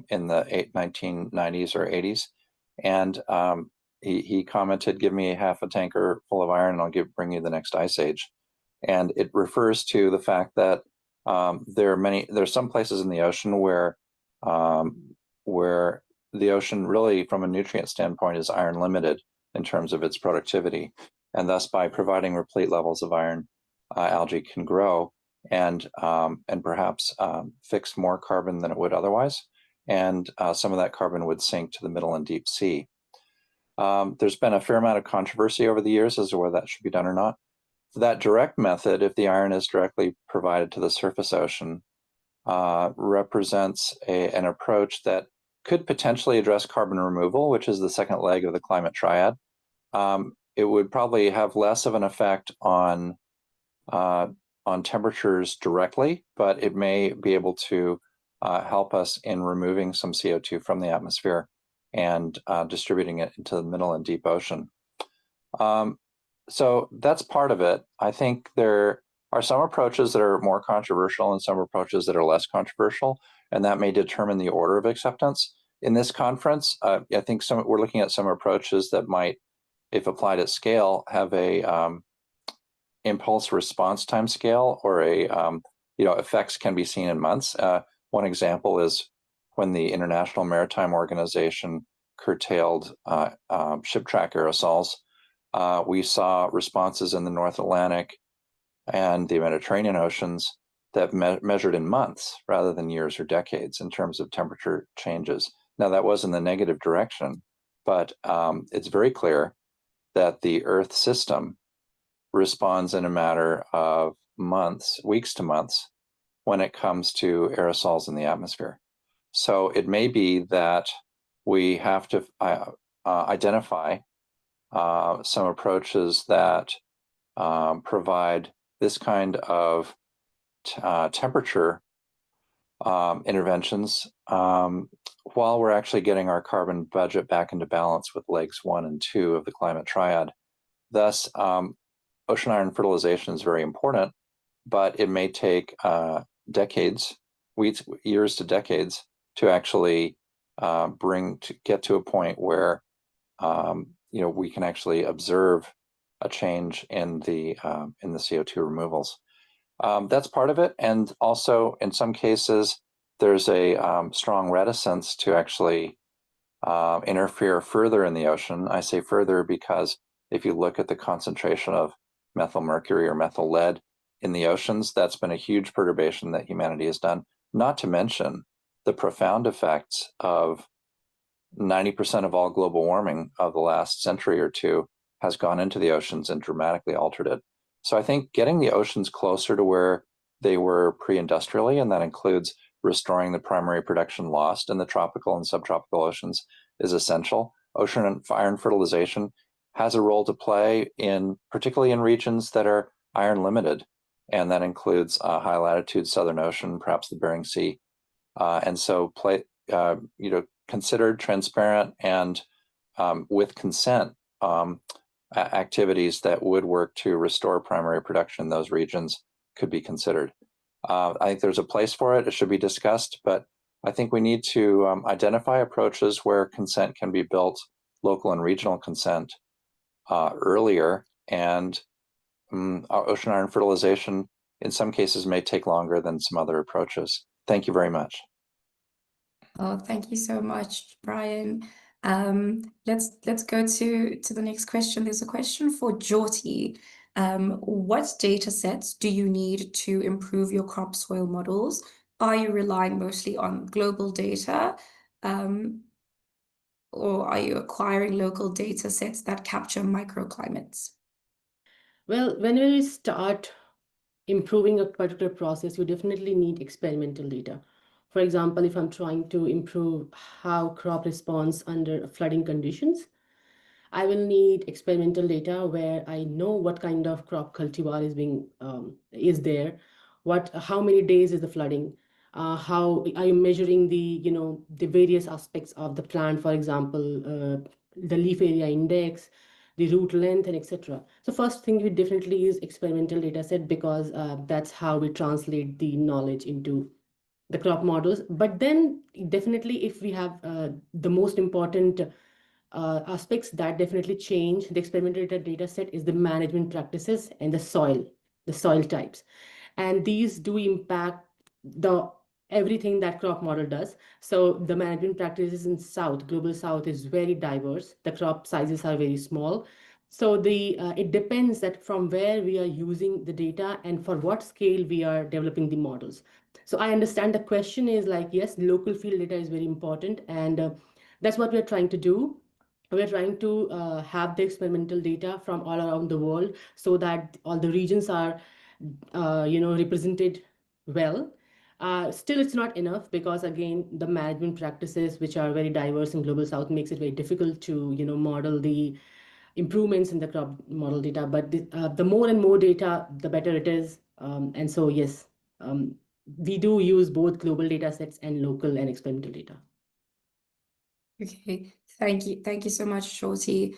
in the 1990s or 80s. And he commented, give me half a tanker full of iron and I'll bring you the next ice age. And it refers to the fact that there's some places in the ocean where the ocean really, from a nutrient standpoint, is iron limited in terms of its productivity. And thus, by providing replete levels of iron, algae can grow and perhaps fix more carbon than it would otherwise. And some of that carbon would sink to the middle and deep sea. There's been a fair amount of controversy over the years as to whether that should be done or not. That direct method, if the iron is directly provided to the surface ocean, represents an approach that could potentially address carbon removal, which is the second leg of the climate triad. It would probably have less of an effect on temperatures directly, but it may be able to help us in removing some CO2 from the atmosphere and distributing it into the middle and deep ocean. So that's part of it. I think there are some approaches that are more controversial and some approaches that are less controversial, and that may determine the order of acceptance. In this conference, I think we're looking at some approaches that might, if applied at scale, have a impulse response time scale, or effects can be seen in months. One example is when the International Maritime Organization curtailed ship track aerosols. We saw responses in the North Atlantic and the Mediterranean oceans that measured in months rather than years or decades in terms of temperature changes. Now, that was in the negative direction, but it's very clear that the Earth system responds in a matter of months, weeks to months, when it comes to aerosols in the atmosphere. So it may be that we have to identify some approaches that provide this kind of temperature interventions while we're actually getting our carbon budget back into balance with legs 1 and 2 of the climate triad. Thus, ocean iron fertilization is very important, but it may take decades, years to decades, to actually get to a point where we can actually observe a change in the CO2 removals. That's part of it, and also in some cases there's a strong reticence to actually interfere further in the ocean. I say further because if you look at the concentration of methyl mercury or methyl lead in the oceans, that's been a huge perturbation that humanity has done, not to mention the profound effects of 90% of all global warming of the last century or two has gone into the oceans and dramatically altered it. So I think getting the oceans closer to where they were pre-industrially, and that includes restoring the primary production lost in the tropical and subtropical oceans, is essential. Ocean iron fertilization has a role to play particularly in regions that are iron limited, and that includes high latitude Southern Ocean, perhaps the Bering Sea, and so considered, transparent, and with consent, activities that would work to restore primary production in those regions could be considered. I think there's a place for it. It should be discussed, but I think we need to identify approaches where consent can be built, local and regional consent, earlier, and ocean iron fertilization in some cases may take longer than some other approaches. Thank you very much. Oh, thank you so much, Brian. Let's go to the next question. There's a question for Jyoti. What data sets do you need to improve your crop soil models? Are you relying mostly on global data, or are you acquiring local data sets that capture microclimates? Well, when we start improving a particular process, you definitely need experimental data. For example, if I'm trying to improve how crop responds under flooding conditions, I will need experimental data where I know what kind of crop cultivar is there, how many days is the flooding, how are you measuring the various aspects of the plant, for example, the leaf area index, the root length, and etc. So first thing we definitely use experimental data set, because that's how we translate the knowledge into the crop models. But then definitely if we have the most important aspects that definitely change the experimental data set is the management practices and the soil types. And these do impact everything that crop model does. So the management practices in global south is very diverse. The crop sizes are very small. So it depends that from where we are using the data and for what scale we are developing the models. So I understand the question is like, yes, local field data is very important, and that's what we're trying to do. We're trying to have the experimental data from all around the world so that all the regions are, represented well. Still, it's not enough because, again, the management practices, which are very diverse in Global South, makes it very difficult to, model the improvements in the crop model data. But the more and more data, the better it is. And so, yes, we do use both global data sets and local and experimental data. Okay, thank you. Thank you so much, Jyoti.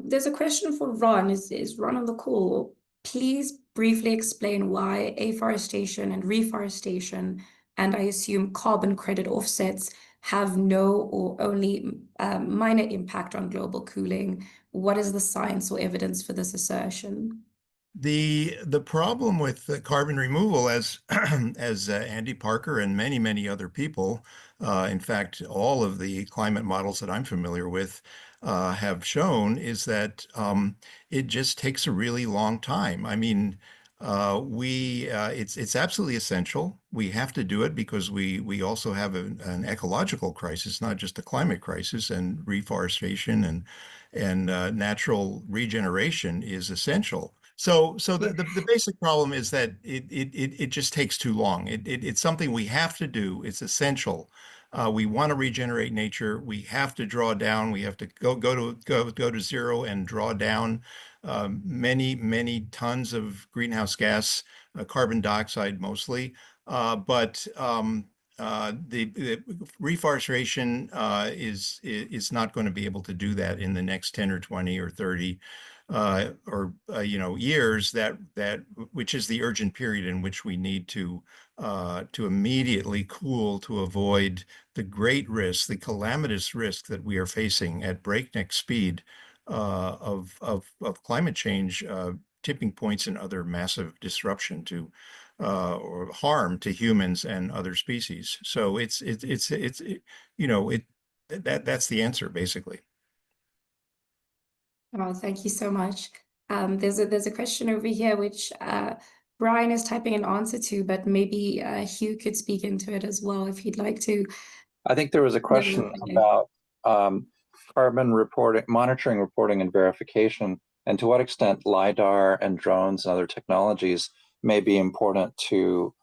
There's a question for Ron. Is Ron on the call? Please briefly explain why afforestation and reforestation, and I assume carbon credit offsets, have no or only minor impact on global cooling. What is the science or evidence for this assertion? The problem with the carbon removal, as Andy Parker and many other people, in fact, all of the climate models that I'm familiar with have shown, is that it just takes a really long time. I mean, it's absolutely essential. We have to do it because we also have an ecological crisis, not just a climate crisis, and reforestation and natural regeneration is essential. So the basic problem is that it just takes too long. It's something we have to do. It's essential. We want to regenerate nature. We have to draw down. We have to go to zero and draw down many tons of greenhouse gas, carbon dioxide mostly. But the reforestation is not going to be able to do that in the next 10 or 20 or 30 years, which is the urgent period in which we need to immediately cool to avoid the great risk, the calamitous risk that we are facing at breakneck speed of climate change, tipping points and other massive disruption to or harm to humans and other species. So that's the answer basically. Oh, thank you so much. There's a question over here which Brian is typing an answer to, but maybe Hugh could speak into it as well if he'd like to. I think there was a question about carbon reporting, monitoring, reporting, and verification, and to what extent LiDAR and drones and other technologies may be important to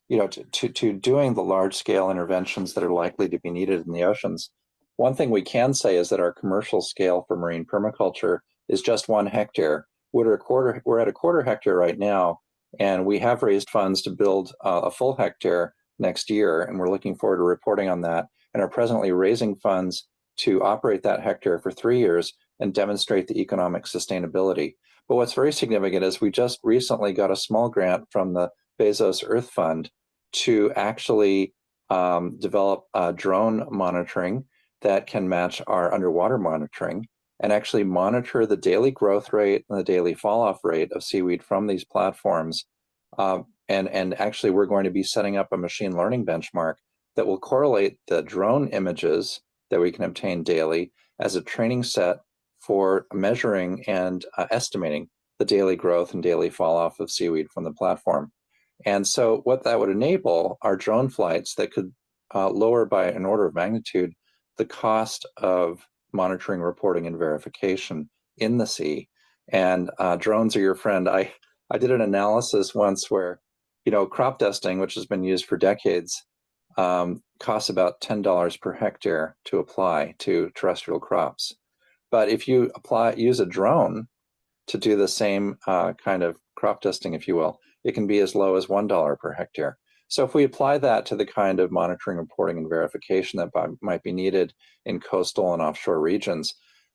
doing the large-scale interventions that are likely to be needed in the oceans. One thing we can say is that our commercial scale for marine permaculture is just 1 hectare. We're at a quarter hectare right now, and we have raised funds to build a full hectare next year, and we're looking forward to reporting on that, and are presently raising funds to operate that hectare for 3 years and demonstrate the economic sustainability. But what's very significant is we just recently got a small grant from the Bezos Earth Fund to actually develop drone monitoring that can match our underwater monitoring and actually monitor the daily growth rate and the daily fall-off rate of seaweed from these platforms. And actually, we're going to be setting up a machine learning benchmark that will correlate the drone images that we can obtain daily as a training set for measuring and estimating the daily growth and daily fall-off of seaweed from the platform. And so what that would enable are drone flights that could lower by an order of magnitude the cost of monitoring, reporting, and verification in the sea. And drones are your friend. I did an analysis once where, crop dusting, which has been used for decades, costs about $10 per hectare to apply to terrestrial crops. But if you use a drone to do the same kind of crop dusting, if you will, it can be as low as $1 per hectare. So if we apply that to the kind of monitoring, reporting, and verification that might be needed in coastal and offshore regions,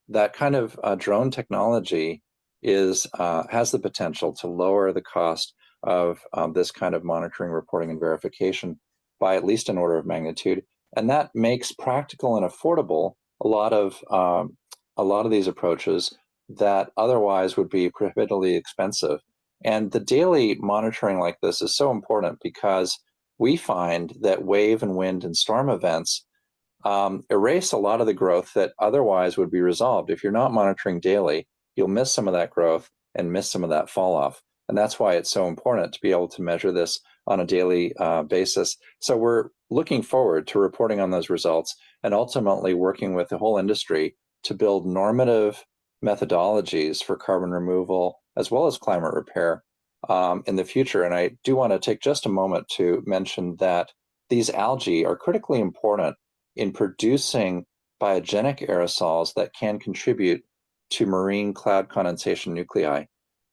that kind of drone technology has the potential to lower the cost of this kind of monitoring, reporting, and verification by at least an order of magnitude. And that makes practical and affordable a lot of these approaches that otherwise would be prohibitively expensive. And the daily monitoring like this is so important because we find that wave and wind and storm events erase a lot of the growth that otherwise would be resolved. If you're not monitoring daily, you'll miss some of that growth and miss some of that fall off. And that's why it's so important to be able to measure this on a daily basis. So we're looking forward to reporting on those results and ultimately working with the whole industry to build normative methodologies for carbon removal as well as climate repair in the future. And I do want to take just a moment to mention that these algae are critically important in producing biogenic aerosols that can contribute to marine cloud condensation nuclei.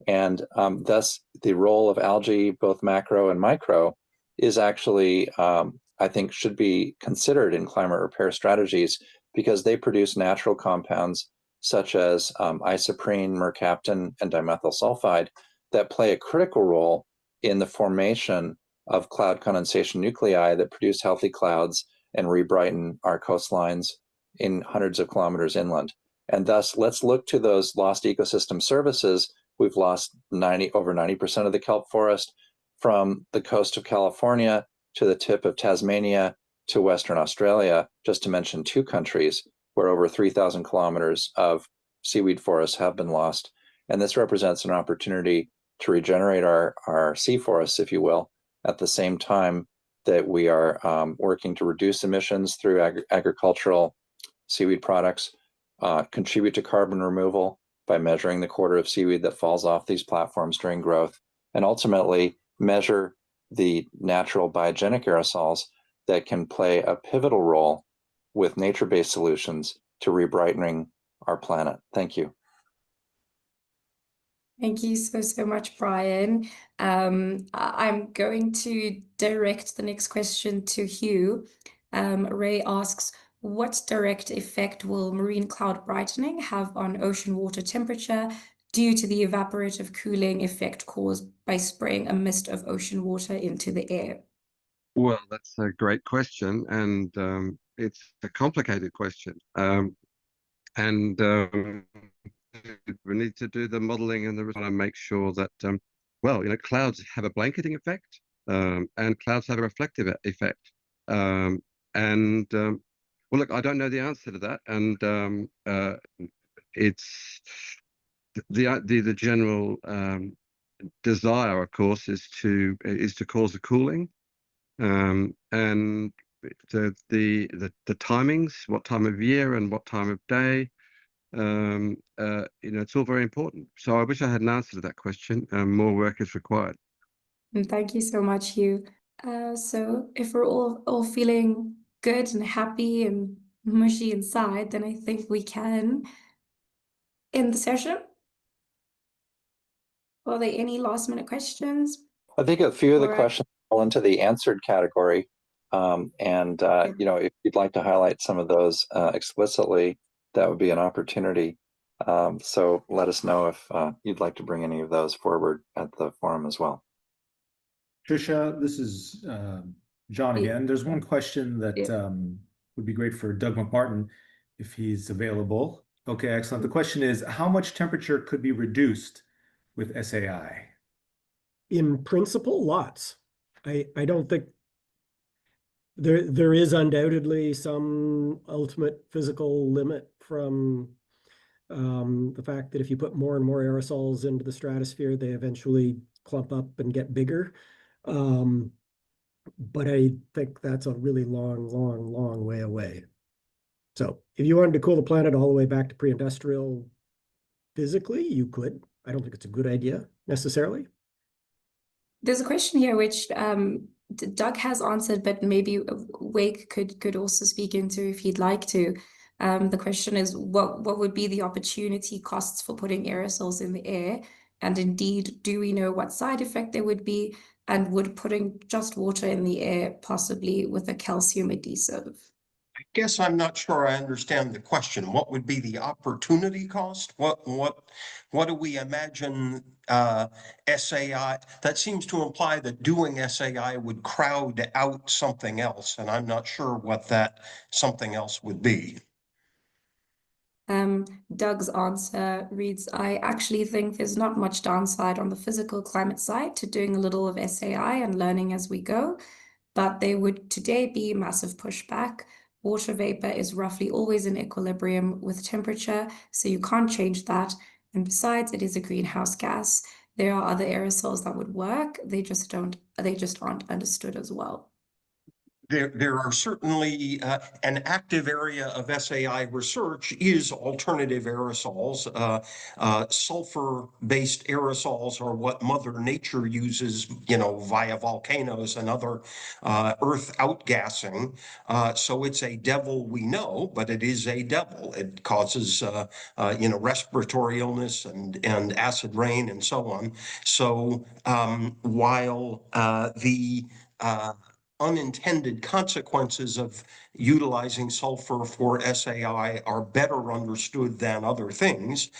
And thus, the role of algae, both macro and micro, is actually, I think, should be considered in climate repair strategies because they produce natural compounds such as isoprene, mercaptan, and dimethyl sulfide that play a critical role in the formation of cloud condensation nuclei that produce healthy clouds and rebrighten our coastlines in hundreds of kilometers inland. And thus, let's look to those lost ecosystem services. We've lost over 90% of the kelp forest from the coast of California to the tip of Tasmania to Western Australia, just to mention 2 countries where over 3,000 kilometers of seaweed forests have been lost. And this represents an opportunity to regenerate our sea forests, if you will, at the same time that we are working to reduce emissions through agricultural seaweed products, contribute to carbon removal by measuring the quarter of seaweed that falls off these platforms during growth, and ultimately measure the natural biogenic aerosols that can play a pivotal role with nature-based solutions to rebrightening our planet. Thank you. Thank you so much, Brian. I'm going to direct the next question to Hugh. Ray asks, what direct effect will marine cloud brightening have on ocean water temperature due to the evaporative cooling effect caused by spraying a mist of ocean water into the air? Well, that's a great question, and it's a complicated question. We need to do the modeling and want to make sure that, clouds have a blanketing effect, and clouds have a reflective effect. Well, look, I don't know the answer to that, and it's the general desire, of course, is to cause a cooling, and the timings, what time of year and what time of day. It's all very important. So I wish I had an answer to that question. More work is required. And thank you so much, Hugh. So if we're all feeling good and happy and mushy inside, then I think we can end the session. Are there any last-minute questions? I think a few of the questions fall into the answered category. If you'd like to highlight some of those explicitly, that would be an opportunity. So let us know if you'd like to bring any of those forward at the forum as well. Trisha, this is John again. There's one question that would be great for Doug MacMartin if he's available. Okay, excellent. The question is, how much temperature could be reduced with SAI? In principle, lots. I don't think there is undoubtedly some ultimate physical limit from the fact that if you put more and more aerosols into the stratosphere, they eventually clump up and get bigger. But I think that's a really long way away. So if you wanted to cool the planet all the way back to pre-industrial physically, you could. I don't think it's a good idea necessarily. There's a question here which Doug has answered, but maybe Wake could also speak into if he'd like to. The question is, what would be the opportunity costs for putting aerosols in the air? And indeed, do we know what side effect there would be? And would putting just water in the air possibly with a calcium adhesive? I guess I'm not sure I understand the question. What would be the opportunity cost? What do we imagine SAI? That seems to imply that doing SAI would crowd out something else, and I'm not sure what that something else would be. Doug's answer reads, I actually think there's not much downside on the physical climate side to doing a little of SAI and learning as we go, but there would today be massive pushback. Water vapor is roughly always in equilibrium with temperature, so you can't change that. And besides, it is a greenhouse gas. There are other aerosols that would work. They just aren't understood as well. There are certainly an active area of SAI research is alternative aerosols. Sulfur-based aerosols are what Mother Nature uses, via volcanoes and other earth outgassing. So it's a devil we know, but it is a devil. It causes, respiratory illness and acid rain and so on. So while the unintended consequences of utilizing sulfur for SAI are better understood than other things.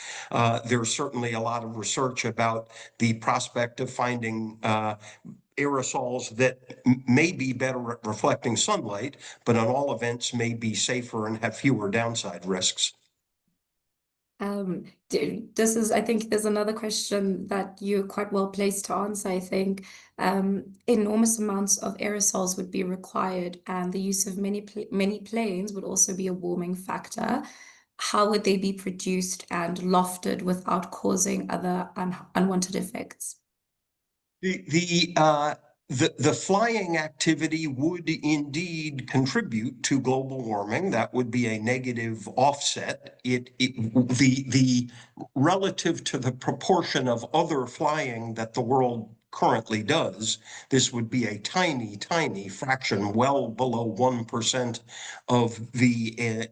There's certainly a lot of research about the prospect of finding aerosols that may be better at reflecting sunlight, but in all events may be safer and have fewer downside risks. I think there's another question that you're quite well placed to answer, I think. Enormous amounts of aerosols would be required, and the use of many planes would also be a warming factor. How would they be produced and lofted without causing other unwanted effects? The flying activity would indeed contribute to global warming. That would be a negative offset. The relative to the proportion of other flying that the world currently does, this would be a tiny fraction, well below 1% of the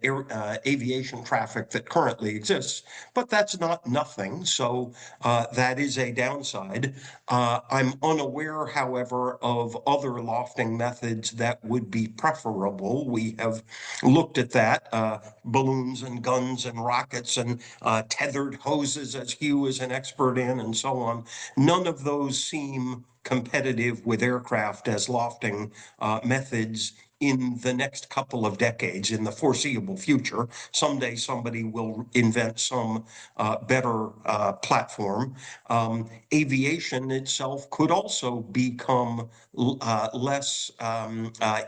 aviation traffic that currently exists. But that's not nothing, so that is a downside. I'm unaware, however, of other lofting methods that would be preferable. We have looked at that, balloons and guns and rockets and tethered hoses, as Hugh is an expert in, and so on. None of those seem competitive with aircraft as lofting methods in the next couple of decades, in the foreseeable future. Someday somebody will invent some better platform. Aviation itself could also become less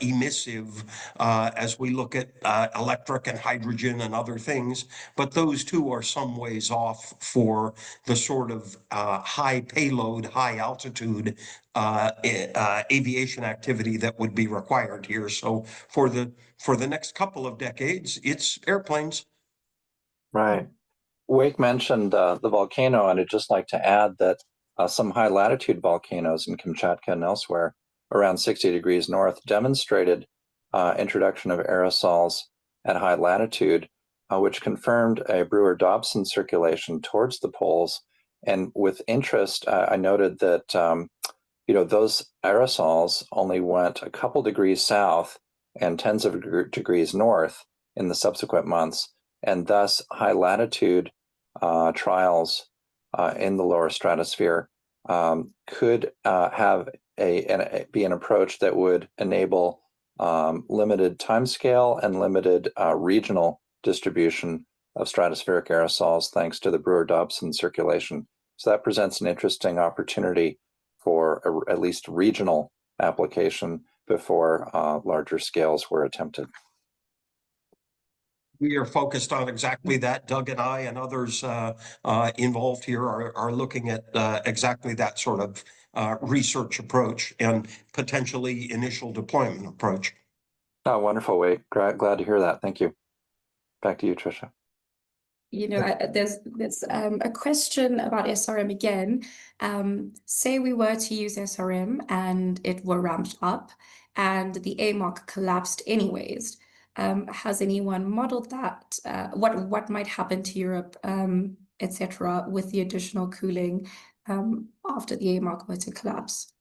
emissive as we look at electric and hydrogen and other things, but those two are some ways off for the sort of high payload, high altitude aviation activity that would be required here. So for the next couple of decades, it's airplanes. Right. Wake mentioned the volcano, and I'd just like to add that some high latitude volcanoes in Kamchatka and elsewhere around 60 degrees north demonstrated introduction of aerosols at high latitude, which confirmed a Brewer-Dobson circulation towards the poles. And with interest, I noted that those aerosols only went a couple degrees south and tens of degrees north in the subsequent months, and thus high latitude trials in the lower stratosphere could have be an approach that would enable limited timescale and limited regional distribution of stratospheric aerosols thanks to the Brewer-Dobson circulation. So that presents an interesting opportunity for at least regional application before larger scales were attempted. We are focused on exactly that. Doug and I and others involved here are looking at exactly that sort of research approach and potentially initial deployment approach. Oh, wonderful, Wade. Glad to hear that. Thank you. Back to you, Tricia. You know, there's a question about SRM again. Say we were to use SRM and it were ramped up and the AMOC collapsed anyways. Has anyone modeled that? What might happen to Europe, etc., with the additional cooling after the AMOC were to collapse?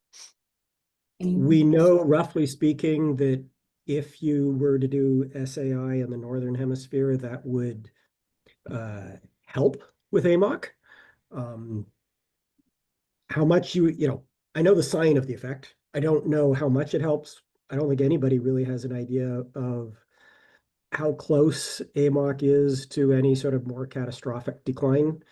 We know, roughly speaking, that if you were to do SAI in the Northern Hemisphere, that would help with AMOC. How much I know the sign of the effect. I don't know how much it helps. I don't think anybody really has an idea of how close AMOC is to any sort of more catastrophic decline.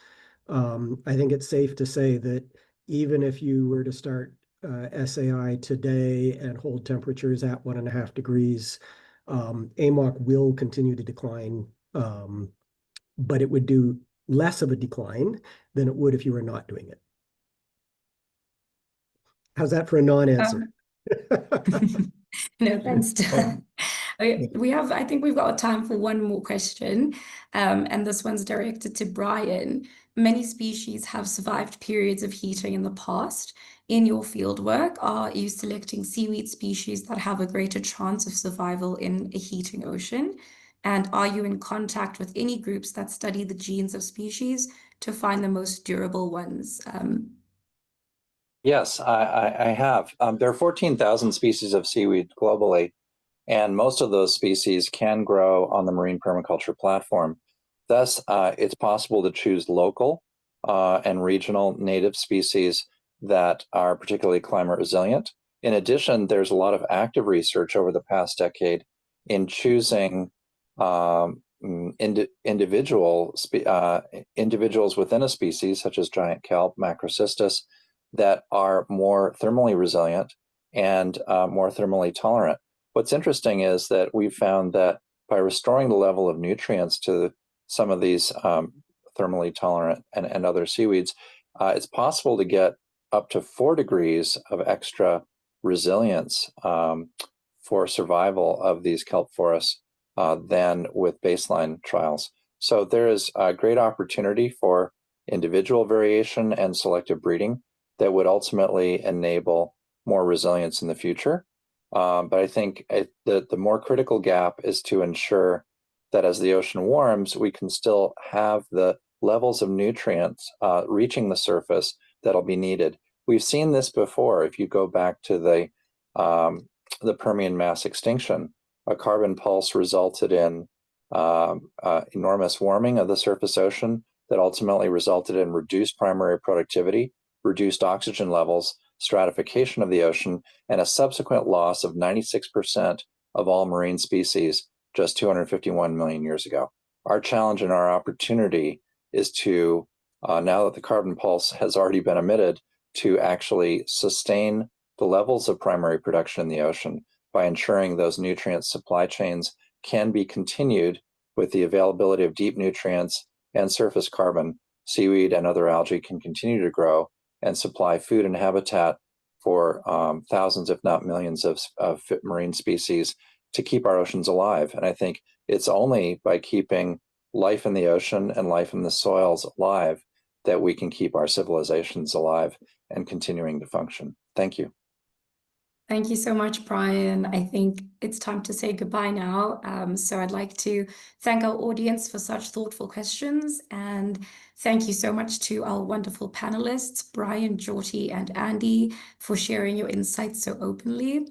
I think it's safe to say that even if you were to start SAI today and hold temperatures at 1.5 degrees, AMOC will continue to decline, but it would do less of a decline than it would if you were not doing it. How's that for a non-answer? No, thanks. I think we've got time for one more question, and this one's directed to Brian. Many species have survived periods of heating in the past. In your field work, are you selecting seaweed species that have a greater chance of survival in a heating ocean? And are you in contact with any groups that study the genes of species to find the most durable ones? Yes, I have. There are 14,000 species of seaweed globally, and most of those species can grow on the marine permaculture platform. Thus, it's possible to choose local and regional native species that are particularly climate resilient. In addition, there's a lot of active research over the past decade in choosing individuals within a species, such as giant kelp, Macrocystis, that are more thermally resilient and more thermally tolerant. What's interesting is that we've found that by restoring the level of nutrients to some of these thermally tolerant and other seaweeds, it's possible to get up to 4 degrees of extra resilience for survival of these kelp forests than with baseline trials. So there is a great opportunity for individual variation and selective breeding that would ultimately enable more resilience in the future. But I think the more critical gap is to ensure that as the ocean warms, we can still have the levels of nutrients reaching the surface that'll be needed. We've seen this before. If you go back to the Permian mass extinction, a carbon pulse resulted in enormous warming of the surface ocean that ultimately resulted in reduced primary productivity, reduced oxygen levels, stratification of the ocean, and a subsequent loss of 96% of all marine species just 251 million years ago. Our challenge and our opportunity is to, now that the carbon pulse has already been emitted, to actually sustain the levels of primary production in the ocean by ensuring those nutrient supply chains can be continued with the availability of deep nutrients and surface carbon. Seaweed and other algae can continue to grow and supply food and habitat for thousands, if not millions, of marine species to keep our oceans alive. And I think it's only by keeping life in the ocean and life in the soils alive that we can keep our civilizations alive and continuing to function. Thank you. Thank you so much, Brian. I think it's time to say goodbye now. So I'd like to thank our audience for such thoughtful questions. And thank you so much to our wonderful panelists, Brian, Jyoti, and Andy, for sharing your insights so openly.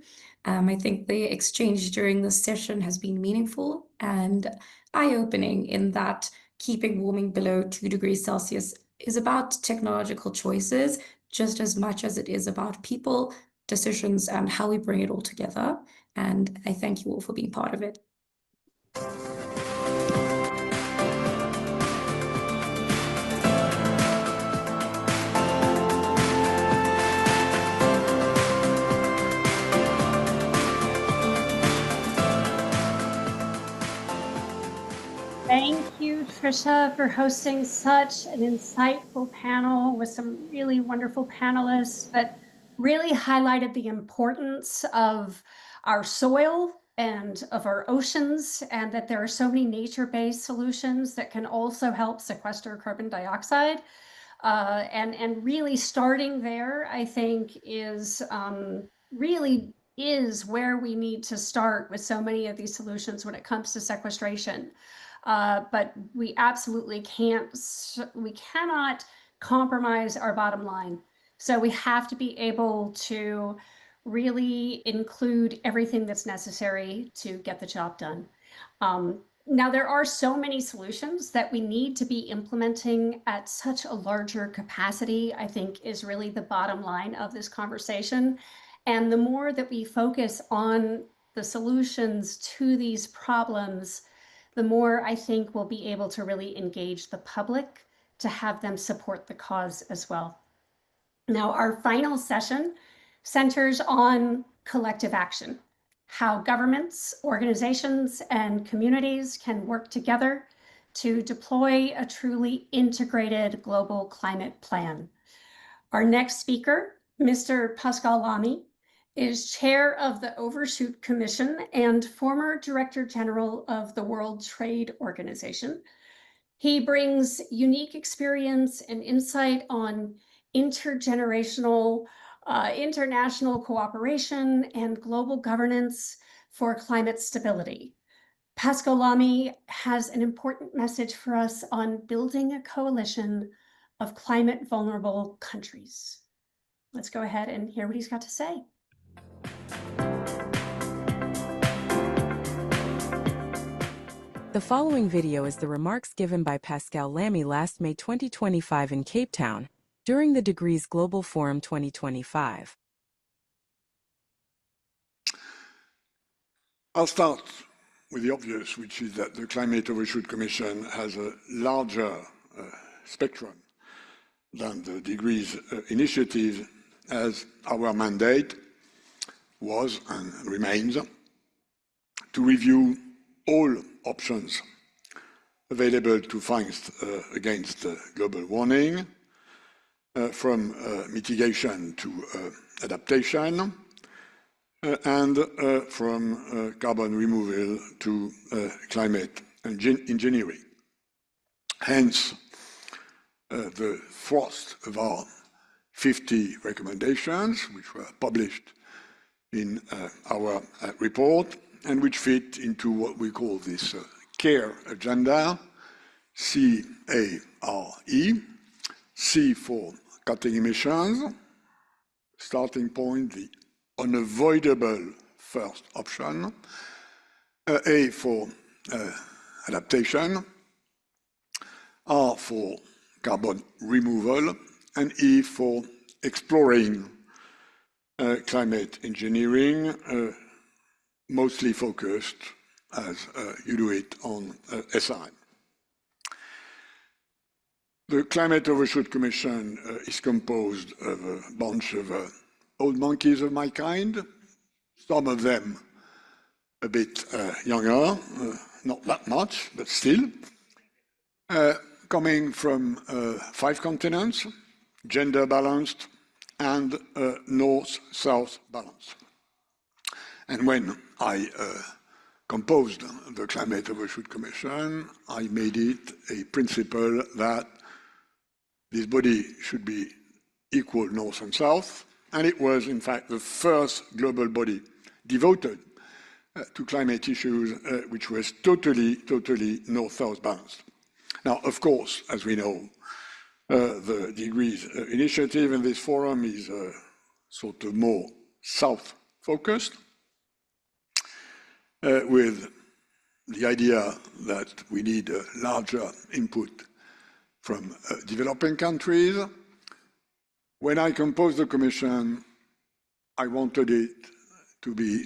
I think the exchange during this session has been meaningful and eye-opening in that keeping warming below 2 degrees Celsius is about technological choices just as much as it is about people, decisions, and how we bring it all together. And I thank you all for being part of it. Thank you, Trisha, for hosting such an insightful panel with some really wonderful panelists that really highlighted the importance of our soil and of our oceans, and that there are so many nature-based solutions that can also help sequester carbon dioxide. And really starting there, I think, is really is where we need to start with so many of these solutions when it comes to sequestration. But we absolutely cannot compromise our bottom line. So we have to be able to really include everything that's necessary to get the job done. Now, there are so many solutions that we need to be implementing at such a larger capacity, I think, is really the bottom line of this conversation. And the more that we focus on the solutions to these problems, the more I think we'll be able to really engage the public to have them support the cause as well. Now, our final session centers on collective action, how governments, organizations, and communities can work together to deploy a truly integrated global climate plan. Our next speaker, Mr. Pascal Lamy, is chair of the Overshoot Commission and former Director General of the World Trade Organization. He brings unique experience and insight on intergenerational, international cooperation and global governance for climate stability. Pascal Lamy has an important message for us on building a coalition of climate vulnerable countries. Let's go ahead and hear what he's got to say. The following video is the remarks given by Pascal Lamy last May 2025 in Cape Town during the Degrees Global Forum 2025. I'll start with the obvious, which is that the Climate Overshoot Commission has a larger spectrum than the Degrees initiative, as our mandate was and remains to review all options available to fight against global warming, from mitigation to adaptation, and from carbon removal to climate engineering. Hence, the thrust of our 50 recommendations, which were published in our report, and which fit into what we call this CARE agenda, C-A-R-E, C for cutting emissions, starting point, the unavoidable first option, A for adaptation, R for carbon removal, and E for exploring climate engineering, mostly focused, as you do it, on SI. The Climate Overshoot Commission is composed of a bunch of old monkeys of my kind, some of them a bit younger, not that much, but still, coming from 5 continents, gender balanced, and north-south balanced. And when I composed the Climate Overshoot Commission, I made it a principle that this body should be equal north and south, and it was, in fact, the first global body devoted to climate issues, which was totally north-south balanced. Now, of course, as we know, the Degrees initiative in this forum is sort of more south-focused, with the idea that we need a larger input from developing countries. When I composed the Commission, I wanted it to be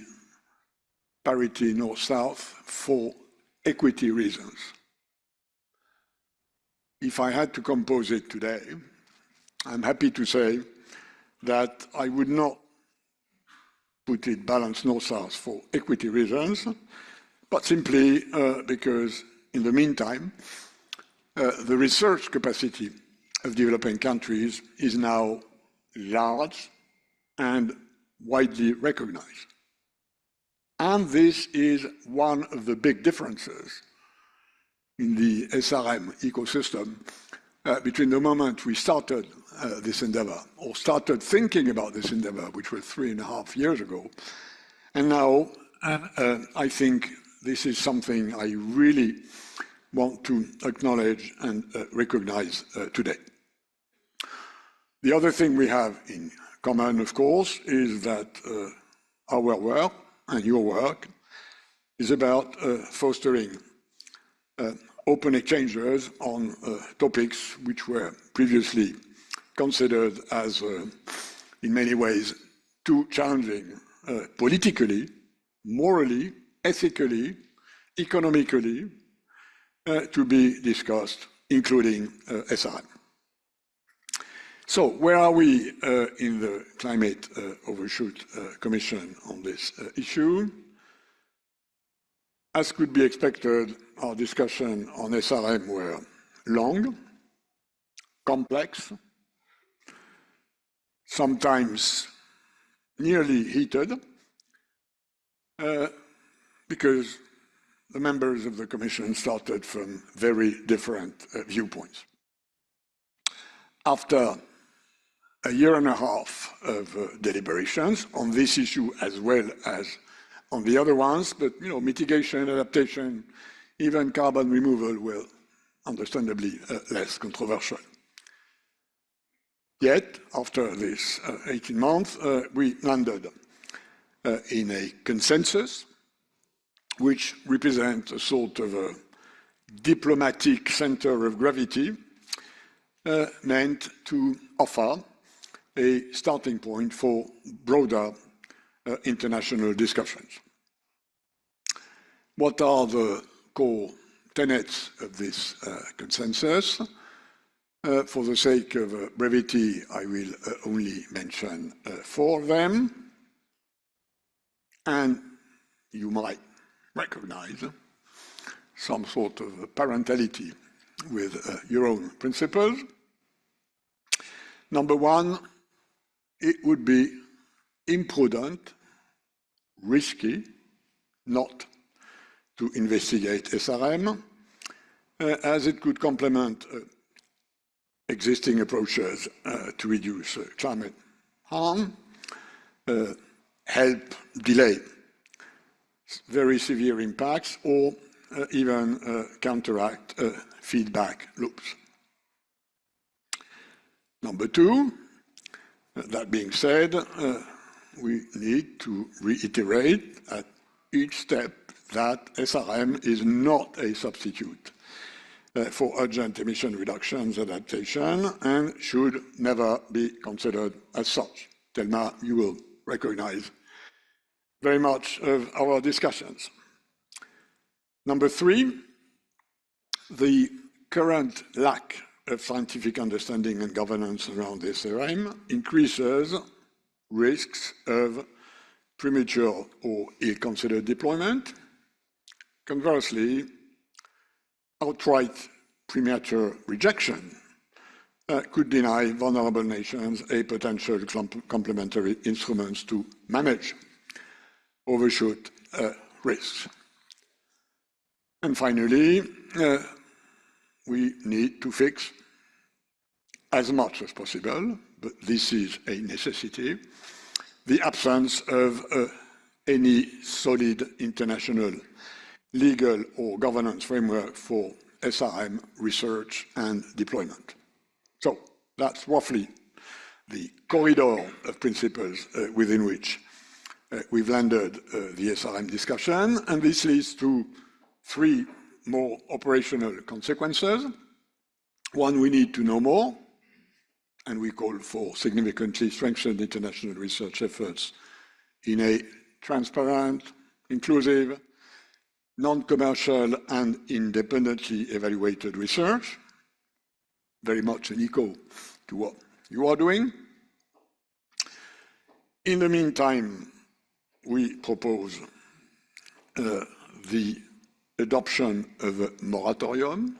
parity north-south for equity reasons. If I had to compose it today, I'm happy to say that I would not put it balanced north-south for equity reasons, but simply because in the meantime, the research capacity of developing countries is now large and widely recognized. And this is one of the big differences in the SRM ecosystem between the moment we started this endeavor, or started thinking about this endeavor, which was 3.5 years ago, and now. I think this is something I really want to acknowledge and recognize today. The other thing we have in common, of course, is that our work and your work is about fostering open exchanges on topics which were previously considered as, in many ways, too challenging politically, morally, ethically, economically, to be discussed, including SRM. So where are we in the Climate Overshoot Commission on this issue? As could be expected, our discussion on SRM were long, complex, sometimes nearly heated, because the members of the Commission started from very different viewpoints. After a 1.5 years of deliberations on this issue as well as on the other ones, but mitigation, adaptation, even carbon removal were understandably less controversial. Yet, after this 18 months, we landed in a consensus, which represents a sort of a diplomatic center of gravity meant to offer a starting point for broader international discussions. What are the core tenets of this consensus? For the sake of brevity, I will only mention 4 of them. And you might recognize some sort of parentality with your own principles. Number 1, it would be imprudent, risky, not to investigate SRM, as it could complement existing approaches to reduce climate harm, help delay very severe impacts, or even counteract feedback loops. Number 2, that being said, we need to reiterate at each step that SRM is not a substitute for urgent emission reductions adaptation and should never be considered as such. Thelma, you will recognize very much of our discussions. Number 3, the current lack of scientific understanding and governance around SRM increases risks of premature or ill-considered deployment. Conversely, outright premature rejection could deny vulnerable nations a potential complementary instruments to manage overshoot risks. And finally, we need to fix as much as possible, but this is a necessity, the absence of any solid international legal or governance framework for SRM research and deployment. So that's roughly the corridor of principles within which we've landed the SRM discussion, and this leads to three more operational consequences. One, we need to know more, and we call for significantly strengthened international research efforts in a transparent, inclusive, non-commercial, and independently evaluated research. Very much an echo to what you are doing. In the meantime, we propose the adoption of a moratorium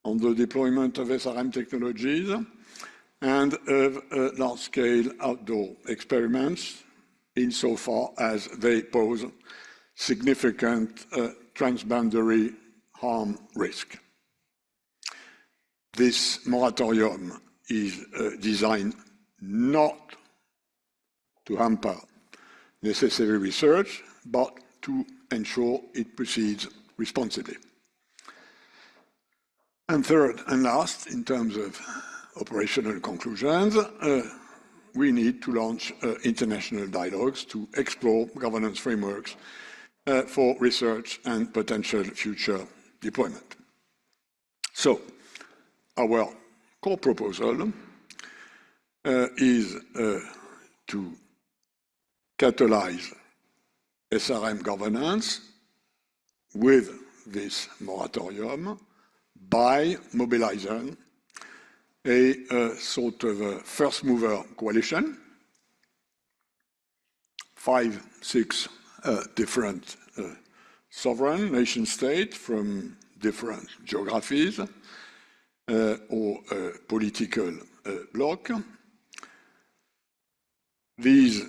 on the deployment of SRM technologies and of large-scale outdoor experiments insofar as they pose significant transboundary harm risk. This moratorium is designed not to hamper necessary research, but to ensure it proceeds responsibly. And third and last, in terms of operational conclusions, we need to launch international dialogues to explore governance frameworks for research and potential future deployment. So, our core proposal is to catalyze SRM governance with this moratorium by mobilizing a sort of a first mover coalition, 5-6 different sovereign nation states from different geographies or political bloc. These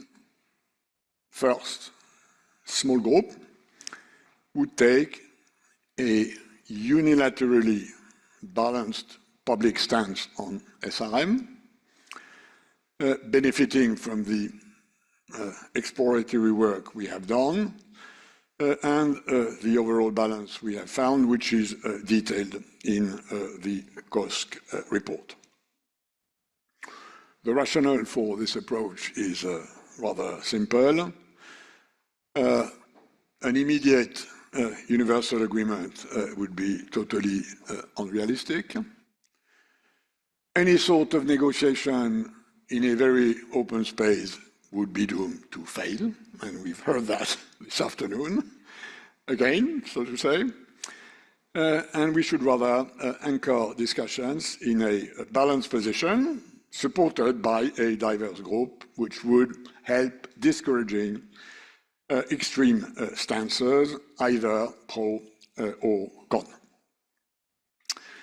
first small group would take a unilaterally balanced public stance on SRM, benefiting from the exploratory work we have done and the overall balance we have found, which is detailed in the COSC report. The rationale for this approach is rather simple. An immediate universal agreement would be totally unrealistic. Any sort of negotiation in a very open space would be doomed to fail, and we've heard that this afternoon, again, so to say. And we should rather anchor discussions in a balanced position, supported by a diverse group, which would help discouraging extreme stances, either pro or con.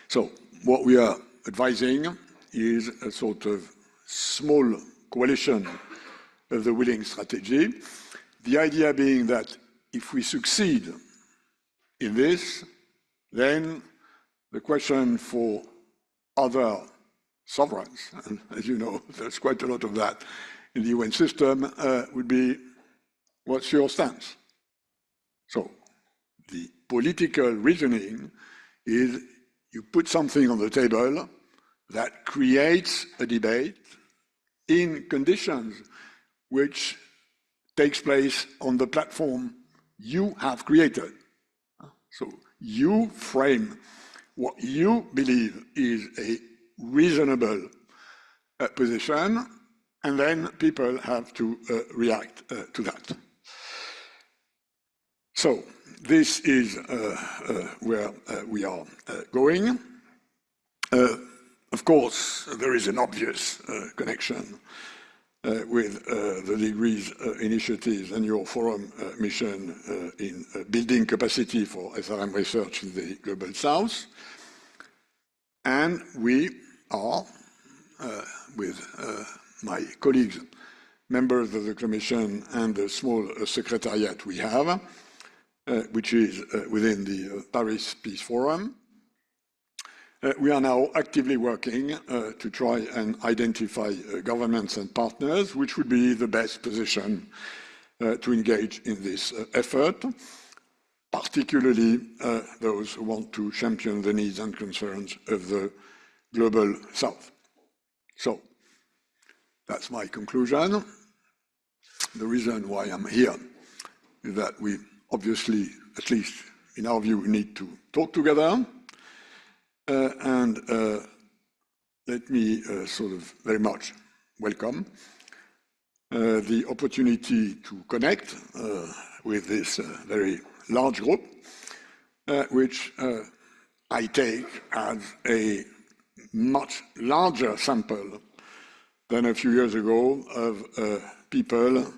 So what we are advising is a sort of small coalition of the willing strategy. The idea being that if we succeed in this, then the question for other sovereigns, and as you know, there's quite a lot of that in the UN system, would be, what's your stance? So the political reasoning is you put something on the table that creates a debate in conditions which takes place on the platform you have created. So you frame what you believe is a reasonable position, and then people have to react to that. So this is where we are going. Of course, there is an obvious connection with the degrees initiatives and your forum mission in building capacity for SRM research in the Global South. And we are, with my colleagues, members of the Commission and the small secretariat we have, which is within the Paris Peace Forum, we are now actively working to try and identify governments and partners which would be the best position to engage in this effort, particularly those who want to champion the needs and concerns of the Global South. So that's my conclusion. The reason why I'm here is that we obviously, at least in our view, need to talk together. And let me sort of very much welcome the opportunity to connect with this very large group, which I take as a much larger sample than a few years ago of people,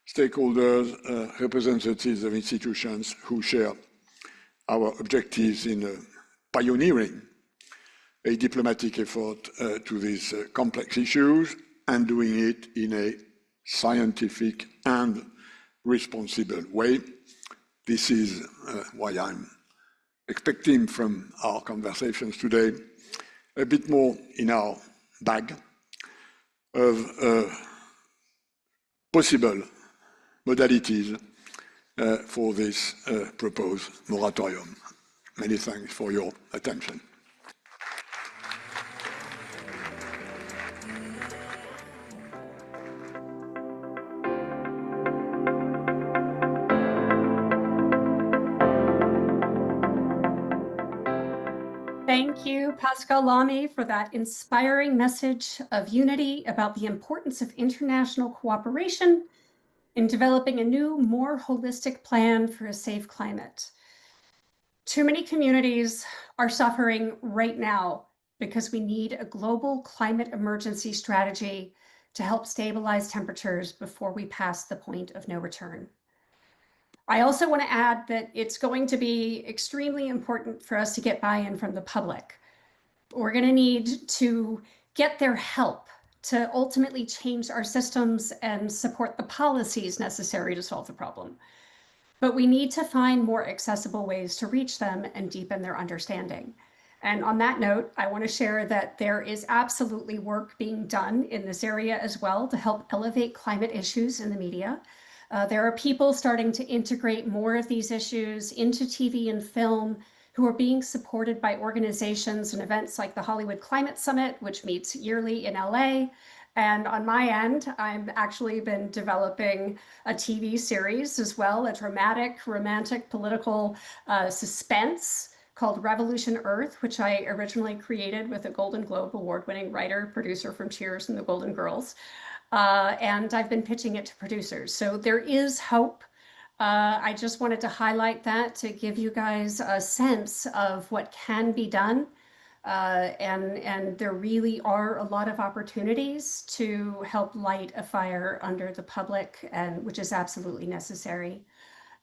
stakeholders, representatives of institutions who share our objectives in pioneering a diplomatic effort to these complex issues and doing it in a scientific and responsible way. This is why I'm expecting from our conversations today a bit more in our bag of possible modalities for this proposed moratorium. Many thanks for your attention. Thank you, Pascal Lamy, for that inspiring message of unity about the importance of international cooperation in developing a new, more holistic plan for a safe climate. Too many communities are suffering right now because we need a global climate emergency strategy to help stabilize temperatures before we pass the point of no return. I also want to add that it's going to be extremely important for us to get buy-in from the public. We're going to need to get their help to ultimately change our systems and support the policies necessary to solve the problem. But we need to find more accessible ways to reach them and deepen their understanding. And on that note, I want to share that there is absolutely work being done in this area as well to help elevate climate issues in the media. There are people starting to integrate more of these issues into TV and film who are being supported by organizations and events like the Hollywood Climate Summit, which meets yearly in LA. And on my end, I've actually been developing a TV series as well, a dramatic, romantic, political suspense called Revolution Earth, which I originally created with a Golden Globe award-winning writer, producer from Cheers and the Golden Girls. And I've been pitching it to producers. So there is hope. I just wanted to highlight that to give you guys a sense of what can be done. And there really are a lot of opportunities to help light a fire under the public, and which is absolutely necessary.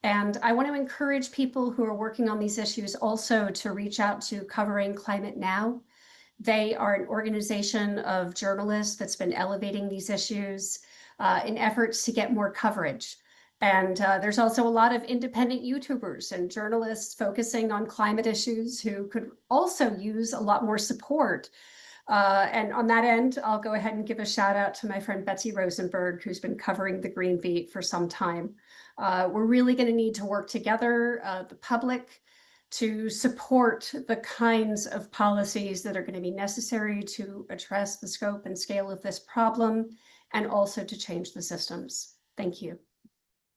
And I want to encourage people who are working on these issues also to reach out to Covering Climate Now. They are an organization of journalists that's been elevating these issues in efforts to get more coverage. And there's also a lot of independent YouTubers and journalists focusing on climate issues who could also use a lot more support. And on that end, I'll go ahead and give a shout out to my friend Betsy Rosenberg, who's been covering the Green Beat for some time. We're really going to need to work together, the public, to support the kinds of policies that are going to be necessary to address the scope and scale of this problem, and also to change the systems. Thank you.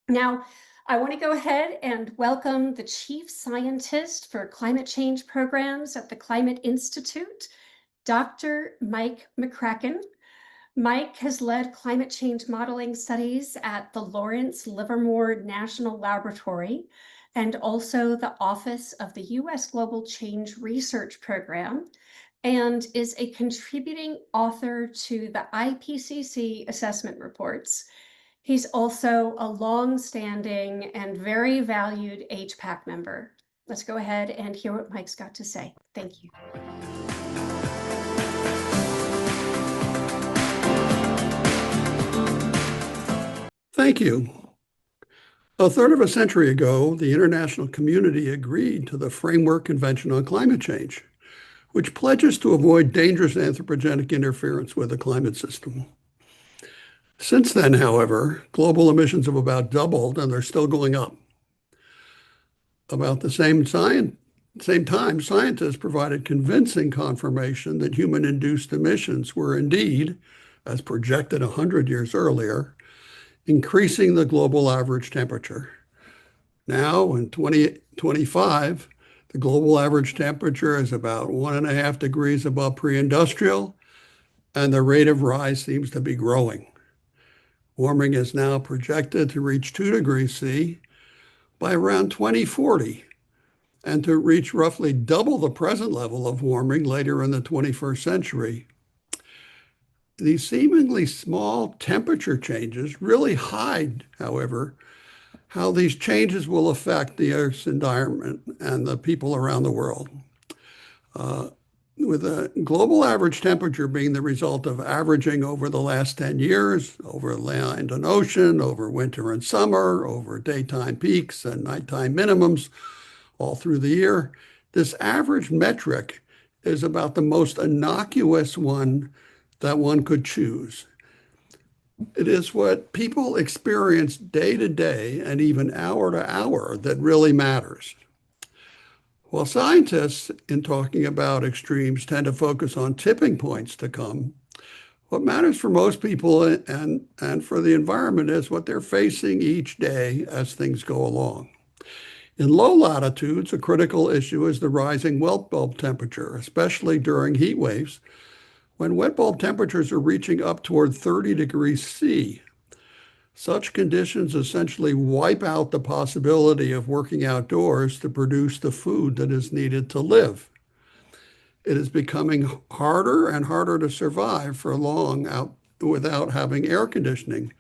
Now, I want to go ahead and welcome the Chief Scientist for Climate Change Programs at the Climate Institute, Dr. Mike McCracken. Mike has led climate change modeling studies at the Lawrence Livermore National Laboratory and also the Office of the U.S. Global Change Research Program, and is a contributing author to the IPCC assessment reports. He's also a long-standing and very valued HPAC member. Let's go ahead and hear what Mike's got to say. Thank you. Thank you. A third of a century ago, the international community agreed to the Framework Convention on Climate Change, which pledges to avoid dangerous anthropogenic interference with the climate system. Since then, however, global emissions have about doubled, and they're still going up. About the same time, scientists provided convincing confirmation that human-induced emissions were indeed, as projected 100 years earlier, increasing the global average temperature. Now in 2025, the global average temperature is about 1.5 degrees above pre-industrial, and the rate of rise seems to be growing. Warming is now projected to reach 2 degrees C by around 2040, and to reach roughly double the present level of warming later in the 21st century. These seemingly small temperature changes really hide, however, how these changes will affect the Earth's environment and the people around the world. With a global average temperature being the result of averaging over the last 10 years, over land and ocean, over winter and summer, over daytime peaks and nighttime minimums, all through the year, this average metric is about the most innocuous one that one could choose. It is what people experience day to day and even hour to hour that really matters. While scientists, in talking about extremes, tend to focus on tipping points to come, what matters for most people and for the environment is what they're facing each day as things go along. In low latitudes, a critical issue is the rising wet bulb temperature, especially during heat waves, when wet bulb temperatures are reaching up toward 30 degrees C. Such conditions essentially wipe out the possibility of working outdoors to produce the food that is needed to live. It is becoming harder and harder to survive for long out without having air conditioning,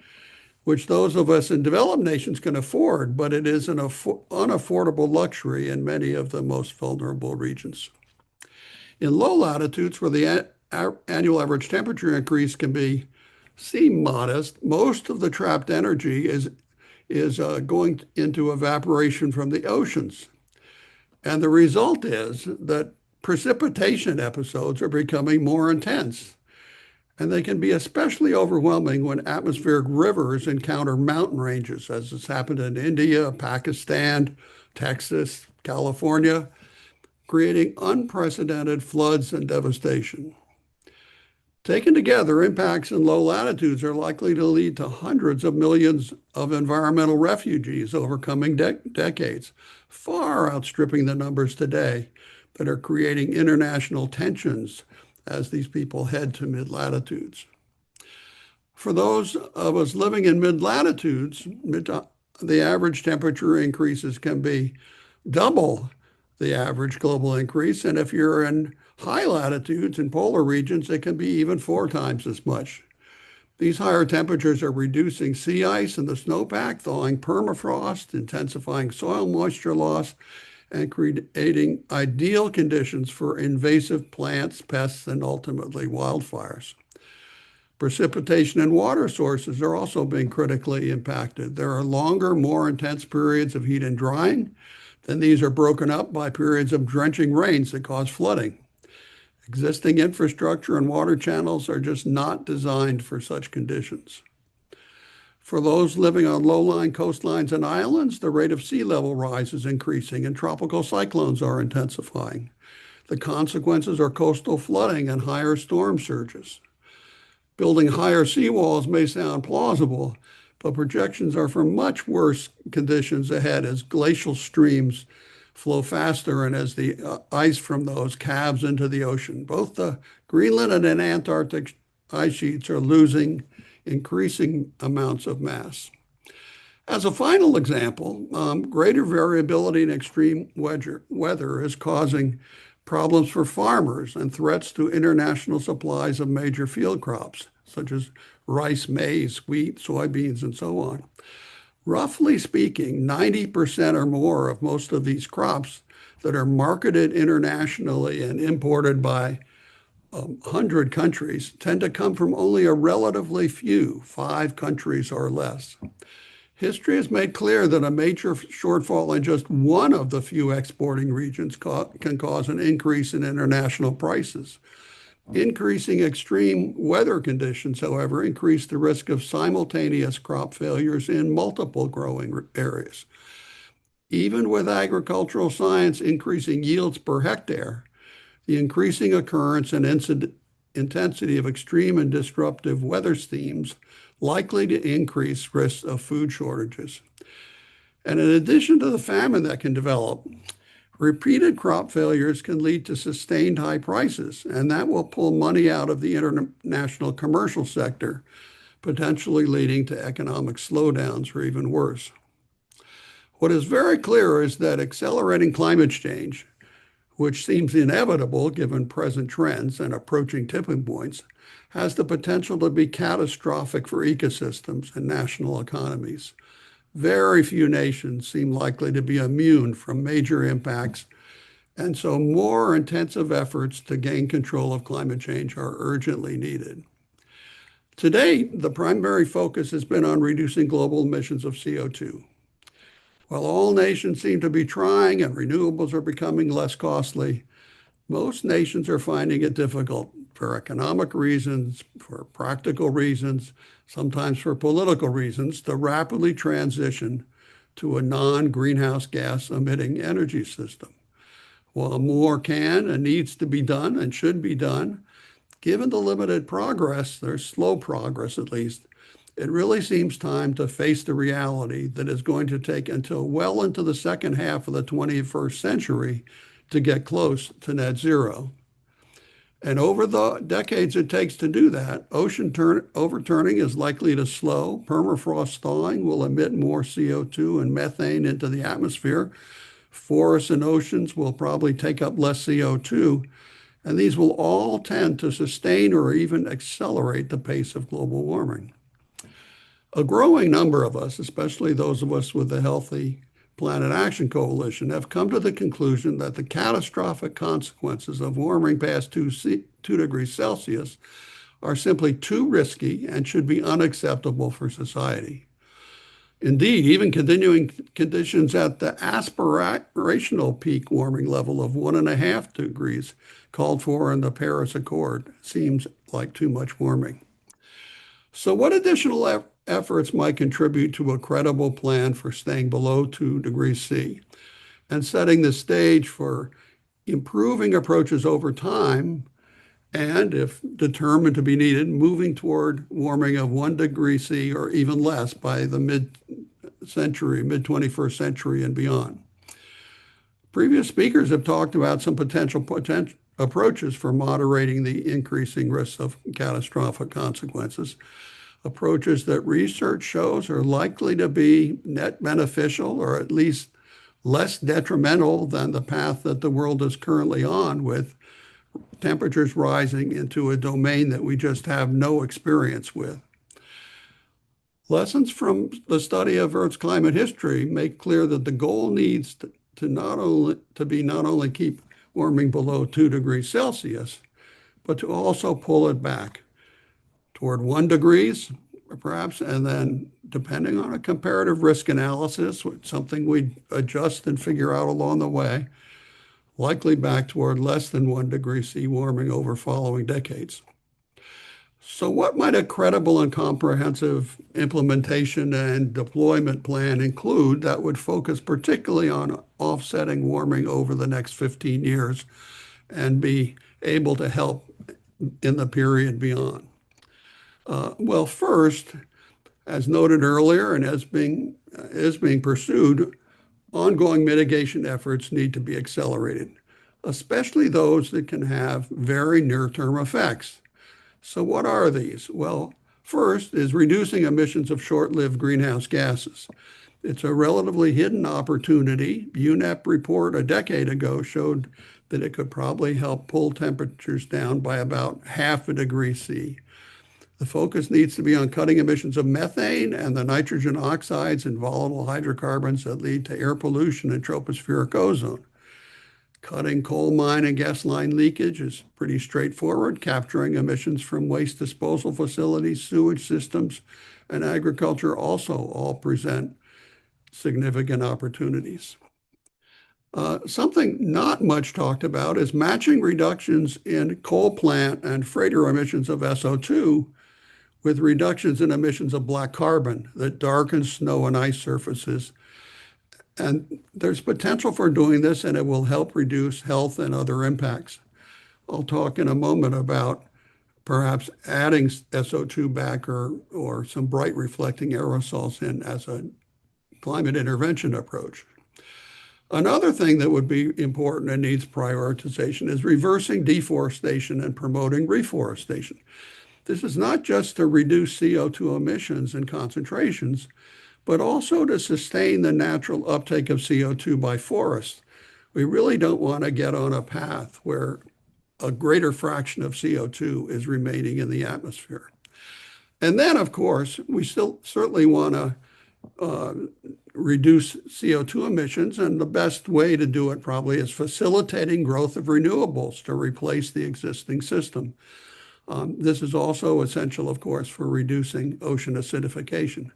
which those of us in developed nations can afford, but it is an unaffordable luxury in many of the most vulnerable regions. In low latitudes, where the annual average temperature increase can seem modest, most of the trapped energy is going into evaporation from the oceans. And the result is that precipitation episodes are becoming more intense. And they can be especially overwhelming when atmospheric rivers encounter mountain ranges, as has happened in India, Pakistan, Texas, California, creating unprecedented floods and devastation. Taken together, impacts in low latitudes are likely to lead to hundreds of millions of environmental refugees over coming decades, far outstripping the numbers today that are creating international tensions as these people head to mid-latitudes. For those of us living in mid-latitudes, the average temperature increases can be double the average global increase. And if you're in high latitudes in polar regions, it can be even 4 times as much. These higher temperatures are reducing sea ice and the snowpack, thawing permafrost, intensifying soil moisture loss, and creating ideal conditions for invasive plants, pests, and ultimately wildfires. Precipitation and water sources are also being critically impacted. There are longer, more intense periods of heat and drying, then these are broken up by periods of drenching rains that cause flooding. Existing infrastructure and water channels are just not designed for such conditions. For those living on low-lying coastlines and islands, the rate of sea level rise is increasing and tropical cyclones are intensifying. The consequences are coastal flooding and higher storm surges. Building higher seawalls may sound plausible, but projections are for much worse conditions ahead as glacial streams flow faster and as the ice from those calves into the ocean. Both the Greenland and Antarctic ice sheets are losing increasing amounts of mass. As a final example, greater variability in extreme weather is causing problems for farmers and threats to international supplies of major field crops, such as rice, maize, wheat, soybeans, and so on. Roughly speaking, 90% or more of most of these crops that are marketed internationally and imported by 100 countries tend to come from only a relatively few, 5 countries or less. History has made clear that a major shortfall in just one of the few exporting regions can cause an increase in international prices. Increasing extreme weather conditions, however, increase the risk of simultaneous crop failures in multiple growing areas. Even with agricultural science increasing yields per hectare, the increasing occurrence and intensity of extreme and disruptive weather seems likely to increase risks of food shortages. And in addition to the famine that can develop, repeated crop failures can lead to sustained high prices, and that will pull money out of the international commercial sector, potentially leading to economic slowdowns or even worse. What is very clear is that accelerating climate change, which seems inevitable given present trends and approaching tipping points, has the potential to be catastrophic for ecosystems and national economies. Very few nations seem likely to be immune from major impacts, and so more intensive efforts to gain control of climate change are urgently needed. Today, the primary focus has been on reducing global emissions of CO2. While all nations seem to be trying and renewables are becoming less costly, most nations are finding it difficult for economic reasons, for practical reasons, sometimes for political reasons, to rapidly transition to a non-greenhouse gas emitting energy system. While more can and needs to be done and should be done, given the limited progress, there's slow progress at least, it really seems time to face the reality that it's going to take until well into the second half of the 21st century to get close to net zero. And over the decades it takes to do that, ocean overturning is likely to slow, permafrost thawing will emit more CO2 and methane into the atmosphere, forests and oceans will probably take up less CO2, and these will all tend to sustain or even accelerate the pace of global warming. A growing number of us, especially those of us with the Healthy Planet Action Coalition, have come to the conclusion that the catastrophic consequences of warming past 2 degrees Celsius are simply too risky and should be unacceptable for society. Indeed, even continuing conditions at the aspirational peak warming level of 1.5 degrees called for in the Paris Accord seems like too much warming. So what additional efforts might contribute to a credible plan for staying below 2 degrees C and setting the stage for improving approaches over time and, if determined to be needed, moving toward warming of 1 degree C or even less by the mid-21st century and beyond. Previous speakers have talked about some potential approaches for moderating the increasing risks of catastrophic consequences, approaches that research shows are likely to be net beneficial or at least less detrimental than the path that the world is currently on, with temperatures rising into a domain that we just have no experience with. Lessons from the study of Earth's climate history make clear that the goal needs to not only keep warming below 2 degrees Celsius, but to also pull it back toward 1 degree, perhaps, and then, depending on a comparative risk analysis, something we'd adjust and figure out along the way, likely back toward less than 1 degree C warming over following decades. So what might a credible and comprehensive implementation and deployment plan include that would focus particularly on offsetting warming over the next 15 years and be able to help in the period beyond? Well, first, as noted earlier and is being pursued, ongoing mitigation efforts need to be accelerated, especially those that can have very near-term effects. So what are these? Well, first is reducing emissions of short-lived greenhouse gases. It's a relatively hidden opportunity. UNEP report a decade ago showed that it could probably help pull temperatures down by about 0.5 degree C. The focus needs to be on cutting emissions of methane and the nitrogen oxides and volatile hydrocarbons that lead to air pollution and tropospheric ozone. Cutting coal mine and gas line leakage is pretty straightforward. Capturing emissions from waste disposal facilities, sewage systems, and agriculture also all present significant opportunities. Something not much talked about is matching reductions in coal plant and freighter emissions of SO2 with reductions in emissions of black carbon that darkens snow and ice surfaces. And there's potential for doing this, and it will help reduce health and other impacts. I'll talk in a moment about perhaps adding SO2 back or some bright reflecting aerosols in as a climate intervention approach. Another thing that would be important and needs prioritization is reversing deforestation and promoting reforestation. This is not just to reduce CO2 emissions and concentrations, but also to sustain the natural uptake of CO2 by forests. We really don't want to get on a path where a greater fraction of CO2 is remaining in the atmosphere. And then, of course, we still certainly want to reduce CO2 emissions, and the best way to do it probably is facilitating growth of renewables to replace the existing system. This is also essential, of course, for reducing ocean acidification.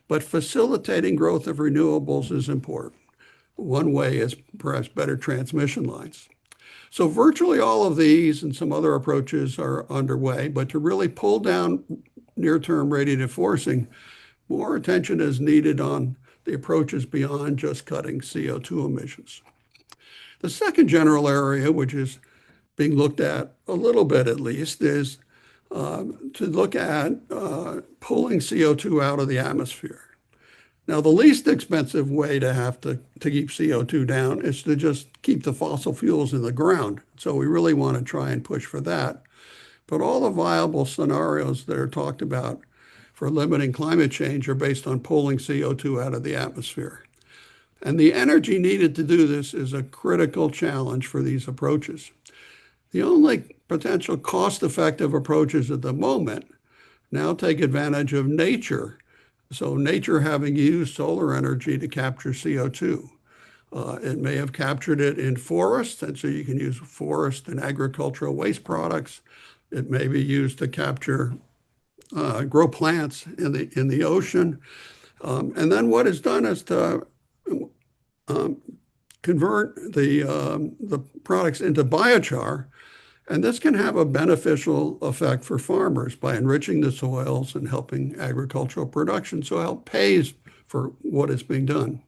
But facilitating growth of renewables is important. One way is perhaps better transmission lines. So virtually all of these and some other approaches are underway, but to really pull down near-term radiative forcing, more attention is needed on the approaches beyond just cutting CO2 emissions. The second general area, which is being looked at a little bit at least, is to look at pulling CO2 out of the atmosphere. Now, the least expensive way to keep CO2 down is to just keep the fossil fuels in the ground. So we really want to try and push for that. But all the viable scenarios that are talked about for limiting climate change are based on pulling CO2 out of the atmosphere. And the energy needed to do this is a critical challenge for these approaches. The only potential cost-effective approaches at the moment now take advantage of nature. So nature having used solar energy to capture CO2. It may have captured it in forests, and so you can use forest and agricultural waste products. It may be used to capture, grow plants in the ocean. And then what is done is to convert the products into biochar. And this can have a beneficial effect for farmers by enriching the soils and helping agricultural production. So help pays for what is being done.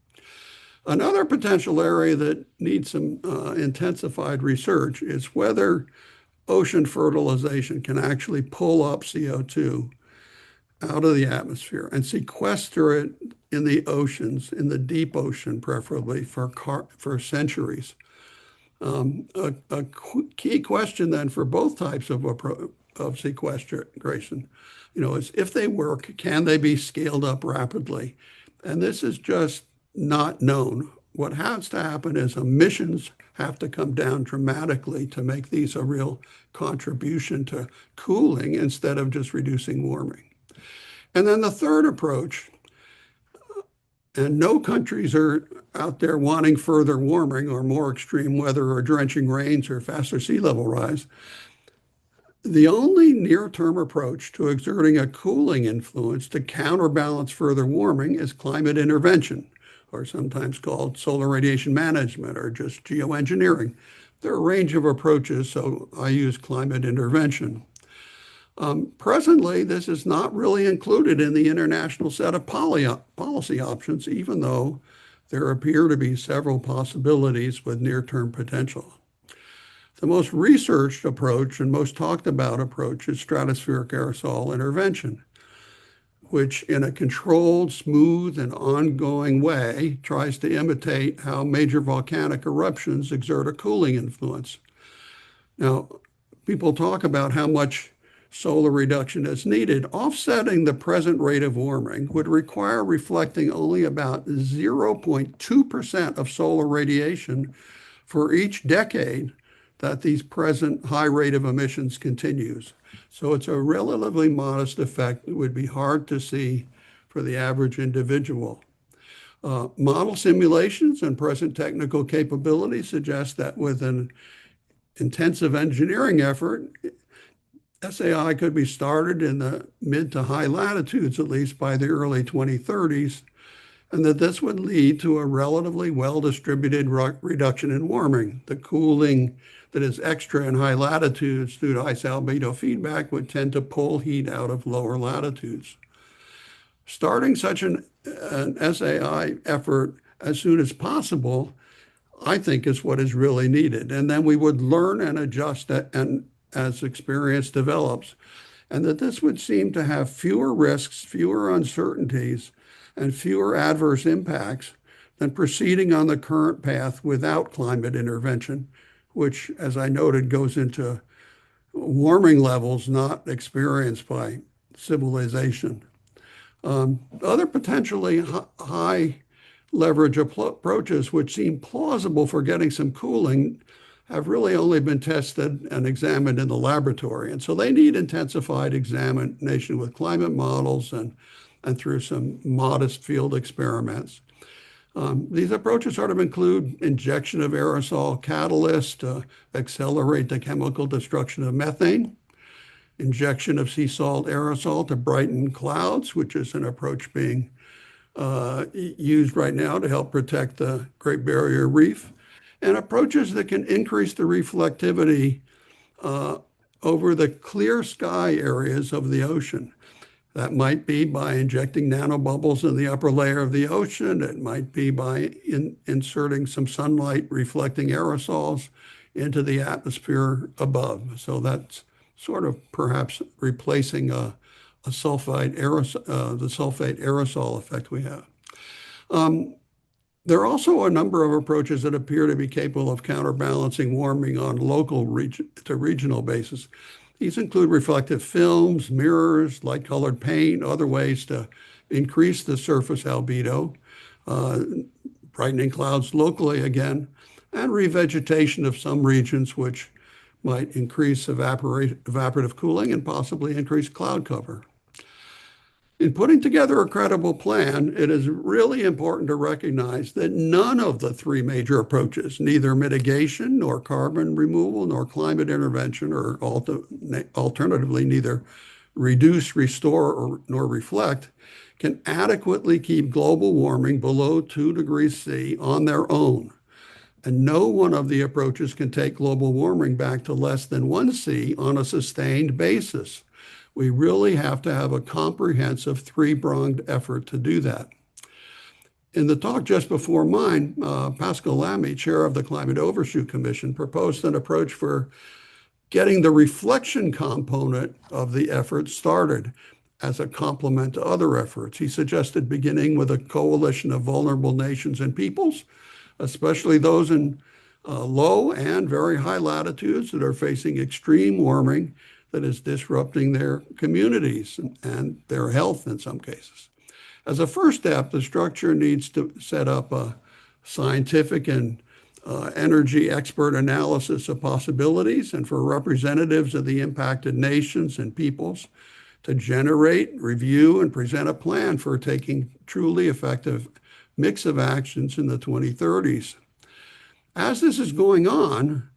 Another potential area that needs some intensified research is whether ocean fertilization can actually pull up CO2 out of the atmosphere and sequester it in the oceans, in the deep ocean preferably, for centuries. A key question then for both types of sequestration, is if they work, can they be scaled up rapidly? And this is just not known. What has to happen is emissions have to come down dramatically to make these a real contribution to cooling instead of just reducing warming. And then the third approach, and no countries are out there wanting further warming or more extreme weather or drenching rains or faster sea level rise. The only near-term approach to exerting a cooling influence to counterbalance further warming is climate intervention, or sometimes called solar radiation management or just geoengineering. There are a range of approaches, so I use climate intervention. Presently, this is not really included in the international set of policy options, even though there appear to be several possibilities with near-term potential. The most researched approach and most talked about approach is stratospheric aerosol intervention, which in a controlled, smooth, and ongoing way tries to imitate how major volcanic eruptions exert a cooling influence. Now, people talk about how much solar reduction is needed. Offsetting the present rate of warming would require reflecting only about 0.2% of solar radiation for each decade that these present high rate of emissions continues. So it's a relatively modest effect that would be hard to see for the average individual. Model simulations and present technical capabilities suggest that with an intensive engineering effort, SAI could be started in the mid to high latitudes, at least by the early 2030s, and that this would lead to a relatively well-distributed reduction in warming. The cooling that is extra in high latitudes due to ice albedo feedback would tend to pull heat out of lower latitudes. Starting such an SAI effort as soon as possible, I think, is what is really needed. And then we would learn and adjust as experience develops, and that this would seem to have fewer risks, fewer uncertainties and fewer adverse impacts than proceeding on the current path without climate intervention, which, as I noted, goes into warming levels not experienced by civilization. Other potentially high leverage approaches, which seem plausible for getting some cooling, have really only been tested and examined in the laboratory. And so they need intensified examination with climate models and through some modest field experiments. These approaches sort of include injection of aerosol catalyst to accelerate the chemical destruction of methane, injection of sea salt aerosol to brighten clouds, which is an approach being used right now to help protect the Great Barrier Reef, and approaches that can increase the reflectivity over the clear sky areas of the ocean. That might be by injecting nanobubbles in the upper layer of the ocean. It might be by inserting some sunlight reflecting aerosols into the atmosphere above. So that's sort of perhaps replacing the sulfate aerosol effect we have. There are also a number of approaches that appear to be capable of counterbalancing warming on local to regional basis. These include reflective films, mirrors, light-colored paint, other ways to increase the surface albedo, brightening clouds locally again, and revegetation of some regions, which might increase evaporative cooling and possibly increase cloud cover. In putting together a credible plan, it is really important to recognize that none of the three major approaches, neither mitigation nor carbon removal nor climate intervention, or alternatively neither reduce, restore, nor reflect, can adequately keep global warming below 2 degrees C on their own. And no one of the approaches can take global warming back to less than 1 C on a sustained basis. We really have to have a comprehensive three-pronged effort to do that. In the talk just before mine, Pascal Lamy, chair of the Climate Overshoot Commission, proposed an approach for getting the reflection component of the effort started as a complement to other efforts. He suggested beginning with a coalition of vulnerable nations and peoples, especially those in low and very high latitudes that are facing extreme warming that is disrupting their communities and their health in some cases. As a first step, the structure needs to set up a scientific and energy expert analysis of possibilities, and for representatives of the impacted nations and peoples to generate, review, and present a plan for taking truly effective mix of actions in the 2030s. As this is going on,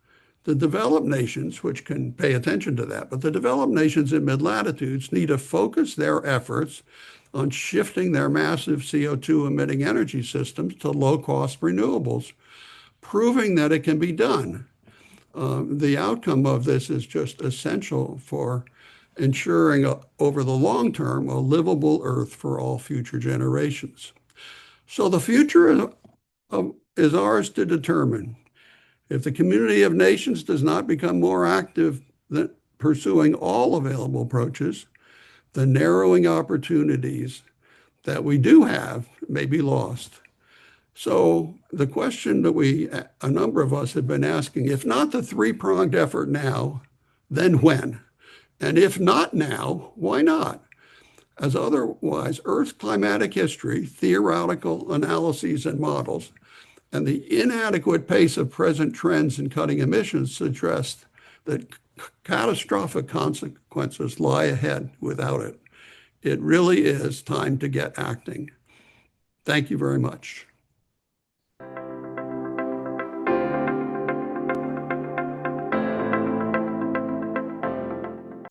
the developed nations, which can pay attention to that, but the developed nations in mid-latitudes need to focus their efforts on shifting their massive CO2 emitting energy systems to low-cost renewables, proving that it can be done. The outcome of this is just essential for ensuring over the long term a livable Earth for all future generations. So the future is ours to determine. If the community of nations does not become more active than pursuing all available approaches, the narrowing opportunities that we do have may be lost. So the question that a number of us have been asking, if not the three-pronged effort now, then when? And if not now, why not? As otherwise, Earth's climatic history, theoretical analyses and models, and the inadequate pace of present trends in cutting emissions suggest that catastrophic consequences lie ahead without it. It really is time to get acting. Thank you very much.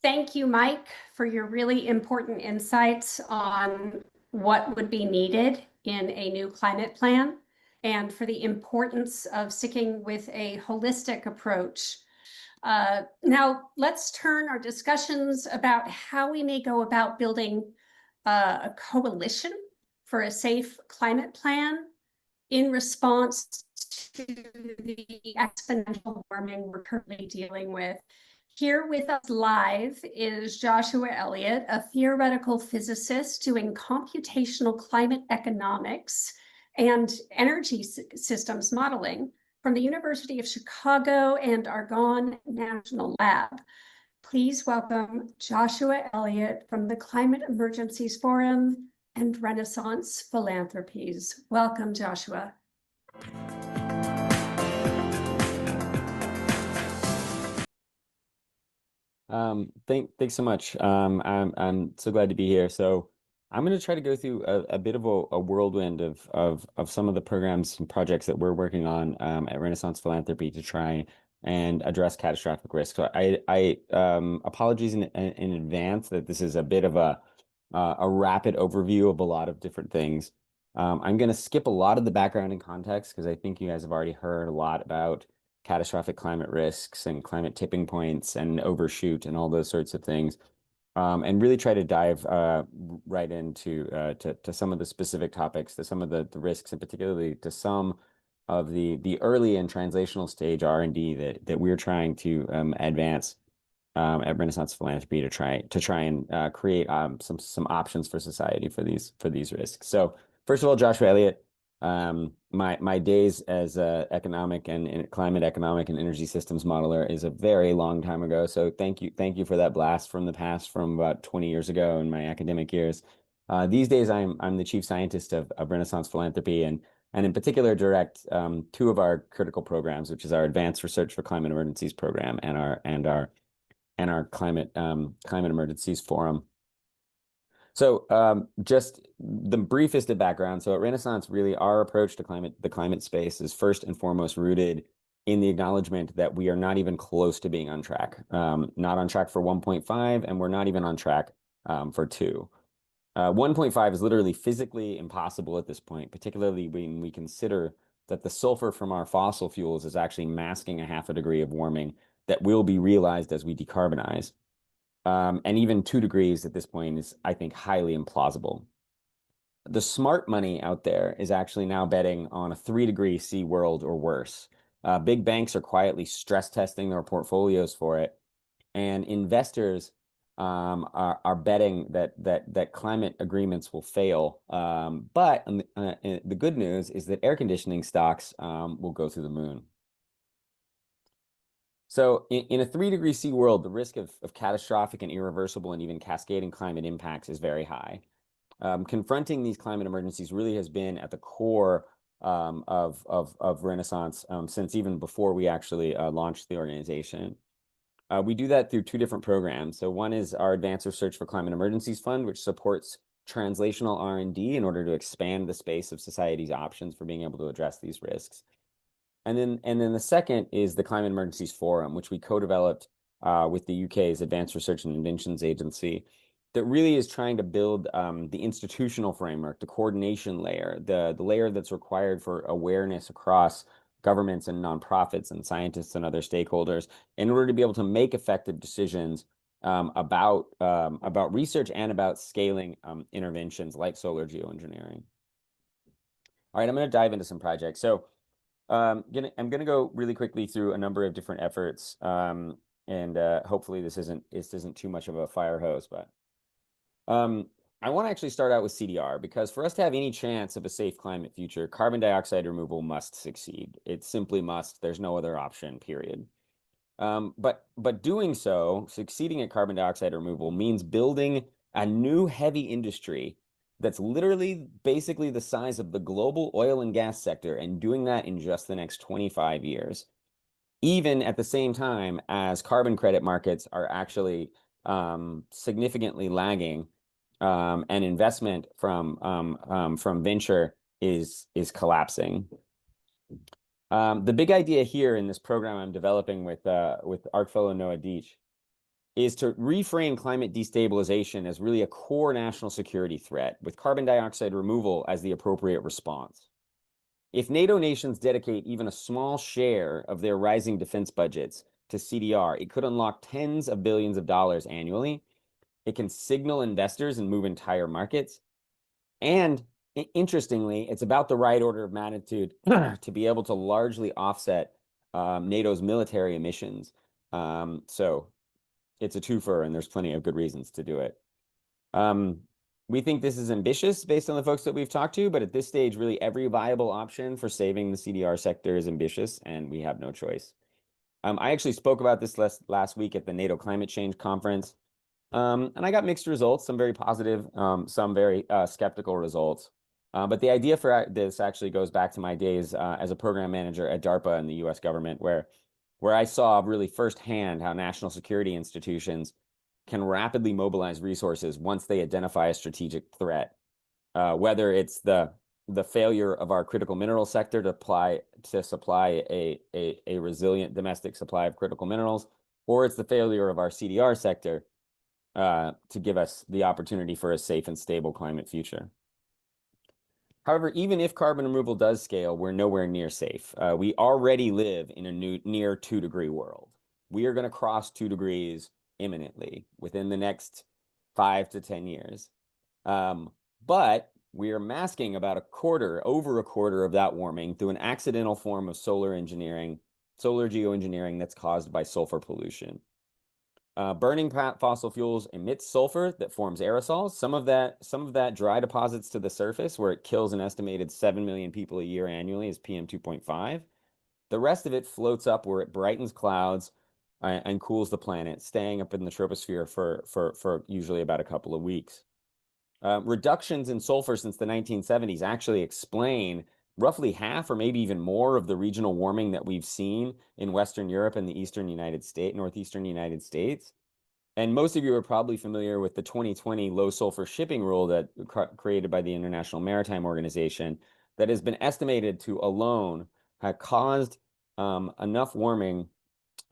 Thank you, Mike, for your really important insights on what would be needed in a new climate plan, and for the importance of sticking with a holistic approach. Now, let's turn our discussions about how we may go about building a coalition for a safe climate plan in response to the exponential warming we're currently dealing with Here with us live is Joshua Elliott, a theoretical physicist doing computational climate economics and energy systems modeling from the University of Chicago and Argonne National Lab. Please welcome Joshua Elliott from the Climate Emergencies Forum and Renaissance Philanthropies. Welcome, Joshua. Thanks so much. I'm so glad to be here. So I'm going to try to go through a bit of a whirlwind of some of the programs and projects that we're working on at Renaissance Philanthropy to try and address catastrophic risk. So I apologies in advance that this is a bit of a rapid overview of a lot of different things. I'm going to skip a lot of the background and context because I think you guys have already heard a lot about catastrophic climate risks and climate tipping points and overshoot and all those sorts of things, and really try to dive right into to some of the specific topics, to some of the risks, and particularly to some of the early and translational stage R&D that we're trying to advance at Renaissance Philanthropy to try and create some options for society for these risks. So first of all, Joshua Elliott. My days as a economic and climate economic and energy systems modeler is a very long time ago. So thank you for that blast from the past from about 20 years ago in my academic years. These days I'm the chief scientist of Renaissance Philanthropy and in particular direct two of our critical programs, which is our Advanced Research for Climate Emergencies program and our Climate Emergencies Forum. So just the briefest of background. So at Renaissance, really our approach to the climate space is first and foremost rooted in the acknowledgement that we are not even close to being on track. Not on track for 1.5, and we're not even on track for 2. 1.5 is literally physically impossible at this point, particularly when we consider that the sulfur from our fossil fuels is actually masking 0.5 degree of warming that will be realized as we decarbonize. And even 2 degrees at this point is, I think, highly implausible. The smart money out there is actually now betting on a 3-degree C world or worse. Big banks are quietly stress testing their portfolios for it, and investors are betting that climate agreements will fail. But the good news is that air conditioning stocks will go through the moon. So in a 3-degree C world, the risk of catastrophic and irreversible and even cascading climate impacts is very high. Confronting these climate emergencies really has been at the core of Renaissance since even before we actually launched the organization. We do that through 2 different programs. So one is our Advanced Research for Climate Emergencies Fund, which supports translational R&D in order to expand the space of society's options for being able to address these risks. And then the second is the Climate Emergencies Forum, which we co-developed with the UK's Advanced Research and Inventions Agency, that really is trying to build the institutional framework, the coordination layer, the layer that's required for awareness across governments and nonprofits and scientists and other stakeholders in order to be able to make effective decisions about research and about scaling interventions like solar geoengineering. All right, I'm going to dive into some projects. So I'm gonna go really quickly through a number of different efforts, and hopefully this isn't too much of a fire hose, but I want to actually start out with CDR because for us to have any chance of a safe climate future, carbon dioxide removal must succeed. It simply must. There's no other option, period. But doing so, succeeding at carbon dioxide removal means building a new heavy industry that's literally basically the size of the global oil and gas sector, and doing that in just the next 25 years, even at the same time as carbon credit markets are actually significantly lagging, and investment from venture is collapsing. The big idea here in this program I'm developing with ARC fellow Noah Deach is to reframe climate destabilization as really a core national security threat, with carbon dioxide removal as the appropriate response. If NATO nations dedicate even a small share of their rising defense budgets to CDR, it could unlock tens of billions of dollars annually. It can signal investors and move entire markets. And interestingly, it's about the right order of magnitude to be able to largely offset NATO's military emissions. So it's a twofer, and there's plenty of good reasons to do it. We think this is ambitious based on the folks that we've talked to, but at this stage, really every viable option for saving the CDR sector is ambitious, and we have no choice. I actually spoke about this last week at the NATO Climate Change Conference, and I got mixed results, some very positive, some very skeptical results. But the idea for this actually goes back to my days as a program manager at DARPA in the US government, where I saw really firsthand how national security institutions can rapidly mobilize resources once they identify a strategic threat, whether it's the failure of our critical mineral sector to supply a resilient domestic supply of critical minerals, or it's the failure of our CDR sector to give us the opportunity for a safe and stable climate future. However, even if carbon removal does scale, we're nowhere near safe. We already live in a near 2-degree world. We are going to cross 2 degrees imminently within the next 5 to 10 years. But we are masking about over a quarter of that warming through an accidental form of solar geoengineering that's caused by sulfur pollution. Burning fossil fuels emits sulfur that forms aerosols. Some of that dry deposits to the surface, where it kills an estimated 7 million people a year annually, as PM 2.5. The rest of it floats up where it brightens clouds and cools the planet, staying up in the troposphere for usually about a couple of weeks. Reductions in sulfur since the 1970s actually explain roughly half or maybe even more of the regional warming that we've seen in Western Europe and the northeastern United States. And most of you are probably familiar with the 2020 low sulfur shipping rule that created by the International Maritime Organization that has been estimated to alone have caused enough warming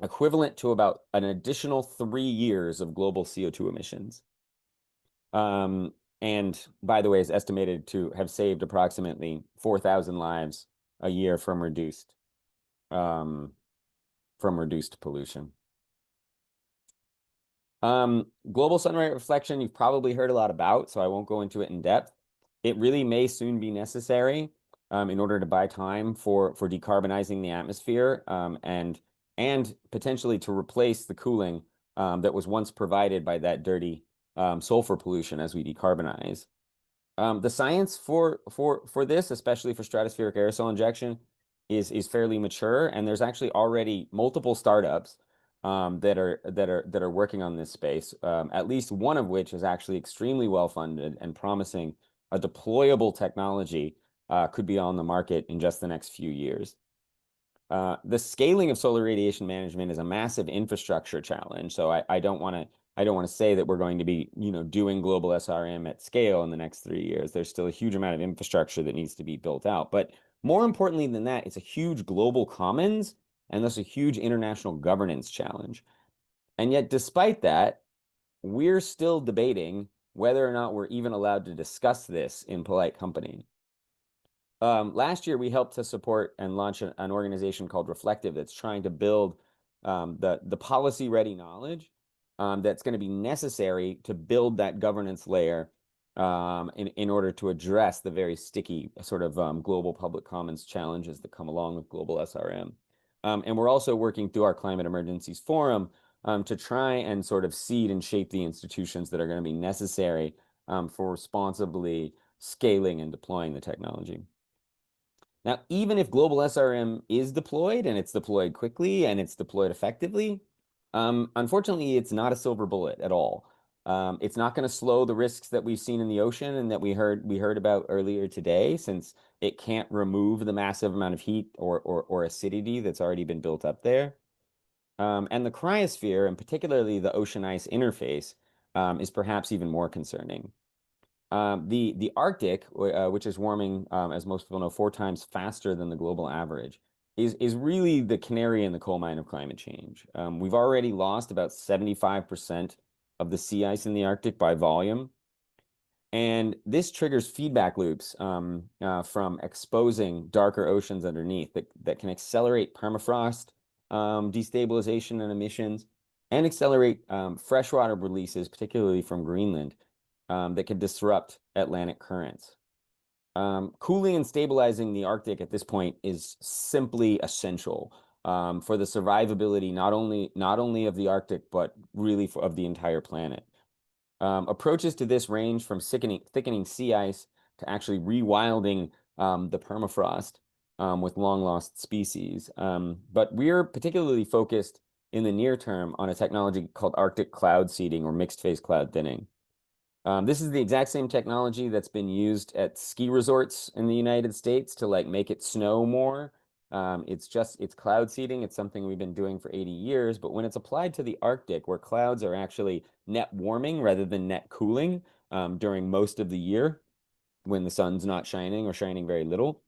equivalent to about an additional 3 years of global CO2 emissions. And by the way, is estimated to have saved approximately 4,000 lives a year from reduced pollution. Global sunlight reflection, you've probably heard a lot about, so I won't go into it in depth. It really may soon be necessary in order to buy time for decarbonizing the atmosphere and potentially to replace the cooling that was once provided by that dirty sulfur pollution as we decarbonize. The science for this, especially for stratospheric aerosol injection, is fairly mature, and there's actually already multiple startups that are working on this space. At least one of which is actually extremely well funded and promising a deployable technology could be on the market in just the next few years. The scaling of solar radiation management is a massive infrastructure challenge, so I don't want to say that we're going to be, doing global SRM at scale in the next 3 years. There's still a huge amount of infrastructure that needs to be built out. But more importantly than that, it's a huge global commons and thus a huge international governance challenge. And yet, despite that, we're still debating whether or not we're even allowed to discuss this in polite company. Last year, we helped to support and launch an organization called Reflective that's trying to build the policy-ready knowledge that's going to be necessary to build that governance layer in order to address the very sticky sort of global public commons challenges that come along with global SRM. And we're also working through our Climate Emergencies Forum to try and sort of seed and shape the institutions that are going to be necessary for responsibly scaling and deploying the technology. Now, even if global SRM is deployed and it's deployed quickly and it's deployed effectively, unfortunately, it's not a silver bullet at all. It's not going to slow the risks that we've seen in the ocean and that we heard about earlier today, since it can't remove the massive amount of heat or acidity that's already been built up there. And the cryosphere, and particularly the ocean ice interface, is perhaps even more concerning. The Arctic, which is warming, as most people know, 4 times faster than the global average, is really the canary in the coal mine of climate change. We've already lost about 75% of the sea ice in the Arctic by volume. And this triggers feedback loops from exposing darker oceans underneath that can accelerate permafrost destabilization and emissions, and accelerate freshwater releases, particularly from Greenland, that could disrupt Atlantic currents. Cooling and stabilizing the Arctic at this point is simply essential. for the survivability not only of the Arctic, but really of the entire planet. Approaches to this range from thickening sea ice to actually rewilding the permafrost with long-lost species. But we're particularly focused in the near term on a technology called Arctic cloud seeding or mixed-phase cloud thinning. This is the exact same technology that's been used at ski resorts in the United States to like make it snow more. It's cloud seeding. It's something we've been doing for 80 years, but when it's applied to the Arctic, where clouds are actually net warming rather than net cooling during most of the year when the sun's not shining or shining very little,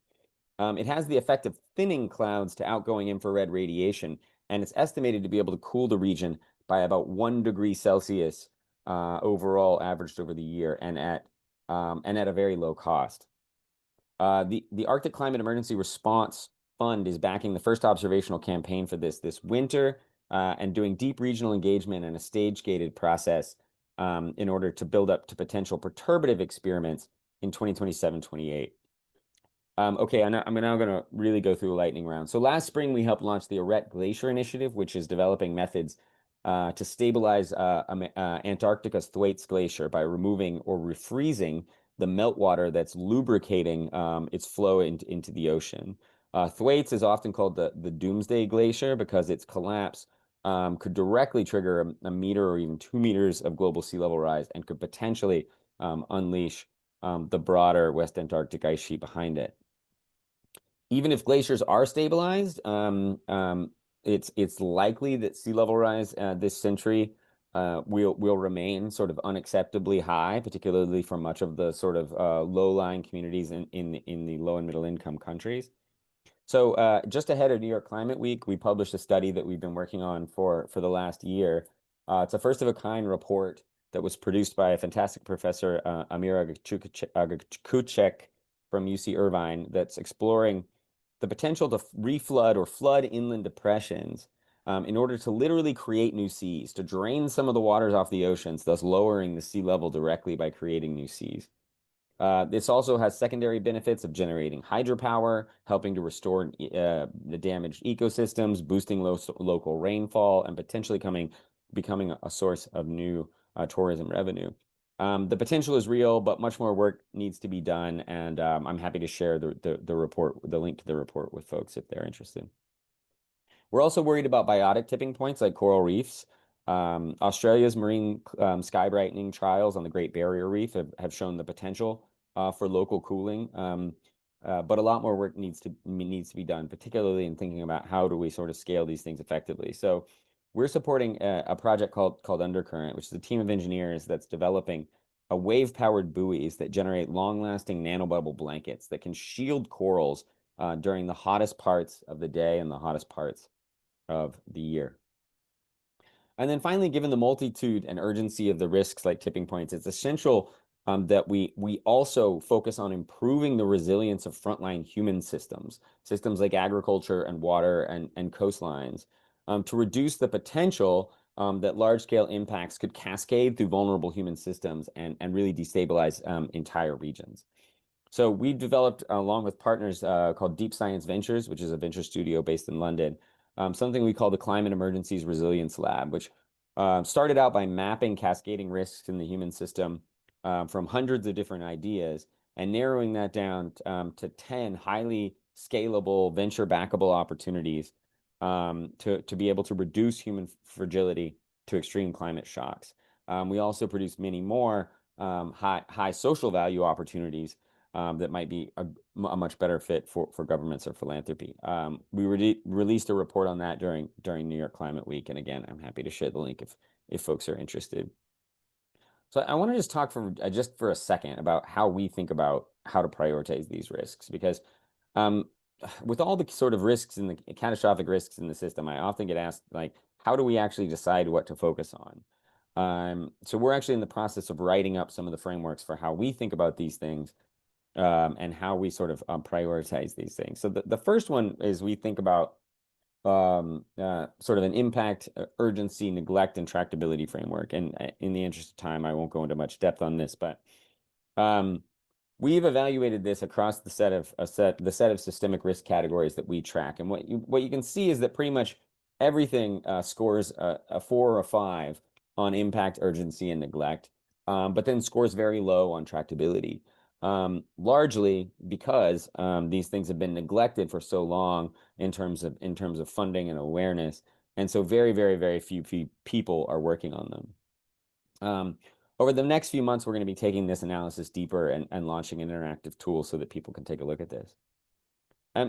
it has the effect of thinning clouds to outgoing infrared radiation, and it's estimated to be able to cool the region by about 1 degree Celsius overall averaged over the year and at a very low cost. The Arctic Climate Emergency Response Fund is backing the first observational campaign for this winter and doing deep regional engagement and a stage-gated process in order to build up to potential perturbative experiments in 2027-28. Okay, I'm now going to really go through a lightning round. So last spring, we helped launch the Avert Glacier Initiative, which is developing methods to stabilize Antarctica's Thwaites Glacier by removing or refreezing the meltwater that's lubricating its flow into the ocean. Thwaites is often called the Doomsday Glacier because its collapse could directly trigger a meter or even 2 meters of global sea level rise and could potentially unleash the broader West Antarctic ice sheet behind it. Even if glaciers are stabilized, it's likely that sea level rise this century will remain sort of unacceptably high, particularly for much of the sort of low-lying communities in the low and middle income countries. So just ahead of New York Climate Week, we published a study that we've been working on for the last year. It's a first-of-a-kind report that was produced by a fantastic professor, Amir Agakuchek from UC Irvine, that's exploring the potential to reflood or flood inland depressions in order to literally create new seas, to drain some of the waters off the oceans, thus lowering the sea level directly by creating new seas. This also has secondary benefits of generating hydropower, helping to restore the damaged ecosystems, boosting local rainfall, and potentially becoming a source of new tourism revenue. The potential is real, but much more work needs to be done, and I'm happy to share the report, the link to the report with folks if they're interested. We're also worried about biotic tipping points like coral reefs. Australia's marine sky brightening trials on the Great Barrier Reef have shown the potential for local cooling, but a lot more work needs to be done, particularly in thinking about how do we sort of scale these things effectively. So we're supporting a project called Undercurrent, which is a team of engineers that's developing a wave-powered buoys that generate long-lasting nanobubble blankets that can shield corals during the hottest parts of the day and the hottest parts of the year. And then finally, given the multitude and urgency of the risks like tipping points, it's essential that we also focus on improving the resilience of frontline human systems like agriculture and water and coastlines, to reduce the potential that large-scale impacts could cascade through vulnerable human systems and really destabilize entire regions. So we've developed, along with partners called Deep Science Ventures, which is a venture studio based in London, something we call the Climate Emergencies Resilience Lab, which started out by mapping cascading risks in the human system from hundreds of different ideas and narrowing that down to 10 highly scalable, venture-backable opportunities to be able to reduce human fragility to extreme climate shocks. We also produce many more high social value opportunities that might be a much better fit for governments or philanthropy. We released a report on that during New York Climate Week, and again, I'm happy to share the link if folks are interested. So I want to just talk for a second about how we think about how to prioritize these risks, because with all the sort of risks and the catastrophic risks in the system, I often get asked, like, how do we actually decide what to focus on? So we're actually in the process of writing up some of the frameworks for how we think about these things and how we sort of prioritize these things. So the first one is we think about sort of an impact, urgency, neglect, and tractability framework. And in the interest of time, I won't go into much depth on this, but we've evaluated this across the set of systemic risk categories that we track. And what you can see is that pretty much everything scores a 4 or a 5 on impact, urgency, and neglect, but then scores very low on tractability. Largely because these things have been neglected for so long in terms of funding and awareness, and so very, very, very few people are working on them. Over the next few months, we're going to be taking this analysis deeper and launching an interactive tool so that people can take a look at this.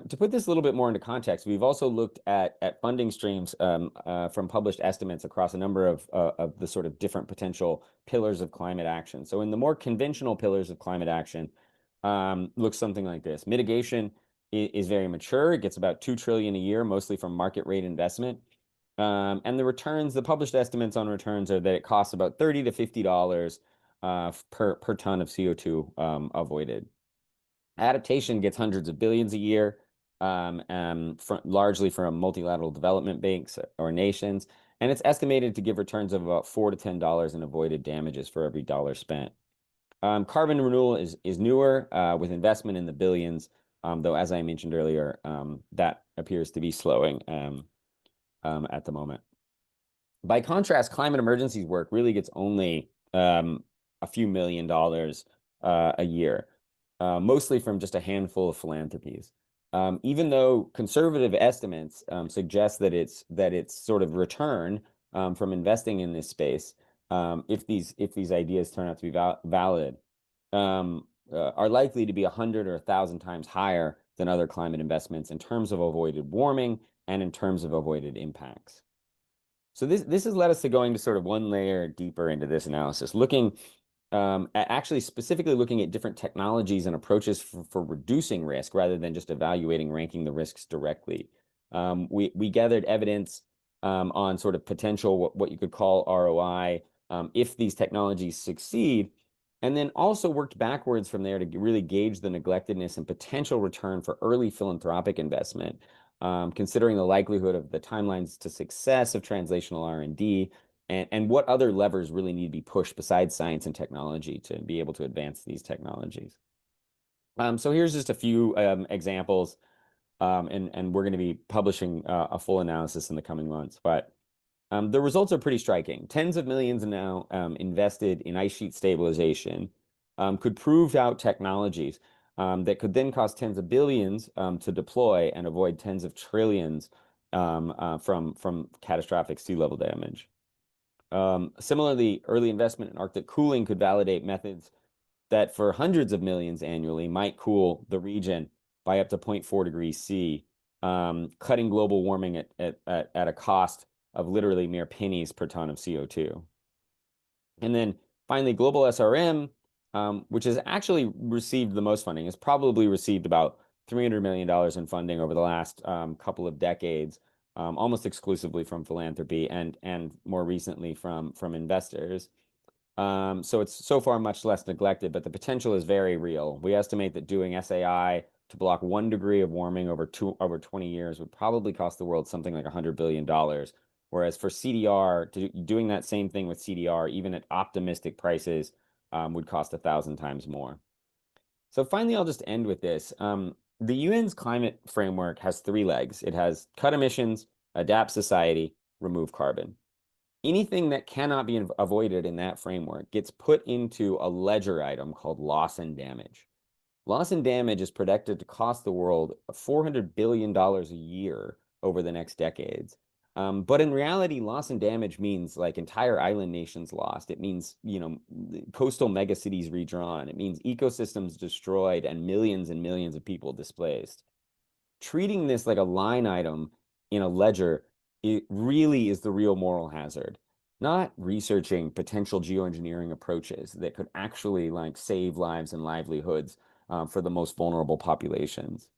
To put this a little bit more into context, we've also looked at funding streams from published estimates across a number of the sort of different potential pillars of climate action. So in the more conventional pillars of climate action, looks something like this. Mitigation is very mature. It gets about $2 trillion a year, mostly from market rate investment. And the returns, the published estimates on returns are that it costs about $30 to $50 per ton of CO2 avoided. Adaptation gets hundreds of billions a year, largely from multilateral development banks or nations, and it's estimated to give returns of about $4 to $10 in avoided damages for every dollar spent. Carbon renewal is newer, with investment in the billions, though as I mentioned earlier, that appears to be slowing at the moment. By contrast, climate emergencies work really gets only a few $1 million a year. Mostly from just a handful of philanthropies. Even though conservative estimates suggest that it's sort of return from investing in this space, if these ideas turn out to be valid, are likely to be 100 or 1,000 times higher than other climate investments in terms of avoided warming and in terms of avoided impacts. So this has led us to going to sort of one layer deeper into this analysis, looking actually specifically looking at different technologies and approaches for reducing risk rather than just evaluating, ranking the risks directly. We gathered evidence on sort of potential, what you could call ROI, if these technologies succeed, and then also worked backwards from there to really gauge the neglectedness and potential return for early philanthropic investment, considering the likelihood of the timelines to success of translational R&D, and what other levers really need to be pushed besides science and technology to be able to advance these technologies. So here's just a few examples, and we're going to be publishing a full analysis in the coming months. But the results are pretty striking. Tens of millions now invested in ice sheet stabilization could prove out technologies that could then cost tens of billions to deploy and avoid tens of trillions from catastrophic sea level damage. Similarly, early investment in Arctic cooling could validate methods that for hundreds of millions annually might cool the region by up to 0.4 degrees C, cutting global warming at a cost of literally mere pennies per ton of CO2. And then finally, global SRM, which has actually received the most funding, has probably received about $300 million in funding over the last couple of decades, almost exclusively from philanthropy and more recently from investors. So it's so far much less neglected, but the potential is very real. We estimate that doing SAI to block 1 degree of warming over 20 years would probably cost the world something like $100 billion. Whereas for CDR, doing that same thing with CDR, even at optimistic prices, would cost 1,000 times more. So finally, I'll just end with this. The UN's climate framework has 3 legs. It has cut emissions, adapt society, remove carbon. Anything that cannot be avoided in that framework gets put into a ledger item called loss and damage. Loss and damage is projected to cost the world $400 billion a year over the next decades. But in reality, loss and damage means like entire island nations lost. It means, coastal megacities redrawn. It means ecosystems destroyed and millions of people displaced. Treating this like a line item in a ledger, it really is the real moral hazard, not researching potential geoengineering approaches that could actually save lives and livelihoods for the most vulnerable populations.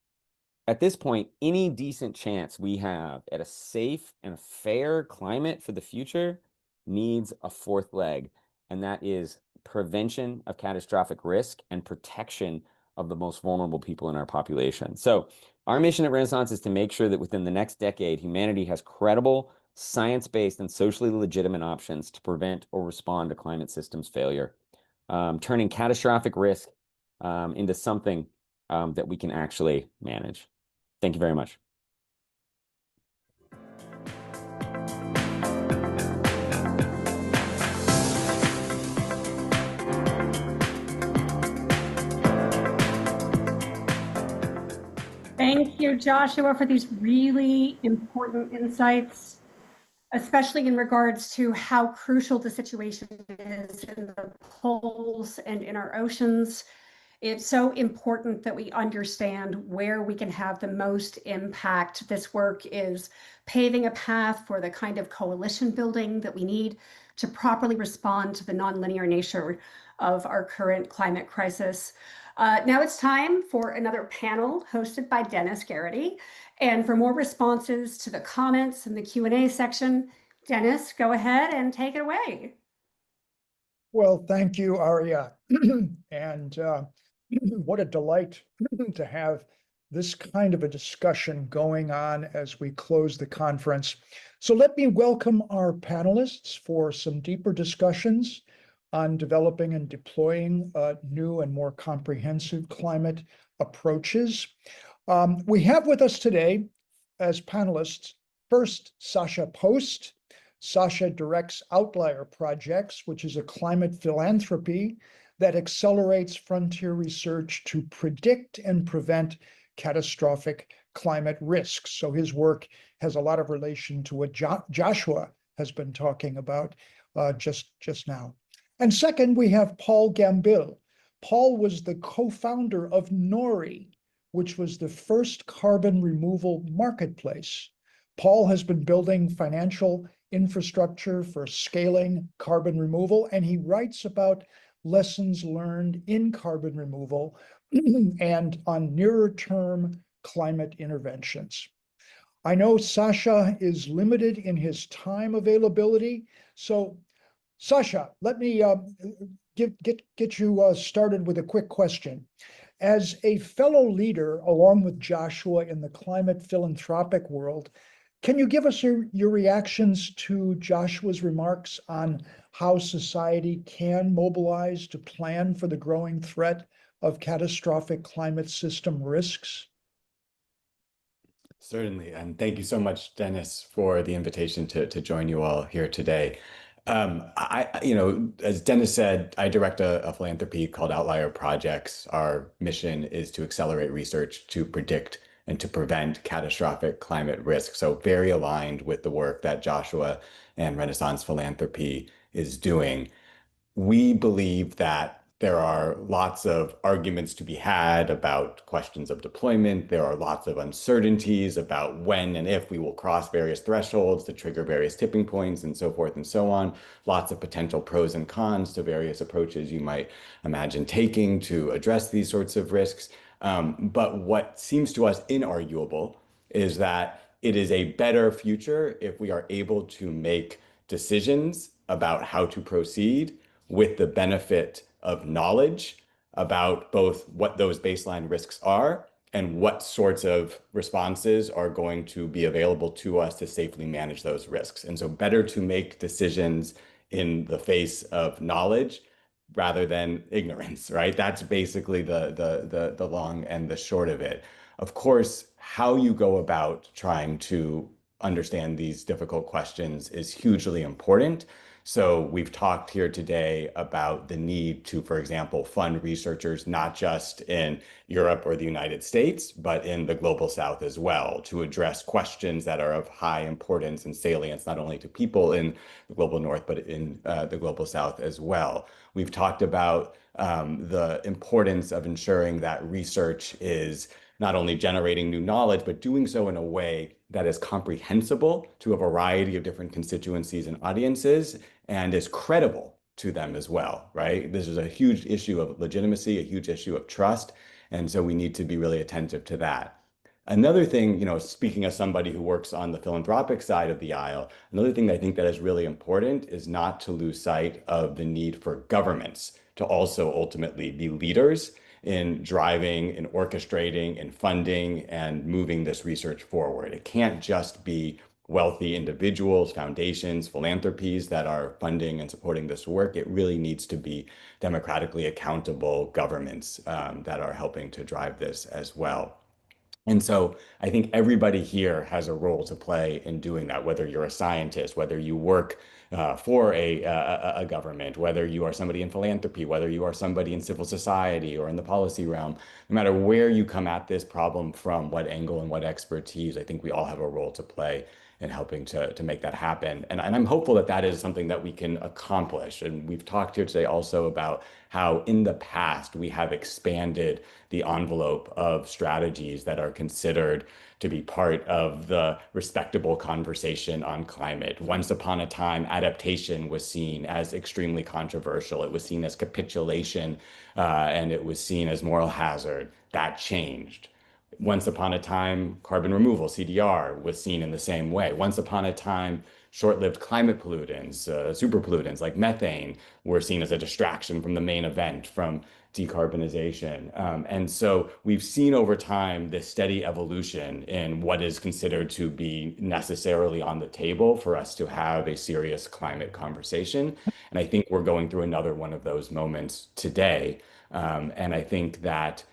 At this point, any decent chance we have at a safe and fair climate for the future needs a 4th leg, and that is prevention of catastrophic risk and protection of the most vulnerable people in our population. So our mission at Renaissance is to make sure that within the next decade, humanity has credible, science-based, and socially legitimate options to prevent or respond to climate systems failure, turning catastrophic risk into something that we can actually manage. Thank you very much. Thank you, Joshua, for these really important insights, especially in regards to how crucial the situation is in the poles and in our oceans. It's so important that we understand where we can have the most impact. This work is paving a path for the kind of coalition building that we need to properly respond to the nonlinear nature of our current climate crisis. Now it's time for another panel hosted by Dennis Garrity. And for more responses to the comments in the Q&A section, Dennis, go ahead and take it away. Well, thank you, Aria. And what a delight to have this kind of a discussion going on as we close the conference. So let me welcome our panelists for some deeper discussions on developing and deploying new and more comprehensive climate approaches. We have with us today as panelists, first, Sasha Post. Sasha directs Outlier Projects, which is a climate philanthropy that accelerates frontier research to predict and prevent catastrophic climate risks. So his work has a lot of relation to what Joshua has been talking about just now. And second, we have Paul Gambill. Paul was the co-founder of Nori, which was the first carbon removal marketplace. Paul has been building financial infrastructure for scaling carbon removal, and he writes about lessons learned in carbon removal and on nearer term climate interventions. I know Sasha is limited in his time availability, so Sasha, let me get you started with a quick question. As a fellow leader, along with Joshua in the climate philanthropic world, can you give us your reactions to Joshua's remarks on how society can mobilize to plan for the growing threat of catastrophic climate system risks? Certainly, and thank you so much, Dennis, for the invitation to join you all here today. As Dennis said, I direct a philanthropy called Outlier Projects. Our mission is to accelerate research to predict and to prevent catastrophic climate risk. So very aligned with the work that Joshua and Renaissance Philanthropy is doing. We believe that there are lots of arguments to be had about questions of deployment. There are lots of uncertainties about when and if we will cross various thresholds to trigger various tipping points and so forth and so on. Lots of potential pros and cons to various approaches you might imagine taking to address these sorts of risks. But what seems to us inarguable is that it is a better future if we are able to make decisions about how to proceed with the benefit of knowledge about both what those baseline risks are and what sorts of responses are going to be available to us to safely manage those risks. And so better to make decisions in the face of knowledge rather than ignorance, right? That's basically the long and the short of it. Of course, how you go about trying to understand these difficult questions is hugely important. So we've talked here today about the need to, for example, fund researchers not just in Europe or the United States, but in the global South as well, to address questions that are of high importance and salience, not only to people in the global North, but in the global South as well. We've talked about the importance of ensuring that research is not only generating new knowledge, but doing so in a way that is comprehensible to a variety of different constituencies and audiences and is credible to them as well, right? This is a huge issue of legitimacy, a huge issue of trust. And so we need to be really attentive to that. Another thing, speaking as somebody who works on the philanthropic side of the aisle, another thing that I think that is really important is not to lose sight of the need for governments to also ultimately be leaders in driving and orchestrating and funding and moving this research forward. It can't just be wealthy individuals, foundations, philanthropies that are funding and supporting this work. It really needs to be democratically accountable governments that are helping to drive this as well. And so I think everybody here has a role to play in doing that, whether you're a scientist, whether you work for a government, whether you are somebody in philanthropy, whether you are somebody in civil society or in the policy realm, no matter where you come at this problem from, what angle and what expertise, I think we all have a role to play in helping to make that happen. And I'm hopeful that that is something that we can accomplish. And we've talked here today also about how in the past we have expanded the envelope of strategies that are considered to be part of the respectable conversation on climate. Once upon a time, adaptation was seen as extremely controversial. It was seen as capitulation, and it was seen as moral hazard. That changed. Once upon a time, carbon removal, CDR, was seen in the same way. Once upon a time, short-lived climate pollutants, super pollutants like methane, were seen as a distraction from the main event, from decarbonization. And so we've seen over time this steady evolution in what is considered to be necessarily on the table for us to have a serious climate conversation. And I think we're going through another one of those moments today. And I think that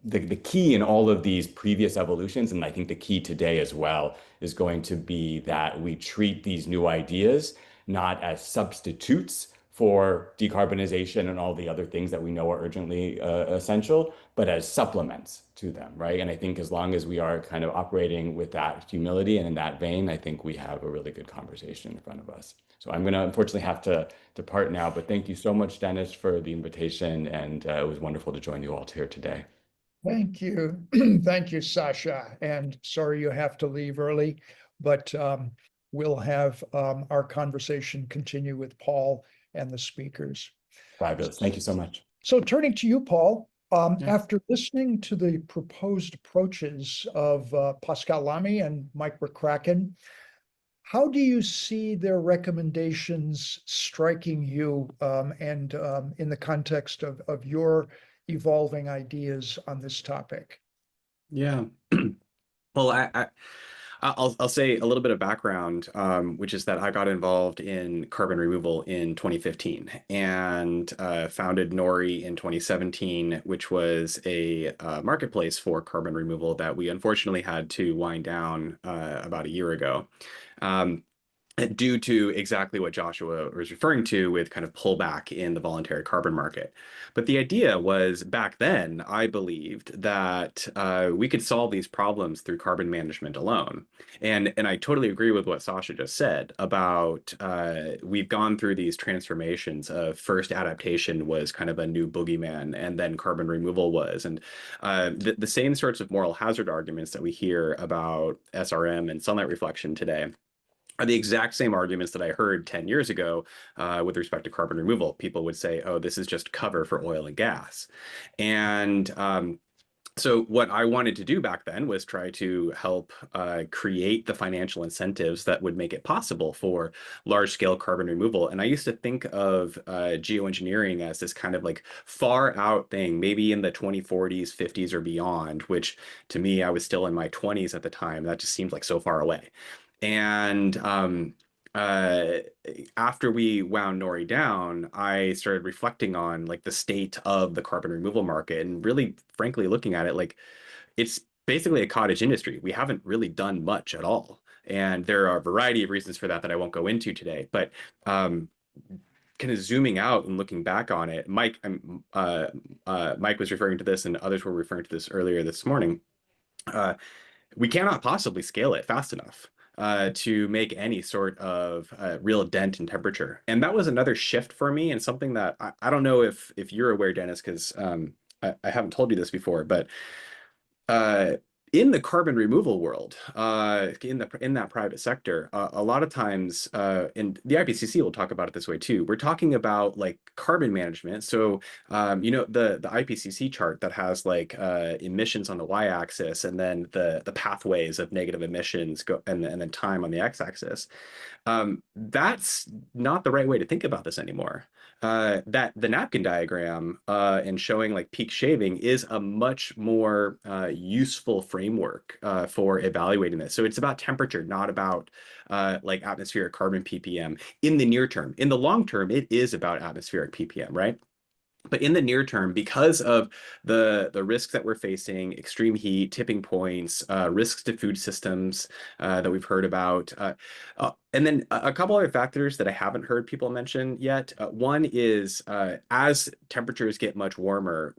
the key in all of these previous evolutions, and I think the key today as well, is going to be that we treat these new ideas not as substitutes for decarbonization and all the other things that we know are urgently essential, but as supplements to them, right? And I think as long as we are kind of operating with that humility and in that vein, I think we have a really good conversation in front of us. So I'm going to unfortunately have to depart now, but thank you so much, Dennis, for the invitation, and it was wonderful to join you all here today. Thank you. Thank you, Sasha. And sorry you have to leave early, but we'll have our conversation continue with Paul and the speakers. Fabulous. Thank you so much. So turning to you, Paul, after listening to the proposed approaches of Pascal Lamy and Mike McCracken, how do you see their recommendations striking you and in the context of your evolving ideas on this topic? Yeah. Well, I'll say a little bit of background, which is that I got involved in carbon removal in 2015 and founded NORI in 2017, which was a marketplace for carbon removal that we unfortunately had to wind down about a year ago. Due to exactly what Joshua was referring to with kind of pullback in the voluntary carbon market. But the idea was back then, I believed that we could solve these problems through carbon management alone. And I totally agree with what Sasha just said about we've gone through these transformations of first adaptation was kind of a new boogeyman, and then carbon removal was. And the same sorts of moral hazard arguments that we hear about SRM and sunlight reflection today are the exact same arguments that I heard 10 years ago with respect to carbon removal. People would say, oh, this is just cover for oil and gas. And so what I wanted to do back then was try to help create the financial incentives that would make it possible for large-scale carbon removal. And I used to think of geoengineering as this kind of like far out thing, maybe in the 2040s, 50s, or beyond, which to me, I was still in my 20s at the time. That just seemed like so far away. And after we wound NORI down, I started reflecting on like the state of the carbon removal market and really, frankly, looking at it like it's basically a cottage industry. We haven't really done much at all. And there are a variety of reasons for that I won't go into today. But kind of zooming out and looking back on it, Mike was referring to this and others were referring to this earlier this morning. We cannot possibly scale it fast enough to make any sort of real dent in temperature. And that was another shift for me, and something that I don't know if you're aware, Dennis, because I haven't told you this before, but in the carbon removal world, in that private sector, a lot of times, and the IPCC will talk about it this way too, we're talking about like carbon management. So, you know, the IPCC chart that has like emissions on the y-axis and then the pathways of negative emissions and then time on the x-axis. That's not the right way to think about this anymore. that the napkin diagram and showing like peak shaving is a much more useful framework for evaluating this. So it's about temperature, not about like atmospheric carbon ppm in the near term. In the long term, it is about atmospheric ppm, right? But in the near term, because of the risks that we're facing, extreme heat, tipping points, risks to food systems that we've heard about, and then a couple other factors that I haven't heard people mention yet. One is as temperatures get much warmer,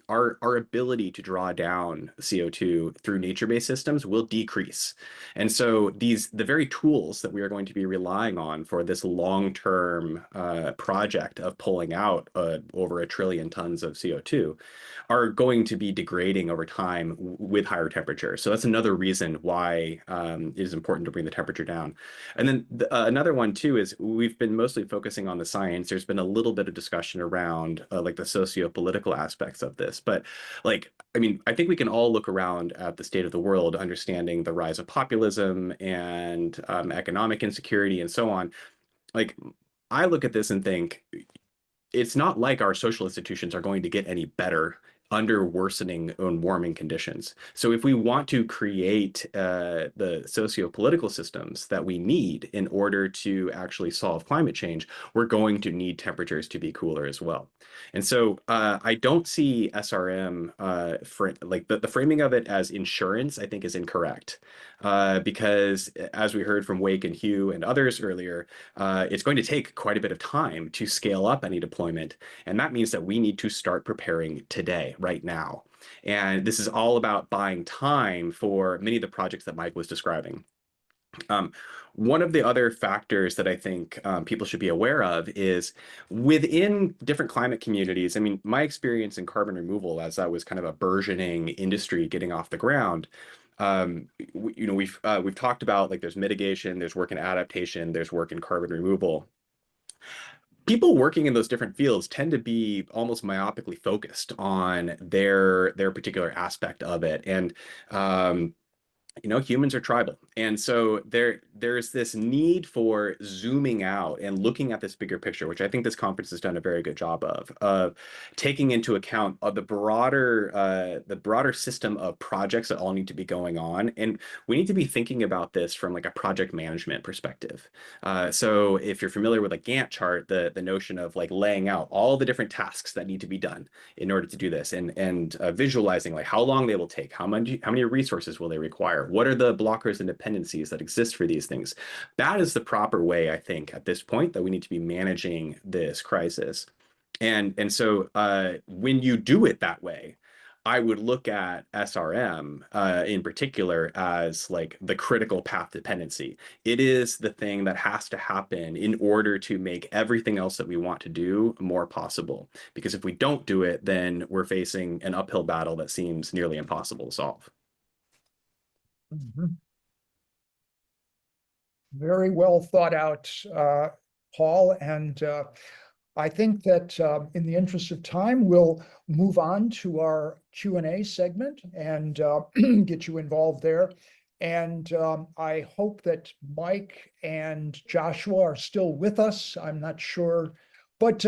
our ability to draw down CO2 through nature-based systems will decrease. And so the very tools that we are going to be relying on for this long-term project of pulling out over 1 trillion tons of CO2 are going to be degrading over time with higher temperatures. So that's another reason why it is important to bring the temperature down. And then another one too is we've been mostly focusing on the science. There's been a little bit of discussion around like the socio-political aspects of this, but like, I mean, I think we can all look around at the state of the world, understanding the rise of populism and economic insecurity and so on. Like, I look at this and think, it's not like our social institutions are going to get any better under worsening and warming conditions. So if we want to create the socio-political systems that we need in order to actually solve climate change, we're going to need temperatures to be cooler as well. And so I don't see SRM, like the framing of it as insurance, I think is incorrect. Because as we heard from Wake and Hugh and others earlier, it's going to take quite a bit of time to scale up any deployment. And that means that we need to start preparing today, right now. And this is all about buying time for many of the projects that Mike was describing. One of the other factors that I think people should be aware of is within different climate communities. I mean, my experience in carbon removal as that was kind of a burgeoning industry getting off the ground, we've talked about like there's mitigation, there's work in adaptation, there's work in carbon removal. People working in those different fields tend to be almost myopically focused on their particular aspect of it. And humans are tribal. And so there's this need for zooming out and looking at this bigger picture, which I think this conference has done a very good job of taking into account of the broader system of projects that all need to be going on. And we need to be thinking about this from like a project management perspective. So if you're familiar with a Gantt chart, the notion of like laying out all the different tasks that need to be done in order to do this and visualizing like how long they will take, how many resources will they require, what are the blockers and dependencies that exist for these things? That is the proper way, I think, at this point that we need to be managing this crisis. And so when you do it that way, I would look at SRM in particular as like the critical path dependency. It is the thing that has to happen in order to make everything else that we want to do more possible. Because if we don't do it, then we're facing an uphill battle that seems nearly impossible to solve. Mm-hmm. Very well thought out, Paul. And I think that in the interest of time, we'll move on to our Q&A segment and get you involved there. And I hope that Mike and Joshua are still with us. I'm not sure. But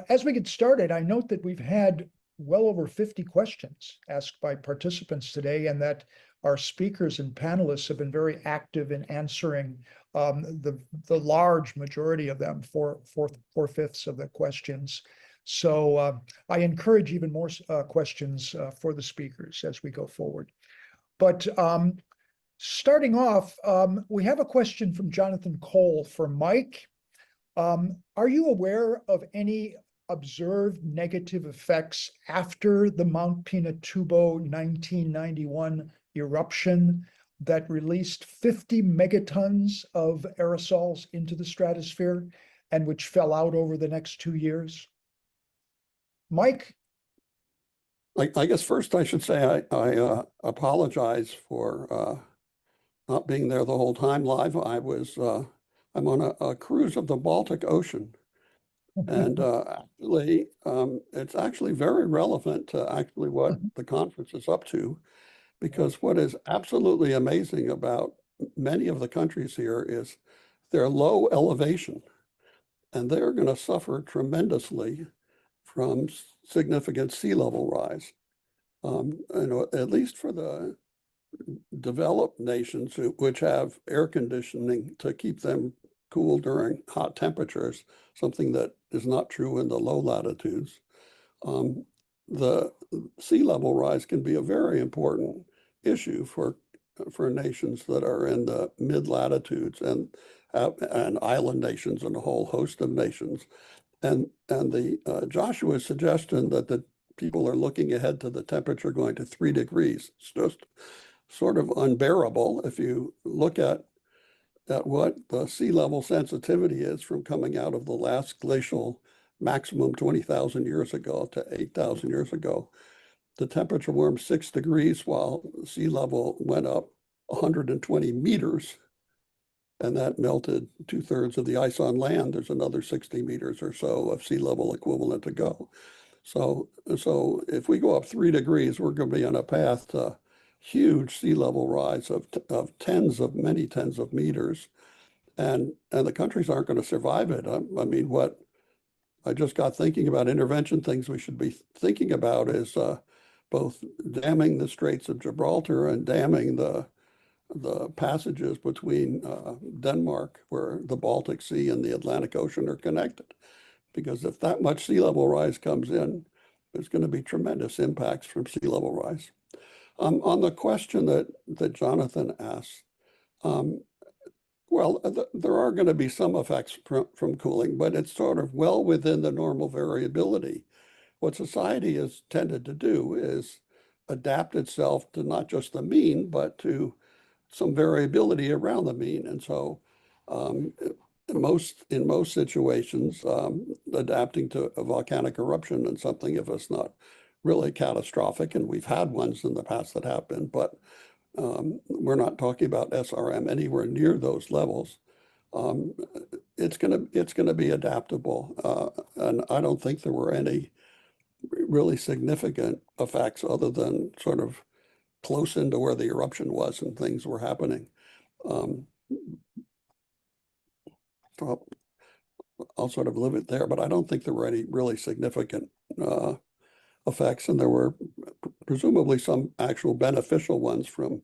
as we get started, I note that we've had well over 50 questions asked by participants today, and that our speakers and panelists have been very active in answering the large majority of them, four-fifths of the questions. So I encourage even more questions for the speakers as we go forward. But starting off, we have a question from Jonathan Cole for Mike. Are you aware of any observed negative effects after the Mount Pinatubo 1991 eruption that released 50 megatons of aerosols into the stratosphere and which fell out over the next 2 years? Mike? I guess first I should say I apologize for not being there the whole time live. I'm on a cruise of the Baltic Ocean. And actually, it's actually very relevant to actually what the conference is up to, because what is absolutely amazing about many of the countries here is their low elevation. and they're going to suffer tremendously from significant sea level rise. At least for the developed nations which have air conditioning to keep them cool during hot temperatures, something that is not true in the low latitudes. The sea level rise can be a very important issue for nations that are in the mid latitudes and island nations and a whole host of nations. And the Joshua's suggestion that the people are looking ahead to the temperature going to 3 degrees, it's just sort of unbearable if you look at what the sea level sensitivity is from coming out of the last glacial maximum 20,000 years ago to 8,000 years ago. The temperature warmed 6 degrees while sea level went up 120 meters, and that melted 2/3 of the ice on land. There's another 60 meters or so of sea level equivalent to go. So if we go up 3 degrees, we're going to be on a path to huge sea level rise of many tens of meters, and the countries aren't going to survive it. I mean, what I just got thinking about intervention things we should be thinking about is both damming the Straits of Gibraltar and damming the passages between Denmark, where the Baltic Sea and the Atlantic Ocean are connected. Because if that much sea level rise comes in, there's going to be tremendous impacts from sea level rise. On the question that Jonathan asked, well, there are going to be some effects from cooling, but it's sort of well within the normal variability. What society has tended to do is adapt itself to not just the mean, but to some variability around the mean. And so in most situations, adapting to a volcanic eruption and something, if it's not really catastrophic, and we've had ones in the past that have been, but we're not talking about SRM anywhere near those levels. It's gonna be adaptable, and I don't think there were any really significant effects other than sort of close into where the eruption was and things were happening. So I'll sort of leave it there, but I don't think there were any really significant effects, and there were presumably some actual beneficial ones from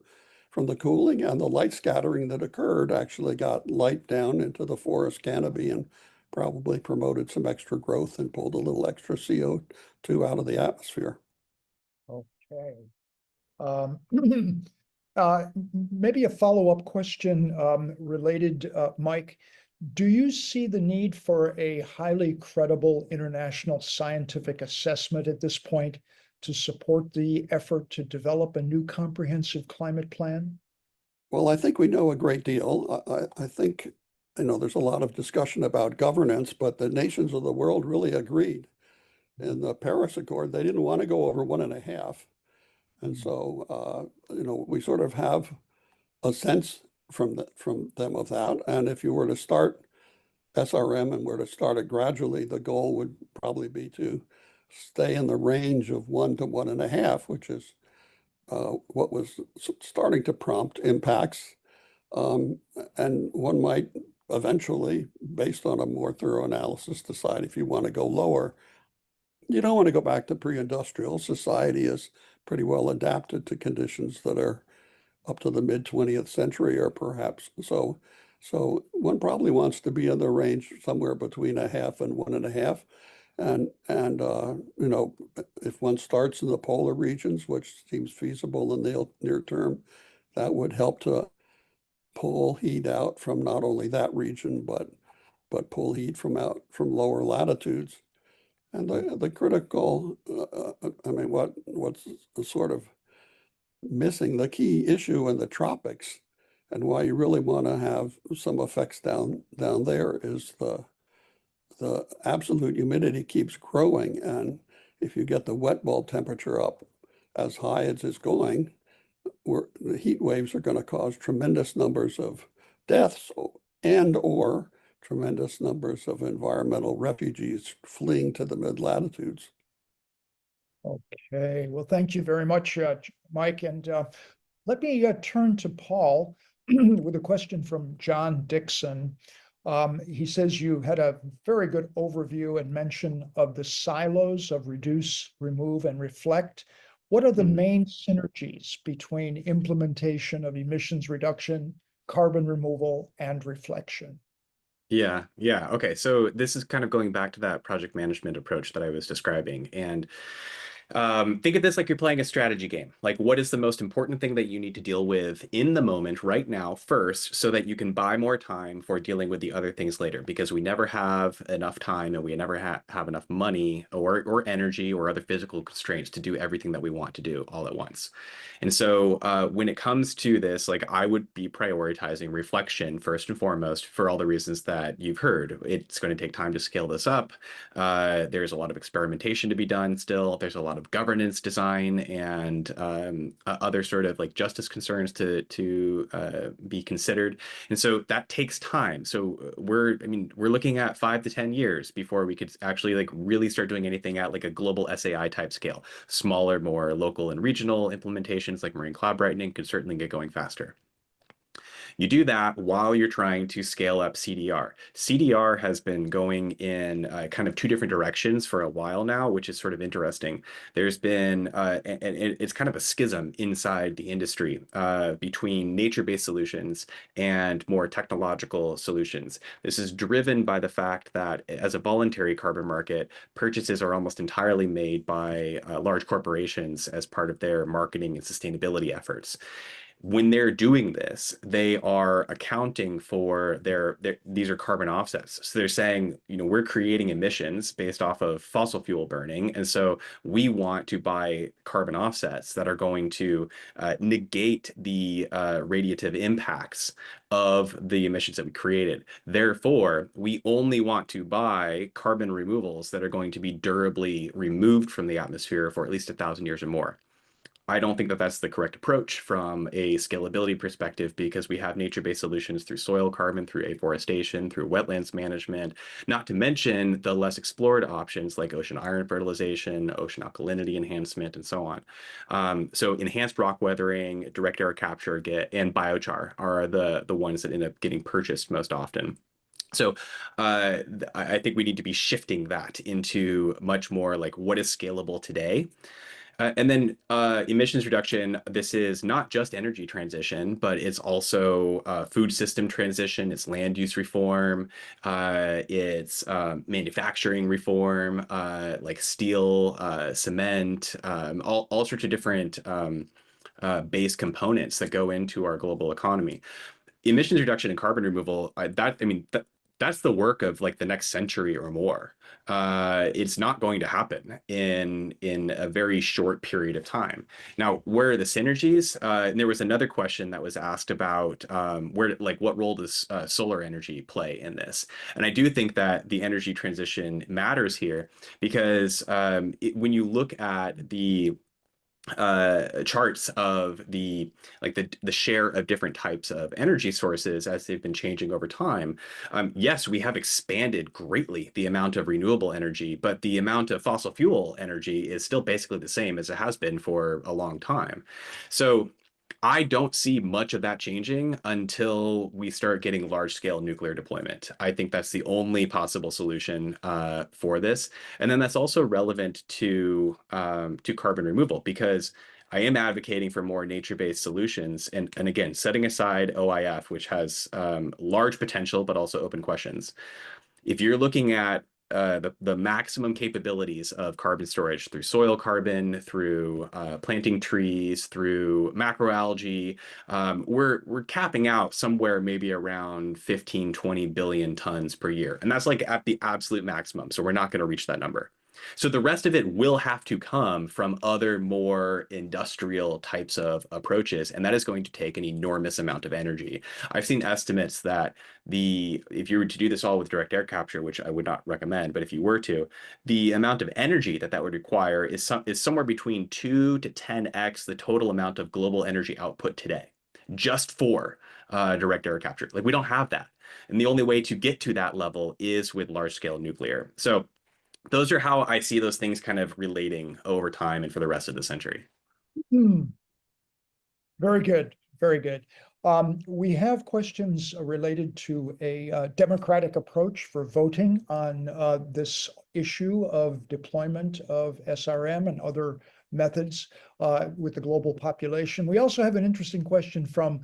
the cooling, and the light scattering that occurred actually got light down into the forest canopy and probably promoted some extra growth and pulled a little extra CO2 out of the atmosphere. Okay. Maybe a follow-up question related, Mike. Do you see the need for a highly credible international scientific assessment at this point to support the effort to develop a new comprehensive climate plan? Well, I think we know a great deal. I think, there's a lot of discussion about governance, but the nations of the world really agreed. In the Paris Accord, they didn't want to go over 1.5. And so, we sort of have a sense from them of that. And if you were to start SRM and were to start it gradually, the goal would probably be to stay in the range of 1 to 1.5, which is what was starting to prompt impacts. And one might eventually, based on a more thorough analysis, decide if you want to go lower. You don't want to go back to pre-industrial. Society is pretty well adapted to conditions that are up to the mid-20th century, or perhaps so one probably wants to be in the range somewhere between 0.5 and 1.5. And if one starts in the polar regions, which seems feasible in the near term, that would help to pull heat out from not only that region, but pull heat from lower latitudes. And the critical, what's sort of missing, the key issue in the tropics, and why you really want to have some effects down there, is the absolute humidity keeps growing. And if you get the wet bulb temperature up as high as it's going, the heat waves are going to cause tremendous numbers of deaths or tremendous numbers of environmental refugees fleeing to the mid-latitudes. Okay, well, thank you very much, Mike. And let me turn to Paul with a question from John Dixon. He says you had a very good overview and mention of the silos of reduce, remove, and reflect. What are the main synergies between implementation of emissions reduction, carbon removal, and reflection? Yeah. Okay. So this is kind of going back to that project management approach that I was describing. And think of this like you're playing a strategy game. Like, what is the most important thing that you need to deal with in the moment right now first, so that you can buy more time for dealing with the other things later? Because we never have enough time, and we never have enough money or energy or other physical constraints to do everything that we want to do all at once. And so when it comes to this, like, I would be prioritizing reflection first and foremost for all the reasons that you've heard. It's going to take time to scale this up. There's a lot of experimentation to be done still. There's a lot of governance design and other sort of like justice concerns to be considered. And so that takes time. So we're looking at 5 to 10 years before we could actually like really start doing anything at like a global SAI type scale. Smaller, more local and regional implementations like marine cloud brightening could certainly get going faster. You do that while you're trying to scale up CDR. CDR has been going in kind of two different directions for a while now, which is sort of interesting. There's been, and it's kind of a schism inside the industry between nature-based solutions and more technological solutions. This is driven by the fact that as a voluntary carbon market, purchases are almost entirely made by large corporations as part of their marketing and sustainability efforts. When they're doing this, they are accounting for these are carbon offsets. So they're saying, we're creating emissions based off of fossil fuel burning. And so we want to buy carbon offsets that are going to negate the radiative impacts of the emissions that we created. Therefore, we only want to buy carbon removals that are going to be durably removed from the atmosphere for at least 1,000 years or more. I don't think that that's the correct approach from a scalability perspective, because we have nature-based solutions through soil carbon, through afforestation, through wetlands management, not to mention the less explored options like ocean iron fertilization, ocean alkalinity enhancement, and so on. So enhanced rock weathering, direct air capture, and biochar are the ones that end up getting purchased most often. So I think we need to be shifting that into much more like what is scalable today. And then emissions reduction, this is not just energy transition, but it's also food system transition, it's land use reform, it's manufacturing reform, like steel, cement, all sorts of different base components that go into our global economy. Emissions reduction and carbon removal, that's the work of like the next century or more. It's not going to happen in a very short period of time. Now, where are the synergies? And there was another question that was asked about what role does solar energy play in this? And I do think that the energy transition matters here, because when you look at the charts of the share of different types of energy sources as they've been changing over time. Yes, we have expanded greatly the amount of renewable energy, but the amount of fossil fuel energy is still basically the same as it has been for a long time. So I don't see much of that changing until we start getting large-scale nuclear deployment. I think that's the only possible solution for this. And then that's also relevant to carbon removal, because I am advocating for more nature-based solutions. And again, setting aside OIF, which has large potential, but also open questions. If you're looking at the maximum capabilities of carbon storage through soil carbon, through planting trees, through macroalgae, we're capping out somewhere maybe around 15, 20 billion tons per year. And that's like at the absolute maximum. So we're not going to reach that number. So the rest of it will have to come from other more industrial types of approaches, and that is going to take an enormous amount of energy. I've seen estimates that if you were to do this all with direct air capture, which I would not recommend, but if you were to, the amount of energy that would require is somewhere between 2 to 10x the total amount of global energy output today, just for direct air capture. Like, we don't have that. And the only way to get to that level is with large-scale nuclear. So those are how I see those things kind of relating over time and for the rest of the century. Very good. Very good. We have questions related to a democratic approach for voting on this issue of deployment of SRM and other methods with the global population. We also have an interesting question from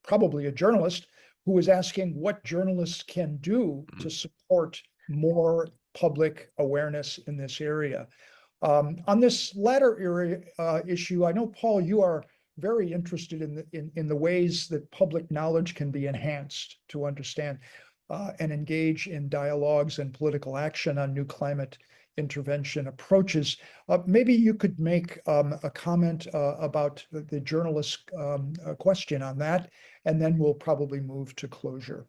probably a journalist who was asking what journalists can do to support more public awareness in this area. On this latter area issue, I know, Paul, you are very interested in the ways that public knowledge can be enhanced to understand and engage in dialogues and political action on new climate intervention approaches. Maybe you could make a comment about the journalist's question on that, and then we'll probably move to closure.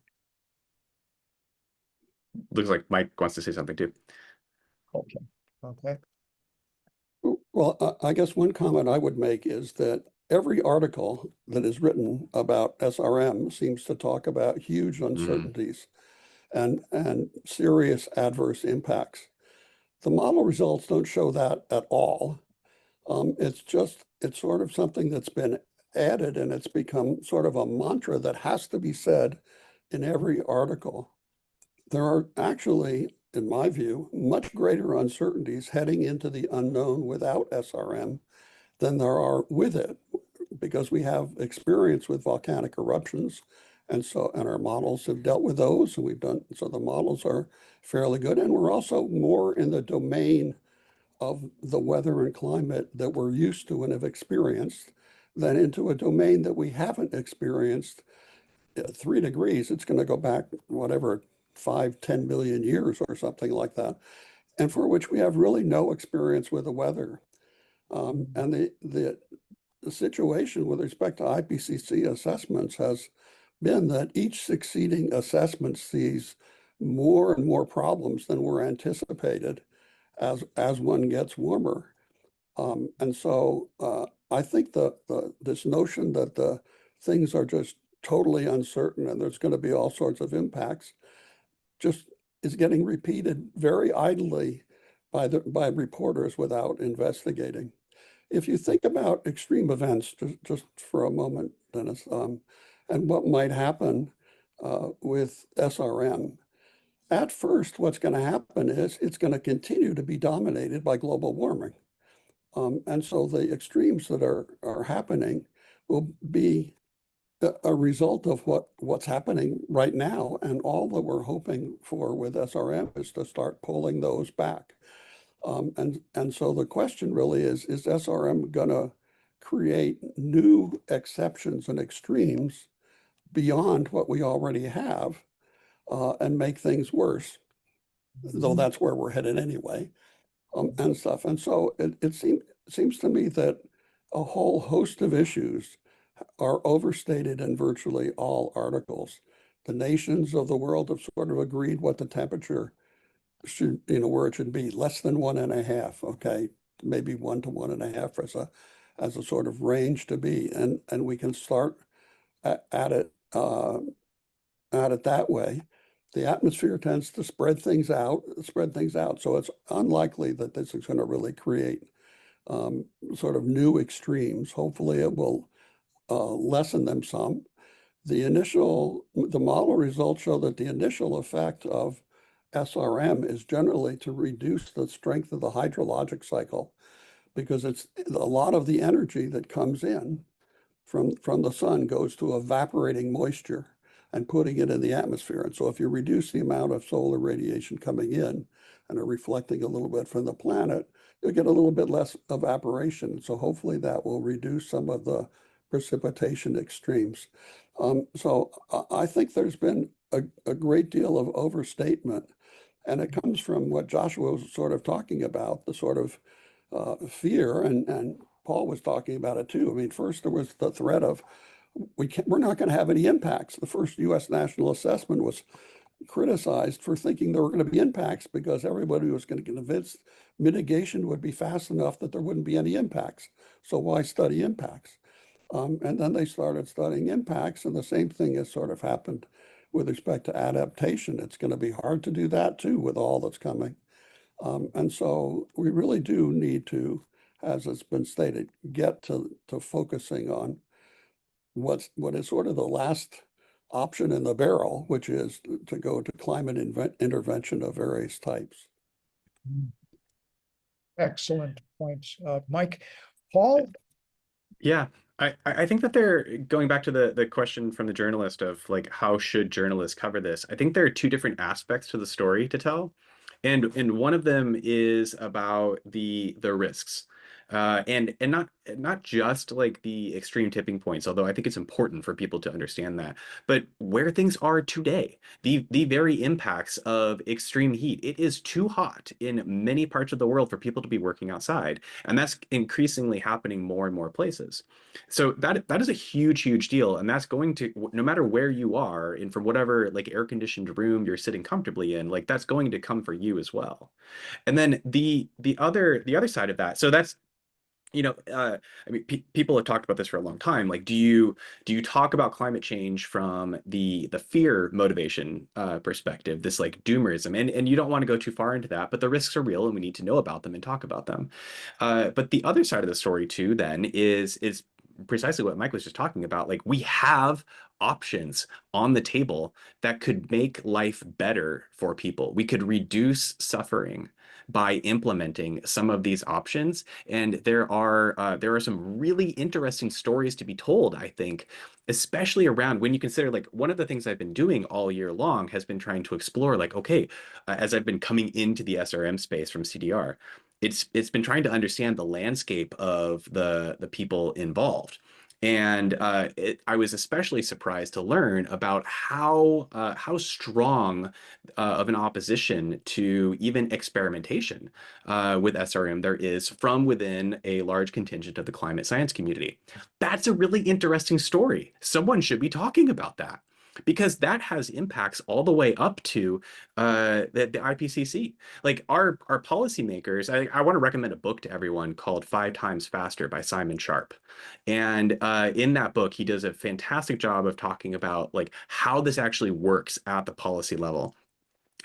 Looks like Mike wants to say something too. Okay. Okay. Well, I guess one comment I would make is that every article that is written about SRM seems to talk about huge uncertainties and serious adverse impacts. The model results don't show that at all. It's sort of something that's been added, and it's become sort of a mantra that has to be said in every article. There are actually, in my view, much greater uncertainties heading into the unknown without SRM than there are with it, because we have experience with volcanic eruptions, and our models have dealt with those, and so the models are fairly good, and we're also more in the domain of the weather and climate that we're used to and have experienced than into a domain that we haven't experienced. 3 degrees, it's going to go back, whatever, 5-10 million years or something like that, and for which we have really no experience with the weather. And the situation with respect to IPCC assessments has been that each succeeding assessment sees more and more problems than were anticipated as one gets warmer. And so I think this notion that the things are just totally uncertain and there's going to be all sorts of impacts just is getting repeated very idly by reporters without investigating. If you think about extreme events, just for a moment, Dennis, and what might happen with SRM, at first, what's going to happen is it's going to continue to be dominated by global warming. And so the extremes that are happening will be a result of what's happening right now. And all that we're hoping for with SRM is to start pulling those back. And so the question really is SRM going to create new exceptions and extremes beyond what we already have and make things worse, though that's where we're headed anyway, and stuff. And so it seems to me that a whole host of issues are overstated in virtually all articles. The nations of the world have sort of agreed what the temperature should, where it should be, less than 1.5, okay, maybe 1 to 1.5 as a sort of range to be, and we can start at it that way. The atmosphere tends to spread things out, so it's unlikely that this is going to really create sort of new extremes. Hopefully it will lessen them some. The model results show that the initial effect of SRM is generally to reduce the strength of the hydrologic cycle, because it's a lot of the energy that comes in from the sun goes to evaporating moisture and putting it in the atmosphere. And so if you reduce the amount of solar radiation coming in and are reflecting a little bit from the planet, you'll get a little bit less evaporation. So hopefully that will reduce some of the precipitation extremes. So I think there's been a great deal of overstatement, and it comes from what Joshua was sort of talking about, the sort of fear, and Paul was talking about it too. I mean, first there was the threat of we're not going to have any impacts. The first U.S. national assessment was criticized for thinking there were going to be impacts because everybody was going to get convinced mitigation would be fast enough that there wouldn't be any impacts. So why study impacts? And then they started studying impacts, and the same thing has sort of happened with respect to adaptation. It's going to be hard to do that too with all that's coming. And so we really do need to, as it's been stated, get to focusing on what is sort of the last option in the barrel, which is to go to climate intervention of various types. Excellent points, Mike. Paul? Yeah, I think that they're going back to the question from the journalist of like, how should journalists cover this? I think there are two different aspects to the story to tell. And one of them is about the risks. And not just like the extreme tipping points, although I think it's important for people to understand that, but where things are today, the very impacts of extreme heat. It is too hot in many parts of the world for people to be working outside, and that's increasingly happening more and more places. So that is a huge deal, and that's going to, no matter where you are and from whatever like air conditioned room you're sitting comfortably in, like that's going to come for you as well. And then the other side of that, so that's, I mean, people have talked about this for a long time. Like, do you talk about climate change from the fear motivation perspective, this like doomerism, and you don't want to go too far into that, but the risks are real, and we need to know about them and talk about them. But the other side of the story too, then, is precisely what Mike was just talking about. Like, we have options on the table that could make life better for people. We could reduce suffering by implementing some of these options. And there are some really interesting stories to be told, I think, especially around when you consider, like, one of the things I've been doing all year long has been trying to explore, like, okay, as I've been coming into the SRM space from CDR, it's been trying to understand the landscape of the people involved. And I was especially surprised to learn about how strong of an opposition to even experimentation with SRM there is from within a large contingent of the climate science community. That's a really interesting story. Someone should be talking about that, because that has impacts all the way up to the IPCC. Like, our policymakers, I want to recommend a book to everyone called 5 Times Faster by Simon Sharp. And in that book, he does a fantastic job of talking about like how this actually works at the policy level.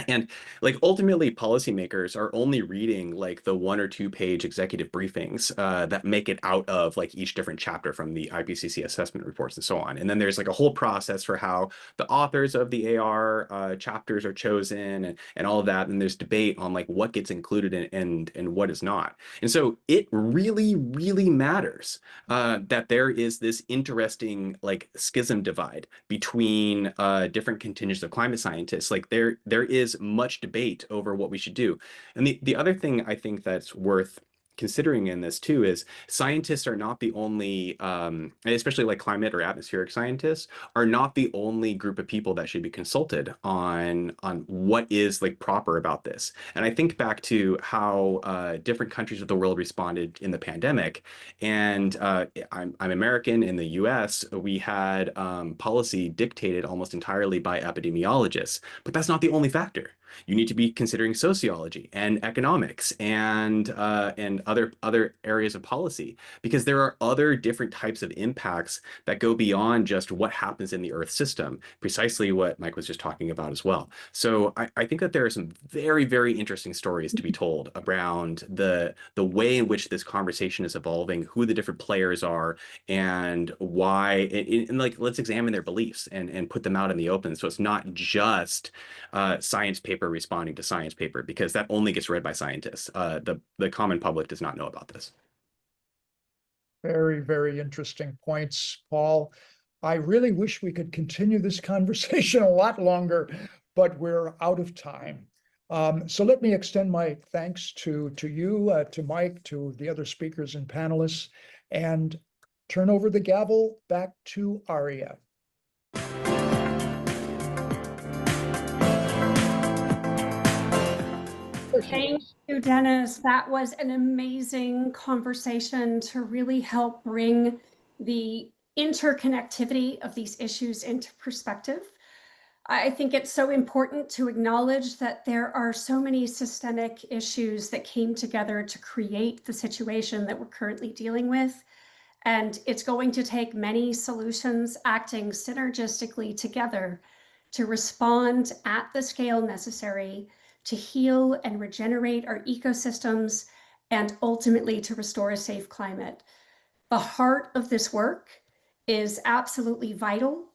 And like, ultimately, policymakers are only reading like the 1 or 2 page executive briefings that make it out of like each different chapter from the IPCC assessment reports and so on. And then there's like a whole process for how the authors of the AR chapters are chosen and all of that. And there's debate on like what gets included and what is not. And so it really matters that there is this interesting like schism divide between different contingents of climate scientists. Like, there is much debate over what we should do. And the other thing I think that's worth considering in this too is scientists are not the only, especially like climate or atmospheric scientists, are not the only group of people that should be consulted on what is like proper about this. And I think back to how different countries of the world responded in the pandemic. And I'm American. In the US, we had policy dictated almost entirely by epidemiologists, but that's not the only factor. You need to be considering sociology and economics and other areas of policy, because there are other different types of impacts that go beyond just what happens in the Earth system, precisely what Mike was just talking about as well. So I think that there are some very interesting stories to be told around the way in which this conversation is evolving, who the different players are, and why, and like, let's examine their beliefs and put them out in the open. So it's not just science paper responding to science paper, because that only gets read by scientists. The common public does not know about this. Very interesting points, Paul. I really wish we could continue this conversation a lot longer, but we're out of time. So let me extend my thanks to you, to Mike, to the other speakers and panelists, and turn over the gavel back to Aria. Thank you, Dennis. That was an amazing conversation to really help bring the interconnectivity of these issues into perspective. I think it's so important to acknowledge that there are so many systemic issues that came together to create the situation that we're currently dealing with. And it's going to take many solutions acting synergistically together to respond at the scale necessary to heal and regenerate our ecosystems, and ultimately to restore a safe climate. The heart of this work is absolutely vital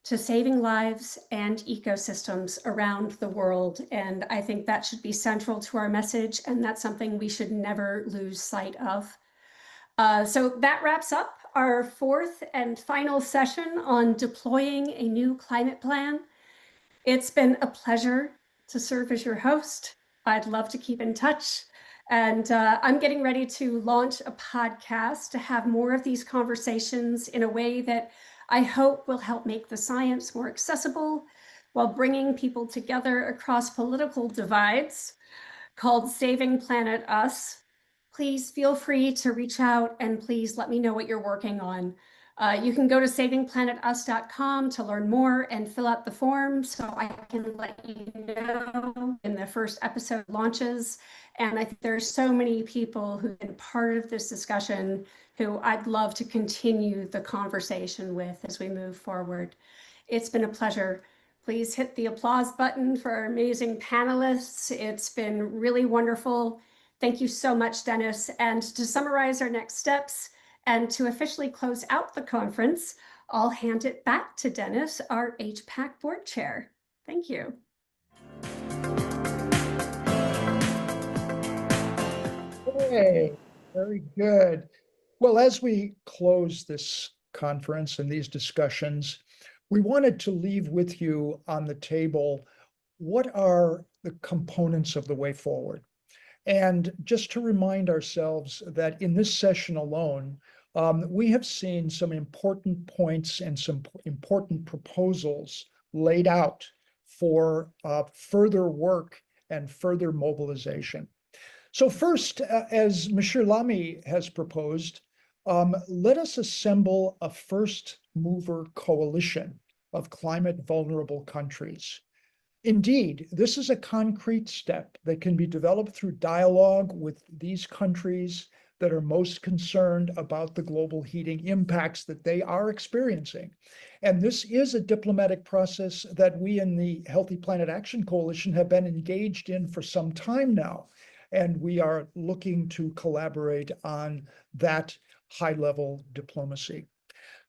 to saving lives and ecosystems around the world. And I think that should be central to our message, and that's something we should never lose sight of. So that wraps up our fourth and final session on deploying a new climate plan. It's been a pleasure to serve as your host. I'd love to keep in touch. And I'm getting ready to launch a podcast to have more of these conversations in a way that I hope will help make the science more accessible while bringing people together across political divides, called Saving Planet Us. Please feel free to reach out and please let me know what you're working on. You can go to savingplanetus.com to learn more and fill out the form so I can let you know when the first episode launches. And I think there's so many people who've been part of this discussion who I'd love to continue the conversation with as we move forward. It's been a pleasure. Please hit the applause button for our amazing panelists. It's been really wonderful. Thank you so much, Dennis. And to summarize our next steps and to officially close out the conference, I'll hand it back to Dennis, our HPAC board chair. Thank you. Hey, very good. Well, as we close this conference and these discussions, we wanted to leave with you on the table what are the components of the way forward. And just to remind ourselves that in this session alone, we have seen some important points and some important proposals laid out for further work and further mobilization. So first, as Monsieur Lamy has proposed, let us assemble a first mover coalition of climate vulnerable countries. Indeed, this is a concrete step that can be developed through dialogue with these countries that are most concerned about the global heating impacts that they are experiencing. And this is a diplomatic process that we in the Healthy Planet Action Coalition have been engaged in for some time now. And we are looking to collaborate on that high-level diplomacy.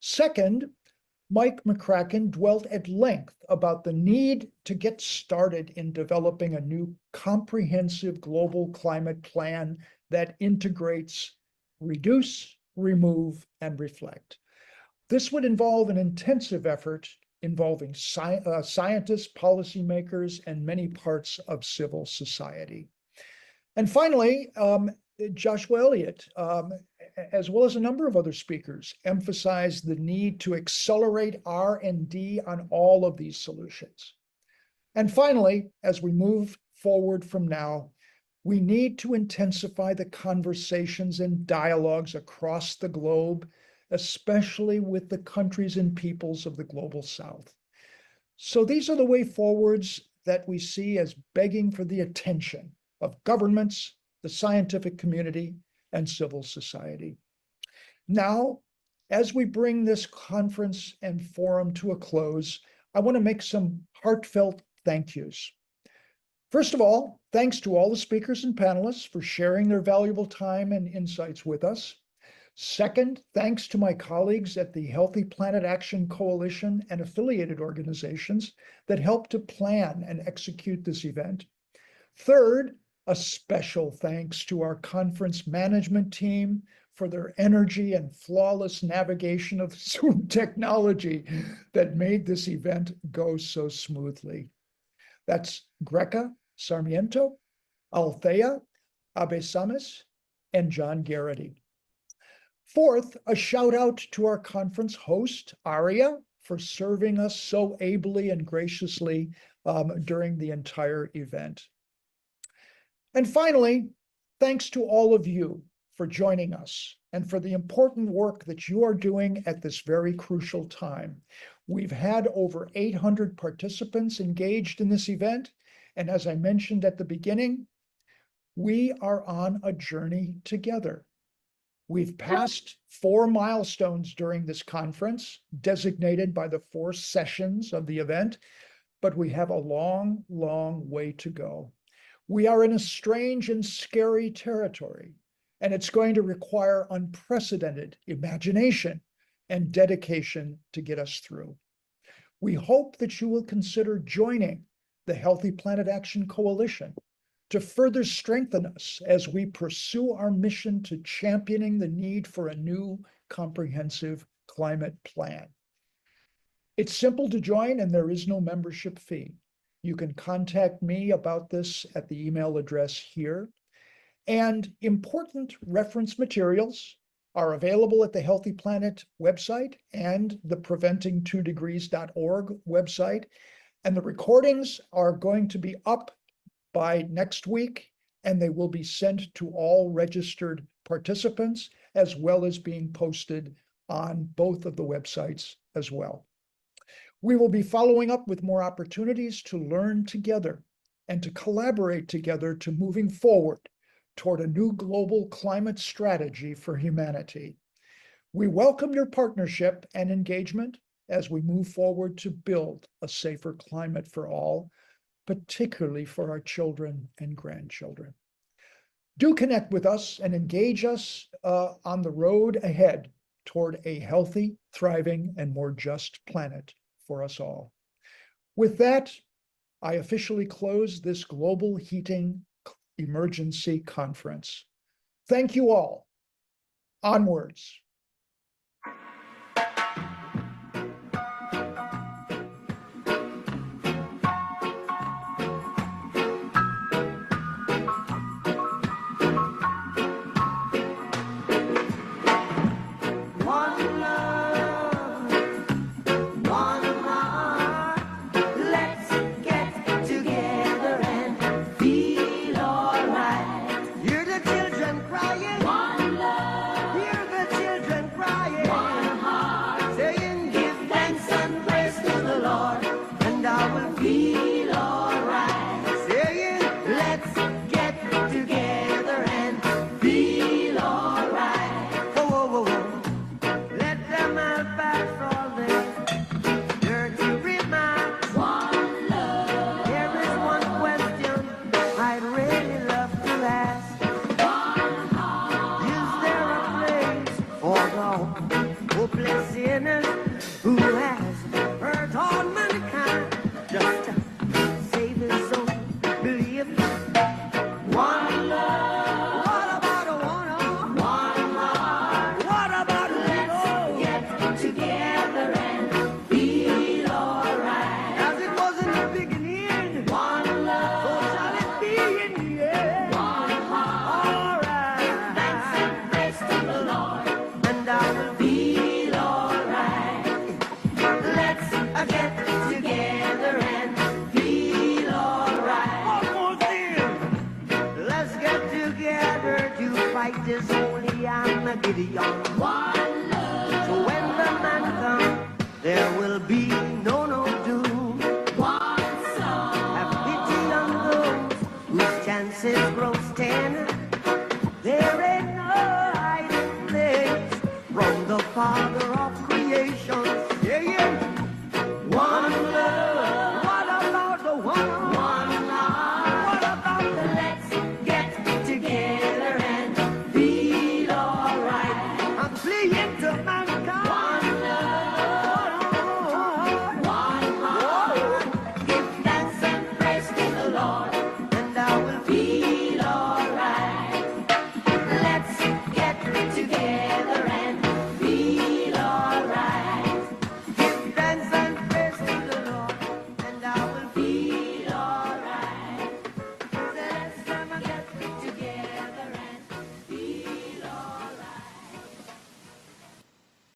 Second, Mike McCracken dwelt at length about the need to get started in developing a new comprehensive global climate plan that integrates reduce, remove, and reflect. This would involve an intensive effort involving scientists, policymakers, and many parts of civil society. And finally, Joshua Elliott, as well as a number of other speakers, emphasized the need to accelerate R&D on all of these solutions. And finally, as we move forward from now, we need to intensify the conversations and dialogues across the globe, especially with the countries and peoples of the global South. So these are the way forwards that we see as begging for the attention of governments, the scientific community, and civil society. Now, as we bring this conference and forum to a close, I want to make some heartfelt thank yous. First of all, thanks to all the speakers and panelists for sharing their valuable time and insights with us. Second, thanks to my colleagues at the Healthy Planet Action Coalition and affiliated organizations that helped to plan and execute this event. Third, a special thanks to our conference management team for their energy and flawless navigation of Zoom technology that made this event go so smoothly. That's Greca Sarmiento, Althea Abesamis, and John Garrity. Fourth, a shout out to our conference host, Aria, for serving us so ably and graciously during the entire event. And finally, thanks to all of you for joining us and for the important work that you are doing at this very crucial time. We've had over 800 participants engaged in this event. And as I mentioned at the beginning, we are on a journey together. We've passed 4 milestones during this conference, designated by the 4 sessions of the event, but we have a long, long way to go. We are in a strange and scary territory, and it's going to require unprecedented imagination and dedication to get us through. We hope that you will consider joining the Healthy Planet Action Coalition to further strengthen us as we pursue our mission to championing the need for a new comprehensive climate plan. It's simple to join and there is no membership fee. You can contact me about this at the email address here. And important reference materials are available at the Healthy Planet website and the preventing2degrees.org website. And the recordings are going to be up by next week, and they will be sent to all registered participants, as well as being posted on both of the websites as well. We will be following up with more opportunities to learn together and to collaborate together to moving forward toward a new global climate strategy for humanity. We welcome your partnership and engagement as we move forward to build a safer climate for all, particularly for our children and grandchildren. Do connect with us and engage us on the road ahead toward a healthy, thriving, and more just planet for us all. With that, I officially close this Global Heating Emergency Conference. Thank you all. Onwards. So when the man comes, there will be no